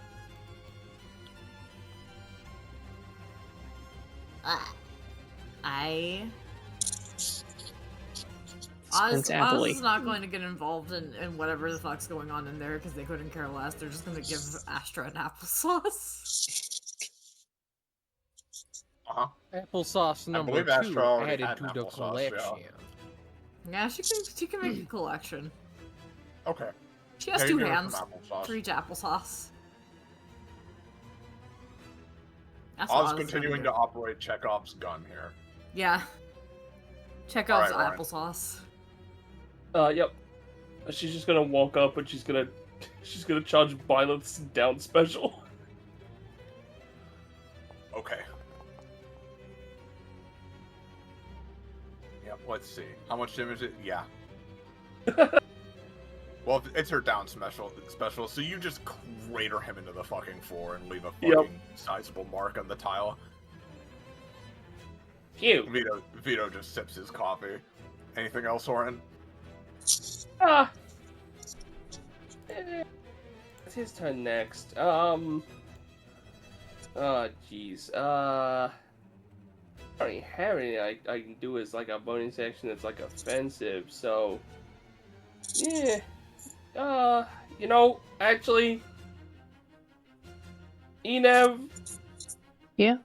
Oz is not going to get involved in whatever the fuck's going on in there because they couldn't care less. They're just going to give Astra an applesauce. Applesauce number 2 added to the collection. Yeah, she can make a collection. Okay. She has 2 hands for each applesauce. Oz continuing to operate Chekhov's gun here. Yeah. Chekhov's Alright, applesauce. Yep. She's just gonna walk up and she's gonna charge violence down special. Okay. Yep, let's see. How much damage it? Yeah. Well, it's her down special, so you just crater him into the fucking floor and leave a fucking sizable mark on the tile. Phew. Vito just sips his coffee. Anything else, Oren? It's his turn next. Jeez. I don't really have anything I can do as like a bonus action that's like offensive, so yeah. You know, actually, Enev. Yeah.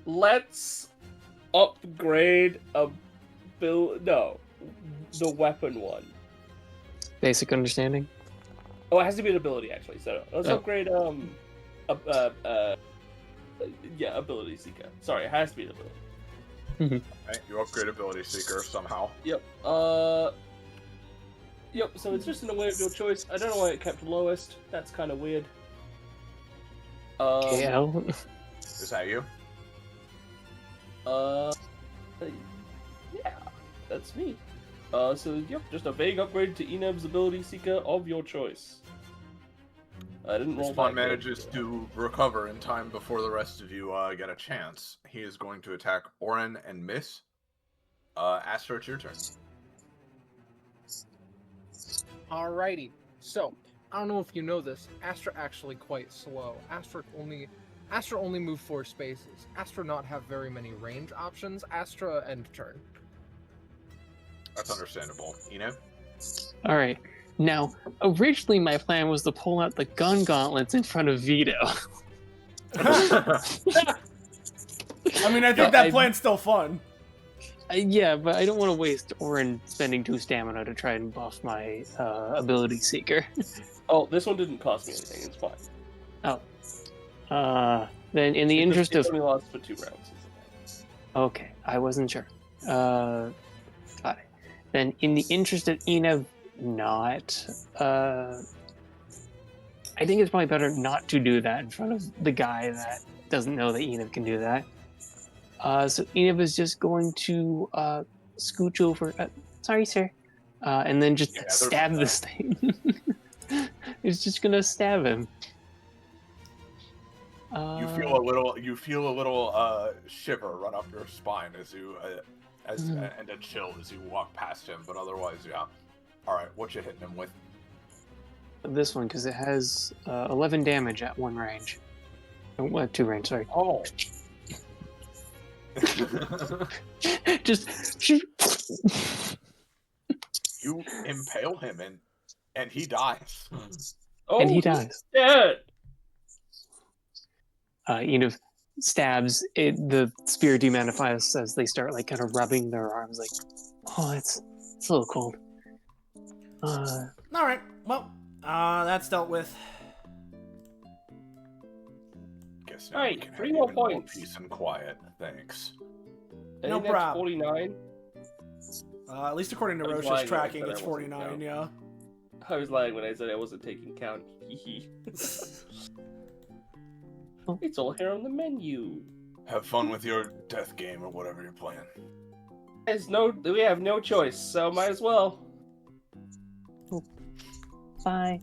Let's upgrade the weapon one. Basic understanding. Oh, it has to be an ability actually. So let's upgrade ability seeker. Sorry, it has to be an ability. Right, you upgrade ability seeker somehow. Yep. Yep. So it's just in a way of your choice. I don't know why it kept lowest. That's kind of weird. Yeah. Is that you? Yeah, that's me. So yep, just a vague upgrade to Eneb's ability seeker of your choice. I didn't roll. Spawn manages to recover in time before the rest of you get a chance. He is going to attack Oren and miss. Astra, it's your turn. Alrighty. So, I don't know if you know this, Astra actually quite slow. Astra only move 4 spaces. Astra not have very many range options. Astra end turn. That's understandable. Alright. Now, originally my plan was to pull out the gun gauntlets in front of Vito. I mean, I think that plan's still fun. Yeah, but I don't want to waste Oren spending 2 stamina to try and buff my ability seeker. Oh, this one didn't cost me anything. It's fine. Oh. Then in the interest of... only lost for 2 rounds. Okay, I wasn't sure. Got it. Then in the interest of Enev not... I think it's probably better not to do that in front of the guy that doesn't know that Enev can do that. So Enev is just going to scooch over. Sorry, sir. And then just stab this thing. He's just gonna stab him. You feel a little shiver run up your spine as you and a chill as you walk past him. But otherwise, yeah. All right, what you hitting him with? This one, because it has 11 damage at 1 range. 2 range, sorry. Oh. Just you impale him and he dies. Oh, and he dies. Dead. stabs the spear demanifies as they start like kind of rubbing their arms like, oh, it's a little cold. All right. Well, that's dealt with. Guess All now right, we can 3 have more even more points. peace and quiet. Thanks. I No think that's problem. 49. At least according to I was Roche's lying when I tracking, said I it's wasn't 49. count. Yeah. I was lying when I said I wasn't taking count. It's all here on the menu. Have fun with your death game or whatever you're playing. We have no choice, so might as well. Bye.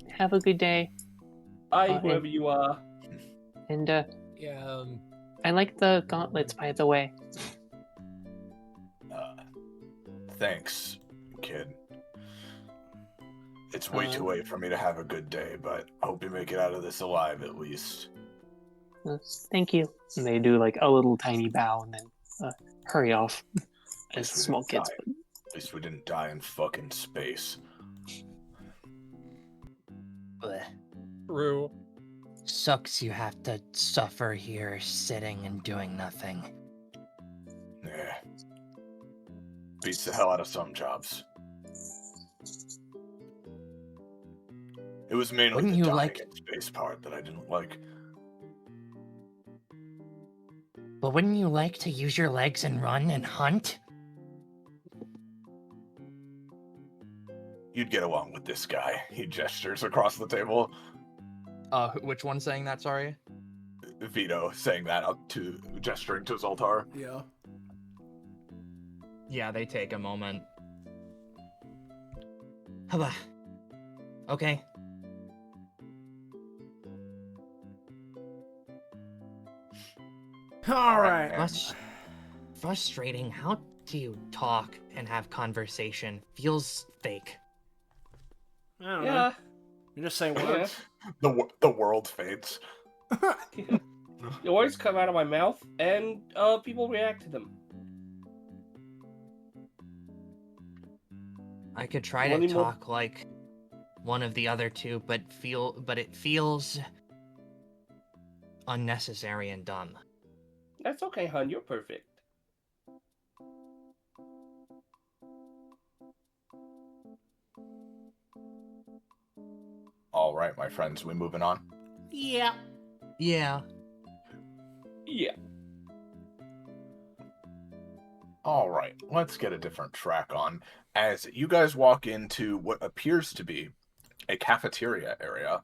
Have a good day. Bye, whoever you are. And Yeah. I like the gauntlets, by the way. Thanks, kid. It's way too late for me to have a good day, but I hope you make it out of this alive at least. Thank you. And they do like a little tiny bow and then hurry off as least we small didn't kids. die. At least we didn't die in fucking space. Blech. True. Sucks you have to suffer here sitting and doing nothing. Yeah. Beats the hell out of some jobs. It was mainly Wouldn't the you dying like- in space part that I didn't like. But wouldn't you like to use your legs and run and hunt? You'd get along with this guy. He gestures across the table. Which one's saying that? Sorry. Vito saying that up to gesturing to Zoltar. Yeah. Yeah, they take a moment. Hubba. Okay. All right. Frustrating. How do you talk and have conversation? Feels fake. I don't know. Yeah. You just say words. The world fades. The words come out of my mouth, and people react to them. I could try One to more- talk like one of the other two, but it feels unnecessary and dumb. That's okay, hun. You're perfect. All right, my friends, we moving on? Yeah. Yeah. Yeah. All right, let's get a different track on. As you guys walk into what appears to be a cafeteria area,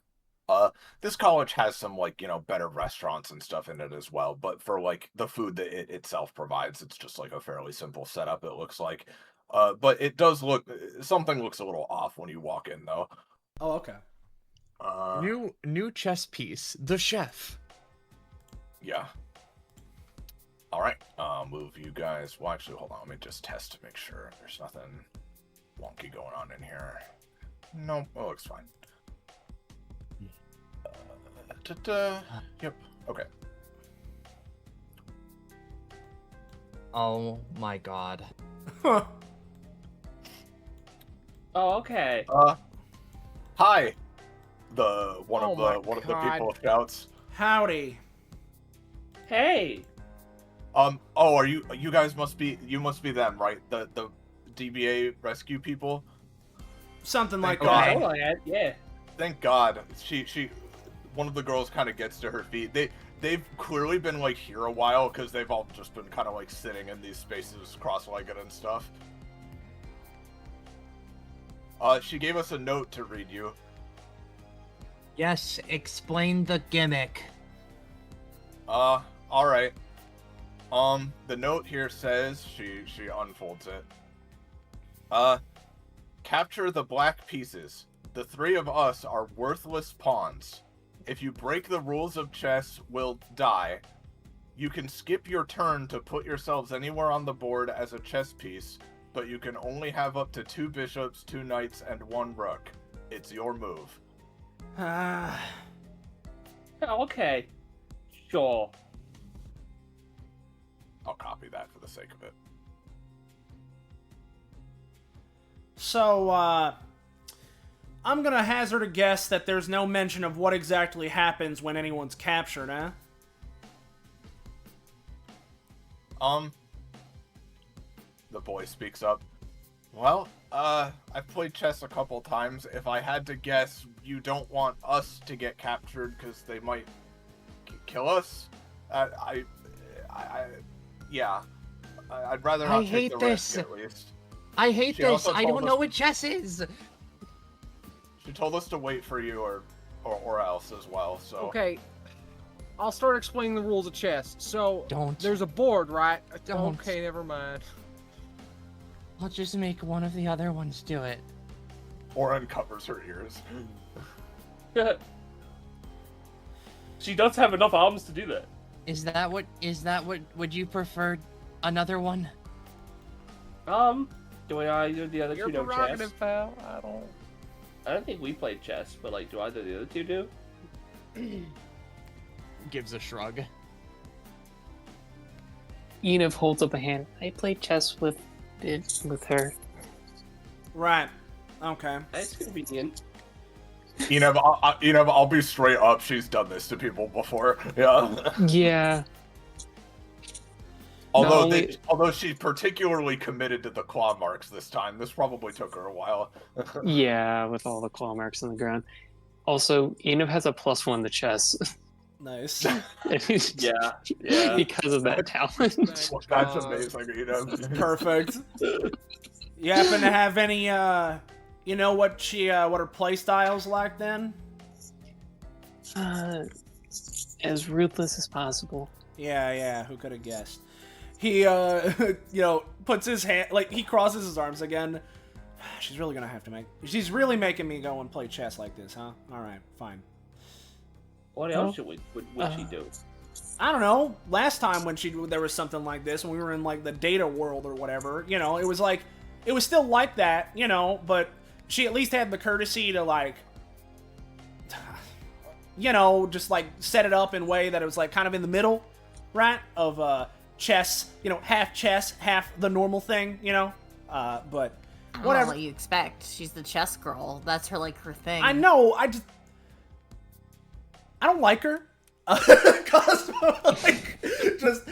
this college has some, like, better restaurants and stuff in it as well, but for, like, the food that it itself provides, it's just, like, a fairly simple setup, it looks like. But it does something looks a little off when you walk in, though. Oh, okay. New chess piece. The chef. Yeah. All right, move you guys. Well, actually, hold on. Let me just test to make sure there's nothing wonky going on in here. No, it looks fine. Yep. Okay. Oh my god. Huh. Oh, okay. Hi. One Oh of my the God. people shouts. Howdy. Hey. Oh, are you guys must be them, right? The DBA rescue people? Something like Thank that. God. Oh, yeah. Thank God. One of the girls kind of gets to her feet. They've clearly been like here a while because they've all just been kind of like sitting in these spaces cross-legged and stuff. She gave us a note to read you. Yes, explain the gimmick. All right. The note here says, she unfolds it. Capture the black pieces. The three of us are worthless pawns. If you break the rules of chess, we'll die. You can skip your turn to put yourselves anywhere on the board as a chess piece, but you can only have up to 2 bishops, 2 knights, and 1 rook. It's your move. Okay. Sure. I'll copy that for the sake of it. So, I'm gonna hazard a guess that there's no mention of what exactly happens when anyone's captured, eh? The boy speaks up. Well, I've played chess a couple times. If I had to guess, you don't want us to get captured because they might kill us? Yeah. I'd rather not I take hate the risk, this. at least. I hate She this. also I told don't us- know what chess is. She told us to wait for you or else as well, so... Okay, I'll start explaining the rules of chess. So, Don't. there's a board, right? Don't. Okay, never mind. I'll just make one of the other ones do it. Or uncovers her ears. She does have enough arms to do that. Is that what would you prefer another one? Do either of the other Your two know chess? prerogative, pal. I don't think we played chess, but like, do either of the other two do? Gives a shrug. Enev holds up a hand. I played chess with her. Right. Okay. That's convenient. I'll be straight up. She's done this to people before. Yeah. Yeah. Although she's particularly committed to the claw marks this time, this probably took her a while. Yeah, with all the claw marks on the ground. Also, Enev has a +1 to chess. Nice. Yeah. Because of that talent. That's amazing, Perfect. You happen to have any, you know what her play style's like then? As ruthless as possible. Yeah, who could have guessed? He, puts his hand, like, he crosses his arms again. She's really making me go and play chess like this, huh? Alright, fine. What else would she do? I don't know. Last time when there was something like this, when we were in, like, the data world or whatever, it was like, it was still like that, but she at least had the courtesy to, like, just, like, set it up in a way that it was, like, kind of in the middle, right? Of, chess, half the normal thing, but I don't whatever. know what you expect. She's the chess girl. That's her thing. I know, I don't like her. Cosmo,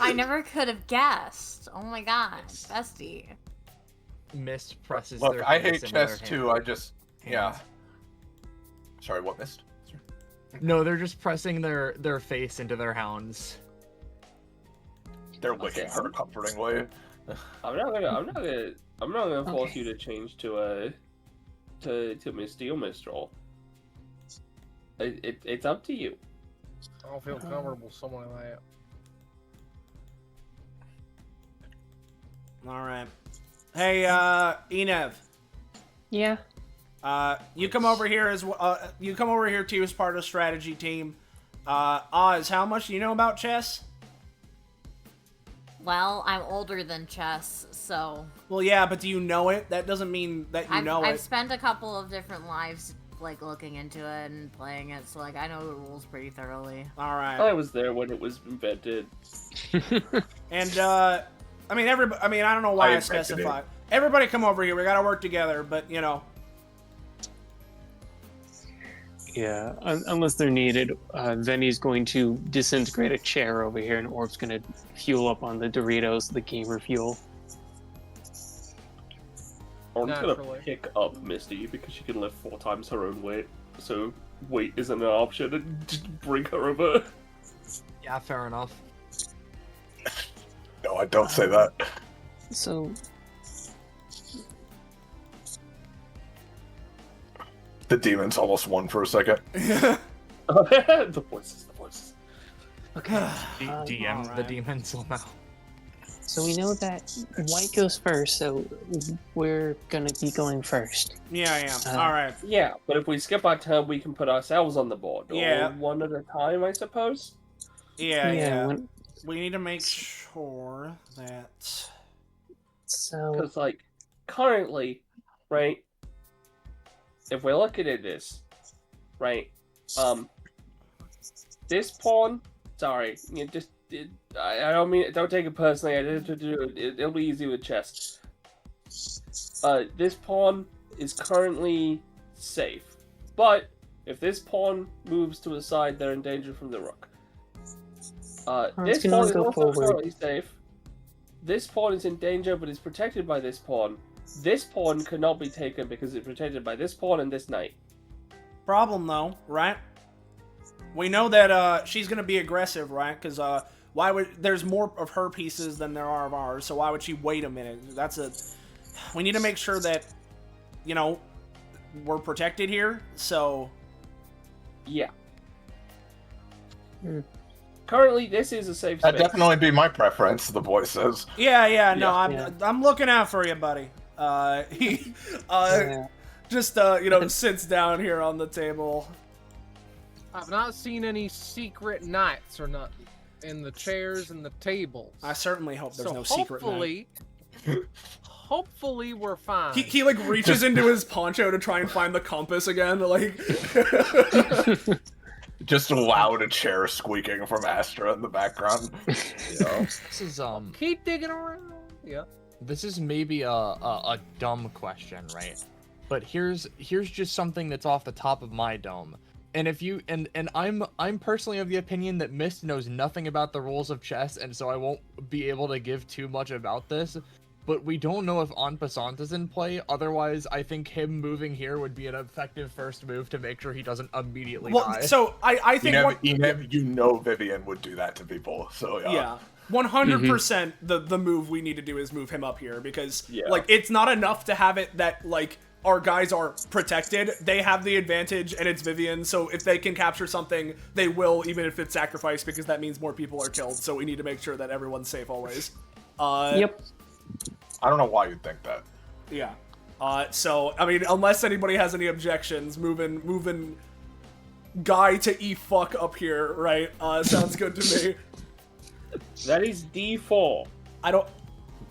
I never could have guessed. Oh my gosh, bestie. Mist presses Look, their I face hate into their chess hand. too. Sorry, what missed? No, they're just pressing their face into their hounds. They're licking her comfortingly. I'm not gonna force you to change to Misty or Mistral. It's up to you. I don't feel comfortable with someone like that. Alright. Hey, Enev. Yeah. You come over here too as part of the strategy team. Oz, how much do you know about chess? Well, I'm older than chess, so... Well, yeah, but do you know it? That doesn't mean that you know it. I've spent a couple of different lives, looking into it and playing it, so, I know the rules pretty thoroughly. Alright. I was there when it was invented. And, I don't know why I specified. Everybody come over here. We gotta work together, but, Yeah, unless they're needed, Venny's going to disintegrate a chair over here, and Orb's going to fuel up on the Doritos, the gamer fuel. I'm just gonna pick up Misty because she can lift 4 times her own weight, so weight isn't an option, and just bring her over. Yeah, fair enough. No, I don't say that. So... The demons almost won for a second. The voices. Okay. DM the demons now. So we know that white goes first, so we're gonna be going first. Yeah. Alright. Yeah, but if we skip our turn, we can put ourselves on the board. Yeah. Or one at a time, I suppose. Yeah. We need to make sure that... So... Because, currently, right, if we're looking at this, right, this pawn, sorry, I don't mean, don't take it personally, it'll be easy with chess. This pawn is currently safe, But if this pawn moves to a side, they're in danger from the rook. This gonna pawn is go also forward. currently safe. This pawn is in danger, but is protected by this pawn. This pawn cannot be taken because it's protected by this pawn and this knight. Problem though, right? We know that she's gonna be aggressive, right? Because why would there's more of her pieces than there are of ours? So why would she wait a minute? We need to make sure that, you know, we're protected here. So yeah. Hmm. Currently, this is a safe space. That'd definitely be my preference, the boy says. I'm looking out for you, buddy. He just sits down here on the table. I've not seen any secret knights or nothing in the chairs and the tables. I certainly hope there's so no secret night. Hopefully we're fine. He like reaches into his poncho to try and find the compass again, like Just loud a chair squeaking from Astra in the background. This is Keep digging around. Yeah. This is maybe a dumb question, right? But here's just something that's off the top of my dome. And if you and I'm personally of the opinion that Mist knows nothing about the rules of chess, and so I won't be able to give too much about this. But we don't know if en passant is in play. Otherwise, I think him moving here would be an effective first move to make sure he doesn't immediately die. So I think Vivian would do that to people. So yeah. 100% the move we need to do is move him up here because like it's not enough to have it that like our guys are protected. They have the advantage and it's Vivian, so if they can capture something, they will, even if it's sacrificed, because that means more people are killed. So we need to make sure that everyone's safe always. Yep. I don't know why you'd think that. Yeah. So I mean, unless anybody has any objections, moving guy to E fuck up here, right? Sounds good to me. That is D4.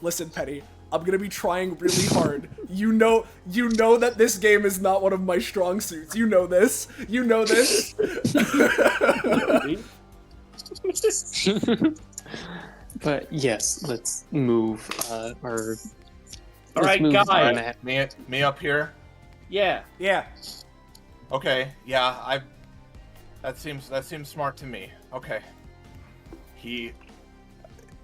Listen, Penny. I'm gonna be trying really hard. You know that this game is not one of my strong suits. You know this. You know this. But yes, let's move. All right, guy. Me up here. Yeah. Yeah. Okay. Yeah. That seems smart to me. Okay. He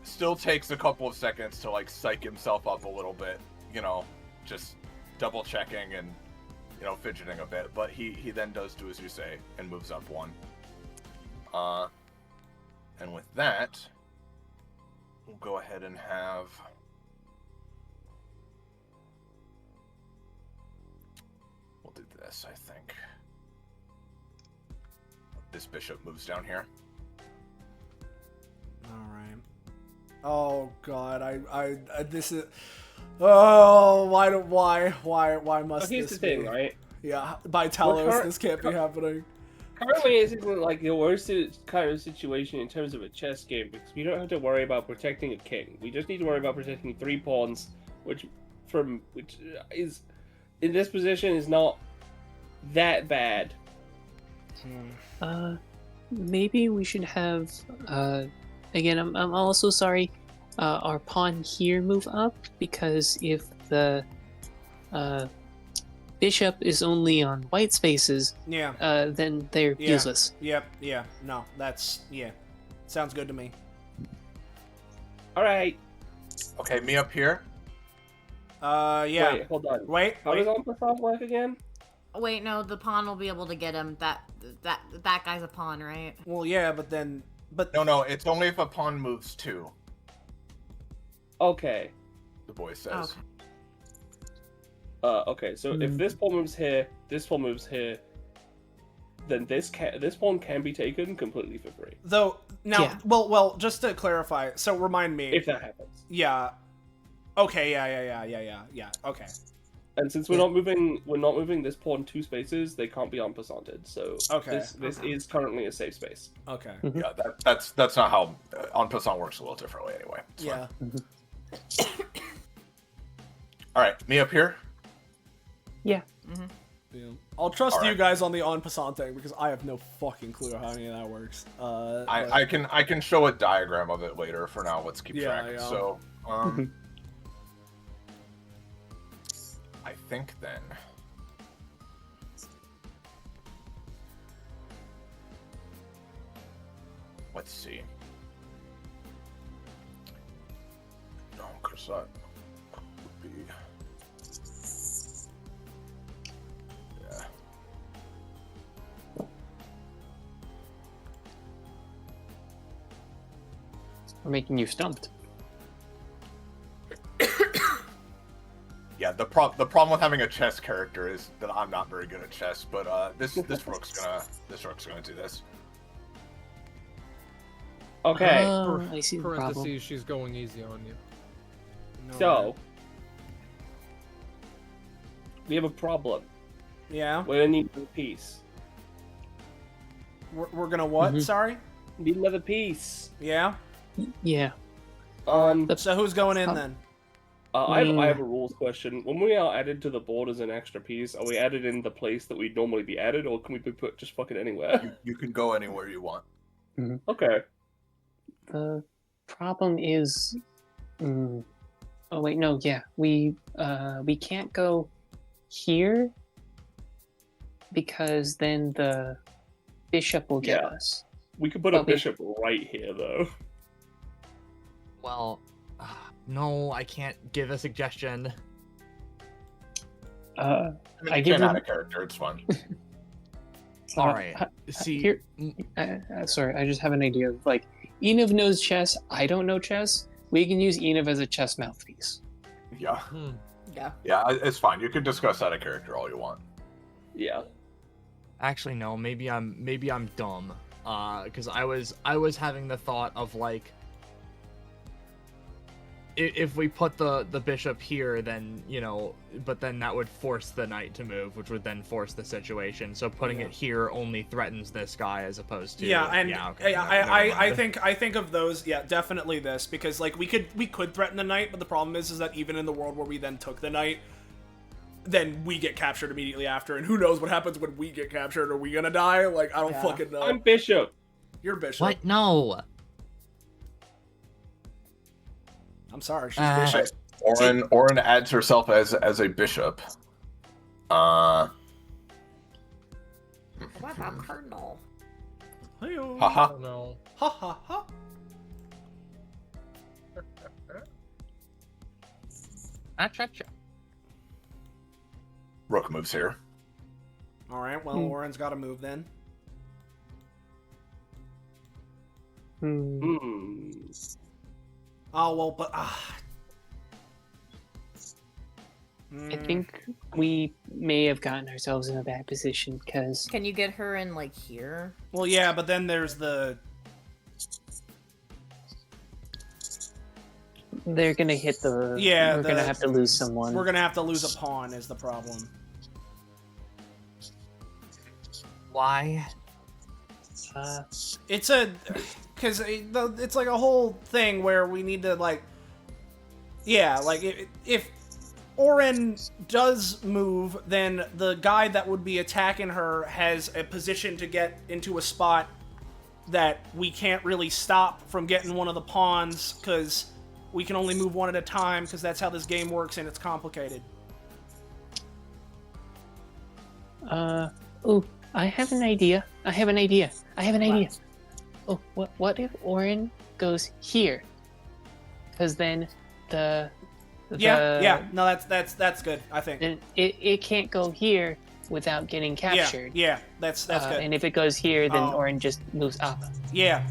still takes a couple of seconds to like psych himself up a little bit, just double checking and fidgeting a bit, but he then does do as you say and moves up one. And with that, we'll go ahead and have we'll do this, I think. This bishop moves down here. All right. Oh God, I this is. Oh, why must Here's this the thing, be? right? Yeah, by Talos, this can't be happening. Currently, this isn't like the worst kind of situation in terms of a chess game because we don't have to worry about protecting a king. We just need to worry about protecting 3 pawns, which is in this position is not that bad. Maybe we should have. Again, I'm also sorry. Our pawn here move up because if the bishop is only on white spaces, then they're useless. Yep. Yeah. No, that's sounds good to me. All right. Okay, me up here. Yeah. Wait, hold on. Wait. How does en passant work again? Wait, no, the pawn will be able to get him. That guy's a pawn, right? Well, yeah, but no, it's only if a pawn moves 2. Okay. The boy says. Okay, so if this pawn moves here, this pawn moves here, then this pawn can be taken completely for free. Though now, well, just to clarify, so remind me if that happens. Yeah. Okay. Yeah. Okay. And since we're not moving this pawn 2 spaces, they can't be en passanted. So this is currently a safe space. Okay. Yeah, that's not how en passant works a little differently anyway. It's yeah. All right, me up here. Yeah. Yeah. I'll trust All you right. guys on the en passant thing because I have no fucking clue how any of that works. I can show a diagram of it later. For now, let's keep track. Yeah. So, I think then let's see. No, because that would be. Yeah. We're making you stumped. Yeah, the problem with having a chess character is that I'm not very good at chess, but this rook's gonna do this. Okay, I see the problem. Parentheses, she's going easy on you. so we have a problem. Yeah. We're gonna need another piece. We're gonna what? Mhm. Sorry. Need another piece. Yeah. Yeah. So who's going in then? I have a rules question. When we are added to the board as an extra piece, are we added in the place that we'd normally be added, or can we be put just fucking anywhere? You can go anywhere you want. Okay. The problem is, oh wait, no, yeah, we can't go here because then the bishop will get Yeah. us. We could put a But we- bishop right here, though. Well, no, I can't give a suggestion. I mean, I you give can add them- a character. It's fun. All right. See, Here, sorry, I just have an idea. Like, Enev knows chess. I don't know chess. We can use Enev as a chess mouthpiece. Yeah. Yeah. Yeah, it's fine. You can discuss that a character all you want. Yeah. actually, no. Maybe I'm dumb. Because I was having the thought of like, if we put the bishop here, then but then that would force the knight to move, which would then force the situation. So putting it here only threatens this guy as opposed to Okay. never I mind. think of those. Yeah, definitely this, because like we could threaten the knight, but the problem is that even in the world where we then took the knight, then we get captured immediately after, and who knows what happens when we get captured? Are we gonna die? Like, I don't fucking know. I'm bishop. You're bishop. What? No. I'm sorry, she's bishop. Orin adds herself as a bishop. What about Cardinal? Hey-o. Haha. Oh no. Ha ha ha. Rook moves here. All right. Well, Oren's got to move then. Oh well, but I think we may have gotten ourselves in a bad position because Can you get her in like here? well, yeah, but then there's the they're gonna hit the. Yeah, we're the- gonna have to lose someone. we're gonna have to lose a pawn is the problem. Why? It's because it's like a whole thing where we need to like, yeah, like if Oren does move, then the guy that would be attacking her has a position to get into a spot that we can't really stop from getting one of the pawns because we can only move one at a time because that's how this game works and it's complicated. Oh, I have an idea. Oh, what if Oren goes here? Because then the Yeah, no, that's good. I think. then it can't go here without getting captured. Yeah, that's good. And if it goes here, then Oh. Oren just moves up. Yeah.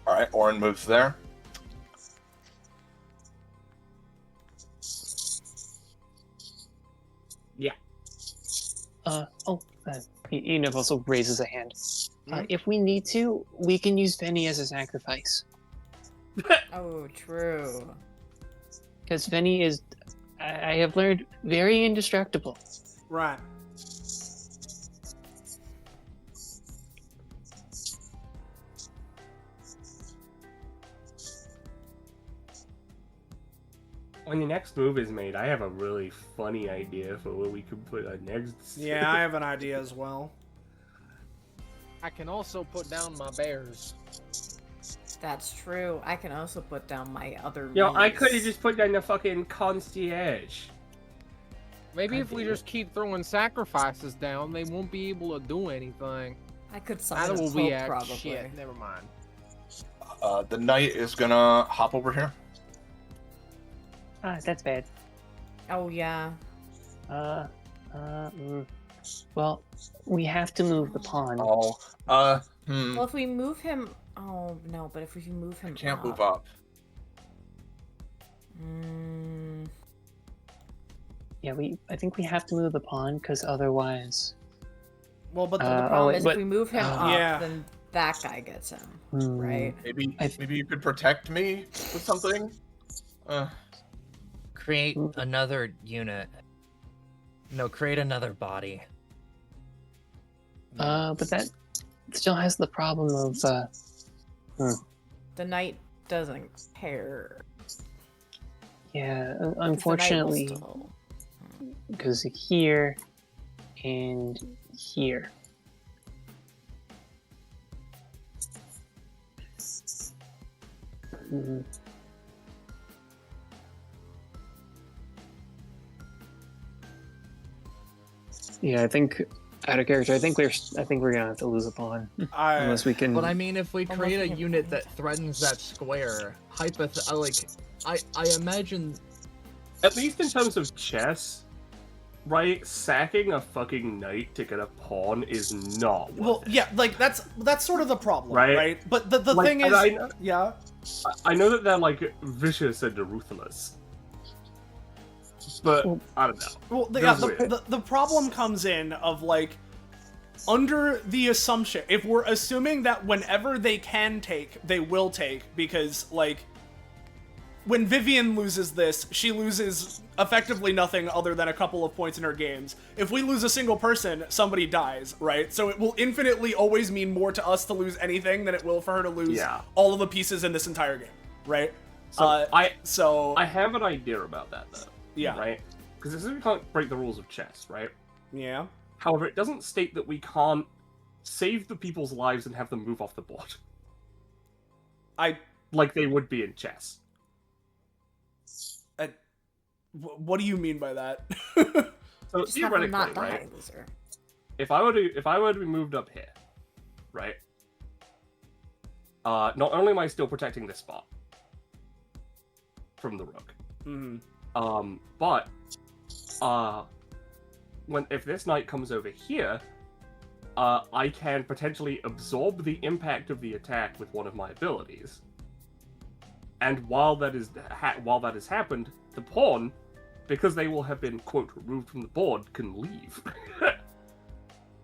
All right, Orin moves there. Enev also raises a hand. If we need to, we can use Viens as a sacrifice. Oh, true. Because Viens is, I have learned, very indestructible. Right. When the next move is made, I have a really funny idea for where we could put our next. Yeah, I have an idea as well. I can also put down my bears. That's true. I can also put down my other. Yo, I maze. could have just put down the fucking concierge. Maybe if we just keep throwing sacrifices down, they won't be able to do anything. I could Neither summon a will we Pope, act. probably. Shit, never mind. The knight is gonna hop over here. That's bad. Oh, yeah. Well, we have to move the pawn. Oh, Well, if we move him... Oh, no, but if we can move him can't move up. Yeah, I think we have to move the pawn, because otherwise... Well, but The problem is wait, if we move him up, yeah. then that guy gets him, right? Maybe you could protect me with something. Create another unit. No, create another body. But that still has the problem of, The knight doesn't care. yeah, 'Cause the knight will unfortunately, still- because here and here. Mhm. Yeah, I think out of character. I think we're gonna have to lose a pawn unless we can. But I mean, if we create a Almost unit that threatens that square, I imagine. At least in terms of chess, right? Sacking a fucking knight to get a pawn is not worth Well, it. yeah, like that's sort of the problem, Right. right? But the Like, thing is, and I know- yeah, I know that they're like vicious and ruthless, but I don't know. well, They're yeah, weird. the problem comes in of like under the assumption, if we're assuming that whenever they can take, they will take, because like when Vivian loses this, she loses effectively nothing other than a couple of points in her games. If we lose a single person, somebody dies, right? So it will infinitely always mean more to us to lose anything than it will for her to lose all of the pieces in this entire game, right? So So I have an idea about that though. Yeah. Right? Because this is we can't break the rules of chess, right? yeah. However, it doesn't state that we can't save the people's lives and have them move off the board. Like they would be in chess. What do you mean by that? So Just have him theoretically, not die, right? loser. If I were to be moved up here, right? Not only am I still protecting this spot from the rook, but if this knight comes over here, I can potentially absorb the impact of the attack with one of my abilities. And while that is happened, the pawn, because they will have been quote removed from the board, can leave.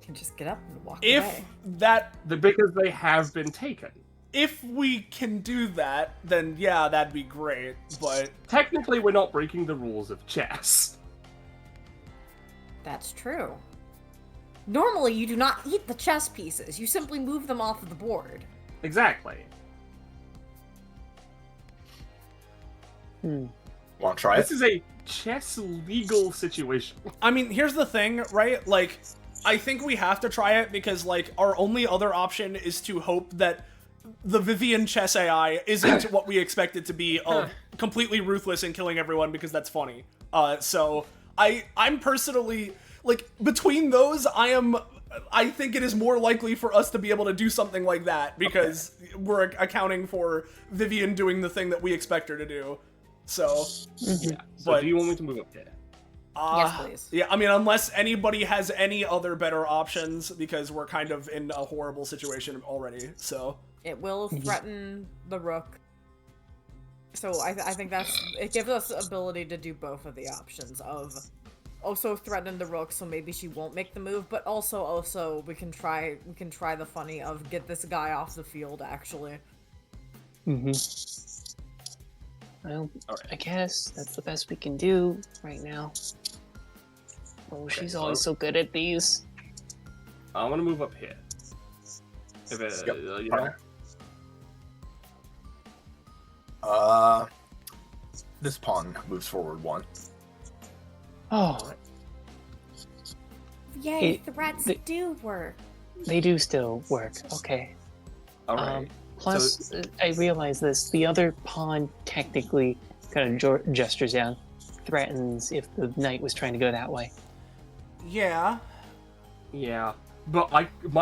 Can just get up and walk If away. Because they have been taken. If we can do that, then yeah, that'd be great, but Technically, we're not breaking the rules of chess. That's true. Normally, you do not eat the chess pieces. You simply move them off of the board. Exactly. Want to try This it? is a chess legal situation. I mean, here's the thing, right? Like, I think we have to try it because, like, our only other option is to hope that the Vivian chess AI isn't what we expect it to be, of completely ruthless and killing everyone because that's funny. So I'm personally, like, between those, I think it is more likely for us to be able to do something like that because we're accounting for Vivian doing the thing that we expect her to do. So, Yeah. So do you want me to move up here? Yes, please. Yeah, I mean, unless anybody has any other better options, because we're kind of in a horrible situation already, so. It will threaten the rook. So I think it gives us the ability to do both of the options of also threaten the rook, so maybe she won't make the move, but also we can try the funny of get this guy off the field actually. Well, I guess that's the best we can do right now. Oh, she's always so good at these. I want to move up here. If it, you know? This pawn moves forward one. Oh, Yay, threats do work. they do still work. Okay. Alright. Plus, I realize this. The other pawn technically kind of gestures down. threatens if the knight was trying to go that way. Yeah. Yeah, but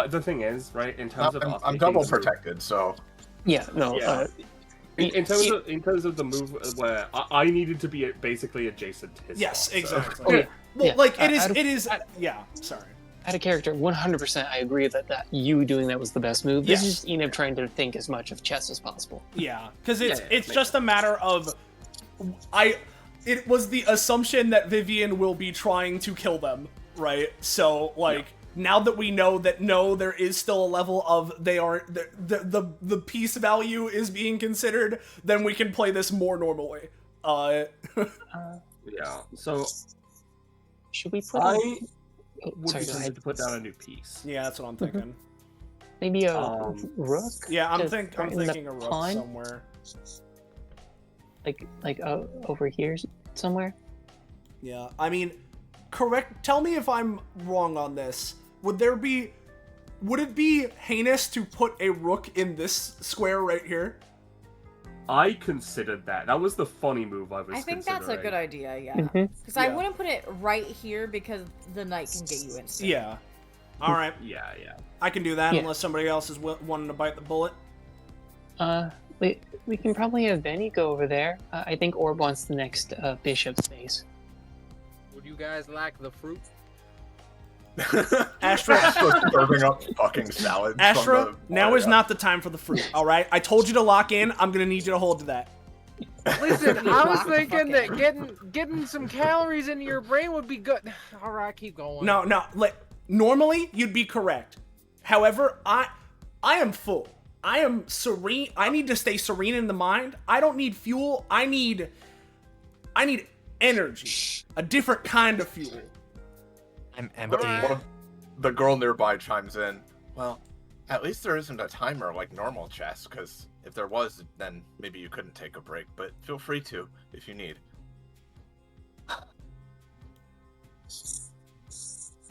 the thing is, right? In terms of us I'm making double the move- protected, so Yeah, no. Yeah. In terms of the move where I needed to be basically adjacent to his Yes, spot, so- exactly. Oh, yeah. Well, Yeah. like it Out of- is. Yeah. Sorry. Out of character, 100%. I agree that you doing that was the best move. This Yes. is just Eneb trying to think as much of chess as possible. Yeah, because it's Yeah, just a matter of it was the assumption that Vivian will be trying to kill them, right? So like now that we know that no, there is still a level of they aren't the peace value is being considered, then we can play this more normally. Yeah. So Should we put? I Oh, would sorry, be go tempted ahead. to put down a new piece. Yeah, that's what I'm thinking. Maybe a rook. Yeah, I'm to thinking threaten the a rook pawn? somewhere. Like over here somewhere. Yeah, I mean, correct. Tell me if I'm wrong on this. Would it be heinous to put a rook in this square right here? I considered that. That was the funny move I was I think that's a good considering. idea, yeah. Mhm. Because I Yeah. wouldn't put it right here because the knight can get you instant. Yeah. All right, Yeah. I can do that Yeah. unless somebody else is wanting to bite the bullet. We can probably have Benny go over there. I think Orb wants the next bishop space. Would you guys like the fruit? Astra, Astra serving up fucking salads. from Astra, the now bar, is yeah. not the time for the fruit. All right, I told you to lock in. I'm gonna need you to hold to that. Listen, I was Lock the thinking fuck that getting some calories into your brain would be good. All right, keep going. No, like normally you'd be correct. However, I am full. I am serene. I need to stay serene in the mind. I don't need fuel. I need energy. A different kind of fuel. I'm The, empty. one of- the girl nearby chimes in. Well, at least there isn't a timer like normal chess, because if there was, then maybe you couldn't take a break. But feel free to if you need.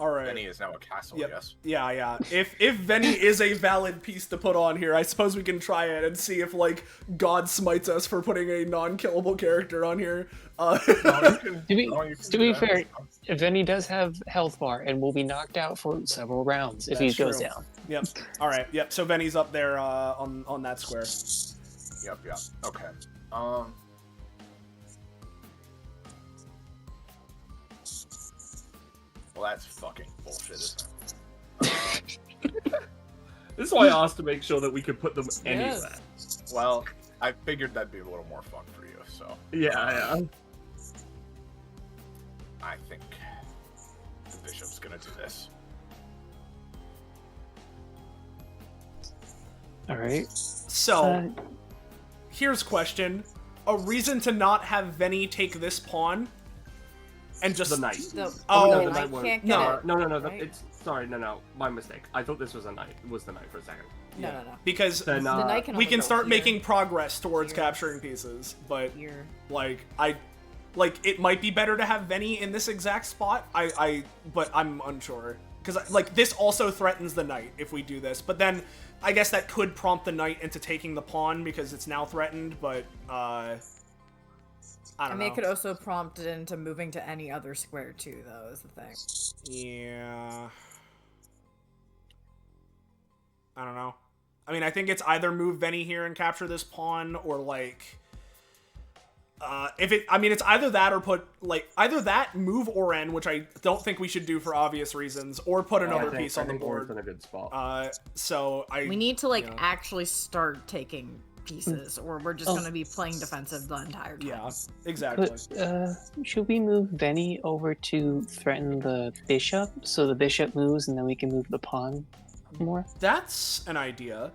All right. Benny is now a castle. Yep. Yes. Yeah. If Venny is a valid piece to put on here, I suppose we can try it and see if like God smites us for putting a non-killable character on here. To be fair, Benny does have health bar and will be knocked out for several rounds if he That's goes true. down. Yep. All right. Yep. So Venny's up there on that square. Yep. Okay. Well, that's fucking bullshit, isn't it? This is why I asked to make sure that we could put them anywhere. Yes. Well, I figured that'd be a little more fun for you, so Yeah. I think the bishop's gonna do this. All right. So here's question: a reason to not have Venny take this pawn and just The knight. The, Oh, the the knight knight won't. can't get No, it. No. right? It's sorry. No. My mistake. I thought this was a knight. It was the knight for a second. No. because Then The knight can we only can go start here, making progress towards here, capturing pieces, but here. like it might be better to have Venny in this exact spot. But I'm unsure because like this also threatens the knight if we do this. But then I guess that could prompt the knight into taking the pawn because it's now threatened. But I don't And know. they could also prompt it into moving to any other square too, though, is the thing. Yeah. I don't know. I mean, I think it's either move Venny here and capture this pawn, or like, it's either that or put either that move Oren, which I don't think we should do for obvious reasons, or put another piece on the Oren's board. in a good spot. We need to yeah. actually start taking pieces, or we're just Oh. gonna be playing defensive the entire time. Yeah, exactly. But should we move Benny over to threaten the bishop so the bishop moves and then we can move the pawn more? That's an idea.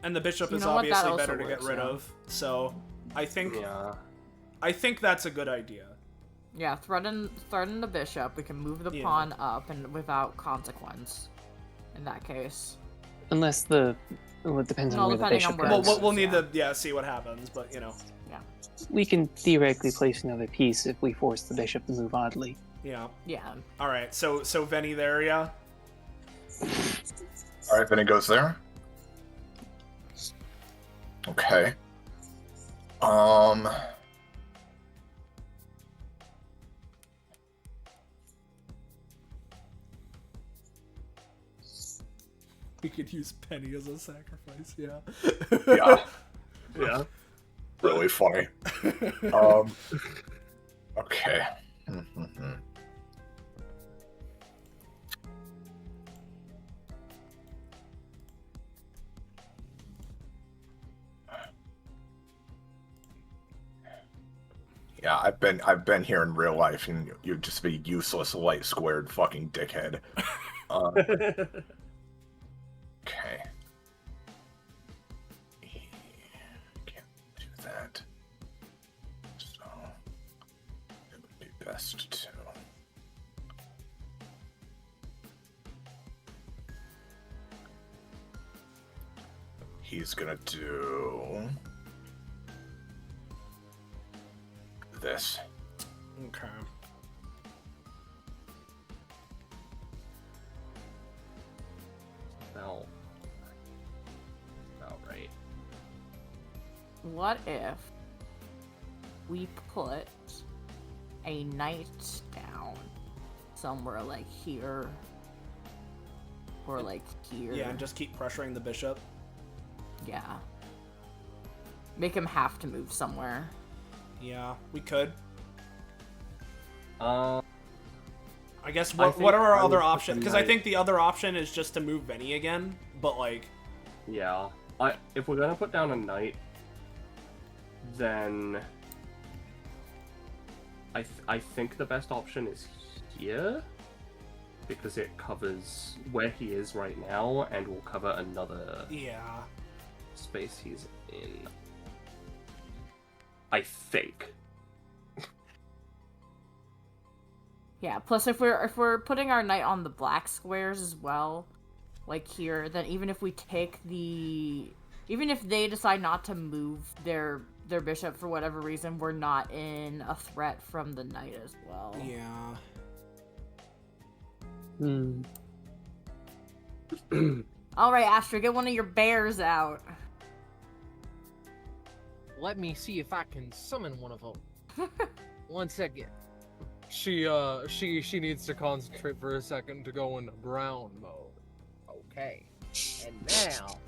And the bishop You is know what? That obviously also better to get works, rid yeah. of. So I think Yeah. that's a good idea. Yeah, threaten the bishop. We can move the Yeah. pawn up and without consequence. In that case, Unless well, it depends No, on where the depending on bishop where goes. Well, we'll Yeah. need to see what happens, but you know, We can theoretically place another piece if we force the bishop to move oddly. yeah. yeah. All right, so Venny there, yeah. All right, then it goes there. Okay. We could use Penny as a sacrifice, yeah. Yeah. Yeah. Really funny. Okay. Yeah, I've been here in real life, and you'd just be useless, light squared fucking dickhead. Okay. Can't do that. So it would be best to. He's gonna do this. Okay. About right. What if we put a knight down somewhere like here or like here? Yeah, and just keep pressuring the bishop. Yeah. Make him have to move somewhere. Yeah, we could. I guess I what think are our I would other put options? the Because I knight- think the other option is just to move Viens again, but like, Yeah. If we're gonna put down a knight, then I think the best option is here, because it covers where he is right now and will cover another yeah. space he's in. I think. Yeah, plus if we're putting our knight on the black squares as well, like here, then even if they decide not to move their bishop for whatever reason, we're not in a threat from the knight as well. Yeah. Alright, Astra, get one of your bears out. Let me see if I can summon one of them. 1 second. She needs to concentrate for a second to go into brown mode. Okay. And now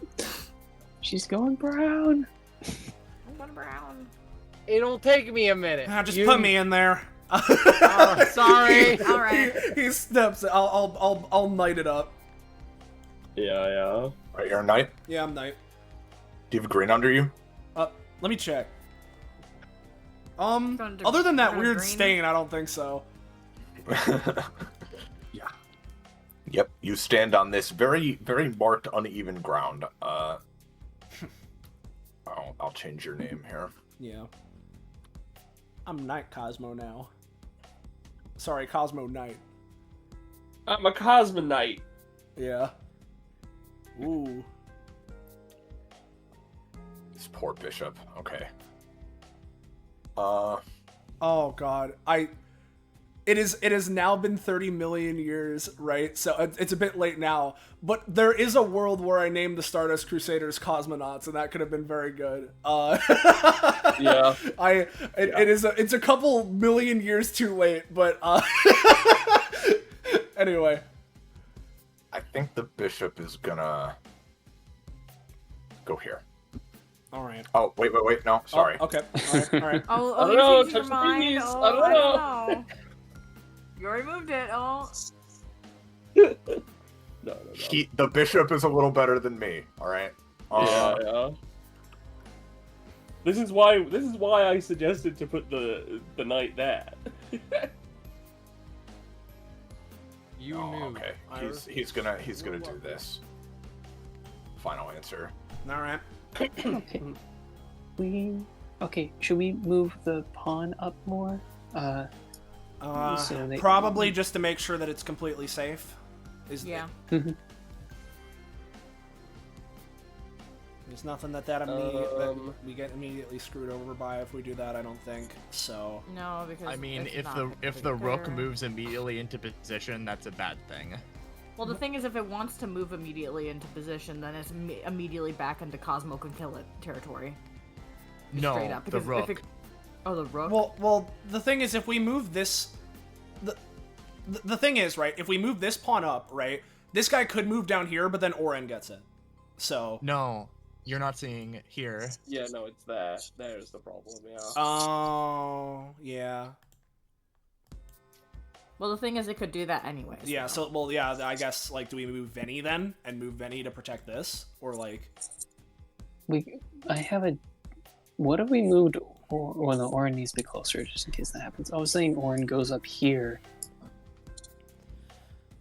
She's going brown. I'm going brown. it'll take me a minute. Just put me in there. Sorry. Alright. He steps. I'll knight it up. Yeah. Right, you're a knight? Yeah, I'm knight. Do you have a green under you? Let me check. Going to- Other than that going weird green? stain, I don't think so. Yeah. Yep, you stand on this very, very marked uneven ground. I'll change your name here. Yeah. I'm Knight Cosmo now. Sorry, Cosmo Knight. I'm a Cosmonite. Yeah. Ooh. This poor bishop. Okay. Oh god. It has now been 30 million years, right? So it's a bit late now, but there is a world where I named the Stardust Crusaders cosmonauts, and that could have been very good. Yeah. It's a couple million years too late, but anyway. I think the bishop is gonna go here. All right. Oh, wait, no, sorry. Oh, okay. All right. Oh, I don't you know, changed your touch the mind? peas. Oh, I don't know. You already moved it. Oh. No. The bishop is a little better than me, alright? Yeah. This is why I suggested to put the knight there. You Oh, knew. okay. Iris. He's gonna do this. Final answer. All right. Okay. Okay, should we move the pawn up more? So they- Probably just to make sure that it's completely safe. Yeah. There's nothing that we get immediately screwed over by if we do that, I don't think. So No, because I mean, it's if not the gonna if be the rook fair. moves immediately into position, that's a bad thing. Well, the thing is, if it wants to move immediately into position, then it's immediately back into Cosmo can kill it territory. No, straight up. the Because rook. Oh, the rook? Well, the thing is, if we move this... The thing is, right, if we move this pawn up, right, this guy could move down here, but then Oren gets it. So... No, you're not seeing here. Yeah, no, it's there. There's the problem, yeah. Oh, yeah. Well, the thing is, it could do that anyways. Yeah, though. so, well, yeah, I guess, like, do we move Venny then? And move Venny to protect this? Or, like... I have a... What if we moved... Well, the Orin needs to be closer, just in case that happens. I was saying Orin goes up here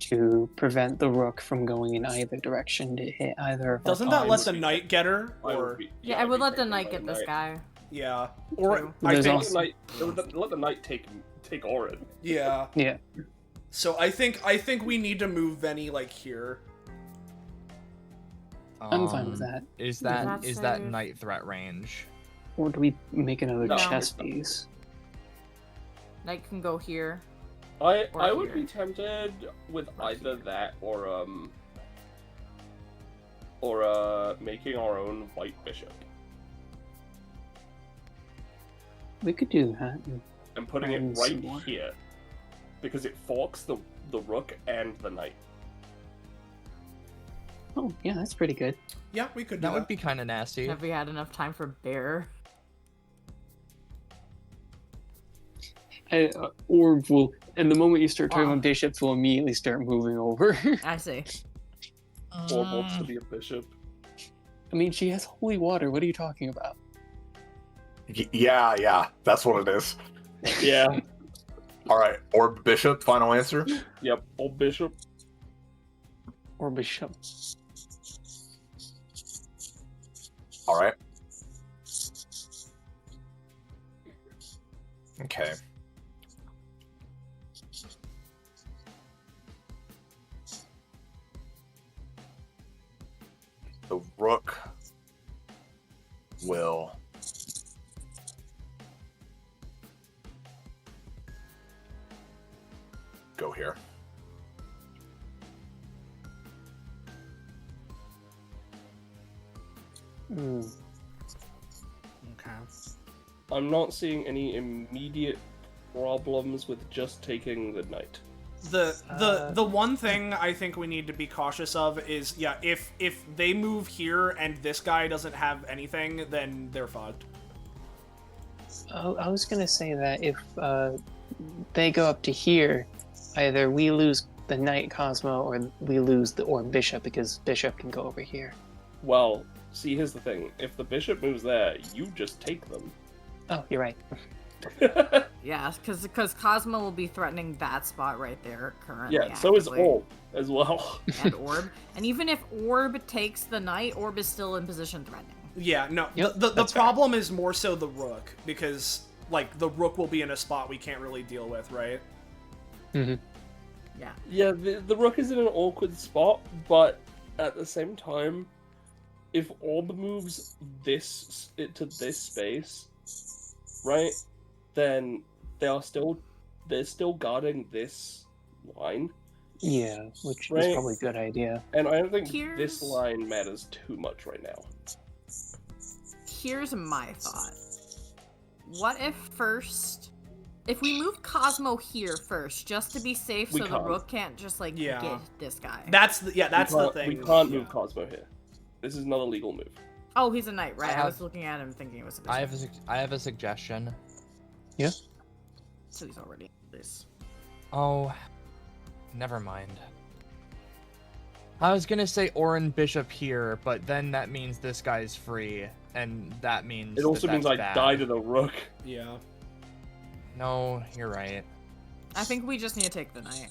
to prevent the rook from going in either direction to hit either of our Doesn't that let pawns. the knight get her? Or... Yeah, I would let the knight get this guy. Yeah. Or, True. I There's think... also- Let the knight take Orin. Yeah. Yeah. So I think we need to move Venny, like, here. I'm fine with that. Is that that safe? knight threat range? Or do we make another No. chess piece? Knight can go here. I Or would here. be tempted with either that or making our own white bishop We could do that. and putting it And right some more. here because it forks the rook and the knight. Oh, yeah, that's pretty good. Yeah, we could do That would be kind of nasty. Have we had enough time for bear? Orb will, and the moment you start talking Ah. about bishops, will immediately start moving over. I see. Or wants to be a bishop. I mean, she has holy water. What are you talking about? Yeah, that's what it is. Yeah. All right, Orb Bishop, final answer. Yep. Or bishop. Or bishop. All right. Okay. The rook will go here. Mm. Okay. I'm not seeing any immediate problems with just taking the knight. The one thing I think we need to be cautious of is, yeah, if they move here and this guy doesn't have anything, then they're fucked. I was gonna say that if they go up to here, either we lose the knight Cosmo or we lose the Orb Bishop because Bishop can go over here. Well, see, here's the thing. If the bishop moves there, you just take them. Oh, you're right. Yeah, because Cosmo will be threatening that spot right there currently. Yeah, so is actively. Orb as well. And Orb. And even if Orb takes the knight, Orb is still in position threatening. Yeah, no, Yep, the that's fair. problem is more so the rook, because, like, the rook will be in a spot we can't really deal with, right? Mm-hmm. Yeah. Yeah, the rook is in an awkward spot, but at the same time, if Orb moves this to this space, right, then they're still guarding this line, Yeah, which Right. is probably a good idea. and I don't think Here's- this line matters too much right now. Here's my thought. What if we move Cosmo here first, just to be safe, We so the can't. rook can't just like Yeah. get this guy? That's the thing. We can't move Cosmo here. This is not a legal move. Oh, he's a knight, right? I, I was have- looking at him thinking it was a I bishop. have a suggestion. Yeah. So he's already this. Oh, never mind. I was gonna say Orin Bishop here, but then that means this guy's free, and that means It also means I that's bad. die to the rook. Yeah. No, you're right. I think we just need to take the knight.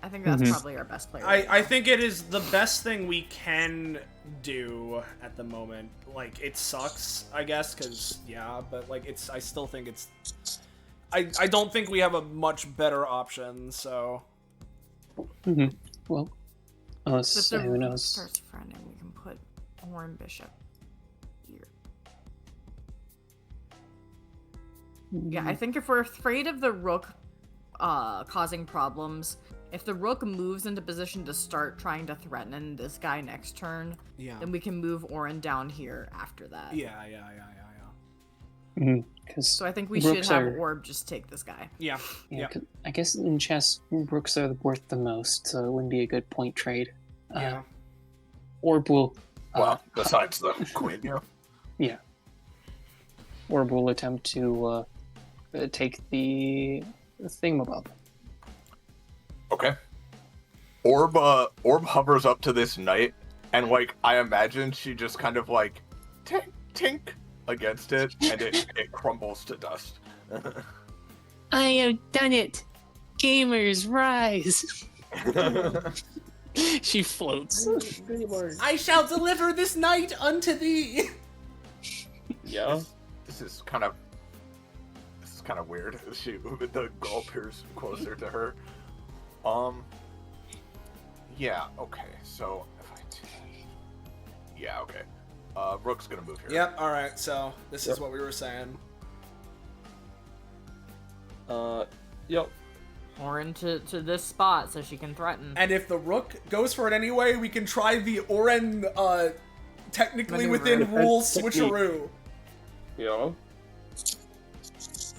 I think that's Mhm. probably our best player. I think it is the best thing we can do at the moment. Like, it sucks, I guess, because, yeah, but, like, I still think it's... I don't think we have a much better option, so... Mm-hmm. Well, unless So if the anyone rook knows. starts friending, we can put Orin Bishop here. Yeah, I think if we're afraid of the rook causing problems, if the rook moves into position to start trying to threaten this guy next turn, Yeah. then we can move Orin down here after that. Yeah. Because So I think we should rooks have are- Orb just take this guy. Yeah. yeah, Yeah. 'cause I guess in chess, rooks are worth the most, so it wouldn't be a good point trade. Yeah. Orb will. Well, besides the queen, yeah. Yeah. Orb will attempt to take the thingamabob. Okay. Orb hovers up to this knight, and like I imagine she just kind of like tink tink against it, and it crumbles to dust. I have done it! Gamers, rise! She floats. I shall deliver this knight unto thee. Yeah. This is kind of weird. The girl appears closer to her. Yeah. Okay. So if yeah. Okay. Rook's gonna move here. Yep. All right. So this is what we were saying. Yep. Or into this spot so she can threaten. And if the rook goes for it anyway, we can try the Oren technically Maneuver. within rules switcheroo. Yeah.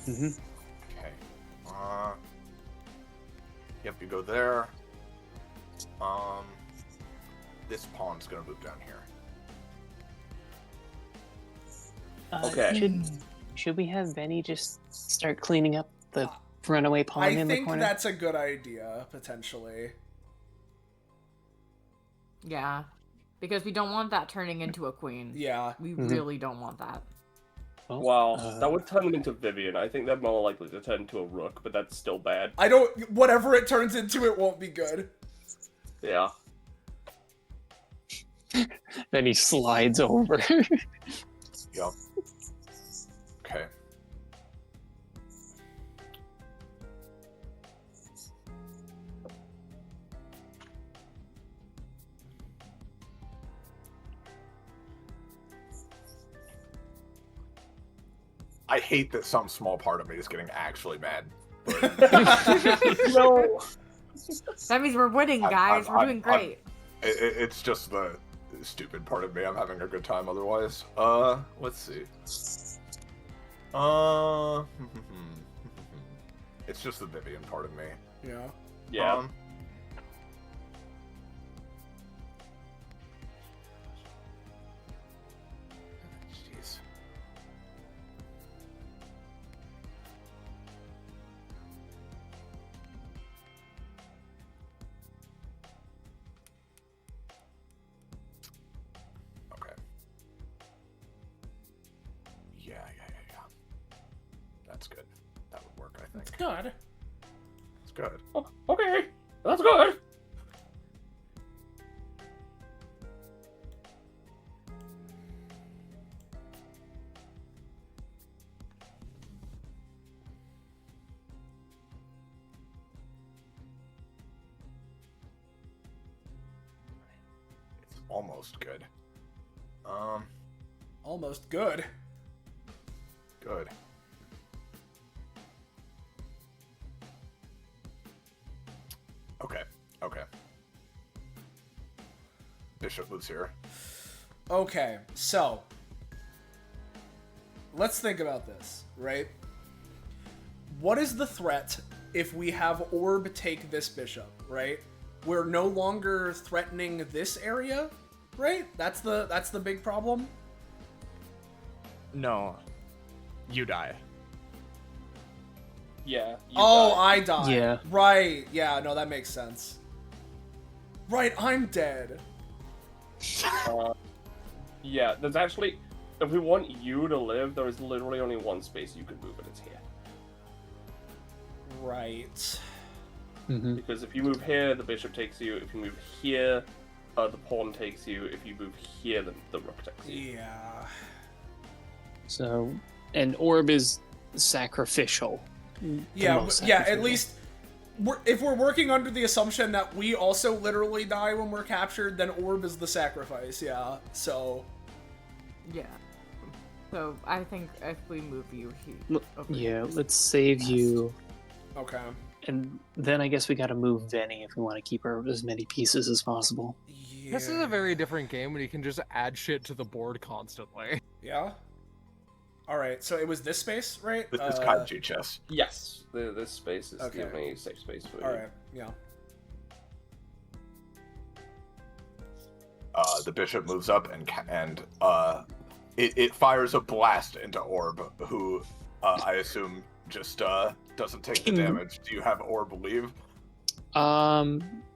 Mm-hmm. Okay. Yep. You go there. This pawn's gonna move down here. Okay. Should we have Benny just start cleaning up the runaway pawn I in the think corner? that's a good idea, potentially. Yeah. Because we don't want that turning into a queen. Yeah. We really don't want that. Oh, Wow, that would turn them into Vivian. I think they're more likely to turn into a rook, but that's still bad. I don't. Whatever it turns into, it won't be good. Yeah. Then he slides over. Yep. Okay. I hate that some small part of me is getting actually mad. But No. That means we're winning, guys. We're doing great. it's just the stupid part of me. I'm having a good time otherwise. Let's see. It's just the Vivian part of me. Yeah. Yeah. Jeez. Okay. Yeah. That's good. That would work, I think. Good. It's good. Oh, okay. That's good. It's almost good. Almost good. Good. Okay. Bishop moves here. Okay, so let's think about this, right? What is the threat if we have Orb take this bishop, right? We're no longer threatening this area, right? That's the big problem. No. You die. Yeah. Oh, die. I die. Yeah. Right. Yeah, no, that makes sense. Right, I'm dead. Yeah, there's actually... If we want you to live, there is literally only one space you could move, and it's here. Right. Mm-hmm. Because if you move here, the bishop takes you. If you move here, the pawn takes you. If you move here, then the rook takes you. Yeah. So, and Orb is sacrificial. Yeah, most yeah, at sacrificial. least if we're working under the assumption that we also literally die when we're captured, then Orb is the sacrifice, yeah. So Yeah. So I think if we move you here. Yeah, let's save you. okay. And then I guess we gotta move Venny if we want to keep her as many pieces as possible. Yeah. This is a very different game when you can just add shit to the board constantly. Yeah. All right, so it was this space, right? This is Kaiji chess. Yes, this space is Okay. the only safe space for All you. right, yeah. The bishop moves up and it fires a blast into Orb, who I assume just doesn't take the damage. Do you have Orb leave?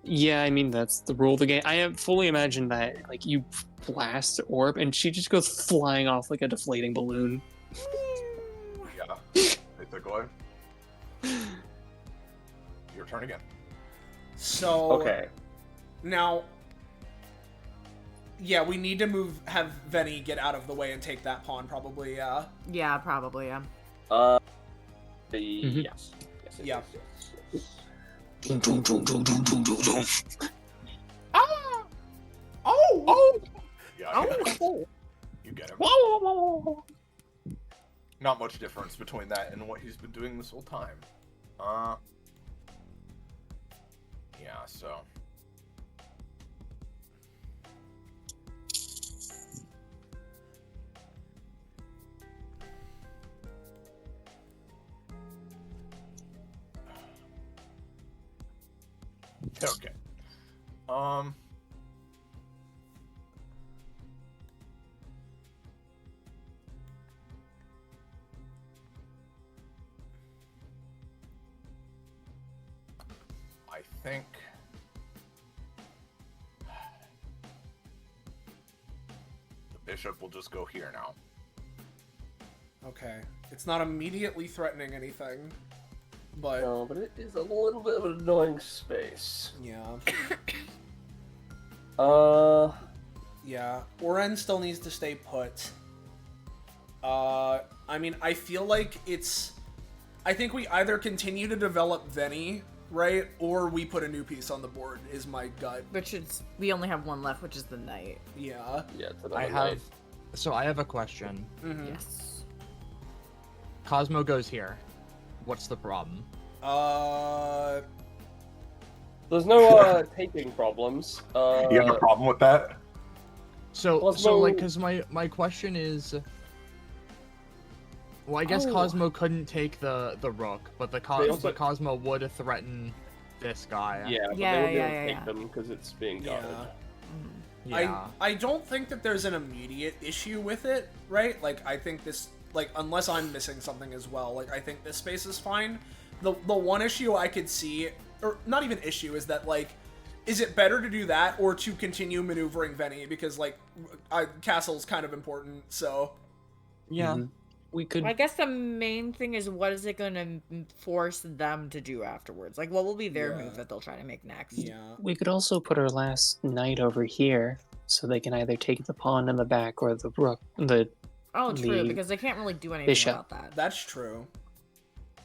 Yeah, I mean that's the rule of the game. I have fully imagined that like you blast Orb and she just goes flying off like a deflating balloon. Yeah, basically. Your turn again. So Okay. now, yeah, we need to have Venny get out of the way and take that pawn, probably. Yeah. Yeah, probably. Yeah. Yes. Yes. Yeah. Yes. Ah! Oh! Yeah, you get him. Not much difference between that and what he's been doing this whole time. Yeah, so. Okay. I think the bishop will just go here now. Okay. It's not immediately threatening anything, but No, but it is a little bit of an annoying space. yeah. Yeah. Oren still needs to stay put. I mean, I feel like I think we either continue to develop Venny, right? Or we put a new piece on the board, is my gut. Which is, we only have one left, which is the knight. Yeah. Yeah, it's I have. So I have a question. Mhm. Yes. Cosmo goes here. What's the problem? There's no taking problems. You have a problem with that? So Cosmo- like, cause my question is. Well, I guess Oh. Cosmo couldn't take the rook, but They also- but Cosmo would threaten this guy. Yeah, but Yeah, they won't be yeah, able to yeah, take yeah. them because it's being guarded. Yeah. Yeah. I don't think that there's an immediate issue with it, right? Like, I think this, like, unless I'm missing something as well, like, I think this space is fine. The one issue I could see, or not even issue, is that, like, is it better to do that or to continue maneuvering Venny? Because, like, castle's kind of important, so... Yeah. We could. I guess the main thing is what is it going to force them to do afterwards? Like, what will be their Yeah. move that they'll try to make next? Yeah. We could also put our last knight over here, so they can either take the pawn in the back or the rook, Oh, true, The because they can't really do anything bishop. about that. That's true.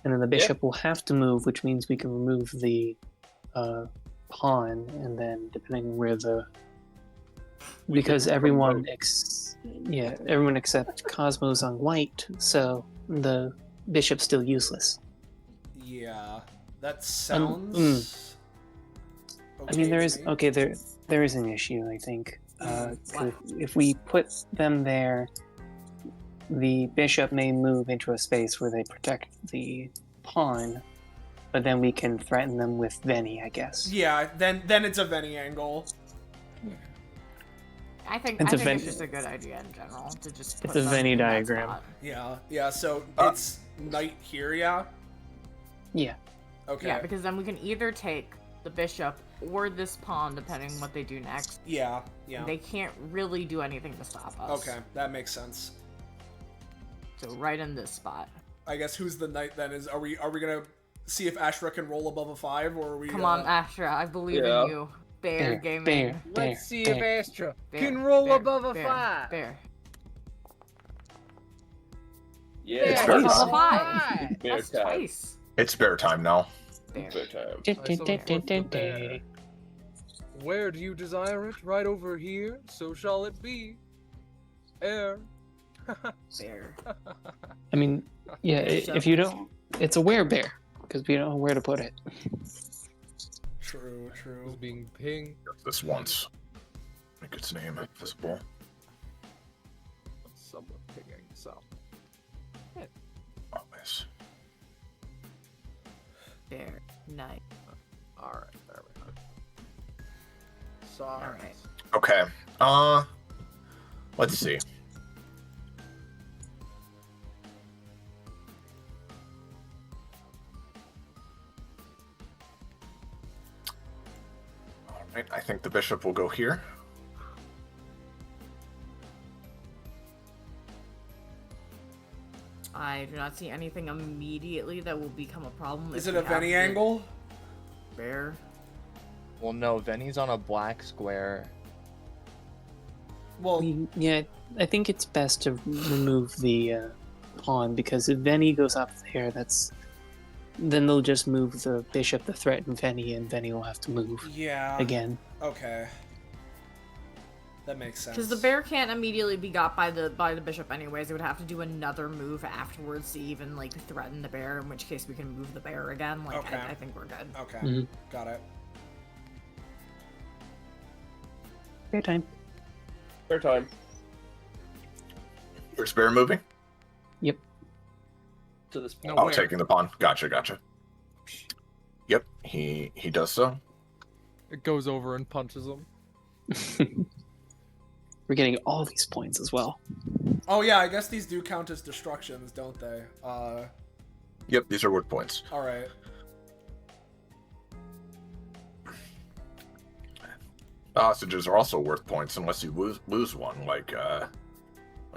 and then the bishop will have to move, which means we can remove the pawn, and then depending where the because everyone everyone except Cosmo's on white, so the bishop's still useless. Yeah. That sounds... I mean, there okay is to me. okay. There is an issue, I think. 'Cause if we put them there, the bishop may move into a space where they protect the pawn, but then we can threaten them with Venny, I guess. Yeah, then it's a Venny angle. I think It's a it's just a good idea in general to just. It's put a them Venny in that diagram. spot. Yeah, so it's knight here, yeah? Yeah. Okay. Yeah, because then we can either take the bishop or this pawn, depending on what they do next. Yeah. They can't really do anything to stop us. Okay, that makes sense. So right in this spot. I guess who's the knight then? Are we gonna see if Ashra can roll above a 5, or are we? Come on, Ashra, I believe Yeah. in you. Bear Bear, gaming. bear. Let's see if Bear. Astra Bear, can roll bear, above a bear, 5. Bear. Yeah, It's Bear, bear above time. a 5. Bear That's time. twice. It's bear time now. Bear. Bear time. Where do you desire it? Right over here. So shall it be. Air. Bear. I mean, yeah. If you don't, it's a werebear because we don't know where to put it. True. Was being pinged. This once. Make its name visible. Somewhat pinging. So. Bear Knight. All right, there we go. Sorry. All right. Okay. Let's see. All right, I think the bishop will go here. I do not see anything immediately that will become a problem. Is if it a we have Viens the angle? Bear. Well, no, Venny's on a black square. Well, Yeah, I think it's best to remove the pawn, because if Venny goes up there, then they'll just move the bishop to threaten Venny, and Venny will have to move yeah. again. Okay. That makes sense. Because the bear can't immediately be got by the bishop anyways. It would have to do another move afterwards to even like threaten the bear. In which case we can move the bear again. Like Okay. I think we're good. Okay. Mhm. Got it. Fair time. Fair time. Where's Bear moving? To this point. No, Oh, where? taking the pawn. Gotcha. Yep, he does so. It goes over and punches him. We're getting all these points as well. Oh yeah, I guess these do count as destructions, don't they? Yep, these are work points. All right. Hostages are also worth points unless you lose one, like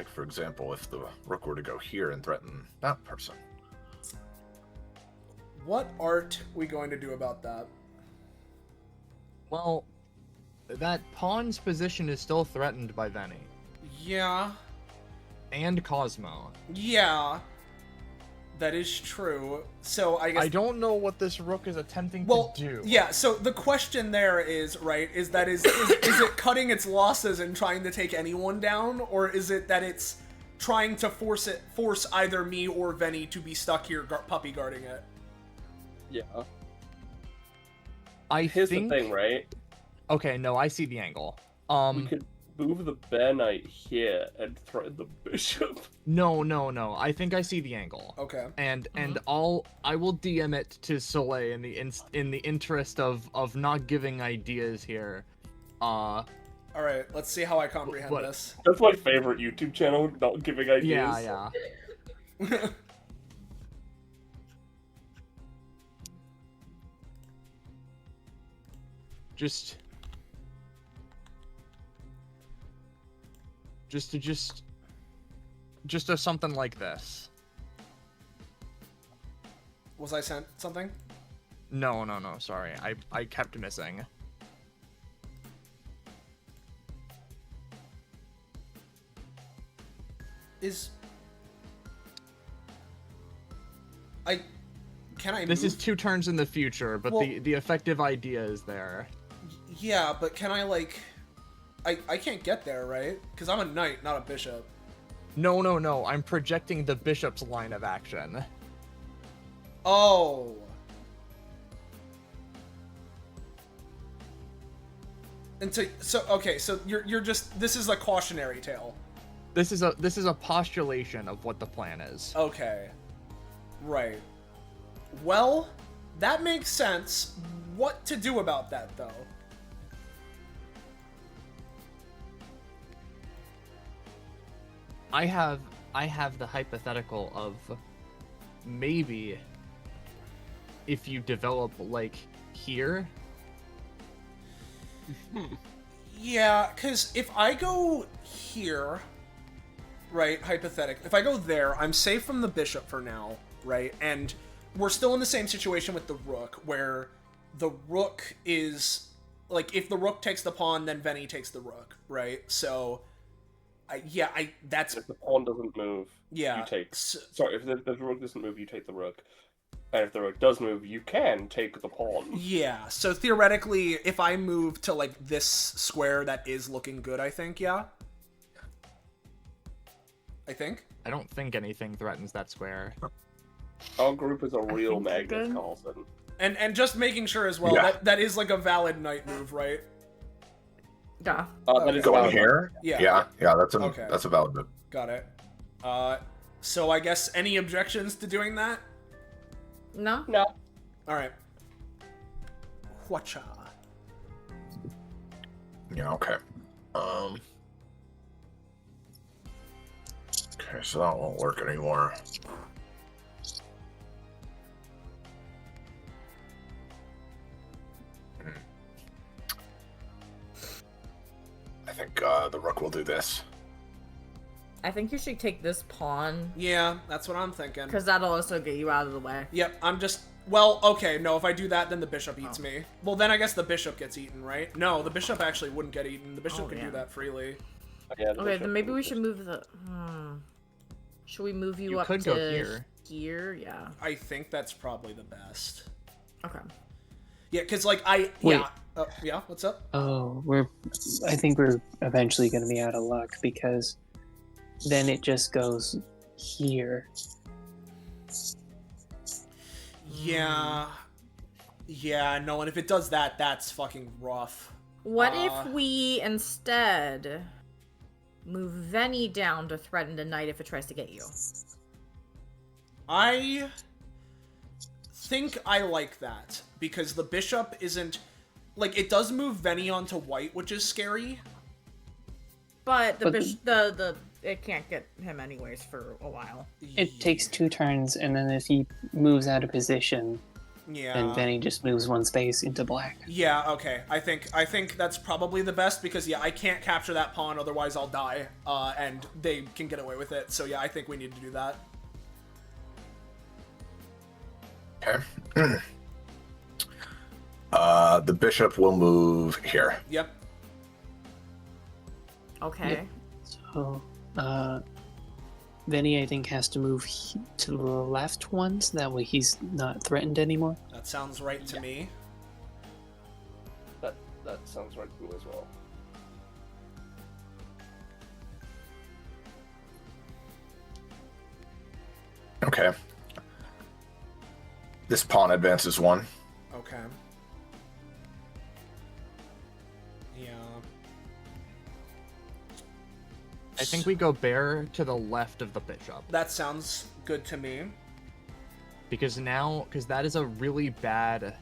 for example, if the rook were to go here and threaten that person. What art we going to do about that? Well, that pawn's position is still threatened by Venny. Yeah. And Cosmo. Yeah. That is true. So I guess I don't know what this rook is attempting well, to do. yeah, so the question there is, right, is it cutting its losses and trying to take anyone down, or is it that it's trying to force either me or Venny to be stuck here puppy guarding it? Yeah. Here's the thing, right? Okay, no, I see the angle. We could move the bear knight here and threaten the bishop. No. I think I see the angle. Okay. And I will DM it to Soleil in the interest of not giving ideas here. All right, let's see how I comprehend What? this. That's my favorite YouTube channel, not giving ideas. Yeah. Just something like this. Was I sent something? No, sorry. I kept missing. Can I This move? is 2 turns in the future, but Well- the effective idea is there. Yeah, but can I, like... I can't get there, right? Because I'm a knight, not a bishop. No. I'm projecting the bishop's line of action. Oh. And so you're just, this is a cautionary tale. This is a postulation of what the plan is. Okay. Right. Well, that makes sense. What to do about that, though? I have the hypothetical of maybe if you develop like here. Yeah, because if I go here, right, hypothetic, if I go there, I'm safe from the bishop for now, right? And we're still in the same situation with the rook, where the rook is, like, if the rook takes the pawn, then Venny takes the rook, right? So, that's... If the pawn doesn't move, Yeah. you take... Sorry, if the rook doesn't move, you take the rook. And if the rook does move, you can take the pawn. Yeah, so theoretically, if I move to, like, this square that is looking good, I think, yeah? I think? I don't think anything threatens that square. Our group is a real think they're magnet, good. Carlson. And just making sure as well, Yeah. that is, like, a valid knight move, right? Yeah. That is Going valid. here? Yeah. Yeah, that's Okay. that's a valid move. Got it. So I guess any objections to doing that? No. No. All right. Whatcha? Yeah, okay. Okay, so that won't work anymore. I think the rook will do this. I think you should take this pawn, Yeah, that's what I'm thinking. because that'll also get you out of the way. Yep, I'm just... Well, okay, no, if I do that, then the bishop eats me. Well, then I guess the bishop gets eaten, right? No, the bishop actually wouldn't get eaten. The bishop Oh, can yeah. do that freely. Yeah, Okay, then maybe we should move the... Should we move you up could to go here. here? Yeah. I think that's probably the best. Okay. Yeah, because, like, I... Wait. Yeah, yeah, what's up? Oh, I think we're eventually going to be out of luck because then it just goes here. Yeah. Yeah, no, and if it does that, that's fucking rough. What if we instead move Veni down to threaten the knight if it tries to get you? I think I like that, because the bishop isn't... Like, it does move Veni onto white, which is scary. But the But it can't get him anyways for a while. It takes 2 turns, and then if he moves out of position, Yeah. then he just moves 1 space into black. Yeah, okay. I think that's probably the best, because, yeah, I can't capture that pawn, otherwise I'll die, and they can get away with it. So, yeah, I think we need to do that. Okay. The bishop will move here. Yep. Okay. So, Vinny, I think, has to move to the left once. That way he's not threatened anymore. That sounds right to me. That sounds right to me as well. Okay. This pawn advances 1. Okay. Yeah. I think we go bear to the left of the bishop. That sounds good to me. Because that is a really bad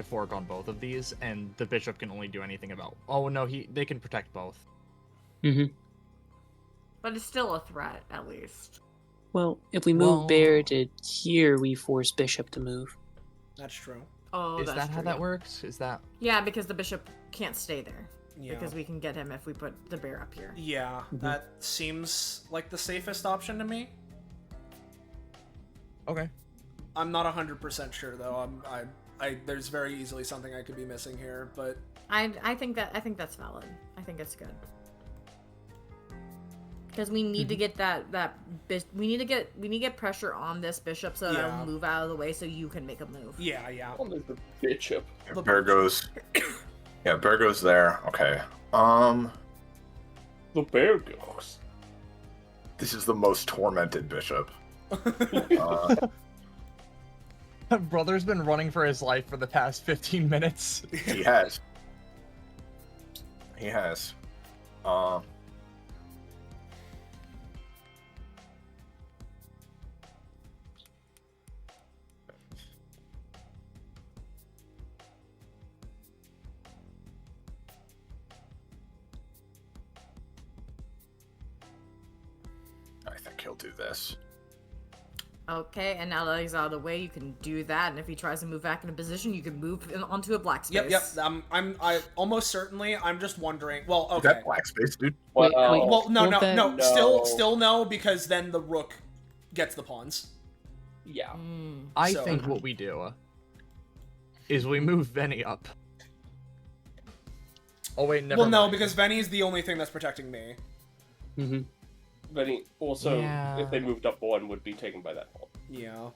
fork on both of these, and the bishop can only do anything about... Oh no, they can protect both. Mm-hmm. But it's still a threat, at least. Well, if we move bear to here, we force bishop to move. That's true. Oh, Is that's that how true. that works? Is that... Yeah, because the bishop can't stay there. Yeah. Because we can get him if we put the bear up here. Yeah, that seems like the safest option to me. Okay. I'm not 100% sure though. There's very easily something I could be missing here, but I think that's valid. I think it's good. Because we need to get we need to get pressure on this bishop so that Yeah. it'll move out of the way so you can make a move. yeah, yeah. Oh, there's the bishop. Bear goes. Yeah, bear goes there. Okay. The bear goes. This is the most tormented bishop. Brother's been running for his life for the past 15 minutes. He has. He has. I think he'll do this. Okay, and now that he's out of the way, you can do that. And if he tries to move back into position, you can move onto a black space. Yep. I almost certainly. I'm just wondering. Well, Is okay. that black space, dude? Wait, Well, no. No. Still no, because then the rook gets the pawns. Yeah. I So- think what we do is we move Veni up. Oh wait, never Well, no, mind. because Veni is the only thing that's protecting me. Mm-hmm. But also, Yeah. if they moved up 1, would be taken by that pawn. Yeah.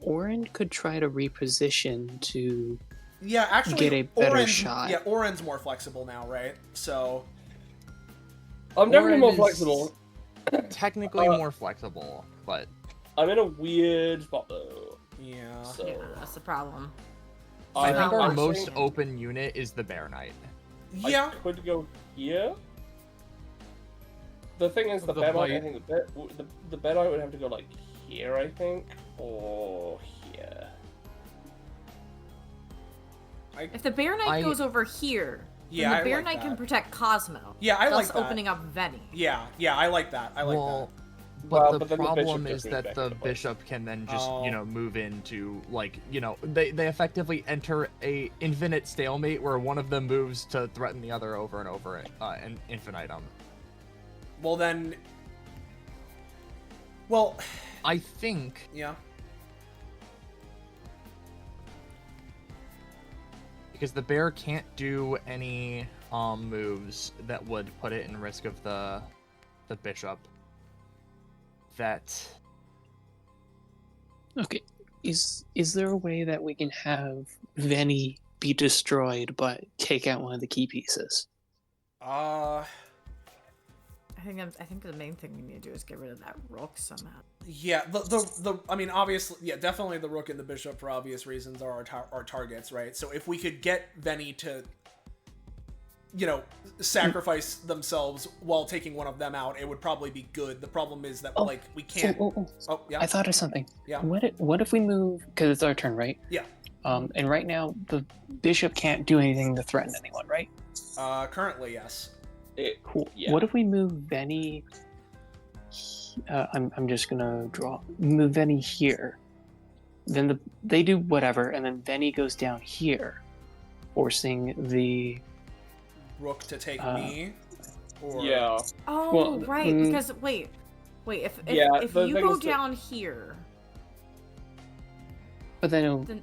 Oren could try to reposition to Yeah, actually, get a better Oren's, shot. Yeah, Oren's more flexible now, right? So I'm definitely more Oren is flexible. Technically more flexible, but I'm in a weird spot though. yeah. So Yeah, that's the problem. I It's think not our much. most open unit is the Bear Knight. Yeah. I could go here. The thing is, the The bear knight, I bite. think the bear knight would have to go like here. here, I think, or here. If the Bear Knight goes over here, Yeah, then I the Bear like Knight that. can protect Cosmo. Yeah, I like thus that. opening up Veni. Yeah, I like that. I like well, that. but Well, the but then the bishop problem just is moves that back the into place. bishop can then just, Oh. you know, move into, like, you know, they effectively enter a infinite stalemate where one of them moves to threaten the other over and over in infinitum. Well then. Well. I think Yeah. because the bear can't do any moves that would put it in risk of the bishop. That Okay, is there a way that we can have Veni be destroyed but take out one of the key pieces? I think the main thing we need to do is get rid of that rook somehow. Yeah, I mean, obviously, yeah, definitely the rook and the bishop for obvious reasons are our targets, right? So if we could get Veni to, you know, sacrifice themselves while taking one of them out, it would probably be good. The problem is that, like, we can't... Oh, yeah? I thought of something. Yeah. What if we move, because it's our turn, right? Yeah. And right now, the bishop can't do anything to threaten anyone, right? Currently, yes. Cool. Yeah. What if we move Veni? I'm just gonna move Veni here. Then they do whatever, and then Veni goes down here, forcing the Rook to take me? Or... Yeah. Oh, Well, right, because wait, if Yeah, if the you thing go is that- down here, But then Then-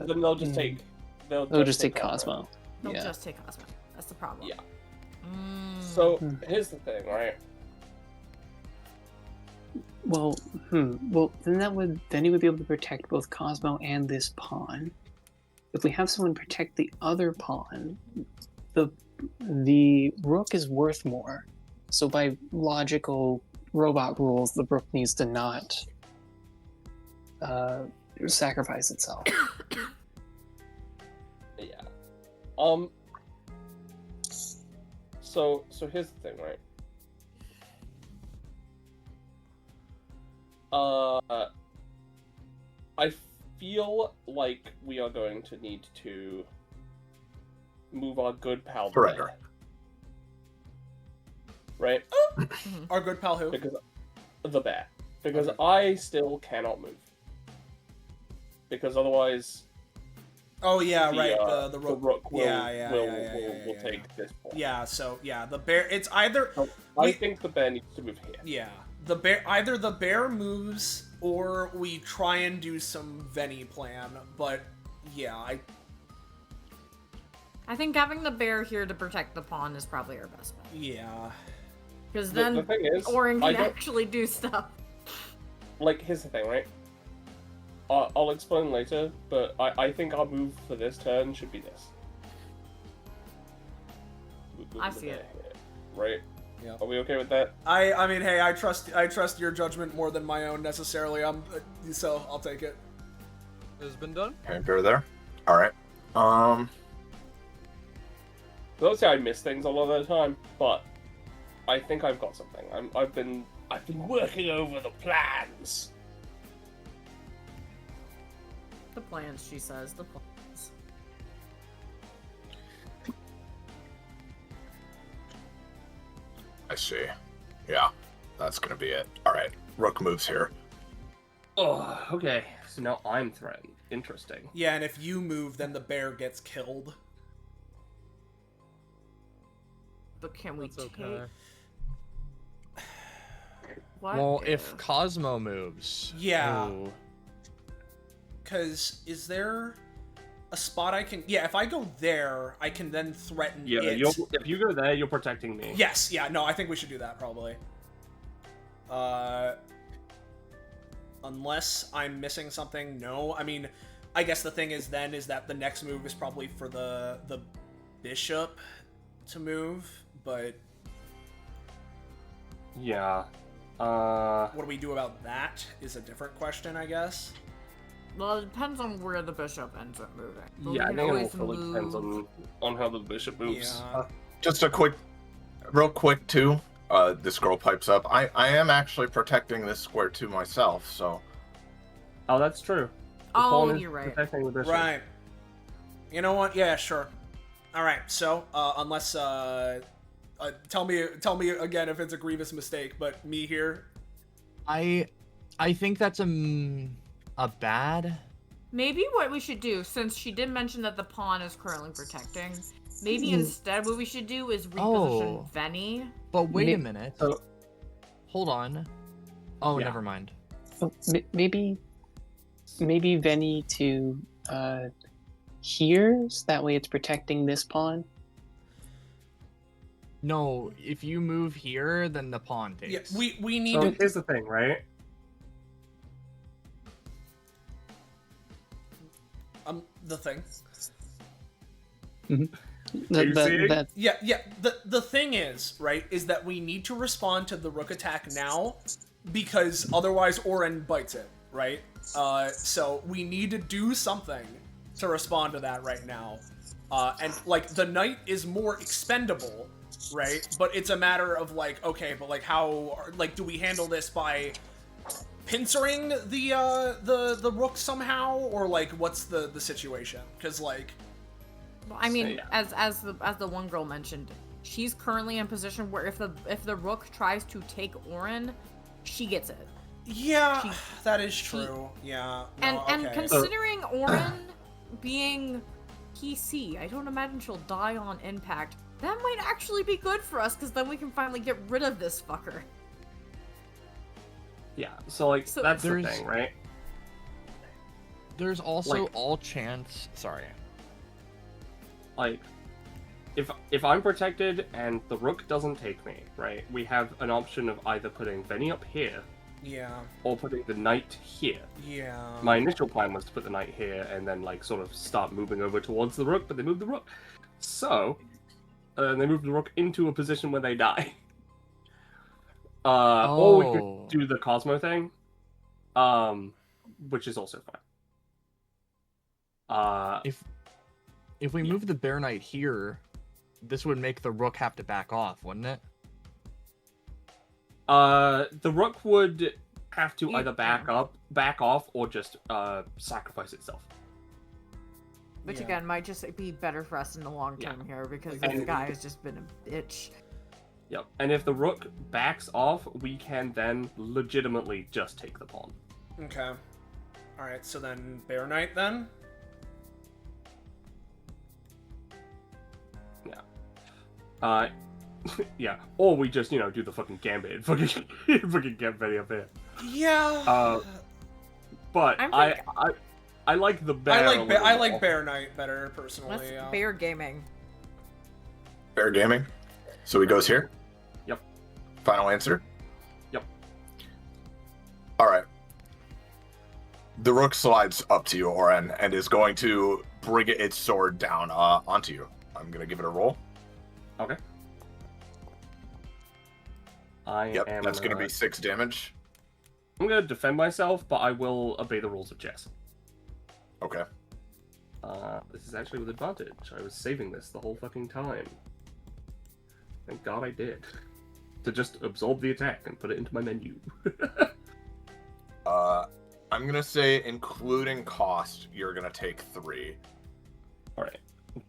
Then they'll just take. they'll just take Cosmo. they'll Yeah. just take Cosmo. That's the problem. Yeah. Mm. So Hmm. here's the thing, right? Well, then he would be able to protect both Cosmo and this pawn. If we have someone protect the other pawn, the rook is worth more. So by logical robot rules, the rook needs to not sacrifice itself. Yeah. So here's the thing, right? I feel like we are going to need to move our good pal Surrender. Bear. Right? Our good pal who? Because the bear. Because I still cannot move. Because otherwise Oh, yeah, the, right, the rook. rook will, Yeah, will take this point. Yeah, so, yeah, the bear, it's either... So I think the bear needs to move here. Yeah, either the bear moves or we try and do some Veni plan, but yeah, I think having the bear here to protect the pawn is probably our best bet. yeah. Because The then thing is, Orin I can don't- actually do stuff. Like, here's the thing, right? I'll explain later, but I think our move for this turn should be this. Move I the see bear it. here, right? Yeah. Are we okay with that? I mean, hey, I trust your judgment more than my own necessarily. So I'll take it. Has been done. Okay, bear there. All right. Don't say I miss things a lot of the time, but I think I've got something. I've been working over the plans. The plans, she says. The plans. I see. Yeah, that's gonna be it. All right, rook moves here. Oh, okay. So now I'm threatened. Interesting. Yeah, and if you move, then the bear gets killed. But can we That's take... okay. What well, if Cosmo moves, Yeah. ooh, Because is there a spot I can... Yeah, if I go there, I can then threaten Yeah, it. if you go there, you're protecting me. Yes, yeah, no, I think we should do that, probably. Unless I'm missing something, no. I mean, I guess the thing is then is that the next move is probably for the bishop to move, but Yeah. what do we do about that is a different question, I guess. Well, it depends on where the bishop ends up moving. But we Yeah, I can think it always also depends move- on how the bishop moves. Yeah. Just a real quick too. This girl pipes up. I am actually protecting this square too myself, so Oh, that's true. The Oh, pawn is you're right. protecting the bishop. Right. You know what? Yeah, sure. All right. So, unless tell me again if it's a grievous mistake, but me here. I think that's a bad. Maybe what we should do, since she did mention that the pawn is currently protecting, maybe instead what we should do is reposition Veni. But wait a minute. So, hold on. Oh, Yeah. never mind. Oh, maybe Veni to here, so that way it's protecting this pawn. No, if you move here, then the pawn Yeah, takes. we need so to. here's the thing, right? The thing. you seeing? Yeah. The thing is, right, is that we need to respond to the rook attack now, because otherwise Oren bites it, right? So we need to do something to respond to that right now. And like the knight is more expendable, right? But it's a matter of like, okay, but like how, like, do we handle this by pincering the rook somehow, or like what's the situation? Because like, Well, I mean, So, yeah. as the one girl mentioned, she's currently in a position where if the rook tries to take Oren, she gets it. yeah, She- that is true. Yeah, And no, and okay. considering Oren being PC, I don't imagine she'll die on impact. That might actually be good for us, because then we can finally get rid of this fucker. Yeah, so like So- that's the There's- thing, right? There's also Like- all chance. Sorry. Like, if I'm protected and the rook doesn't take me, right? We have an option of either putting Veni up here yeah, or putting the knight here. yeah. My initial plan was to put the knight here and then like sort of start moving over towards the rook, but they moved the rook, so they moved the rook into a position where they die. Or we Oh. could do the Cosmo thing, which is also fine. If we move the bear knight here, this would make the rook have to back off, wouldn't it? The rook would have to Yeah. either back off, or just sacrifice itself. Which Yeah. again might just be better for us in the long term here, because And- this guy has just been a bitch. Yep. And if the rook backs off, we can then legitimately just take the pawn. Okay. All right. So then Bear Knight then. Yeah. Or we just, do the fucking gambit. Fucking get Veni up here. Yeah. But I'm I like the bear. I a like little I like more. Bear Knight better personally. Let's Yeah. bear gaming. Fair gaming. So he goes here? Yep. Final answer? Yep. Alright. The rook slides up to you, Oren, and is going to bring its sword down onto you. I'm going to give it a roll. Okay. I Yep, am. that's going to be 6 damage. I'm gonna defend myself, but I will obey the rules of chess. Okay. This is actually with advantage. I was saving this the whole fucking time. Thank God I did. To just absorb the attack and put it into my menu. I'm going to say, including cost, you're going to take 3. Alright.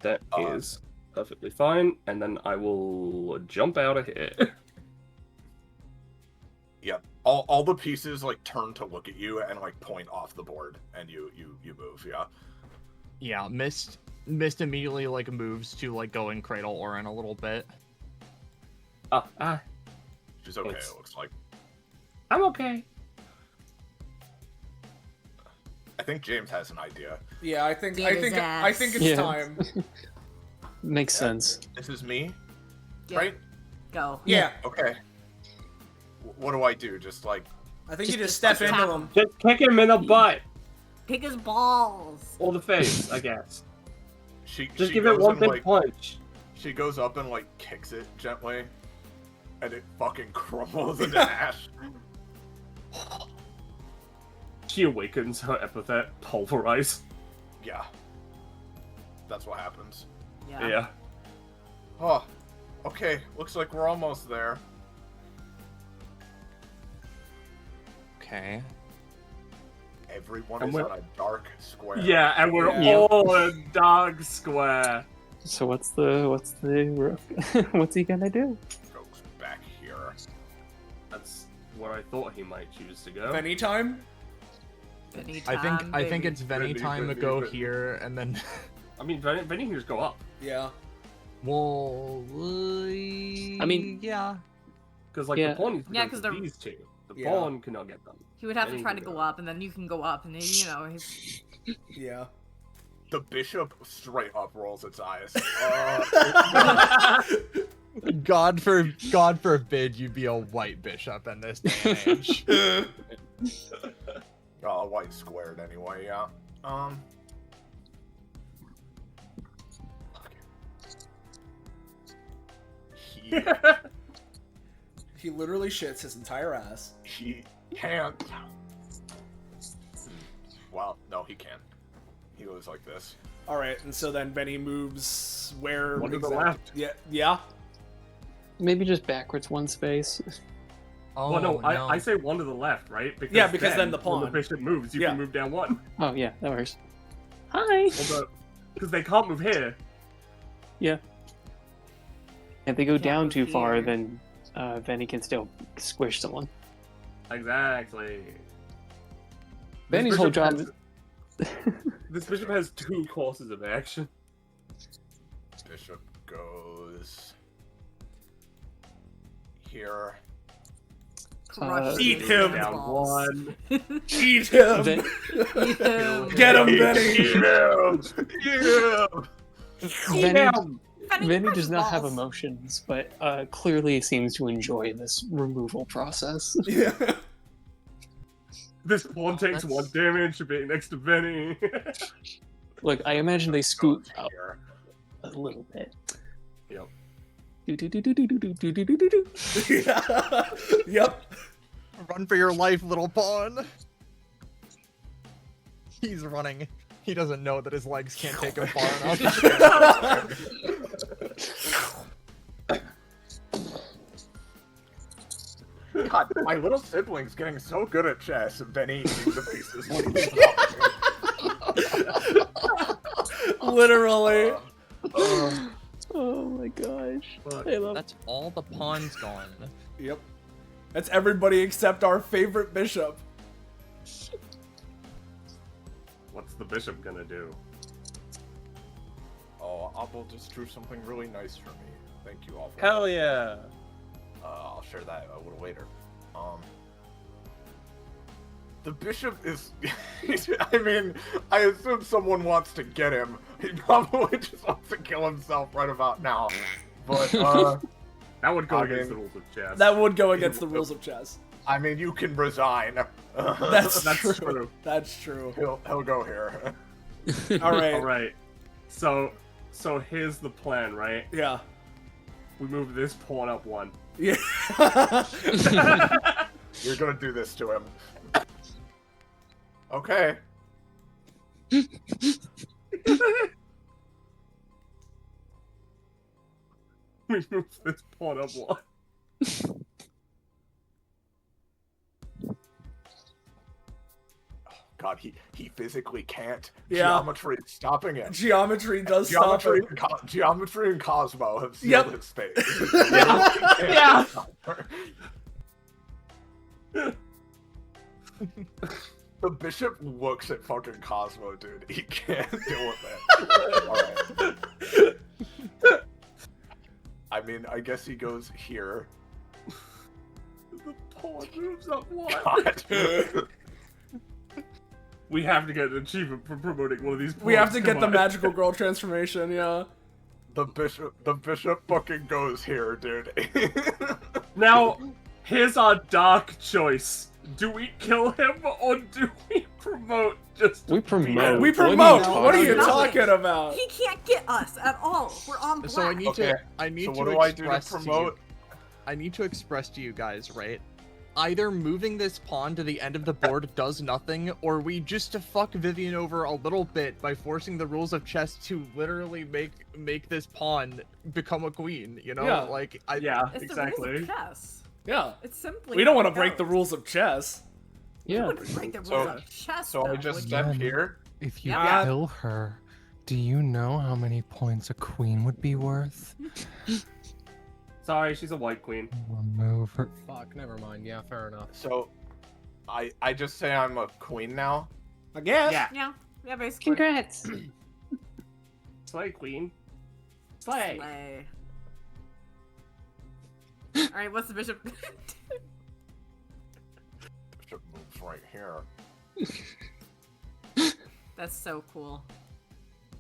That is perfectly fine, and then I will jump out of here. Yep. All the pieces like turn to look at you and like point off the board, and you move. Yeah. Yeah, Mist immediately like moves to like go and cradle Oren a little bit. She's okay. It's- It looks like. I'm okay. I think James has an idea. Yeah. I think Get his ass. it's Yeah. time. Makes sense. This is me, Yeah. right? Go. Yeah. Okay. What do I do? Just like I think you Just just step tap into him. him. Just kick him in the butt! Pick his balls. Or the face, I guess. she Just she give it goes one and, big like, punch. She goes up and like kicks it gently, and it fucking crumbles into ash. She awakens her epithet, pulverize. Yeah. That's what happens. Yeah. Oh. Okay. Looks like we're almost there. Okay. everyone And is we're- on a dark square. Yeah, and we're Yeah. all a dark square. So what's the rook? What's he gonna do? Goes back here. That's where I thought he might choose to go. Any time? I think it's Veni Veni, time to Veni, go Veni. here, and then I mean, Veni can just go up. Yeah. well, I mean, yeah. Because, like, Yeah. the pawn needs to Yeah, go 'cause to they're- these two. The Yeah. pawn cannot get them. He would have to Veni try to can go up, and then you can go up, and then, you know, he's... Yeah. The bishop straight up rolls its eyes. God forbid you be a white bishop in this day and age. White squared anyway, yeah. He, He literally shits his entire ass. he can't. Well, no, he can. He goes like this. All right, and so then Benny moves where? One to the exactly? left. Yeah. Yeah. Maybe just backwards one space. Oh, Well, no, I say one to the left, right? Yeah, because then the when the pawn. bishop moves, you Yeah. can move down one. Oh yeah, that works. Hi. Because they can't move here. Yeah. If they go Can't down move too far, here. then Benny can still squish someone. Exactly. Benny's This whole bishop job has- is This bishop has 2 courses of action. Bishop goes here. Crush Eat his him. Down balls. 1. Eat him. Then- Eat him. Get him, Benny. Eat him! Eat him! Benny, Benny Benny crushes does not have balls. emotions, but clearly seems to enjoy this removal process. Yeah. This pawn takes That's- 1 damage for being next to Benny. Look, I imagine they scoot Goes out here. a little bit. Yep. Do-do-do-do-do-do-do-do-do. Yeah. Yep. Run for your life, little pawn. He's running. He doesn't know that his legs can't take him far enough. God, my little sibling's getting so good at chess, and Benny eating the pieces. Literally. Oh my gosh. Fuck. I love That's all the pawns gone. Yep. That's everybody except our favorite bishop. What's the bishop gonna do? Oh, Apple just drew something really nice for me. Thank you all. For Hell that. yeah. I'll share that a little later. The bishop is. I mean, I assume someone wants to get him. He probably just wants to kill himself right about now. But That would go I against mean- the rules of chess. That would go against the rules of chess. I mean, you can resign. That's true. true. That's true. He'll go here. All right. Alright. So here's the plan, right? Yeah. We move this pawn up 1. Yeah. You're gonna do this to him. Okay. We move this pawn up 1. God, he physically can't. Yeah. Geometry is stopping it. Geometry does stop Geometry, it. Geometry and Cosmo have sealed Yep. his space. Yeah. The bishop looks at fucking Cosmo, dude. He can't deal with it. Alright. I mean, I guess he goes here. The pawn moves up 1. God. We have to get an achievement for promoting one of these pawns. We have to get Come the on. magical girl transformation, yeah. The bishop fucking goes here, dude. Now, here's our dark choice. Do we kill him or do we promote just We promote. We What are you promote. talking What are you about? talking about? He can't get us at all. We're on black. So I need Okay, to so what do I do to express promote? I need to express to you guys, right? Either moving this pawn to the end of the board does nothing, or we just to fuck Vivian over a little bit by forcing the rules of chess to literally make this pawn become a queen. You know, Yeah. like Yeah, It's exactly. the rules of chess. Yeah. It's simply We don't how want to it break the goes. rules of chess. Yeah. Right, there was So- a chest. So I though, just would step you- here. If you Yeah. kill her, do you know how many points a queen would be worth? Sorry, she's a white queen. Remove her. Fuck, never mind. Yeah, fair enough. So I just say I'm a queen now. I guess. Yeah. Yeah, basically. Congrats. Slay, queen. Slay. Slay. Alright, what's the bishop? Bishop moves right here. That's so cool.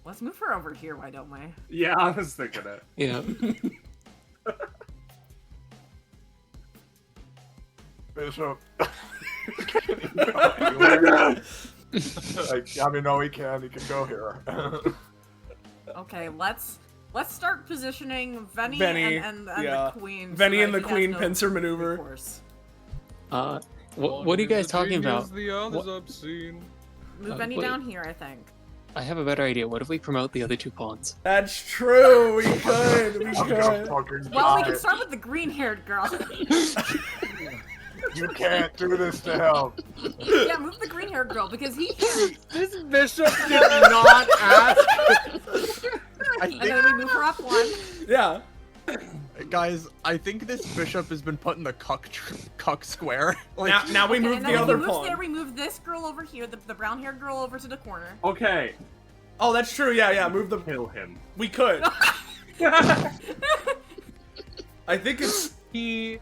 Let's move her over here, why don't we? Yeah, I was thinking it. Yeah. Bishop. I mean, no, he can. He can go here. Okay, let's start positioning Venny, Venny, and yeah. the queen. Venny so and that the he has queen no pincer maneuver. recourse. What are you guys talking about? The others What- obscene. Move Venny wait. down here, I think. I have a better idea. What if we promote the other two pawns? That's true. We could. We I'm gonna could. fucking Well, we die. can start with the green-haired girl. You can't do this to him. Yeah, move the green-haired girl because he can. This bishop did not ask. And then we move her up one. Yeah. Guys, I think this bishop has been put in the cuck square. Like, Now we Okay, move and the then other when he moves pawn. there, we move this girl over here, the brown-haired girl over to the corner. Okay, Oh, that's true. Yeah. Move the. kill him. We could. I think it's. He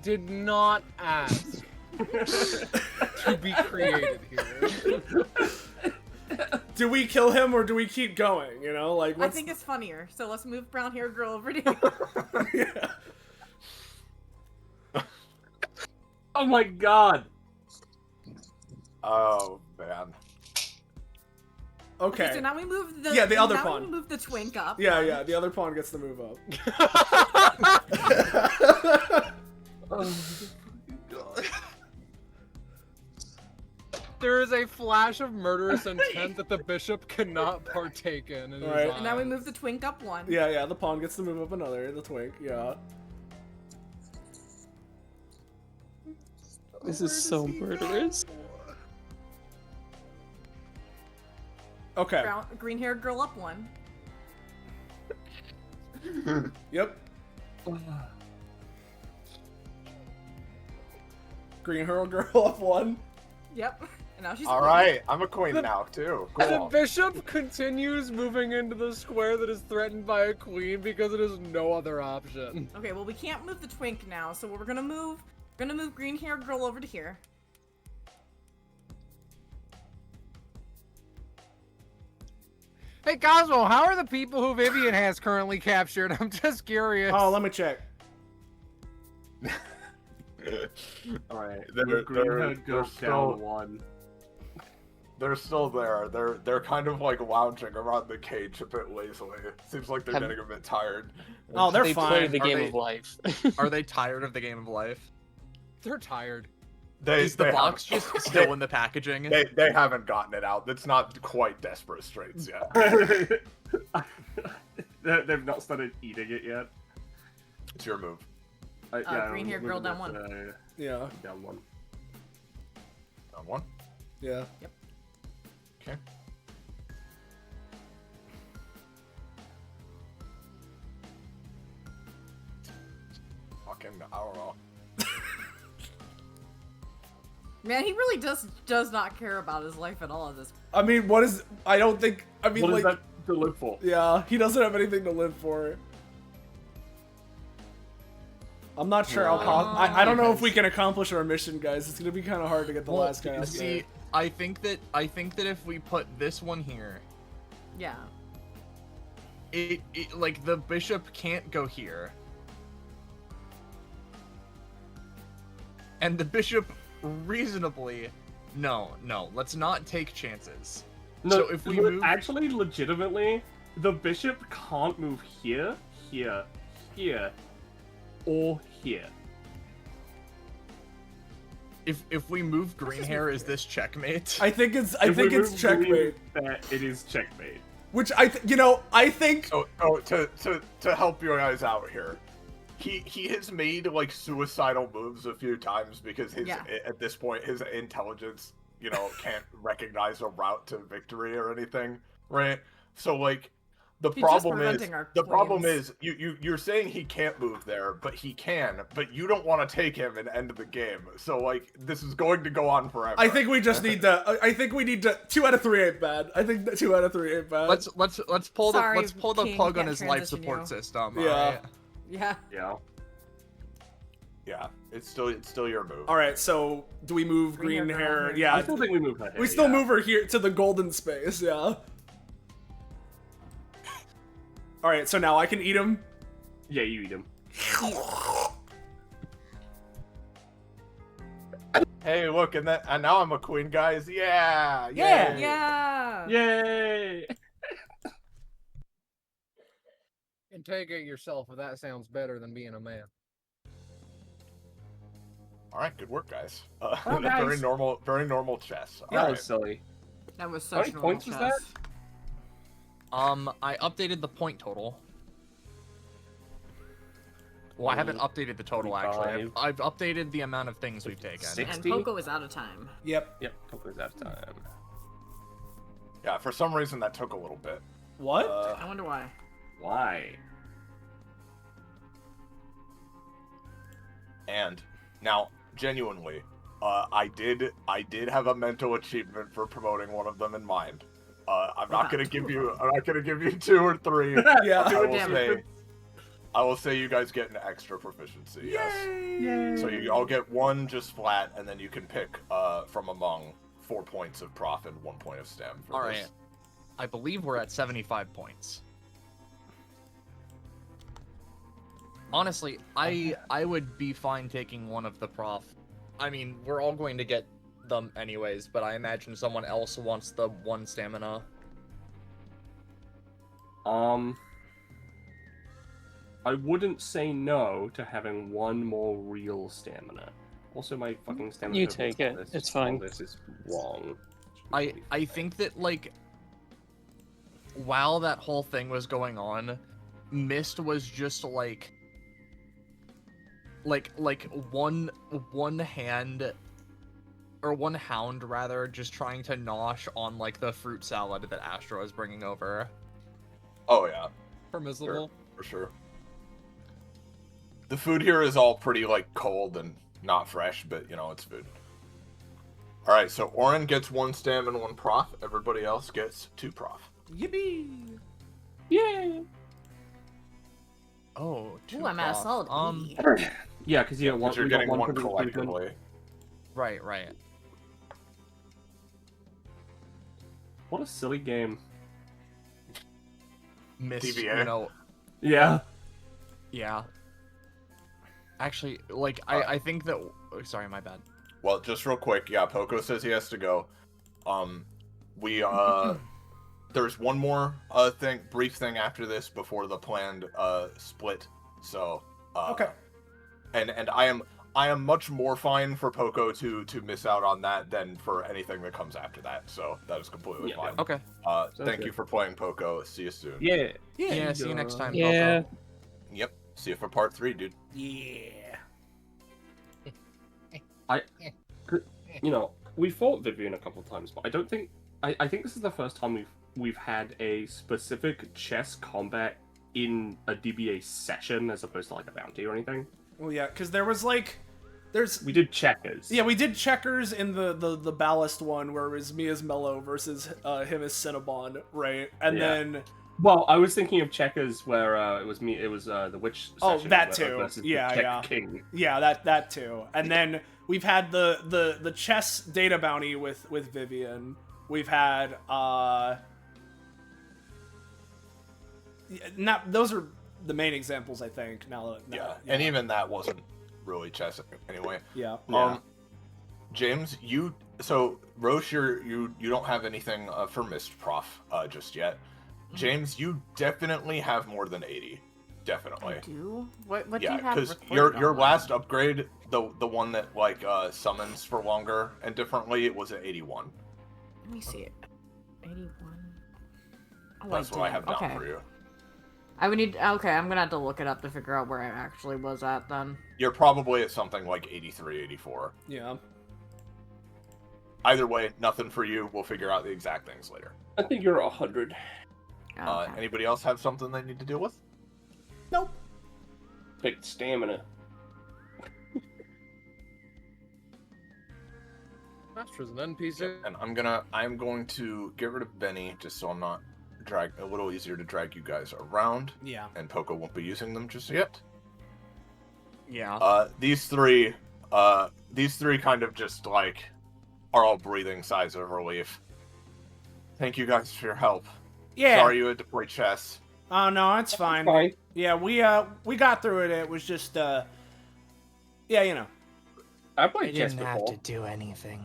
did not ask to be created here. Do we kill him or do we keep going? You know, like I what's... think it's funnier, so let's move brown-haired girl over to here. Yeah. Oh my god! Oh man. Okay. So now we move the. Yeah, the other now pawn. we move the twink up. Yeah. The other pawn gets to move up. There is a flash of murderous intent that the bishop cannot partake in. his Right. And now we eyes. move the twink up one. Yeah. The pawn gets to move up another. The twink. Yeah. This is so murderous. Okay. Green-haired girl up one. Yep. Green Hurl Girl up one. Yep. And now she's. All right, I'm a queen now too. The Cool. bishop continues moving into the square that is threatened by a queen because it has no other option. Okay, well we can't move the twink now, so we're gonna move. Green-haired girl over to here. Hey Cosmo, how are the people who Vivian has currently captured? I'm just curious. Oh, let me check. Alright, They're- move green they're- head they're goes still- down one. They're still there. They're kind of like lounging around the cage a bit lazily. Seems like they're Have- getting a bit tired. Oh, they're They fine. play the Are game they- of life. are they tired of the game of life? They're tired. Is the they box haven't- just still in the packaging? They haven't gotten it out. It's not quite desperate straits yet. They've not started eating it yet. It's your move. Green-haired girl down one. Yeah. Down one. On one. Yeah. Okay. Fucking, I don't know. Man, he really does not care about his life at all at this. I mean, what is? I don't think. I mean, What like. is that to live for? Yeah, he doesn't have anything to live for. I'm not sure how. I don't know if we can accomplish our mission, guys. It's gonna be kind of hard to get the Well, last guy up see, there. I think that if we put this one here, Yeah. it like the bishop can't go here, and the bishop reasonably, no, let's not take chances. No, So if we move, actually, legitimately, the bishop can't move here, here, here, or here. if we move green hair, is this checkmate? I think it's. I If we think it's move checkmate. green, that it is checkmate. Which I think. So, to help you guys out here, he has made like suicidal moves a few times because Yeah. at this point his intelligence, can't recognize a route to victory or anything, right? So like the He's just problem is preventing our the problem is claims. you're saying he can't move there, but he can, but you don't want to take him and end the game. So like this is going to go on forever. I think we just need to. I think we need to. 2 out of 3 ain't bad. I think that 2 out of 3 ain't bad. Let's pull Sorry, the King, plug on can't his life transition support you. system. Yeah. alright? Yeah. Yeah. Yeah, it's still your move. All right. So do we move Green green hair girl hair? here. I Yeah. still think we move her. We still yeah. move her here to the golden space. Yeah. All right. So now I can eat him. Yeah, you eat him. Hey, look, and now I'm a queen, guys. Yeah, Yeah. yay. Yeah. Yay! Interrogate yourself if that sounds better than being a man. All right, good work, guys. Oh, Very nice. normal chess. All That right. was silly. That was How such many normal points was chess. that? I updated the point total. Well, I haven't updated the total actually. I've updated the amount of things we've taken. Six. And 60? Poco is out of time. Yep. Yep, Coco's out of time. Yeah, for some reason that took a little bit. What? I wonder why. Why? And now, genuinely, I did have a mental achievement for promoting one of them in mind. I'm not gonna give you 2 or 3. Yeah. I will say you guys get an extra proficiency. Yes. Yay. So you all get 1 just flat, and then you can pick from among 4 points of prof and 1 point of stem. For All this. right. I believe we're at 75 points. Honestly, I would be fine taking one of the prof. I mean, we're all going to get them anyways, but I imagine someone else wants the 1 stamina. I wouldn't say no to having 1 more real stamina. Also, my fucking stamina. You total take on it. this- It's fine. on This is wrong. I think that like while that whole thing was going on, Mist was just like one hand or one hound rather just trying to nosh on like the fruit salad that Astro is bringing over. Oh yeah, Permissible. for sure. The food here is all pretty like cold and not fresh, but it's food. All right, so Oren gets 1 stam and 1 prof. Everybody else gets 2 prof. Yippee. Yay! Oh, Ooh, I'm at a solid 80. Yeah, because you got one. Because you're we got getting 1 for the improvement. collectively. right. What a silly game. Mist, DBA. Yeah. Yeah. Actually, like I think that. Oh, sorry, my bad. Well, just real quick, yeah, Poco says he has to go. There's one more brief thing after this before the planned split. So Okay. And I am much more fine for Poco to miss out on that than for anything that comes after that. So that is completely Yeah. fine. Okay. Thank good. you for playing, Poco. See you soon. Yeah. Yeah. See you next time. Yeah. Coco. Yep. See you for part 3, dude. Yeah. We fought Vivian a couple times, but I don't think. I think this is the first time we've had a specific chess combat in a DBA session as opposed to like a bounty or anything. Well, yeah, because there's We did checkers. yeah, we did checkers in the ballast one where it was me as Mello versus him as Cinnabon, right? And Yeah. then Well, I was thinking of checkers where it was me. It was the witch. Oh, Session that where- too. versus the Yeah, Check yeah. King. yeah, that too. And then we've had the chess data bounty with Vivian. We've had those are the main examples, I think. Yeah. And even that wasn't really chess anyway. yeah. James, Roche, you don't have anything for Mist Prof just yet. James, you definitely have more than 80. Definitely. I do? What do Yeah, you have because recorded your on last upgrade, the one that like summons for longer and differently, it was at 81. Let me see it. 81. Oh, That's what I have down okay. for you. I would need. Okay, I'm gonna have to look it up to figure out where I actually was at then. You're probably at something like 83, 84. Yeah. Either way, nothing for you. We'll figure out the exact things later. I think you're 100. Oh, okay. Anybody else have something they need to deal with? Nope. Picked stamina. Astra's an NPC. And I'm going to get rid of Benny just so I'm not a little easier to drag you guys around. Yeah. And Poco won't be using them just yet. Yeah. These three kind of just like are all breathing sighs of relief. Thank you guys for your help. Yeah. Sorry you had to play chess. Oh no, it's fine. Fine. Yeah, we got through it. It was just yeah, you know. I I played chess didn't have before. to do anything.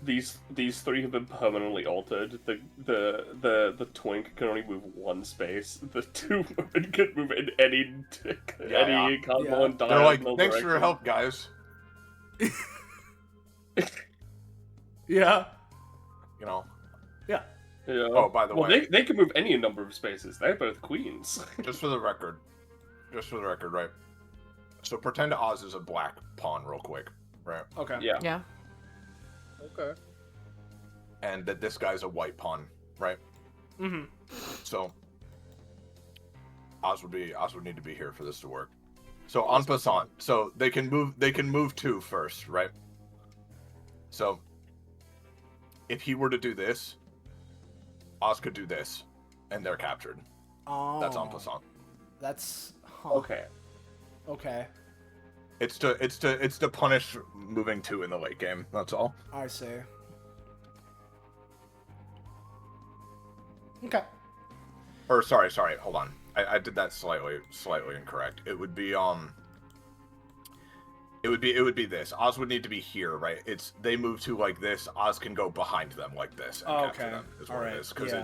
These three have been permanently altered. The twink can only move one space. The two can move in any cardinal and They're diagonal like, thanks for your direction. help, guys. Yeah. You know. Yeah. Yeah. Oh, by the way, they can move any number of spaces. They're both queens. just for the record, right? So pretend Oz is a black pawn, real quick, right? Okay. Yeah. Yeah. Okay. And that this guy's a white pawn, right? Mm-hmm. So Oz would need to be here for this to work. So en passant, so they can move two first, right? So if he were to do this, Oz could do this, and they're captured. Oh. That's en passant. That's Okay. Okay. It's to punish moving two in the late game. That's all. I see. Okay. Or sorry, hold on. I did that slightly incorrect. It would be It would be this. Oz would need to be here, right? They move to like this. Oz can go behind them like this and capture them. Is what it is. Because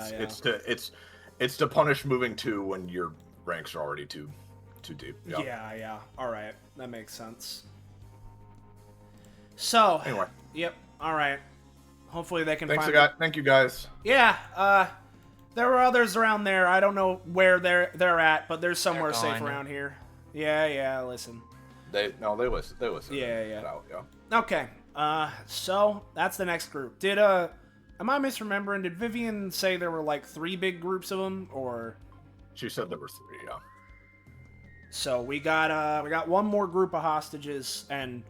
it's to punish moving two when your ranks are already too deep. Yep. Yeah. All right, that makes sense. So Anyway, yep. All right. Hopefully they can. thank you guys. Yeah. There were others around there. I don't know where they're at, but there's somewhere They're safe gone. around here. Yeah. Listen. They listen. They listen. Yeah. It out, yeah. Okay. So that's the next group. Am I misremembering? Did Vivian say there were like 3 big groups of them, or? She said there were 3. Yeah. So we got one more group of hostages and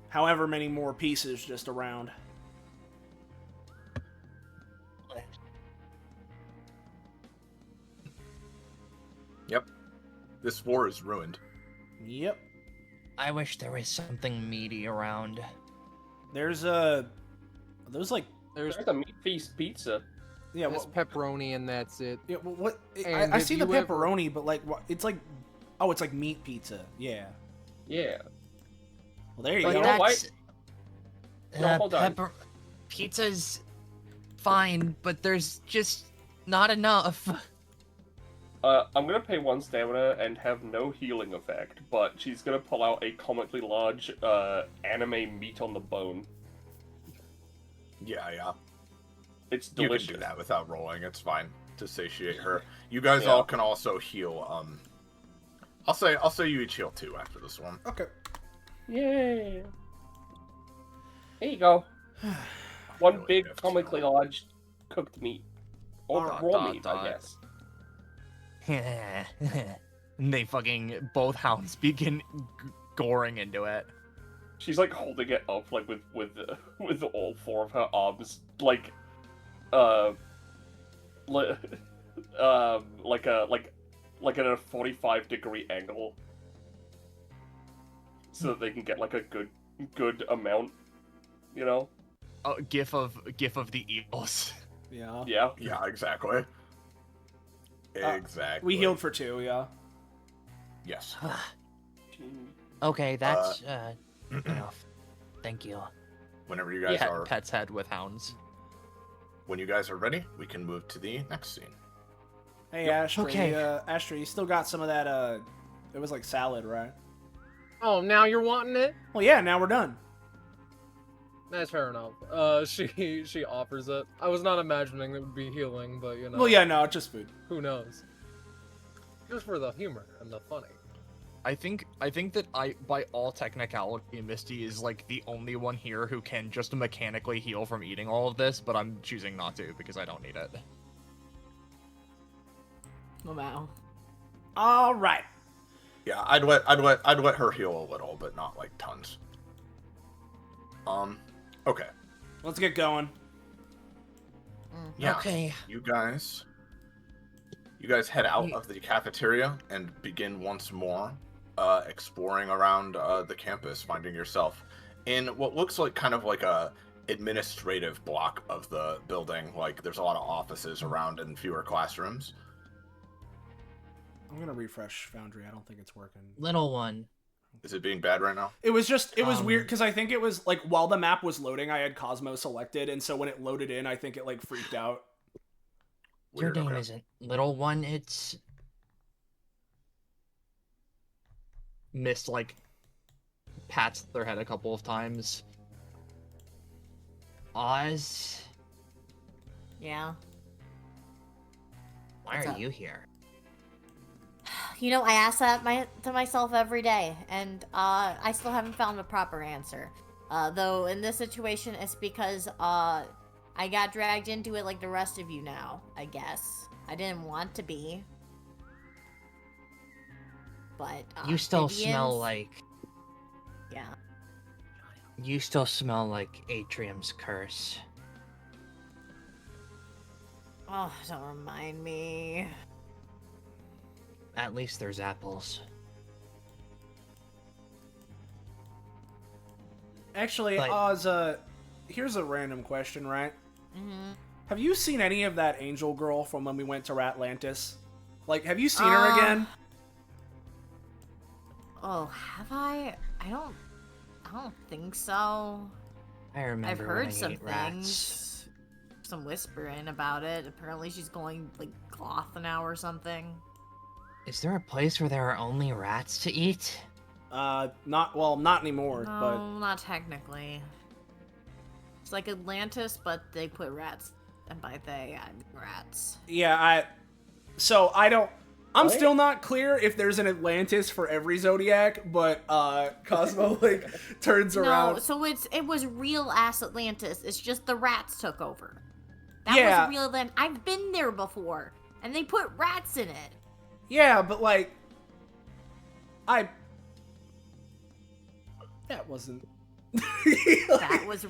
however many more pieces just around. Yep. This war is ruined. Yep. I wish there was something meaty around. There's like There's There's a meat feast pizza. yeah. there's pepperoni and that's it. Yeah, what? And I if see the you ever- pepperoni, but like, what? It's like, oh, it's like meat pizza. Yeah. Yeah. Well, there you But go. you know what? No, Uh, hold on. Pizza's fine, but there's just not enough. I'm gonna pay 1 stamina and have no healing effect, but she's gonna pull out a comically large anime meat on the bone. Yeah. It's You delicious. can do that without rolling. It's fine to satiate her. You guys Yeah. all can also heal. I'll say you each heal 2 after this one. Okay. Yay! There you go. One Really big gift. comically large cooked meat. Or Alright, raw meat, I guess. They fucking both hounds begin goring into it. She's like holding it up like with all 4 of her arms like at a 45-degree angle, so that they can get like a good amount, you know? Oh, gif of the eels. Yeah. Yeah. Yeah, exactly. Exactly. We healed for 2. Yeah. Yes. Okay, that's enough. Thank you. Whenever you guys Yeah, are, pet's head with hounds. when you guys are ready, we can move to the next scene. Hey, Ashtray. Okay. Ashtray, you still got some of that. It was like salad, right? Oh, now you're wanting it? Well, yeah. Now we're done. That's fair enough. She offers it. I was not imagining it would be healing, but you know. Well, yeah, no, just food. Who knows? Just for the humor and the funny. I think that by all technicality, Misty is like the only one here who can just mechanically heal from eating all of this, but I'm choosing not to because I don't need it. Oh, wow. All right. Yeah, I'd let her heal a little, but not like tons. Okay. Let's get going. Yeah. Okay. You guys head out of the cafeteria and begin once more exploring around the campus, finding yourself in what looks like kind of like a administrative block of the building. Like there's a lot of offices around and fewer classrooms. I'm gonna refresh Foundry. I don't think it's working. Little one. Is it being bad right now? It was weird because I think it was like while the map was loading, I had Cosmo selected, and so when it loaded in, I think it like freaked out. Your Weird, name okay. isn't Little One, it's... Mist like pats their head a couple of times. Oz. Yeah. Why What's are up? you here? You know, I ask that to myself every day, and I still haven't found a proper answer. Though in this situation, it's because I got dragged into it like the rest of you now, I guess. I didn't want to be. But, You still Viens- smell like... Yeah. You still smell like Atrium's curse. Oh, don't remind me. At least there's apples. Actually, But- Oz, here's a random question, right? Mm-hmm. Have you seen any of that angel girl from when we went to Ratlantis? Like, have you seen her again? Oh, have I? I don't think so. I remember I've when heard I some ate rats. things. Some whispering about it. Apparently she's going, like, cloth now or something. Is there a place where there are only rats to eat? Not anymore, No, but... not technically. It's like Atlantis, but they put rats. And by they, I mean rats. Yeah, I'm What? still not clear if there's an Atlantis for every Zodiac, but, Cosmo, like, turns around. No, so it was real ass Atlantis. It's just the rats took over. That Yeah. was real Atlantis. I've been there before. And they put rats in it. Yeah, but, like... That wasn't... That was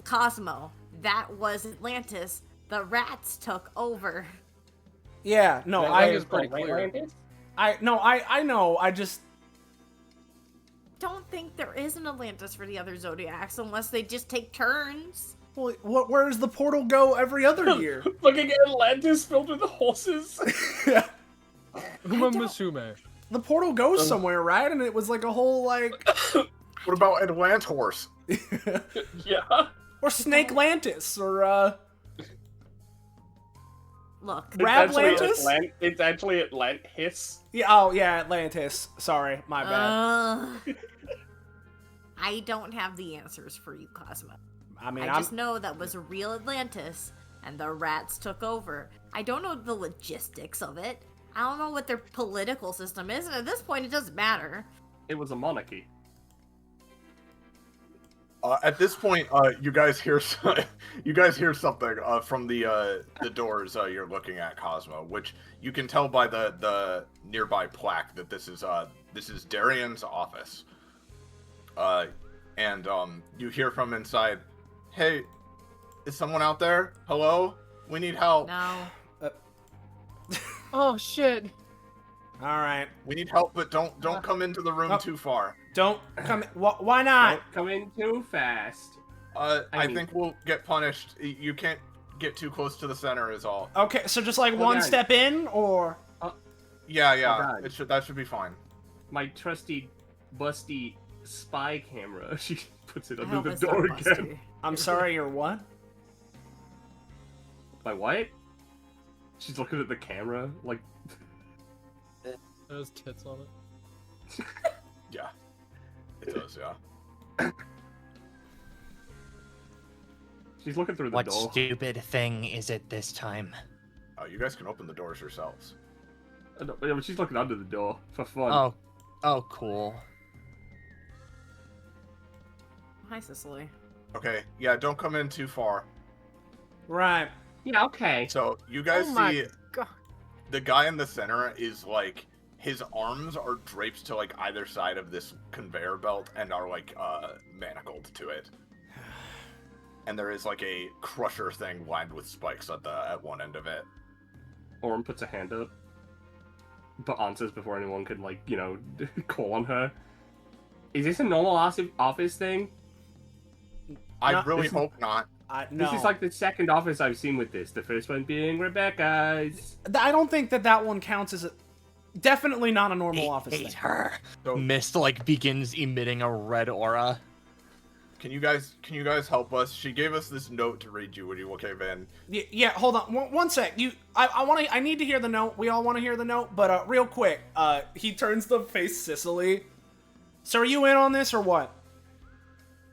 Cosmo. That was Atlantis. The rats took over. Yeah, no, I I think it's pretty clear. I know, I just... Don't think there is an Atlantis for the other Zodiacs unless they just take turns. Well, where does the portal go every other year? Fucking Atlantis filled with horses. Uma Musume. The portal goes somewhere, right? And it was like a whole, like... What about Atlantis? Yeah. Or Snake Lantis, or, Look. Rablantis? It's actually Atlantis. Yeah, oh, yeah, Atlantis. Sorry, my bad. I don't have the answers for you, Cosmo. I mean, I just know that was a real Atlantis, and the rats took over. I don't know the logistics of it. I don't know what their political system is, and at this point, it doesn't matter. It was a monarchy. At this point, you guys hear something from the doors you're looking at, Cosmo, which you can tell by the nearby plaque that this is Darian's office. And you hear from inside, "Hey, is someone out there? Hello? We need help. No. Oh shit. All right. We need help, but don't come into the room too far. Don't come... Why not? Don't come in too fast. I mean- think we'll get punished. You can't get too close to the center is all. Okay, so just like Oh, one guys. step in, or... Yeah, God. that should be fine. My trusty, busty spy camera. She puts it I under hope the it's door not again. busted. I'm sorry, you're what? My what? She's looking at the camera like. There's tits on it. Yeah, it does. Yeah. She's looking through the What door. stupid thing is it this time? Oh, you guys can open the doors yourselves. Yeah, but she's looking under the door for fun. Oh, cool. Hi, Cicely. Okay, yeah, don't come in too far. Right. Yeah, okay. So you guys Oh my see God. the guy in the center is like his arms are draped to like either side of this conveyor belt and are like manacled to it. And there is like a crusher thing lined with spikes at one end of it. Orin puts a hand up, but answers before anyone can, like, you know, call on her. Is this a normal office thing? I Not- really this- hope not. No. This is like the second office I've seen with this. The first one being Rebecca's. I don't think that one counts as a... Definitely not a normal office thing. Hate her. So Mist like begins emitting a red aura. can you guys help us? She gave us this note to read you when you came in. Yeah, hold on. One sec. I need to hear the note. We all want to hear the note, but real quick, he turns to face Cicely. So are you in on this or what?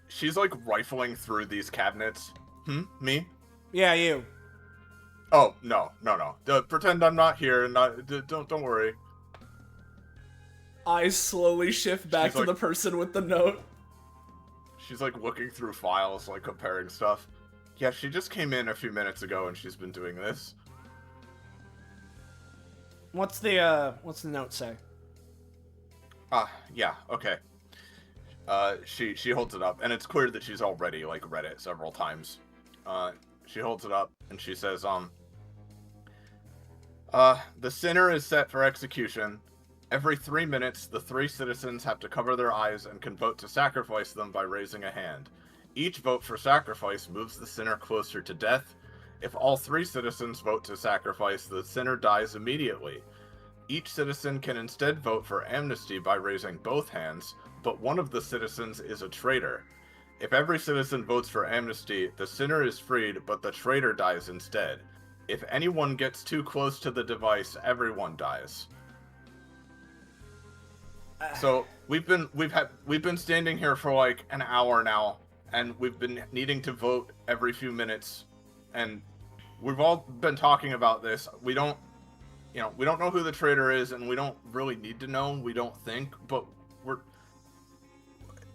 She's like rifling through these cabinets. Me? Yeah, you. Oh, no. Pretend I'm not here. Don't worry. Eyes slowly shift back She's to like- the person with the note. She's like looking through files, like comparing stuff. Yeah, she just came in a few minutes ago and she's been doing this. What's the note say? Yeah, okay. She holds it up, and it's clear that she's already like read it several times. She holds it up and she says, the sinner is set for execution. Every 3 minutes, the 3 citizens have to cover their eyes and can vote to sacrifice them by raising a hand. Each vote for sacrifice moves the sinner closer to death. If all 3 citizens vote to sacrifice, the sinner dies immediately. Each citizen can instead vote for amnesty by raising both hands, but one of the citizens is a traitor. If every citizen votes for amnesty, the sinner is freed, but the traitor dies instead. If anyone gets too close to the device, everyone dies. So we've been standing here for like an hour now, and we've been needing to vote every few minutes, and we've all been talking about this. We don't know who the traitor is, and we don't really need to know. We don't think, but we're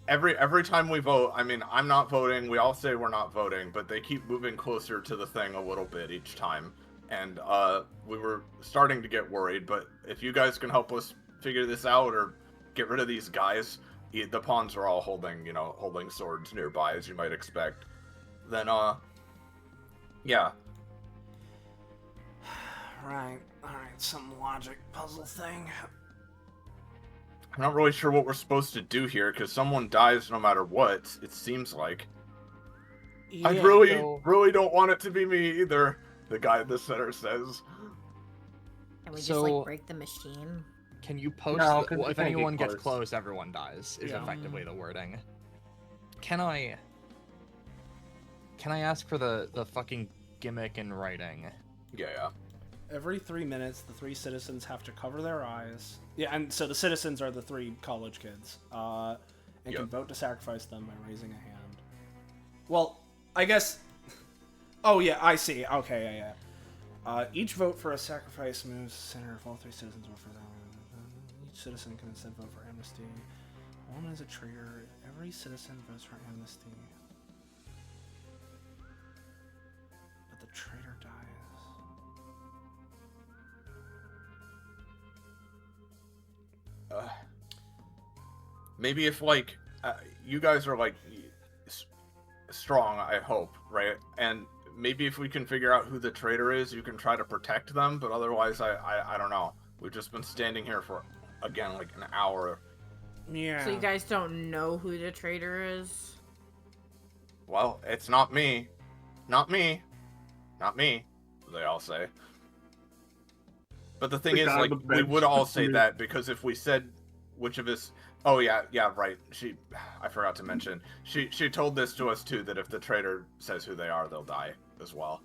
every time we vote. I mean, I'm not voting. We all say we're not voting, but they keep moving closer to the thing a little bit each time, and we were starting to get worried. But if you guys can help us figure this out or get rid of these guys, the pawns are all holding swords nearby, as you might expect. Then yeah. Right. Alright, some logic puzzle thing. I'm not really sure what we're supposed to do here, because someone dies no matter what, it seems like. Yeah, I really don't want it to be me either, the guy at the center says. Can we just, So- like, break the machine? Can you post No, the- 'cause well, we if can't get anyone gets close. close, everyone dies, is Yeah. effectively the wording. Can I ask for the fucking gimmick in writing? Yeah. Every 3 minutes, the 3 citizens have to cover their eyes. Yeah, and so the citizens are the 3 college kids. And can Yep. vote to sacrifice them by raising a hand. Well, I guess... Oh, yeah, I see. Okay, yeah. Each vote for a sacrifice moves the center if all 3 citizens vote for them. Each citizen can instead vote for amnesty. One is a traitor. Every citizen votes for amnesty. But the traitor dies. Maybe if, like, you guys are, like, strong, I hope, right? And maybe if we can figure out who the traitor is, you can try to protect them, but otherwise, I don't know. We've just been standing here for, again, like, an hour. Yeah. So you guys don't know who the traitor is? Well, it's not me. Not me. Not me, they all say. But the thing The is, guy on like, the we bench. would all say that because if we said which of us... Oh, yeah, right. I forgot to mention. She told this to us, too, that if the traitor says who they are, they'll die as well.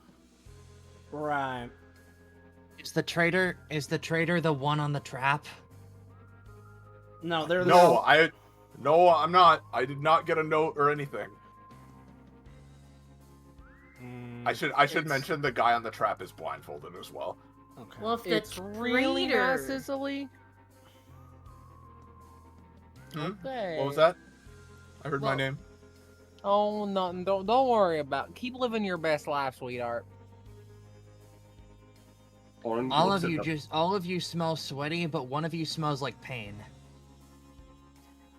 Right. Is the traitor the one on the trap? No, they're No, I'm not. I did not get a note or anything. I should mention the guy on the trap is blindfolded as well. Okay. Well, if the It's really not traitor... Sicily. Okay. What was that? I heard my Well- name. Oh, nothing. Don't worry about it. Keep living your best life, sweetheart. Oren All looks of at you the- all of you smell sweaty, but one of you smells like pain.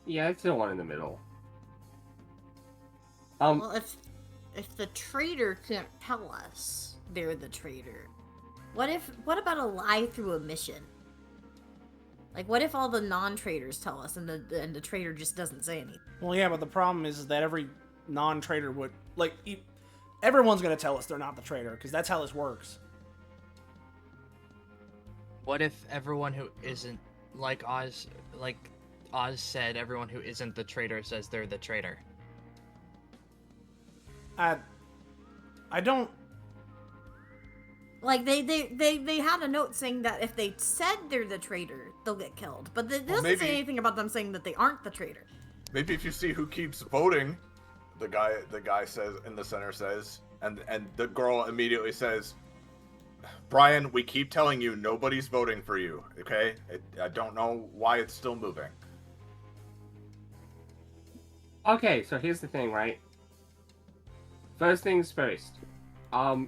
Yeah, it's the one in the middle. Well, if the traitor can't tell us they're the traitor, what about a lie through omission? Like, what if all the non-traitors tell us and the traitor just doesn't say anything? Well, yeah, but the problem is that every non-traitor would everyone's gonna tell us they're not the traitor because that's how this works. What if everyone who isn't like Oz said, everyone who isn't the traitor says they're the traitor? I don't. Like, they had a note saying that if they said they're the traitor, they'll get killed. But it doesn't maybe- say anything about them saying that they aren't the traitor. Maybe if you see who keeps voting, the guy says in the center says, and the girl immediately says, Brian, we keep telling you nobody's voting for you, okay? I don't know why it's still moving. Okay, so here's the thing, right? First things first.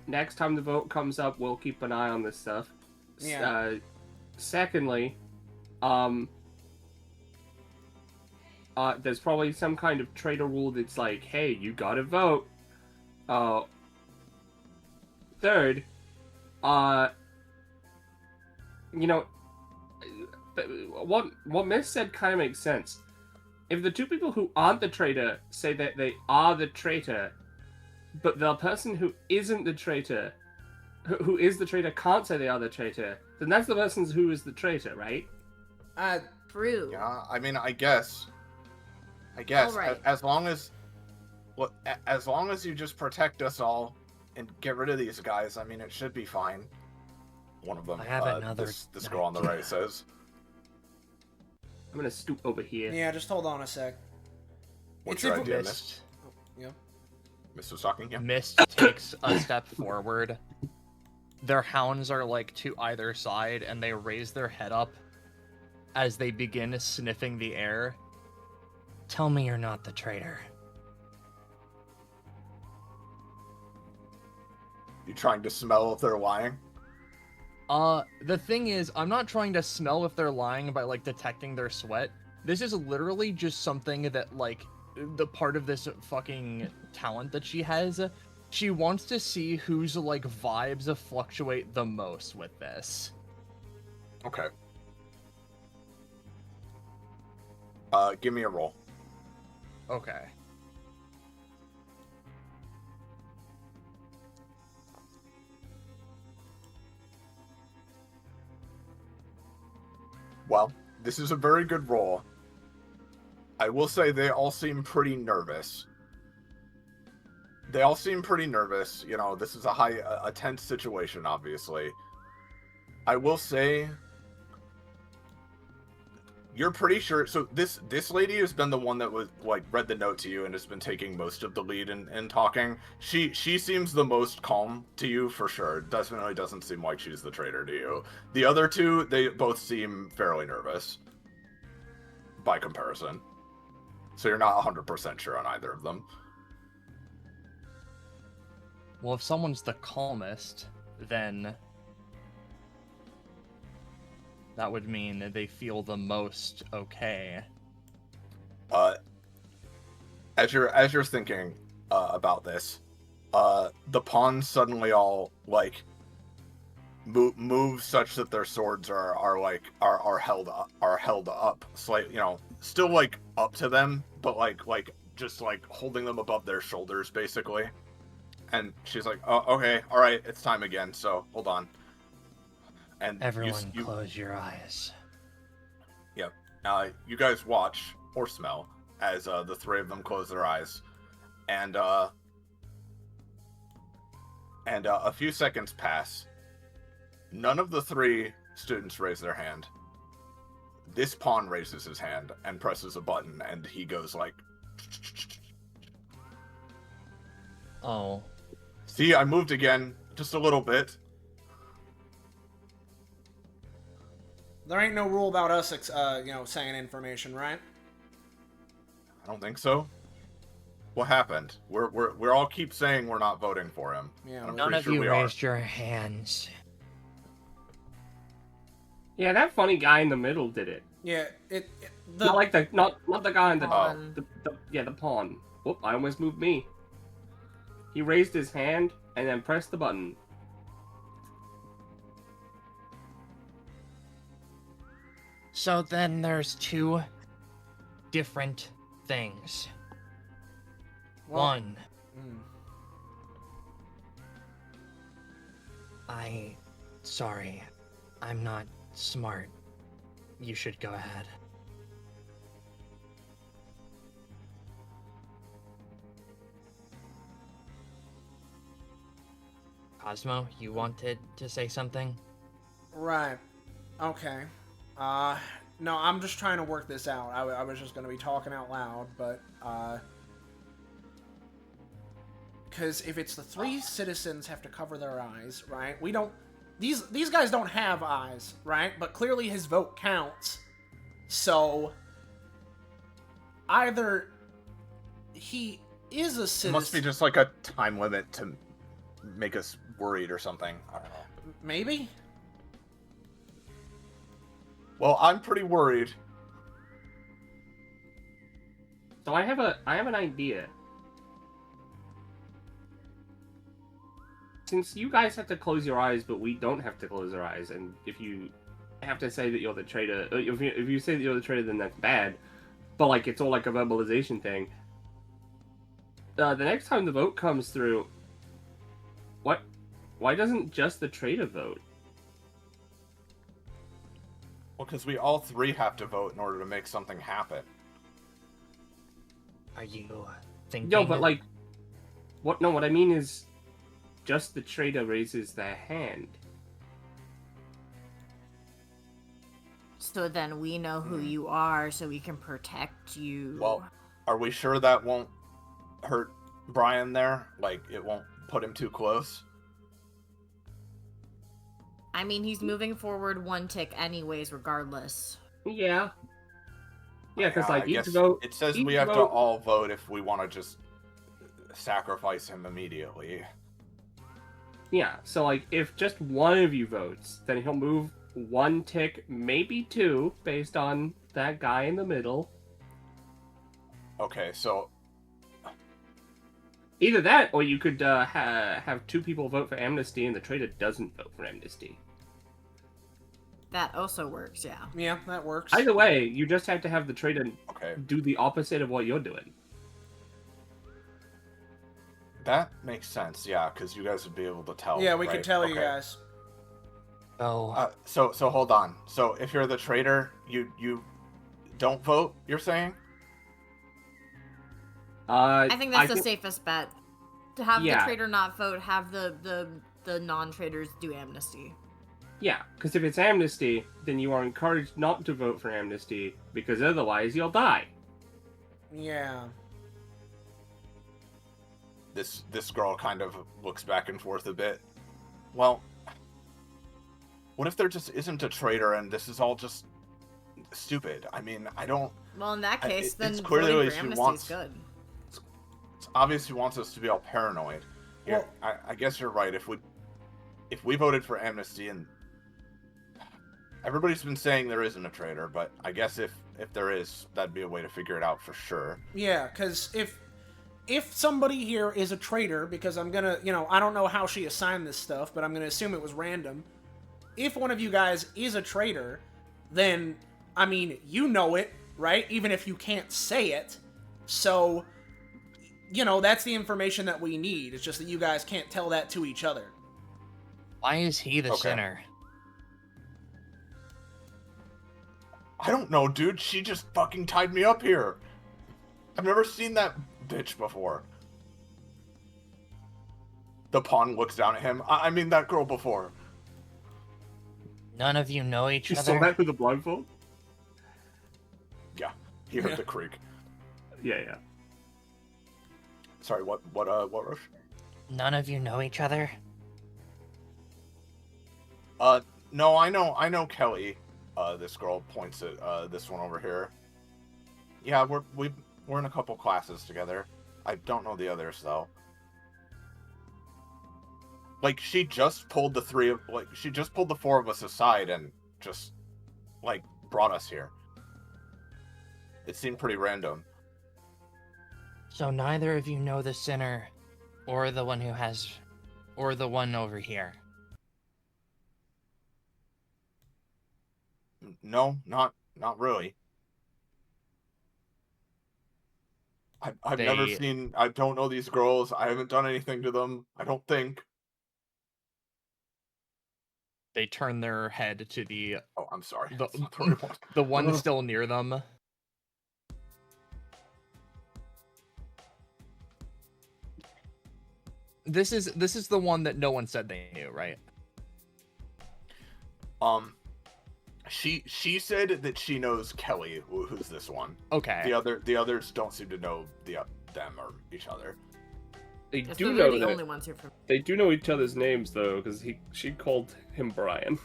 Next time the vote comes up, we'll keep an eye on this stuff. Yeah. Secondly, there's probably some kind of traitor rule that's like, hey, you gotta vote. Third, you know, what Miss said kind of makes sense. If the two people who aren't the traitor say that they are the traitor, but the person who isn't the traitor, who is the traitor, can't say they are the traitor, then that's the person who is the traitor, right? True. Yeah, I mean, I guess. Alright. As long as you just protect us all and get rid of these guys, I mean, it should be fine. One of them. I have another This girl on the right says. I'm gonna stoop over here. Yeah, just hold on a sec. What's It's your if- idea, Mist. Yeah. Mist was talking. Yeah. Mist takes a step forward. Their hounds are like to either side, and they raise their head up as they begin sniffing the air. Tell me you're not the traitor. You trying to smell if they're lying? The thing is, I'm not trying to smell if they're lying by like detecting their sweat. This is literally just something that like the part of this fucking talent that she has. She wants to see whose like vibes fluctuate the most with this. Okay. Give me a roll. Okay. Well, this is a very good roll. I will say they all seem pretty nervous. You know, this is a tense situation, obviously. I will say, you're pretty sure. So this lady has been the one that was like read the note to you and has been taking most of the lead in talking. She seems the most calm to you for sure. Definitely doesn't seem like she's the traitor to you. The other two, they both seem fairly nervous by comparison. So you're not 100% sure on either of them. Well, if someone's the calmest, then that would mean that they feel the most okay. As you're thinking about this, the pawns suddenly all like move such that their swords are held up slightly, you know, still like up to them, but like just like holding them above their shoulders basically. And she's like, "Oh, okay, all right, it's time again. So hold on." And Everyone close your eyes. Yep. You guys watch or smell as the three of them close their eyes, and a few seconds pass. None of the three students raise their hand. This pawn raises his hand and presses a button, and he goes like, Oh. See, I moved again, just a little bit. There ain't no rule about us, saying information, right? I don't think so. What happened? We're all keep saying we're not voting for him. Yeah, I'm None pretty of sure you we are. raised your hands. Yeah, that funny guy in the middle did it. Yeah, Not like the not the guy in the Pawn. the pawn. Whoop! I almost moved me. He raised his hand and then pressed the button. So then there's two different things. Well, One, mm. sorry, I'm not smart. You should go ahead. Cosmo, you wanted to say something? Right. Okay. No, I'm just trying to work this out. I was just gonna be talking out loud, but, because if it's the 3 citizens have to cover their eyes, right? We don't... These guys don't have eyes, right? But clearly his vote counts. So... Either he is a It citizen... must be just like a time limit to make us worried or something. I don't know. Maybe? Well, I'm pretty worried. So I have an idea. Since you guys have to close your eyes, but we don't have to close our eyes, and if you have to say that you're the traitor, if you say that you're the traitor, then that's bad. But like it's all like a verbalization thing. The next time the vote comes through, why doesn't just the traitor vote? Well, because we all 3 have to vote in order to make something happen. Are you thinking? No, but like, what? No, what I mean is, just the traitor raises their hand. So then we know who you are, so we can protect you. Well, are we sure that won't hurt Brian there? Like, it won't put him too close? I mean, he's moving forward 1 tick anyways, regardless. Yeah. Yeah, because I like each guess vote. it says each we have to vote- all vote if we want to just sacrifice him immediately. Yeah, so like if just one of you votes, then he'll move 1 tick, maybe 2, based on that guy in the middle. Okay, so Either that, or you could have 2 people vote for amnesty and the traitor doesn't vote for amnesty. That also works, yeah. Yeah, that works. Either way, you just have to have the traitor okay, do the opposite of what you're doing. that makes sense. Yeah, because you guys would be able to tell. Yeah, we right? could tell you Okay. guys. Oh, So hold on. So if you're the traitor, you don't vote. You're saying? I think that's the think- safest bet. To have Yeah. the traitor not vote, have the non-traitors do amnesty. Yeah, because if it's amnesty, then you are encouraged not to vote for amnesty, because otherwise you'll die. Yeah. This girl kind of looks back and forth a bit. Well, what if there just isn't a traitor and this is all just stupid? I mean, I don't. Well, in that case, it's then clearly voting for she amnesty wants- is good. It's obviously wants us to be all paranoid. Here, I guess you're right. If we voted for amnesty, and everybody's been saying there isn't a traitor, but I guess if there is, that'd be a way to figure it out for sure. Yeah, because if somebody here is a traitor, because I'm gonna, I don't know how she assigned this stuff, but I'm gonna assume it was random. If one of you guys is a traitor, then, I mean, you know it, right? Even if you can't say it. So, that's the information that we need. It's just that you guys can't tell that to each other. why is he the Okay. sinner? I don't know, dude. She just fucking tied me up here. I've never seen that bitch before. The pawn looks down at him. I mean, that girl before. None of you know each You other. saw that through the blindfold? Yeah, he heard the creak. Yeah. Sorry, what, Rush? None of you know each other? No, I know Kelly. This girl points at this one over here. Yeah, we're in a couple classes together. I don't know the others though. Like she just pulled the four of us aside and just like brought us here. It seemed pretty random. So neither of you know the sinner, or the one who has, or the one over here. No, not really. I've never seen. I don't know these girls. I haven't done anything to them. I don't think. They turn their head to the. Oh, I'm sorry. The one still near them. This is the one that no one said they knew, right? She said that she knows Kelly, who's this one. Okay. The others don't seem to know them or each other. They Yes, do they're know the that. only ones here from. They do know each other's names though, because she called him Brian.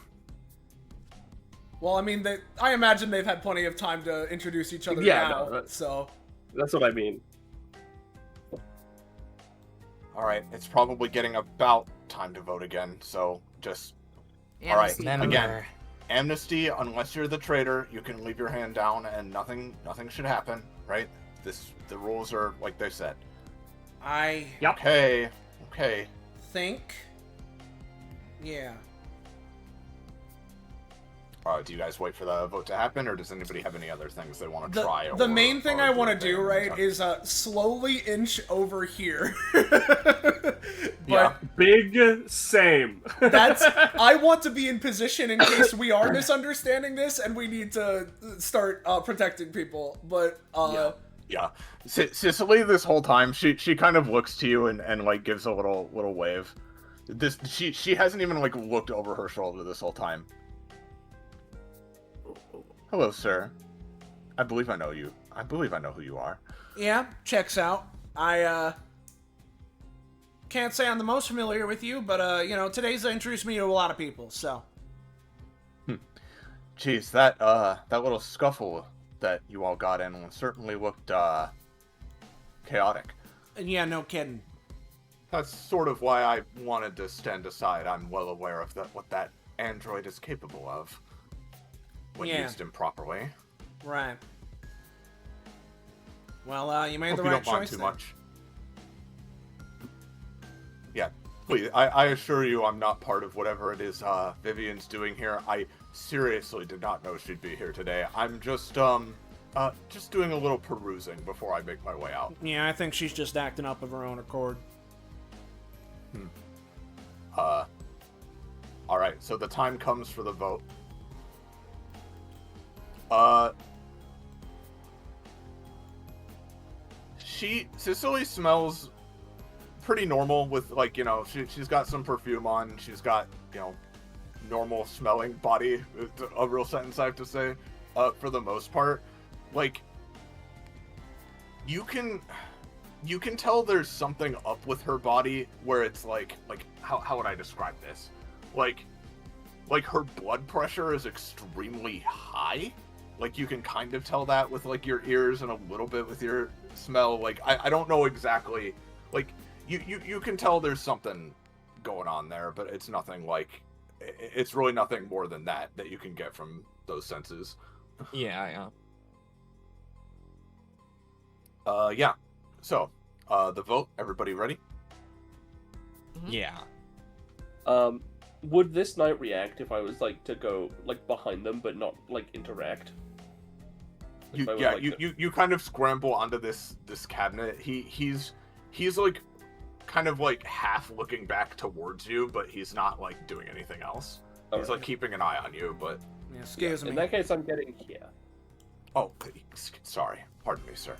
Well, I mean, I imagine they've had plenty of time to introduce each other Yeah, now, no, so... That's what I mean. Alright, it's probably getting about time to vote again, so just... Amnesty. Alright, again, amnesty, unless you're the traitor, you can leave your hand down and nothing should happen, right? The rules are like they said. Yep. Okay. Think... Yeah. Do you guys wait for the vote to happen, or does anybody have any other things they want to try? The main thing I want to do, right, is slowly inch over here. Yeah, big same. I want to be in position in case we are misunderstanding this and we need to start protecting people. But yeah. Cicely, this whole time, she kind of looks to you and like gives a little wave. She hasn't even like looked over her shoulder this whole time. Hello, sir. I believe I know you. I believe I know who you are. yeah, checks out. I can't say I'm the most familiar with you, but today's introduced me to a lot of people, so. Jeez, that little scuffle that you all got in certainly looked chaotic. Yeah, no kidding. That's sort of why I wanted to stand aside. I'm well aware of what that android is capable of when used improperly. Right. Well, you made Hope the you right don't mind choice too there. much. Yeah, please. I assure you, I'm not part of whatever it is Vivian's doing here. I seriously did not know she'd be here today. I'm just doing a little perusing before I make my way out. Yeah, I think she's just acting up of her own accord. All right. So the time comes for the vote. Cicely smells pretty normal with, like, she's got some perfume on. She's got, normal smelling body. A real sentence I have to say, for the most part. Like, you can tell there's something up with her body where it's like how would I describe this? Like her blood pressure is extremely high. Like, you can kind of tell that with, like, your ears and a little bit with your smell. Like, I don't know exactly. Like, you can tell there's something going on there, but it's nothing like... It's really nothing more than that you can get from those senses. Yeah. Yeah. So, the vote, everybody ready? Yeah. Would this knight react if I was like to go like behind them but not like interact? You kind of scramble onto this cabinet. He's like kind of like half looking back towards you, but he's not like doing anything else. He's like keeping an eye on you, but Yeah, excuse me. In that case, I'm getting here. oh, sorry, pardon me, sir.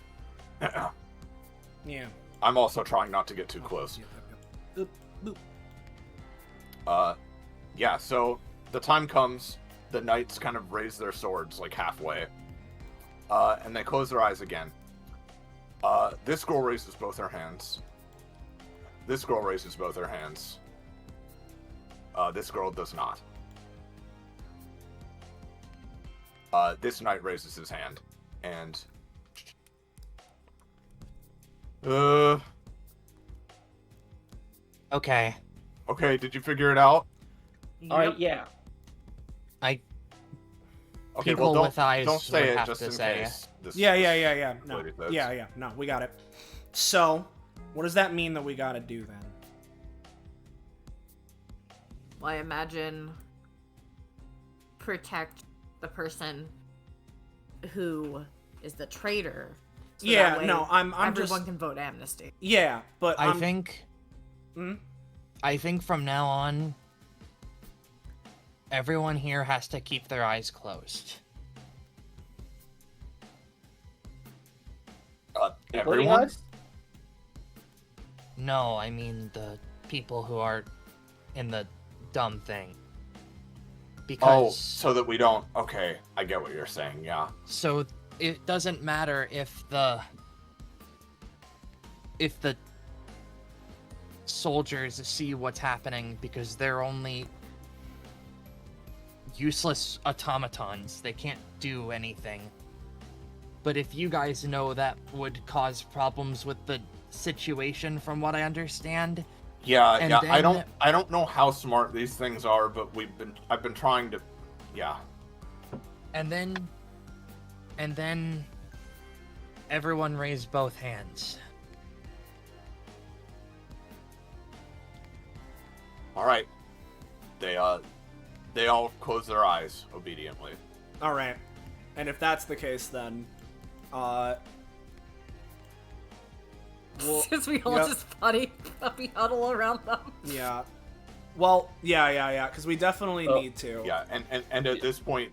Yeah. I'm also trying not to get too close. Yeah, so the time comes, the knights kind of raise their swords like halfway, and they close their eyes again. This girl raises both her hands. This girl raises both her hands. This girl does not. This knight raises his hand, and Okay. Okay, did you figure it out? Alright, yeah. Okay, People well, with eyes don't say would it have just to in say. case. Yeah. No. lady says. Yeah. No, we got it. So, what does that mean that we gotta do then? Well, I imagine protect the person who is the traitor. So Yeah, that way no, I'm everyone just. can vote amnesty. Yeah, but I think from now on, everyone here has to keep their eyes closed. Everyone? No, I mean the people who are in the dumb thing. Because so that we don't. Okay, I get what you're saying. Yeah. so it doesn't matter if the soldiers see what's happening, because they're only useless automatons. They can't do anything. But if you guys know that would cause problems with the situation, from what I understand. Yeah, And yeah. then- I don't know how smart these things are, but I've been trying to. Yeah. And then everyone raise both hands. All right. They all close their eyes obediently. All right, and if that's the case, then, Since we all yep. just puppy huddle around them. Yeah. Well, yeah, because we definitely need to. Yeah, and at this point,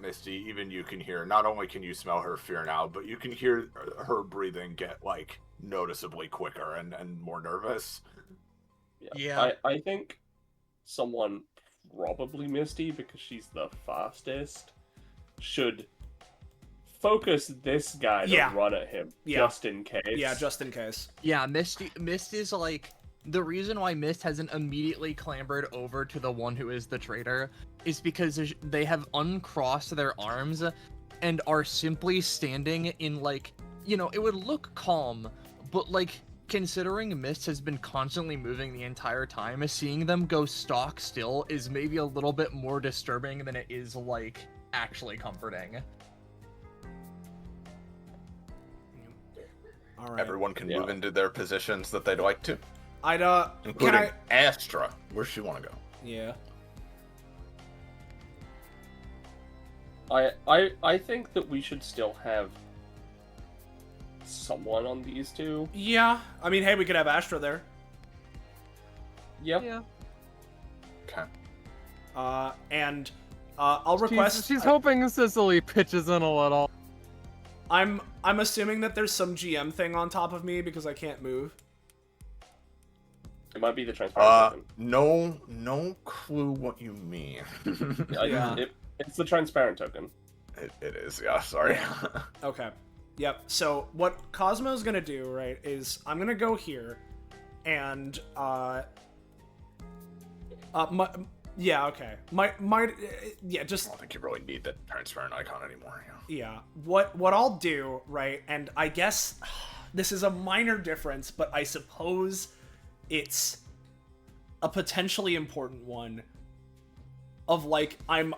Misty, even you can hear. Not only can you smell her fear now, but you can hear her breathing get like noticeably quicker and more nervous. Yeah. I think someone, probably Misty, because she's the fastest, should focus this guy to run at him, just in case. Yeah, just in case. Yeah, Mist is like, the reason why Mist hasn't immediately clambered over to the one who is the traitor is because they have uncrossed their arms and are simply standing in, like, you know, it would look calm, but like, considering Mist has been constantly moving the entire time, seeing them go stock still is maybe a little bit more disturbing than it is, like, actually comforting. All right. Everyone can move into their positions that they'd like to. can Including I... Astra. Where's she want to go? Yeah. I think that we should still have someone on these two. Yeah. I mean, hey, we could have Astra there. Yep. Yeah. Okay. And I'll request. She's hoping Cicely pitches in a little. I'm assuming that there's some GM thing on top of me because I can't move. It might be the transparent token. No clue what you mean. Yeah. It's the transparent token. It is, yeah, sorry. Okay. Yep. So what Cosmo's gonna do, right, is I'm gonna go here, and yeah, okay. Just. I don't think you really need the transparent icon anymore. Yeah. What I'll do, right, and I guess this is a minor difference, but I suppose it's a potentially important one. Of like, I'm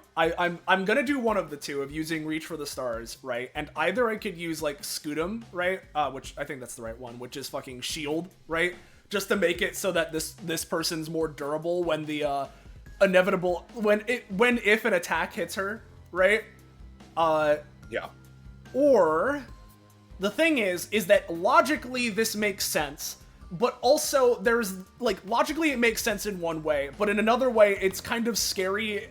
gonna do one of the two of using Reach for the Stars, right? And either I could use like Scutum, right? Which I think that's the right one, which is fucking shield, right? Just to make it so that this person's more durable when the inevitable if an attack hits her, right? Yeah. Or the thing is that logically this makes sense. But also, there's, like, logically it makes sense in one way, but in another way, it's kind of scary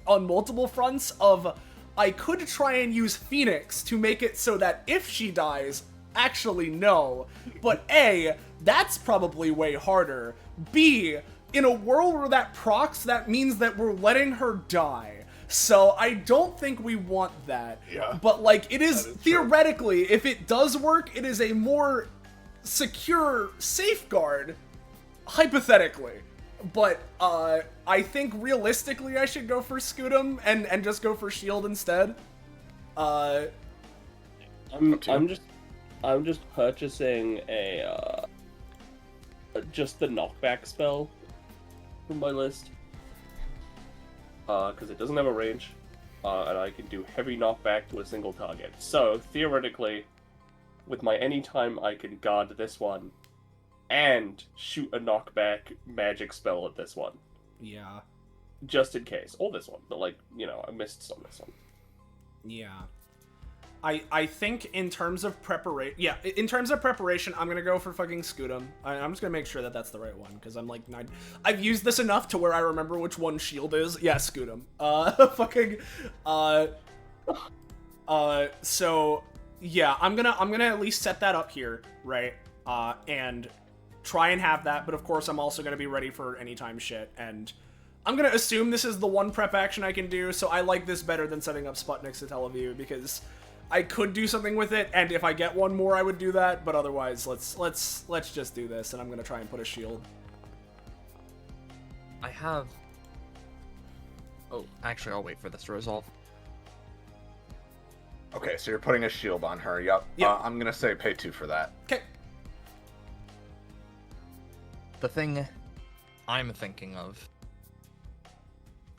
on multiple fronts of, I could try and use Phoenix to make it so that if she dies, actually no. But A, that's probably way harder. B, in a world where that procs, that means that we're letting her die. So I don't think we want that. Yeah. But, like, it is theoretically, if it does work, it is a more secure safeguard, hypothetically. But I think realistically I should go for Scootum and just go for shield instead. I'm just purchasing a just the knockback spell from my list. Because it doesn't have a range, and I can do heavy knockback to a single target. So theoretically, with my anytime, I can guard this one and shoot a knockback magic spell at this one. Yeah. Just in case. Or this one, but like, you know, I missed on this one. Yeah. I think in terms of preparation, I'm gonna go for fucking Scootum. I'm just gonna make sure that that's the right one, because I'm like, I've used this enough to where I remember which one shield is. Yeah, Scootum. So, yeah, I'm gonna at least set that up here, right? And try and have that, but of course I'm also gonna be ready for anytime shit, and I'm gonna assume this is the one prep action I can do, so I like this better than setting up Sputniks to Teleview, because I could do something with it, and if I get one more I would do that, but otherwise let's just do this, and I'm gonna try and put a shield. I have... Oh, actually I'll wait for this to resolve. Okay, so you're putting a shield on her, yep. I'm gonna say pay 2 for that. Okay. The thing I'm thinking of,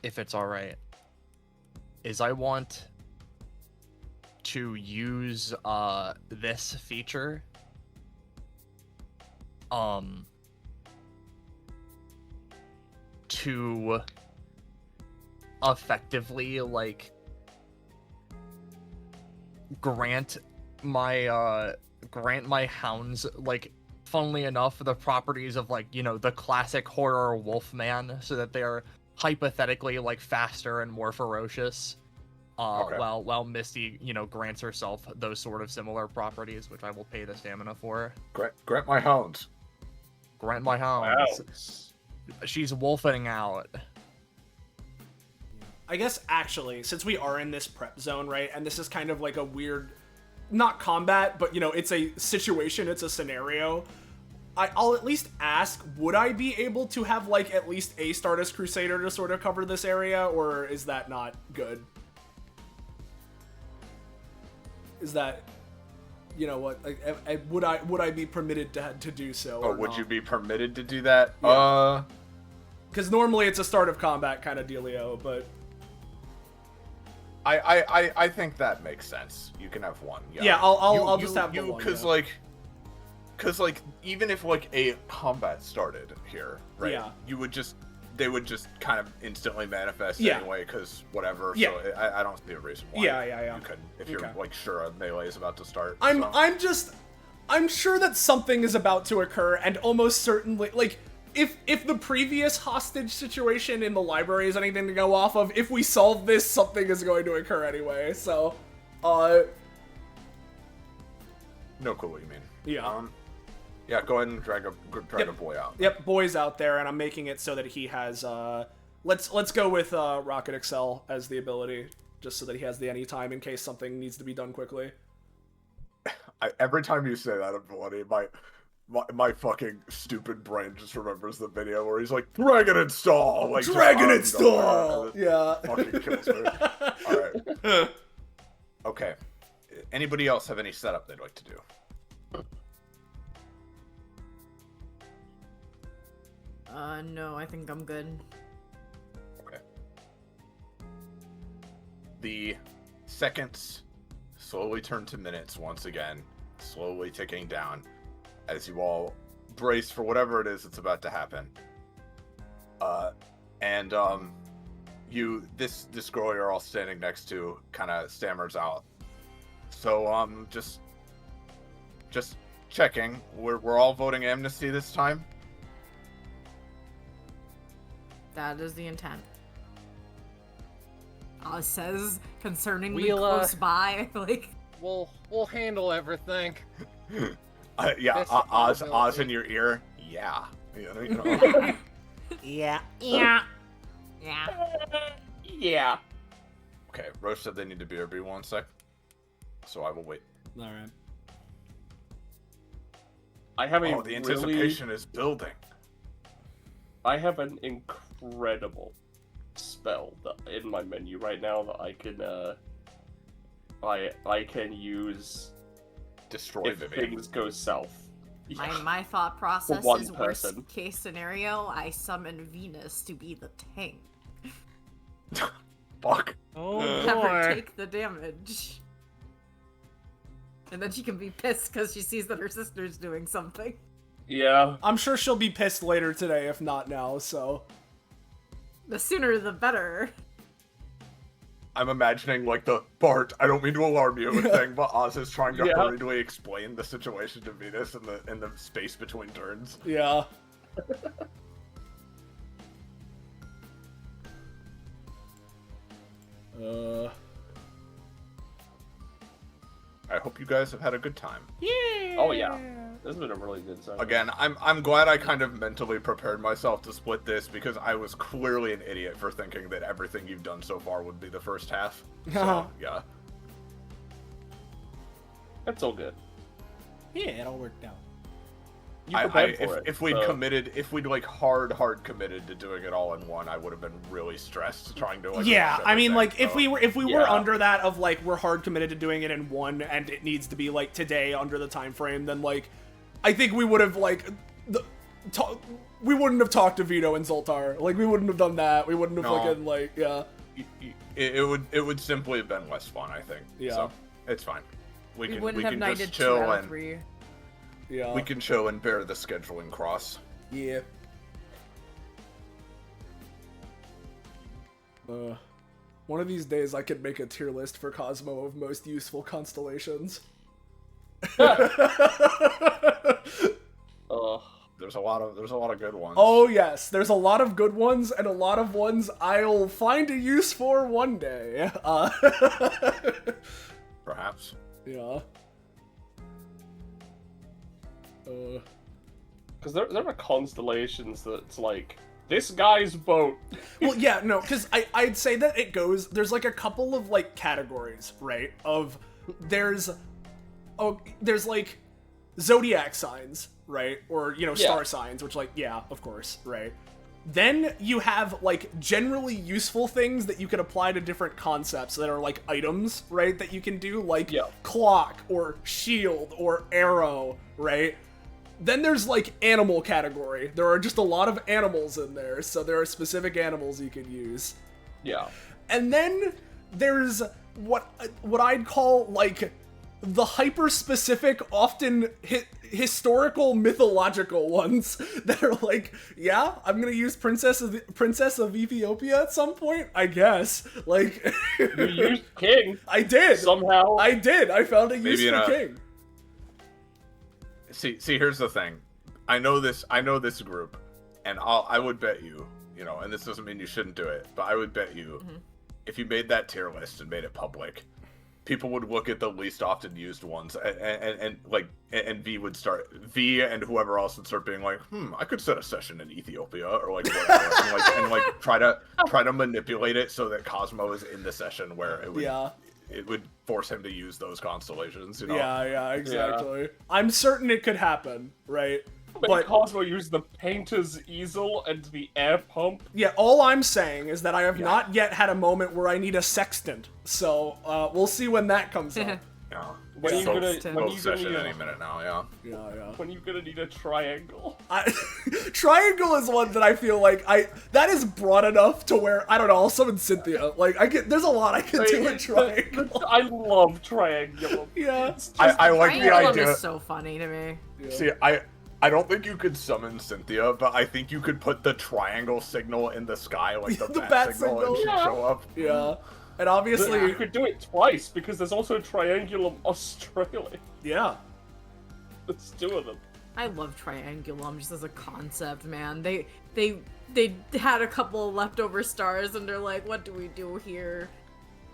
if it's alright, is I want to use this feature to effectively like grant my hounds, like, funnily enough, the properties of, like, you know, the classic horror wolfman, so that they are hypothetically like faster and more ferocious. Okay. While Misty, you know, grants herself those sort of similar properties, which I will pay the stamina for. Grant my hounds. Grant my hounds. She's wolfing out. I guess, actually, since we are in this prep zone, right, and this is kind of like a weird, not combat, but, you know, it's a situation, it's a scenario, I'll at least ask, would I be able to have, like, at least a Stardust Crusader to sort of cover this area, or is that not good? Is that, you know what, like, would I be permitted to do so? Oh, would you be permitted to do that? Yeah. Because normally it's a start of combat kind of dealio, but I think that makes sense. You can have one. Yeah, I'll just have the one. Because like even if like a combat started here, right? Yeah. They would just kind of instantly manifest anyway, because whatever. Yeah. So I don't see a reason why. Yeah. You couldn't, if you're like sure a melee is about to start. I'm sure that something is about to occur, and almost certainly, like, if the previous hostage situation in the library is anything to go off of, if we solve this, something is going to occur anyway. So, no clue what you mean. Yeah. Yeah, go ahead and drag a boy out. Yep, boy's out there, and I'm making it so that he has, let's go with, Rocket Excel as the ability, just so that he has the anytime in case something needs to be done quickly. Every time you say that ability, my fucking stupid brain just remembers the video where he's like, Dragon Install! Like, Dragon Install! Yeah. Fucking kills me. Alright. Okay. Anybody else have any setup they'd like to do? No, I think I'm good. Okay. The seconds slowly turn to minutes once again, slowly ticking down, as you all brace for whatever it is that's about to happen. This girl you're all standing next to kind of stammers out. So, just checking. We're all voting amnesty this time? That is the intent. Says concerningly close by, like... We'll handle everything. Yeah, Oz in your ear. Yeah. You know. Yeah. Okay, Roche said they need to BRB 1 sec. So I will wait. Alright. I have a the anticipation is building. I have an incredible spell in my menu right now that I can use. Destroy if Vivian. things go south. My thought process one is person. worst case scenario, I summon Venus to be the tank. Fuck. Oh Have her boy. take the damage. And then she can be pissed because she sees that her sister's doing something. Yeah. I'm sure she'll be pissed later today, if not now, so... The sooner the better. I'm imagining, like, the Bart, I don't mean to alarm you thing, but Oz is trying to hurriedly explain the situation to Venus in the space between turns. Yeah. I hope you guys have had a good time. Oh yeah. This has been a really good session. Again, I'm glad I kind of mentally prepared myself to split this because I was clearly an idiot for thinking that everything you've done so far would be the first half. So, yeah. That's all good. Yeah, it all worked out. You prepared for it. If we'd so- committed, if we'd like hard committed to doing it all in one, I would have been really stressed trying to like. Yeah, rush I mean, everything, like, if so- we were under that of, like, we're hard committed to doing it in one, and it needs to be, like, today under the time frame, then, like, I think we would have, like, we wouldn't have talked to Vito and Zoltar. Like, we wouldn't have done that. We wouldn't have, No. fucking, like, yeah. It would simply have been less fun, I think. Yeah. So, it's fine. We We can wouldn't have just knighted 2 chill out of and 3. Yeah. we can chill and bear the scheduling cross. Yeah. One of these days I could make a tier list for Cosmo of most useful constellations. There's a lot of good ones. Oh yes, there's a lot of good ones and a lot of ones I'll find a use for one day. Perhaps. Yeah. Because there are constellations that's like, this guy's boat. Well, yeah, no, because I'd say that it goes, there's like a couple of like categories, right? Of, there's like zodiac signs, right? Or, you know, star signs, which like, yeah, of course, right? Then you have like generally useful things that you can apply to different concepts that are like items, right? That you can do, like clock or shield or arrow, right? Then there's like animal category. There are just a lot of animals in there, so there are specific animals you can use. Yeah. And then there's what I'd call like the hyper-specific, often historical, mythological ones that are like, yeah, I'm gonna use Princess of Ethiopia at some point, I guess. Like, You used king. I did somehow. I did. I found a use Maybe for king. See, here's the thing. I know this group, and I would bet you, you know, and this doesn't mean you shouldn't do it, but I would bet you, if you made that tier list and made it public, people would look at the least often used ones, and V and whoever else would start being like, I could set a session in Ethiopia or like whatever, and try to manipulate it so that Cosmo is in the session where it would. Yeah. It would force him to use those constellations, you know? Yeah, exactly. I'm certain it could happen, right? But Cosmo used the painter's easel and the air pump. Yeah, all I'm saying is that I have not yet had a moment where I need a sextant, so we'll see when that comes up. Yeah. When are you gonna session need any minute now, yeah. Yeah. When are you gonna need a triangle? Triangle is one that I feel like that is broad enough to where I don't know. I'll summon Cynthia. Like there's a lot I can do with triangle. I love triangle. Yeah. I like the Triangle idea. is so funny to me. See, I don't think you could summon Cynthia, but I think you could put the triangle signal in the sky, like the bat signal, and she'd show up. Yeah. And obviously... You could do it twice, because there's also Triangulum Australia. Yeah. There's 2 of them. I love Triangulum just as a concept, man. They had a couple leftover stars and they're like, what do we do here?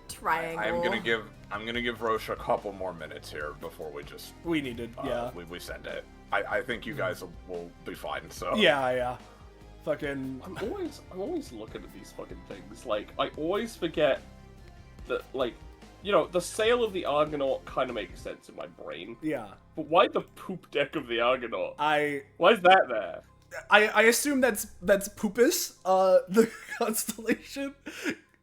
Triangle. I'm gonna give Roche a couple more minutes here before we just we needed we send it. I think you guys will be fine. So yeah. Fucking. I'm always looking at these fucking things. Like I always forget that like you know, the sail of the Argonaut kind of makes sense in my brain. Yeah. But why the poop deck of the Argonaut? I Why is that there? assume that's Pupus, the constellation,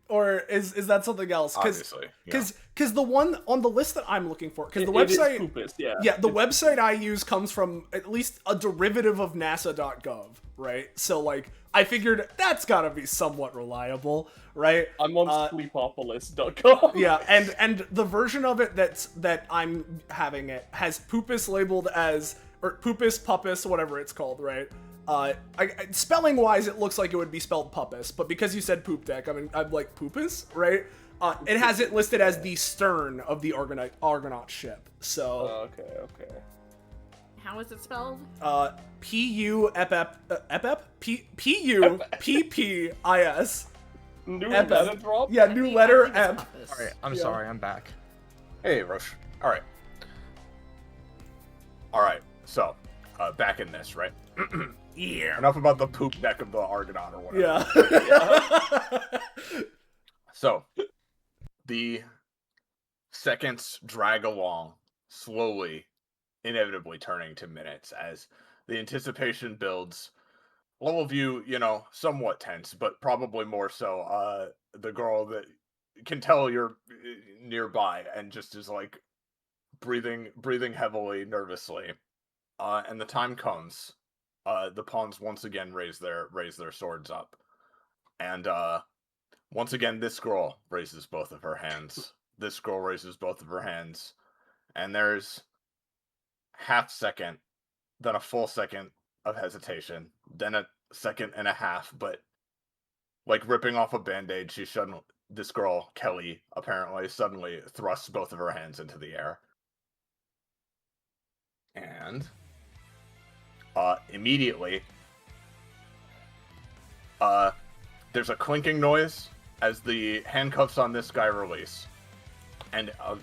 or is that something else? Obviously, yeah. Because the one on the list that I'm looking for, because the It is website, Poopus, yeah. yeah, the It's- website I use comes from at least a derivative of NASA.gov, right? So like, I figured that's gotta be somewhat reliable, right? I'm on sleepopolis.com. Yeah, and the version of it that I'm having it has Pupus labeled as, or Pupus, Puppus, whatever it's called, right? Spelling wise, it looks like it would be spelled Puppus, but because you said poop deck, I mean, I'm like Pupus, right? It has it listed as the stern of the Argonaut ship. So Okay. How is it spelled? P-U P-U-P-P-I-S. New Ep- letter drop? Yeah, new letter I think ep. it's Puppus. Alright, I'm Yeah. sorry, I'm back. Hey, Roche. All right. All right. So, back in this, right? Yeah. Enough about the poop deck of the Argonaut or whatever. Yeah. So, the seconds drag along, slowly, inevitably turning to minutes as the anticipation builds. All of you, you know, somewhat tense, but probably more so the girl that can tell you're nearby and just is like breathing heavily, nervously. And the time comes. The pawns once again raise their swords up. And once again, this girl raises both of her hands. This girl raises both of her hands. And there's half second, then a full second of hesitation, then a second and a half, but like ripping off a band-aid, this girl, Kelly, apparently suddenly thrusts both of her hands into the air. And immediately, there's a clinking noise as the handcuffs on this guy release, and a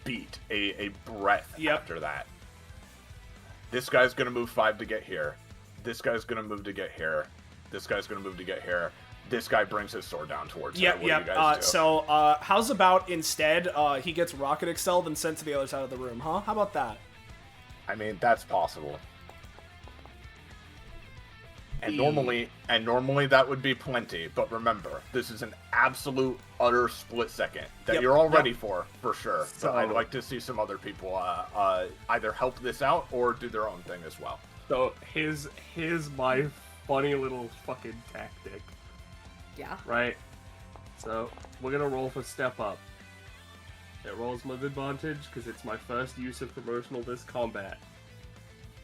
beat, a breath after that. This guy's gonna move 5 to get here. This guy's gonna move to get here. This guy's gonna move to get here. This guy brings his sword down towards her. What do you guys do? So, how's about instead, he gets rocket excelled and sent to the other side of the room, huh? How about that? I mean, that's possible. And normally that would be plenty, but remember, this is an absolute, utter split second that you're all ready for sure. So I'd like to see some other people either help this out or do their own thing as well. So here's my funny little fucking tactic. Yeah. Right? So we're gonna roll for step up. It rolls with advantage because it's my first use of promotional disc combat.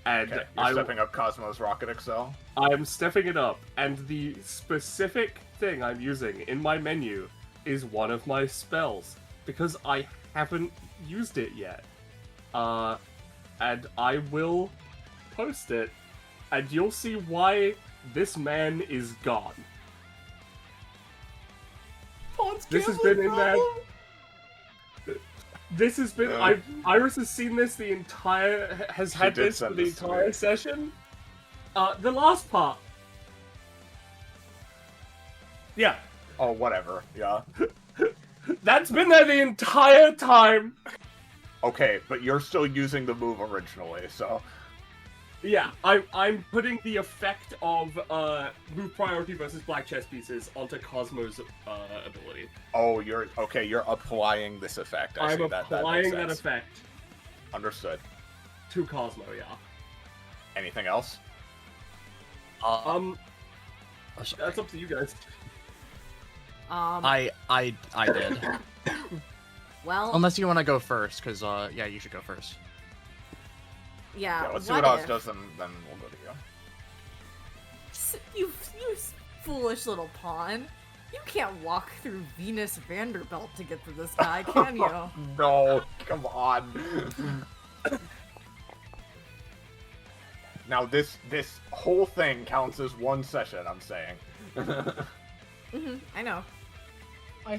And Okay, you're stepping up Cosmo's Rocket Excel? I'm stepping it up, and the specific thing I'm using in my menu is one of my spells, because I haven't used it yet. And I will post it, and you'll see why this man is gone. This has been in that. This has been. Iris has seen this the entire. Has had this for the entire session. The last part. Yeah. Oh, whatever. Yeah. That's been there the entire time. Okay, but you're still using the move originally, so. Yeah, I'm putting the effect of move priority versus black chess pieces onto Cosmo's ability. Oh, you're applying this effect. I'm applying that effect. Understood. To Cosmo, yeah. Anything else? That's up to you guys. I did. Well, Unless you want to go first, because yeah, you should go first. yeah. Let's see what Oz does, and then we'll go to you. You foolish little pawn. You can't walk through Venus Vanderbilt to get to this guy, can you? No, come on. Now this whole thing counts as one session, I'm saying. I know. I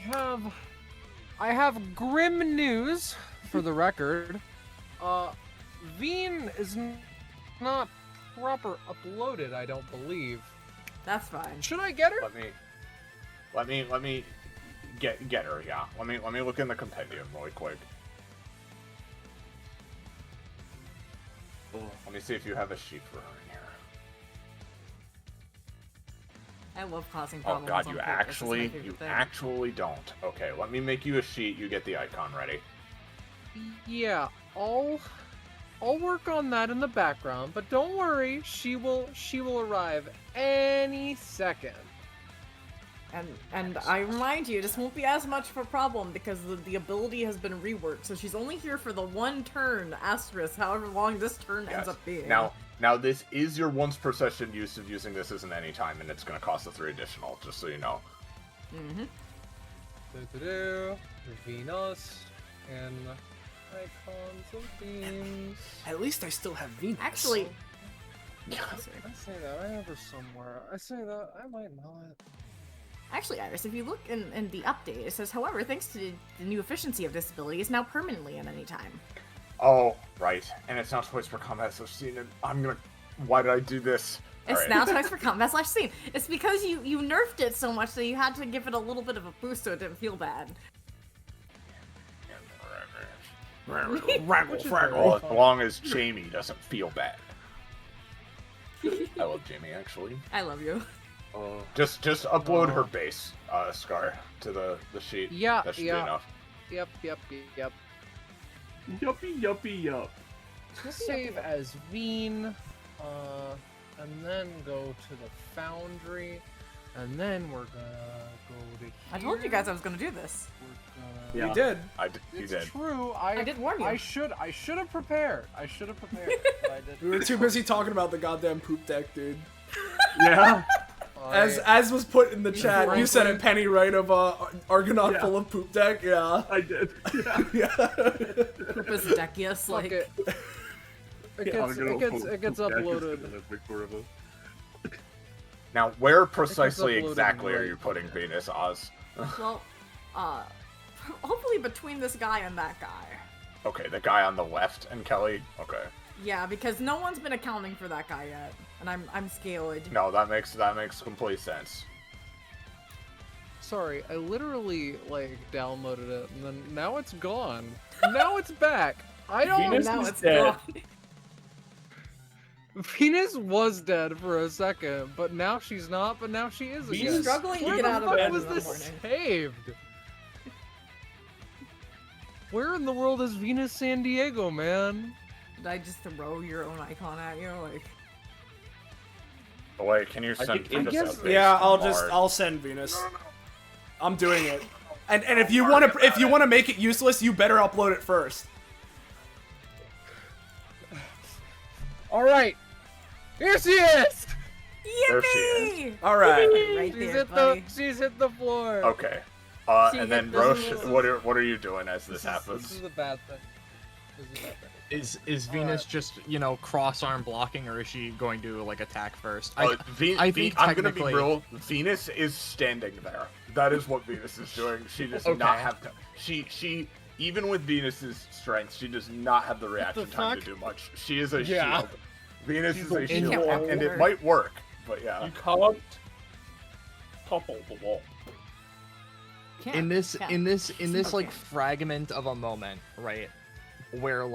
have grim news for the record. Viens is not proper uploaded, I don't believe. That's fine. Should I get her? Let me Get her, yeah. Let me look in the compendium really quick. Let me see if you have a sheet for her in here. I love causing Oh problems. god, on you purpose. It's my favorite thing. actually don't. Okay, let me make you a sheet, you get the icon ready. Yeah, I'll work on that in the background, but don't worry, she will arrive any second. And I remind you, this won't be as much of a problem because the ability has been reworked, so she's only here for the one turn, asterisk, however long this turn ends up being. Now this is your once per session use of using this as an anytime, and it's gonna cost the 3 additional, just so you know. Mm-hmm. Venus and icons of themes. At least I still have Venus. Actually, I say that I have her somewhere. I say that I might not. Actually, Iris, if you look in the update, it says, however, thanks to the new efficiency of this ability, is now permanently at any time. Oh, right. And it's not twice per combat slash scene, and I'm gonna... Why did I do this? It's now twice for combat slash scene. It's because you nerfed it so much that you had to give it a little bit of a boost so it didn't feel bad. Well, as long as Jamie doesn't feel bad. I love Jamie, actually. I love you. Just upload her base, Scar, to the sheet. Yeah, that should yeah. be enough. Yep. Yuppie yup. Save as Viens, and then go to the foundry, and then we're gonna go to here. I told you guys I was gonna do this. Yeah. You did. You It's did. true. I did warn you. I should have prepared. But I didn't. We were too busy talking about the goddamn poop deck, dude. Yeah. As was put in the chat, you said it, Penny, right? Of Argonaut full of poop deck. Yeah. I did. Yeah. Purpose Decius, Fuck like. it. It gets uploaded. Now, where precisely uploaded exactly are right you putting Venus, Oz? Well, hopefully between this guy and that guy. Okay, the guy on the left and Kelly? Okay. Yeah, because no one's been accounting for that guy yet, and I'm scared. No, that makes complete sense. Sorry, I literally downloaded it, and then now it's gone. Now it's back. I don't. Venus now is it's dead. gone. Venus was dead for a second, but now she's not. But now she is She's again. struggling to Where get the out of fuck bed was in the this morning. saved? Where in the world is Venus San Diego, man? Did I just throw your own icon at you? Like, Oh, wait, can you send think- I Venus guess- a base Yeah, to Mars? I'll send Venus. I'm doing it. And if you wanna make it useless, you better upload it first. All right, here she is. There she is. yippee! All right. Right She's there, hit buddy. she's hit the floor. Okay. She And hit then the Roche, little- what are you doing as this This happens? is a bad thing. This is a bad thing. Is Venus just, cross arm blocking, or is she going to attack first? I think I'm gonna be technically- real. Venus is standing there. That is what Venus is doing. She does not have to. She even with Venus's strength, she does not have the reaction time to fuck? do much. She is a Yeah. shield. Venus She's is a a shield, wall. and it might work, but yeah. You can't topple the wall. Can't, in this Simple like can't. fragment of a moment, right, where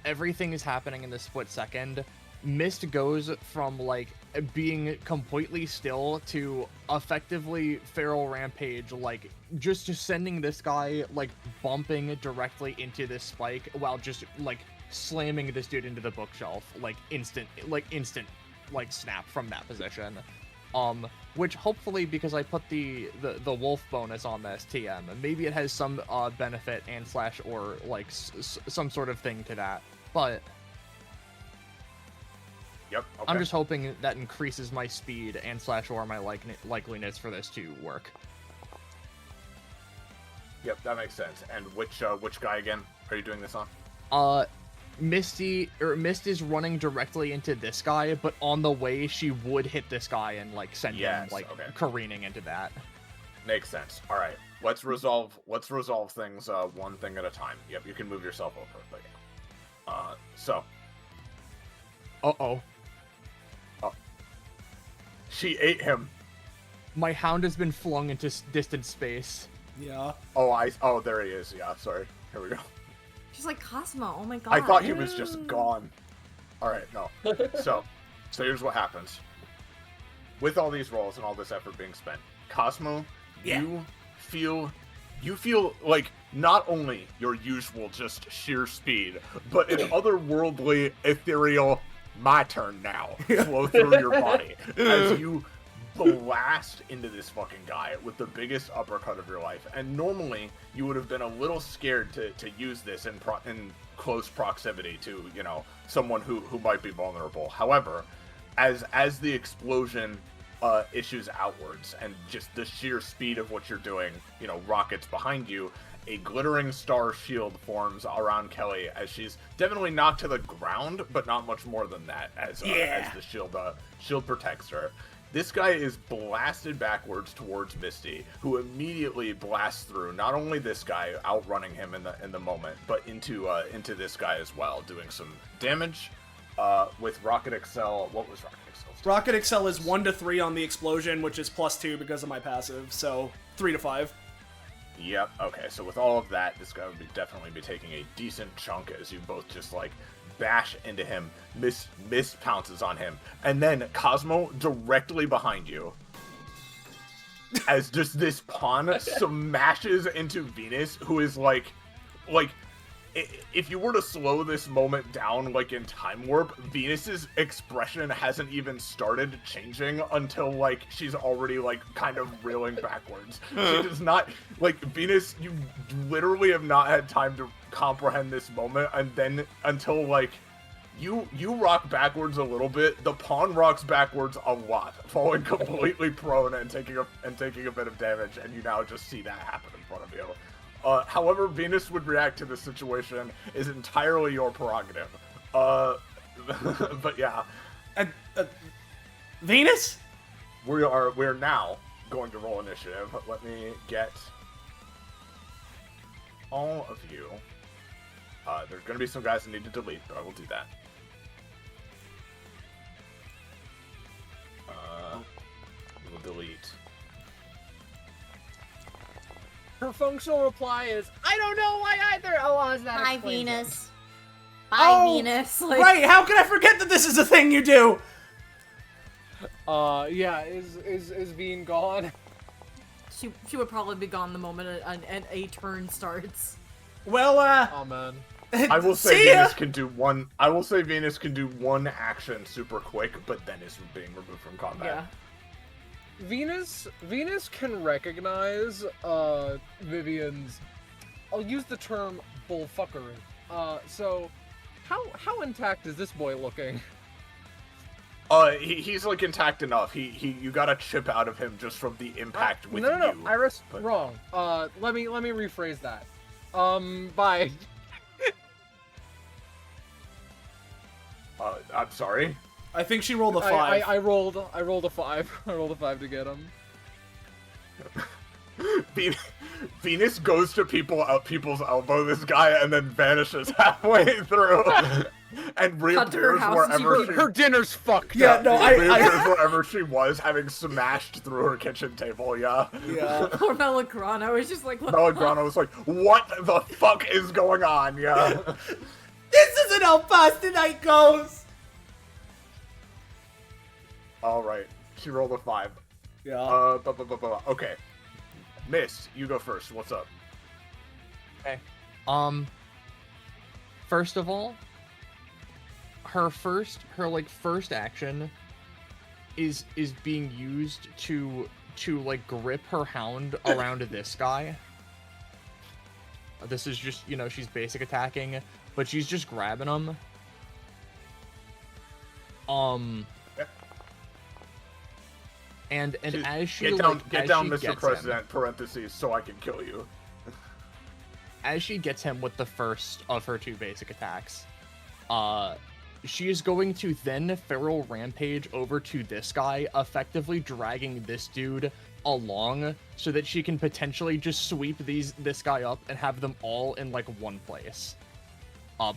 everything is happening in this split second, Mist goes from being completely still to effectively feral rampage, just sending this guy bumping directly into this spike while just slamming this dude into the bookshelf, instant snap from that position. Which hopefully, because I put the wolf bonus on this TM, maybe it has some benefit and / or some sort of thing to that. But Yep. Okay. I'm just hoping that increases my speed and / or my likeliness for this to work. Yep, that makes sense. And which guy again are you doing this on? Mist is running directly into this guy, but on the way she would hit this guy and send him okay. careening into that. Makes sense. All right. Let's resolve things one thing at a time. Yep, you can move yourself over. But so. Uh-oh. She ate him. My hound has been flung into distant space. Yeah. Oh, there he is. Yeah, sorry. Here we go. She's like, Cosmo, oh my god. I thought he was just gone. Alright, no. So here's what happens. With all these rolls and all this effort being spent, Cosmo, you feel like not only your usual just sheer speed, but an otherworldly, ethereal, my turn now, flow through your body as you blast into this fucking guy with the biggest uppercut of your life. And normally you would have been a little scared to use this in close proximity to, you know, someone who might be vulnerable. However, as the explosion issues outwards and just the sheer speed of what you're doing, you know, rockets behind you, a glittering star shield forms around Kelly as she's definitely knocked to the ground, but not much more than that as the shield protects her. This guy is blasted backwards towards Misty, who immediately blasts through not only this guy, outrunning him in the moment, but into this guy as well, doing some damage. With Rocket Excel, what was Rocket Excel's? Rocket Excel is 1 to 3 on the explosion, which is +2 because of my passive, so 3 to 5. Yep. Okay. So with all of that, this guy would definitely be taking a decent chunk as you both just like bash into him. Miss pounces on him, and then Cosmo directly behind you, as just this pawn smashes into Venus, who is like. If you were to slow this moment down, like in Time Warp, Venus's expression hasn't even started changing until, like, she's already, like, kind of reeling backwards. She does not, like, Venus, you literally have not had time to comprehend this moment, and then, until, like, you rock backwards a little bit, the pawn rocks backwards a lot, falling completely prone and taking a bit of damage, and you now just see that happen in front of you. However Venus would react to this situation is entirely your prerogative. But yeah. Venus? We're now going to roll initiative. Let me get all of you. There's going to be some guys that need to delete, but I will do that. We will delete. Her functional reply is, I don't know why either. Oh, is that Hi, explains it. Venus. Bye, Venus. Like, Right, how can I forget that this is a thing you do? Yeah, is Viens gone? She would probably be gone the moment a turn starts. Well, Oh man. I will say See ya! Venus can do one. I will say Venus can do one action super quick, but then is being removed from combat. Yeah. Venus can recognize Vivian's, I'll use the term bullfuckery. So how intact is this boy looking? He's like intact enough. You got a chip out of him just from the impact with no, you. Iris, but... wrong. Let me rephrase that. Bye. I'm sorry. I think she rolled a 5. I rolled a 5. I rolled a 5 to get him. Venus goes to people's elbow, this guy, and then vanishes halfway through, and reappears wherever her dinner's fucked. Yeah, up. no, reappears wherever she was, having smashed through her kitchen table. Yeah. Poor Melagrano was just like, Melagrano was like, "What the fuck is going on?" Yeah. This isn't how fast the night goes. All right, she rolled a 5. Yeah. Okay. Mist, you go first. What's up? Okay. First of all, her first action is being used to like grip her hound around this guy. This is just, you know, she's basic attacking, but she's just grabbing him. And as she get down, as she Mr. President, parentheses, so I can kill you. As she gets him with the first of her 2 basic attacks, she is going to then feral rampage over to this guy, effectively dragging this dude along so that she can potentially just sweep this guy up and have them all in like one place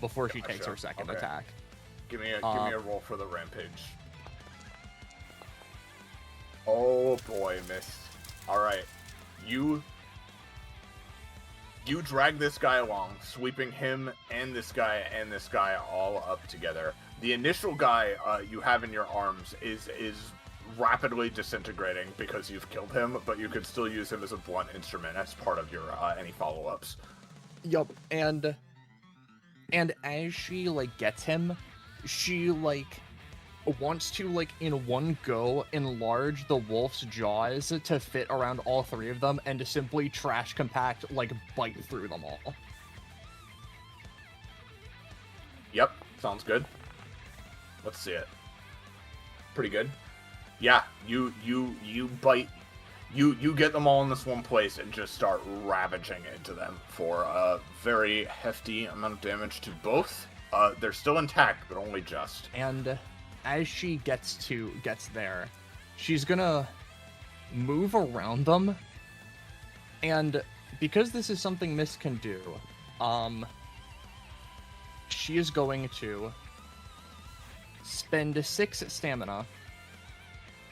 before she takes her second attack. Give me a roll for the rampage. Oh boy, Mist. Alright. You drag this guy along, sweeping him and this guy all up together. The initial guy you have in your arms is rapidly disintegrating because you've killed him, but you could still use him as a blunt instrument as part of your any follow-ups. Yup, and as she like gets him, she like wants to like in one go enlarge the wolf's jaws to fit around all three of them and to simply trash compact like bite through them all. Yep, sounds good. Let's see it. Pretty good. Yeah, you bite. You get them all in this one place and just start ravaging into them for a very hefty amount of damage to both. They're still intact, but only just. And as she gets there, she's gonna move around them. And because this is something Mist can do, she is going to spend 6 stamina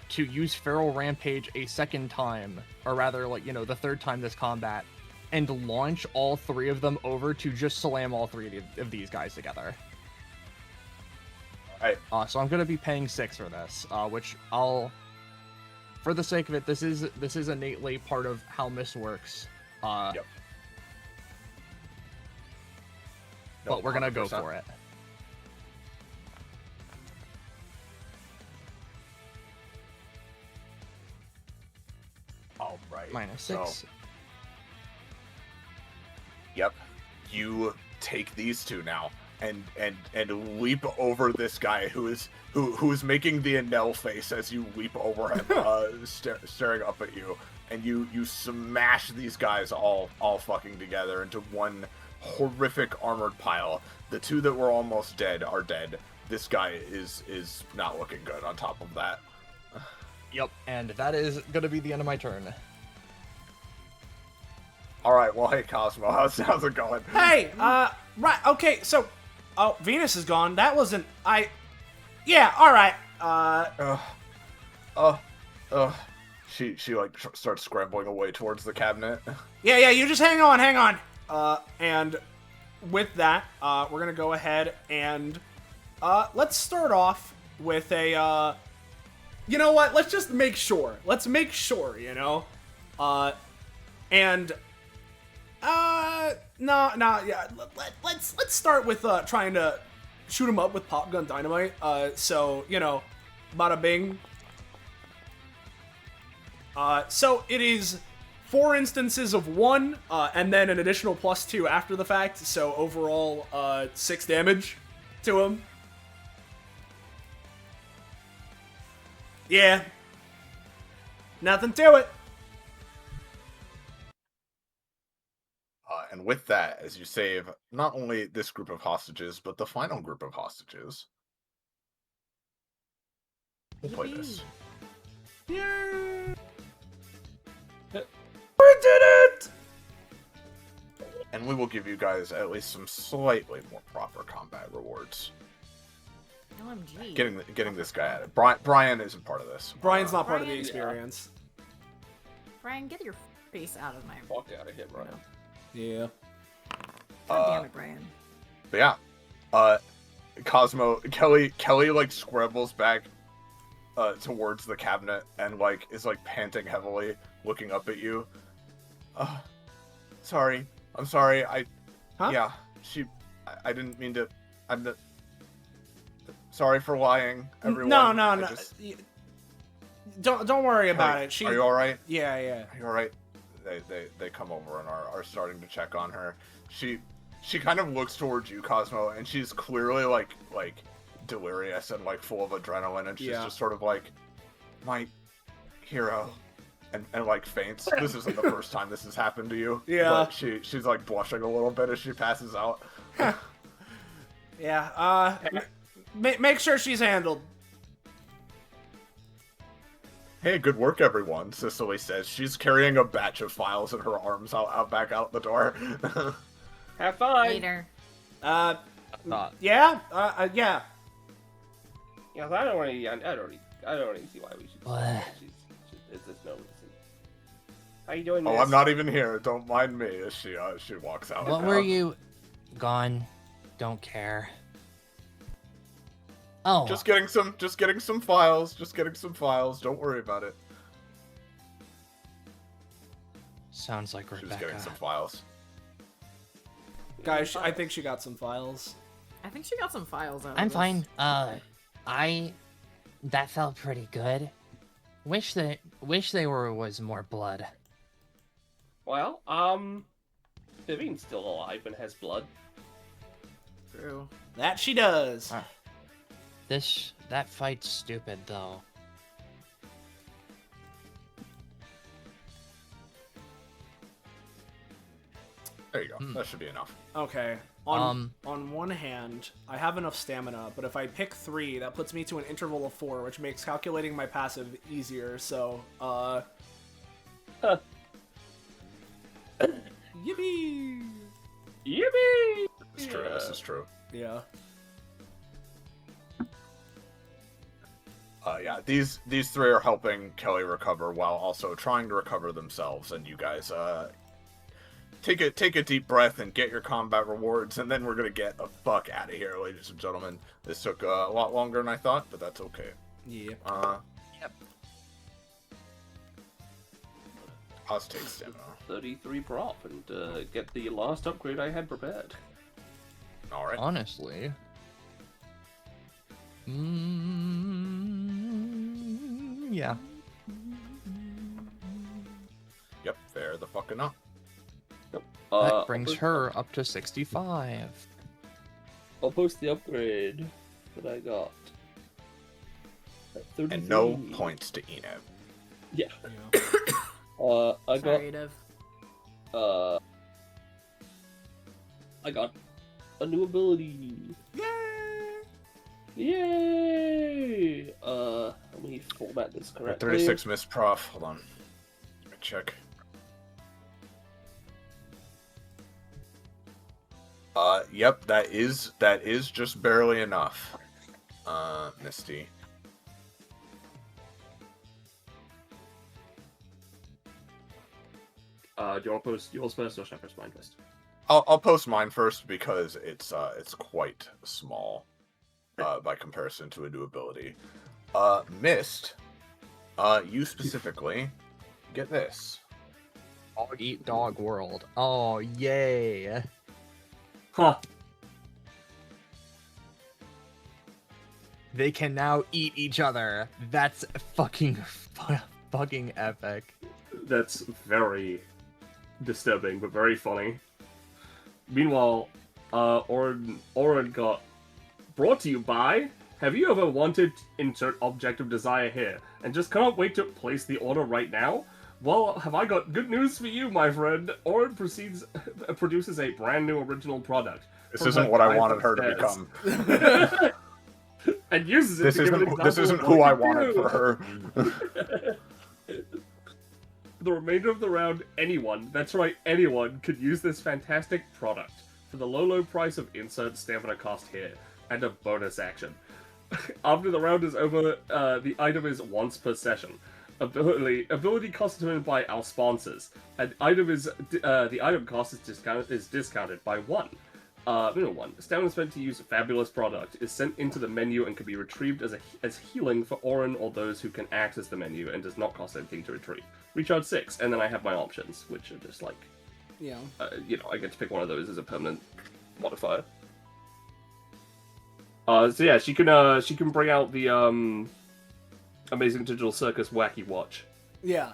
to use Feral Rampage a second time, or rather, like, you know, the third time this combat, and launch all 3 of them over to just slam all 3 of these guys together. Alright. So I'm gonna be paying 6 for this, which I'll, for the sake of it, this is innately part of how Mist works. Yep. But we're gonna go for it. Alright. -6. So, yep. You take these 2 now and leap over this guy who is making the Enel face as you leap over him, staring up at you, and you smash these guys all fucking together into one horrific armored pile. The 2 that were almost dead are dead. This guy is not looking good on top of that. Yep, and that is gonna be the end of my turn. Alright, well, hey, Cosmo, how's it going? Hey, right, okay, so, oh, Venus is gone. That wasn't, yeah, alright, She like, starts scrambling away towards the cabinet. Yeah, you just hang on. And with that, we're gonna go ahead and, let's start off with a, you know what? Let's just make sure. Let's make sure, you know? Yeah. Let's start with, trying to shoot him up with pop gun dynamite. So, you know, bada bing. So it is 4 instances of 1, and then an additional +2 after the fact. So overall, 6 damage to him. Yeah. Nothing to it. And with that, as you save not only this group of hostages, but the final group of hostages, we'll play this. Yeah. We did it! And we will give you guys at least some slightly more proper combat rewards. OMG. Getting this guy at it. Brian isn't part of this. Brian's not part of the Brian- experience. Brian, get your face out of my... Fuck out of here, Brian. Yeah. God damn it, Brian. But yeah, Cosmo, Kelly like scrambles back towards the cabinet and like is like panting heavily, looking up at you. Sorry, I'm sorry. Yeah, I didn't mean to. Sorry for lying, everyone. No. Don't worry about it. Are you all right? Yeah. Are you all right? They come over and are starting to check on her. She kind of looks towards you, Cosmo, and she's clearly like delirious and like full of adrenaline, and she's just sort of like, my hero, and like faints. This isn't the first time this has happened to you. Yeah. But she's like blushing a little bit as she passes out. Yeah. Make sure she's handled. Hey, good work, everyone, Cicely says. She's carrying a batch of files in her arms back out the door. Have fun! Later. Yeah? Yeah. Yeah, I don't really see why we should. There's no reason. How you doing, Oh, miss? I'm not even here. Don't mind me. As she walks out. What were you? Gone. Don't care. Oh. Just getting some files. Just getting some files. Don't worry about it. Sounds like She was Rebecca. getting some files. Guys, I think she got some files. I think she got some files out of I'm this. fine. That felt pretty good. Wish was more blood. Well, Vivian's still alive and has blood. True. That she does. That fight's stupid though. There you go. That should be enough. Okay. On one hand, I have enough stamina, but if I pick 3, that puts me to an interval of 4, which makes calculating my passive easier. So, yippee! Yippee! It's true. This is true. Yeah. Yeah. These 3 are helping Kelly recover while also trying to recover themselves, and you guys take a deep breath and get your combat rewards, and then we're gonna get the fuck out of here, ladies and gentlemen. This took a lot longer than I thought, but that's okay. Yeah. Yep. I'll take stamina. 33 per op and get the last upgrade I had prepared. All right. Honestly. Yeah. Yep. Fair the fuck enough. That brings her up to 65. I'll post the upgrade that I got. At 33. And no points to Eneb. Yeah. I Sorry, Dev. got a new ability. Yay! Let me format this correctly. 36 Miss Prof. Hold on. Let me check. Yep, that is just barely enough. Misty. Do you want to post yours first or should I post mine first? I'll post mine first because it's quite small by comparison to a new ability. Mist. You specifically get this. Dog eat dog world. Oh yay! Huh. They can now eat each other. That's fucking epic. That's very disturbing, but very funny. Meanwhile, Oren got brought to you by. Have you ever wanted insert object of desire here and just can't wait to place the order right now? Well, have I got good news for you, my friend. Oren produces a brand new original product. This isn't what I wanted her to become. And uses it to give an example This isn't of who what I it can wanted do. for her. The remainder of the round, anyone, that's right, anyone, could use this fantastic product for the low price of insert stamina cost here, and a bonus action. After the round is over, the item is once per session. Ability cost determined by our sponsors. And the item cost is discounted by 1. Middle 1. Stamina spent to use a fabulous product is sent into the menu and can be retrieved as healing for Oren or those who can access the menu and does not cost anything to retrieve. Recharge 6, and then I have my options, which are just like, Yeah. I get to pick one of those as a permanent modifier. So yeah, she can bring out the Amazing Digital Circus Wacky Watch. Yeah.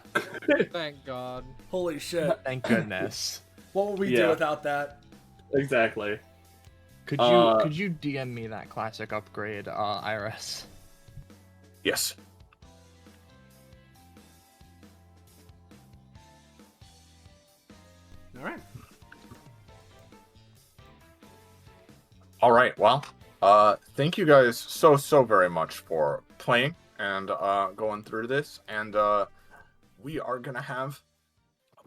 Thank God. Holy shit. Thank goodness. What would we do Yeah. without that? Exactly. Could you DM me that classic upgrade, Iris? Yes. All right. All right. Well, thank you guys so very much for playing and going through this, and we are gonna have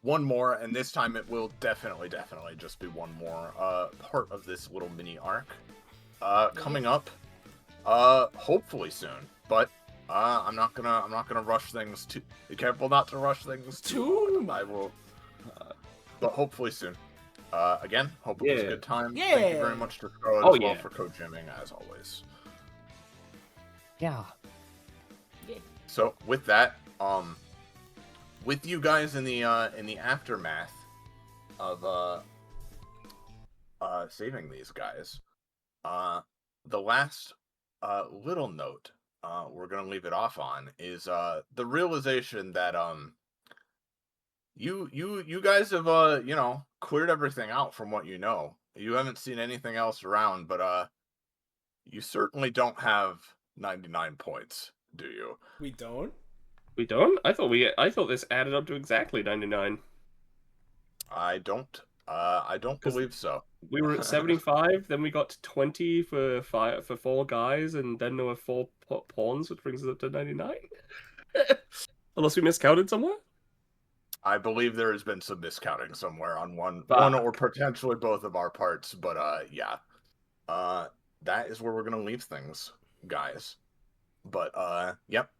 one more, and this time it will definitely just be one more part of this little mini arc coming up hopefully soon. But I'm not gonna rush things too. Be careful not to rush things too. I will, but hopefully soon. Again, hope it was a good time. Yeah. Thank you very much to Crow as well for co-jamming as always. Yeah. So with that, with you guys in the aftermath of saving these guys, the last little note we're gonna leave it off on is the realization that you guys have cleared everything out from what you know. You haven't seen anything else around, but you certainly don't have 99 points, do you? We don't? We don't? I thought this added up to exactly 99. I don't believe so. We were at 75, then we got to 20 for 4 guys, and then there were 4 pawns, which brings us up to 99. Unless we miscounted somewhere? I believe there has been some miscounting somewhere on one or potentially both of our parts, but yeah. That is where we're gonna leave things, guys. But yep.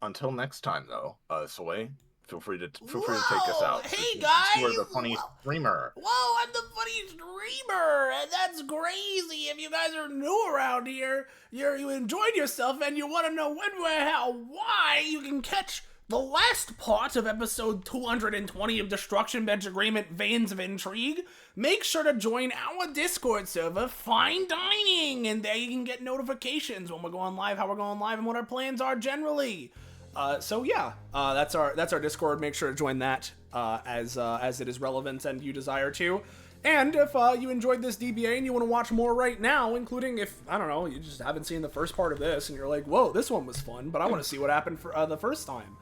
Until next time, though, Soleil, feel free to take us out. Hey guys! You are the funny streamer. Whoa, I'm the funny streamer, and that's crazy. If you guys are new around here, you enjoyed yourself, and you want to know when, where, how, why, you can catch the last part of episode 220 of Destruction Bench Agreement Viens of Intrigue. Make sure to join our Discord server, Fine Dining, and there you can get notifications when we're going live, how we're going live, and what our plans are generally. So yeah, that's our Discord. Make sure to join that as it is relevant and you desire to. And if you enjoyed this DBA and you want to watch more right now, including if, I don't know, you just haven't seen the first part of this and you're like, whoa, this one was fun, but I want to see what happened for the first time.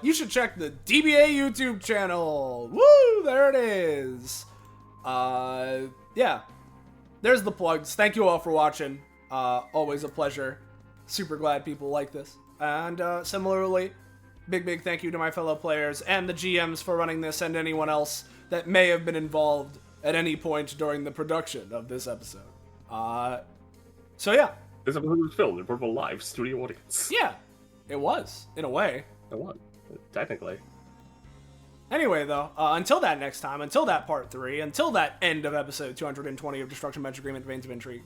You should check the DBA YouTube channel. Woo, there it is. Yeah, there's the plugs. Thank you all for watching. Always a pleasure. Super glad people like this. And similarly, big thank you to my fellow players and the GMs for running this and anyone else that may have been involved at any point during the production of this episode. So yeah. This episode was filmed in front of a live studio audience. Yeah, it was, in a way. It was, technically. Anyway, though, until that next time, until that part 3, until that end of episode 220 of Destruction Bench Agreement Viens of Intrigue,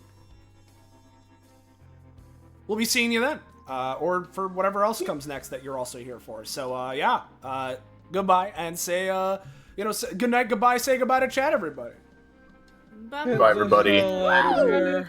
we'll be seeing you then. Or for whatever else comes next that you're also here for. So, yeah, goodbye, and say, good night, goodbye, say goodbye to chat, everybody. Bye. Bye, everybody. Out of here.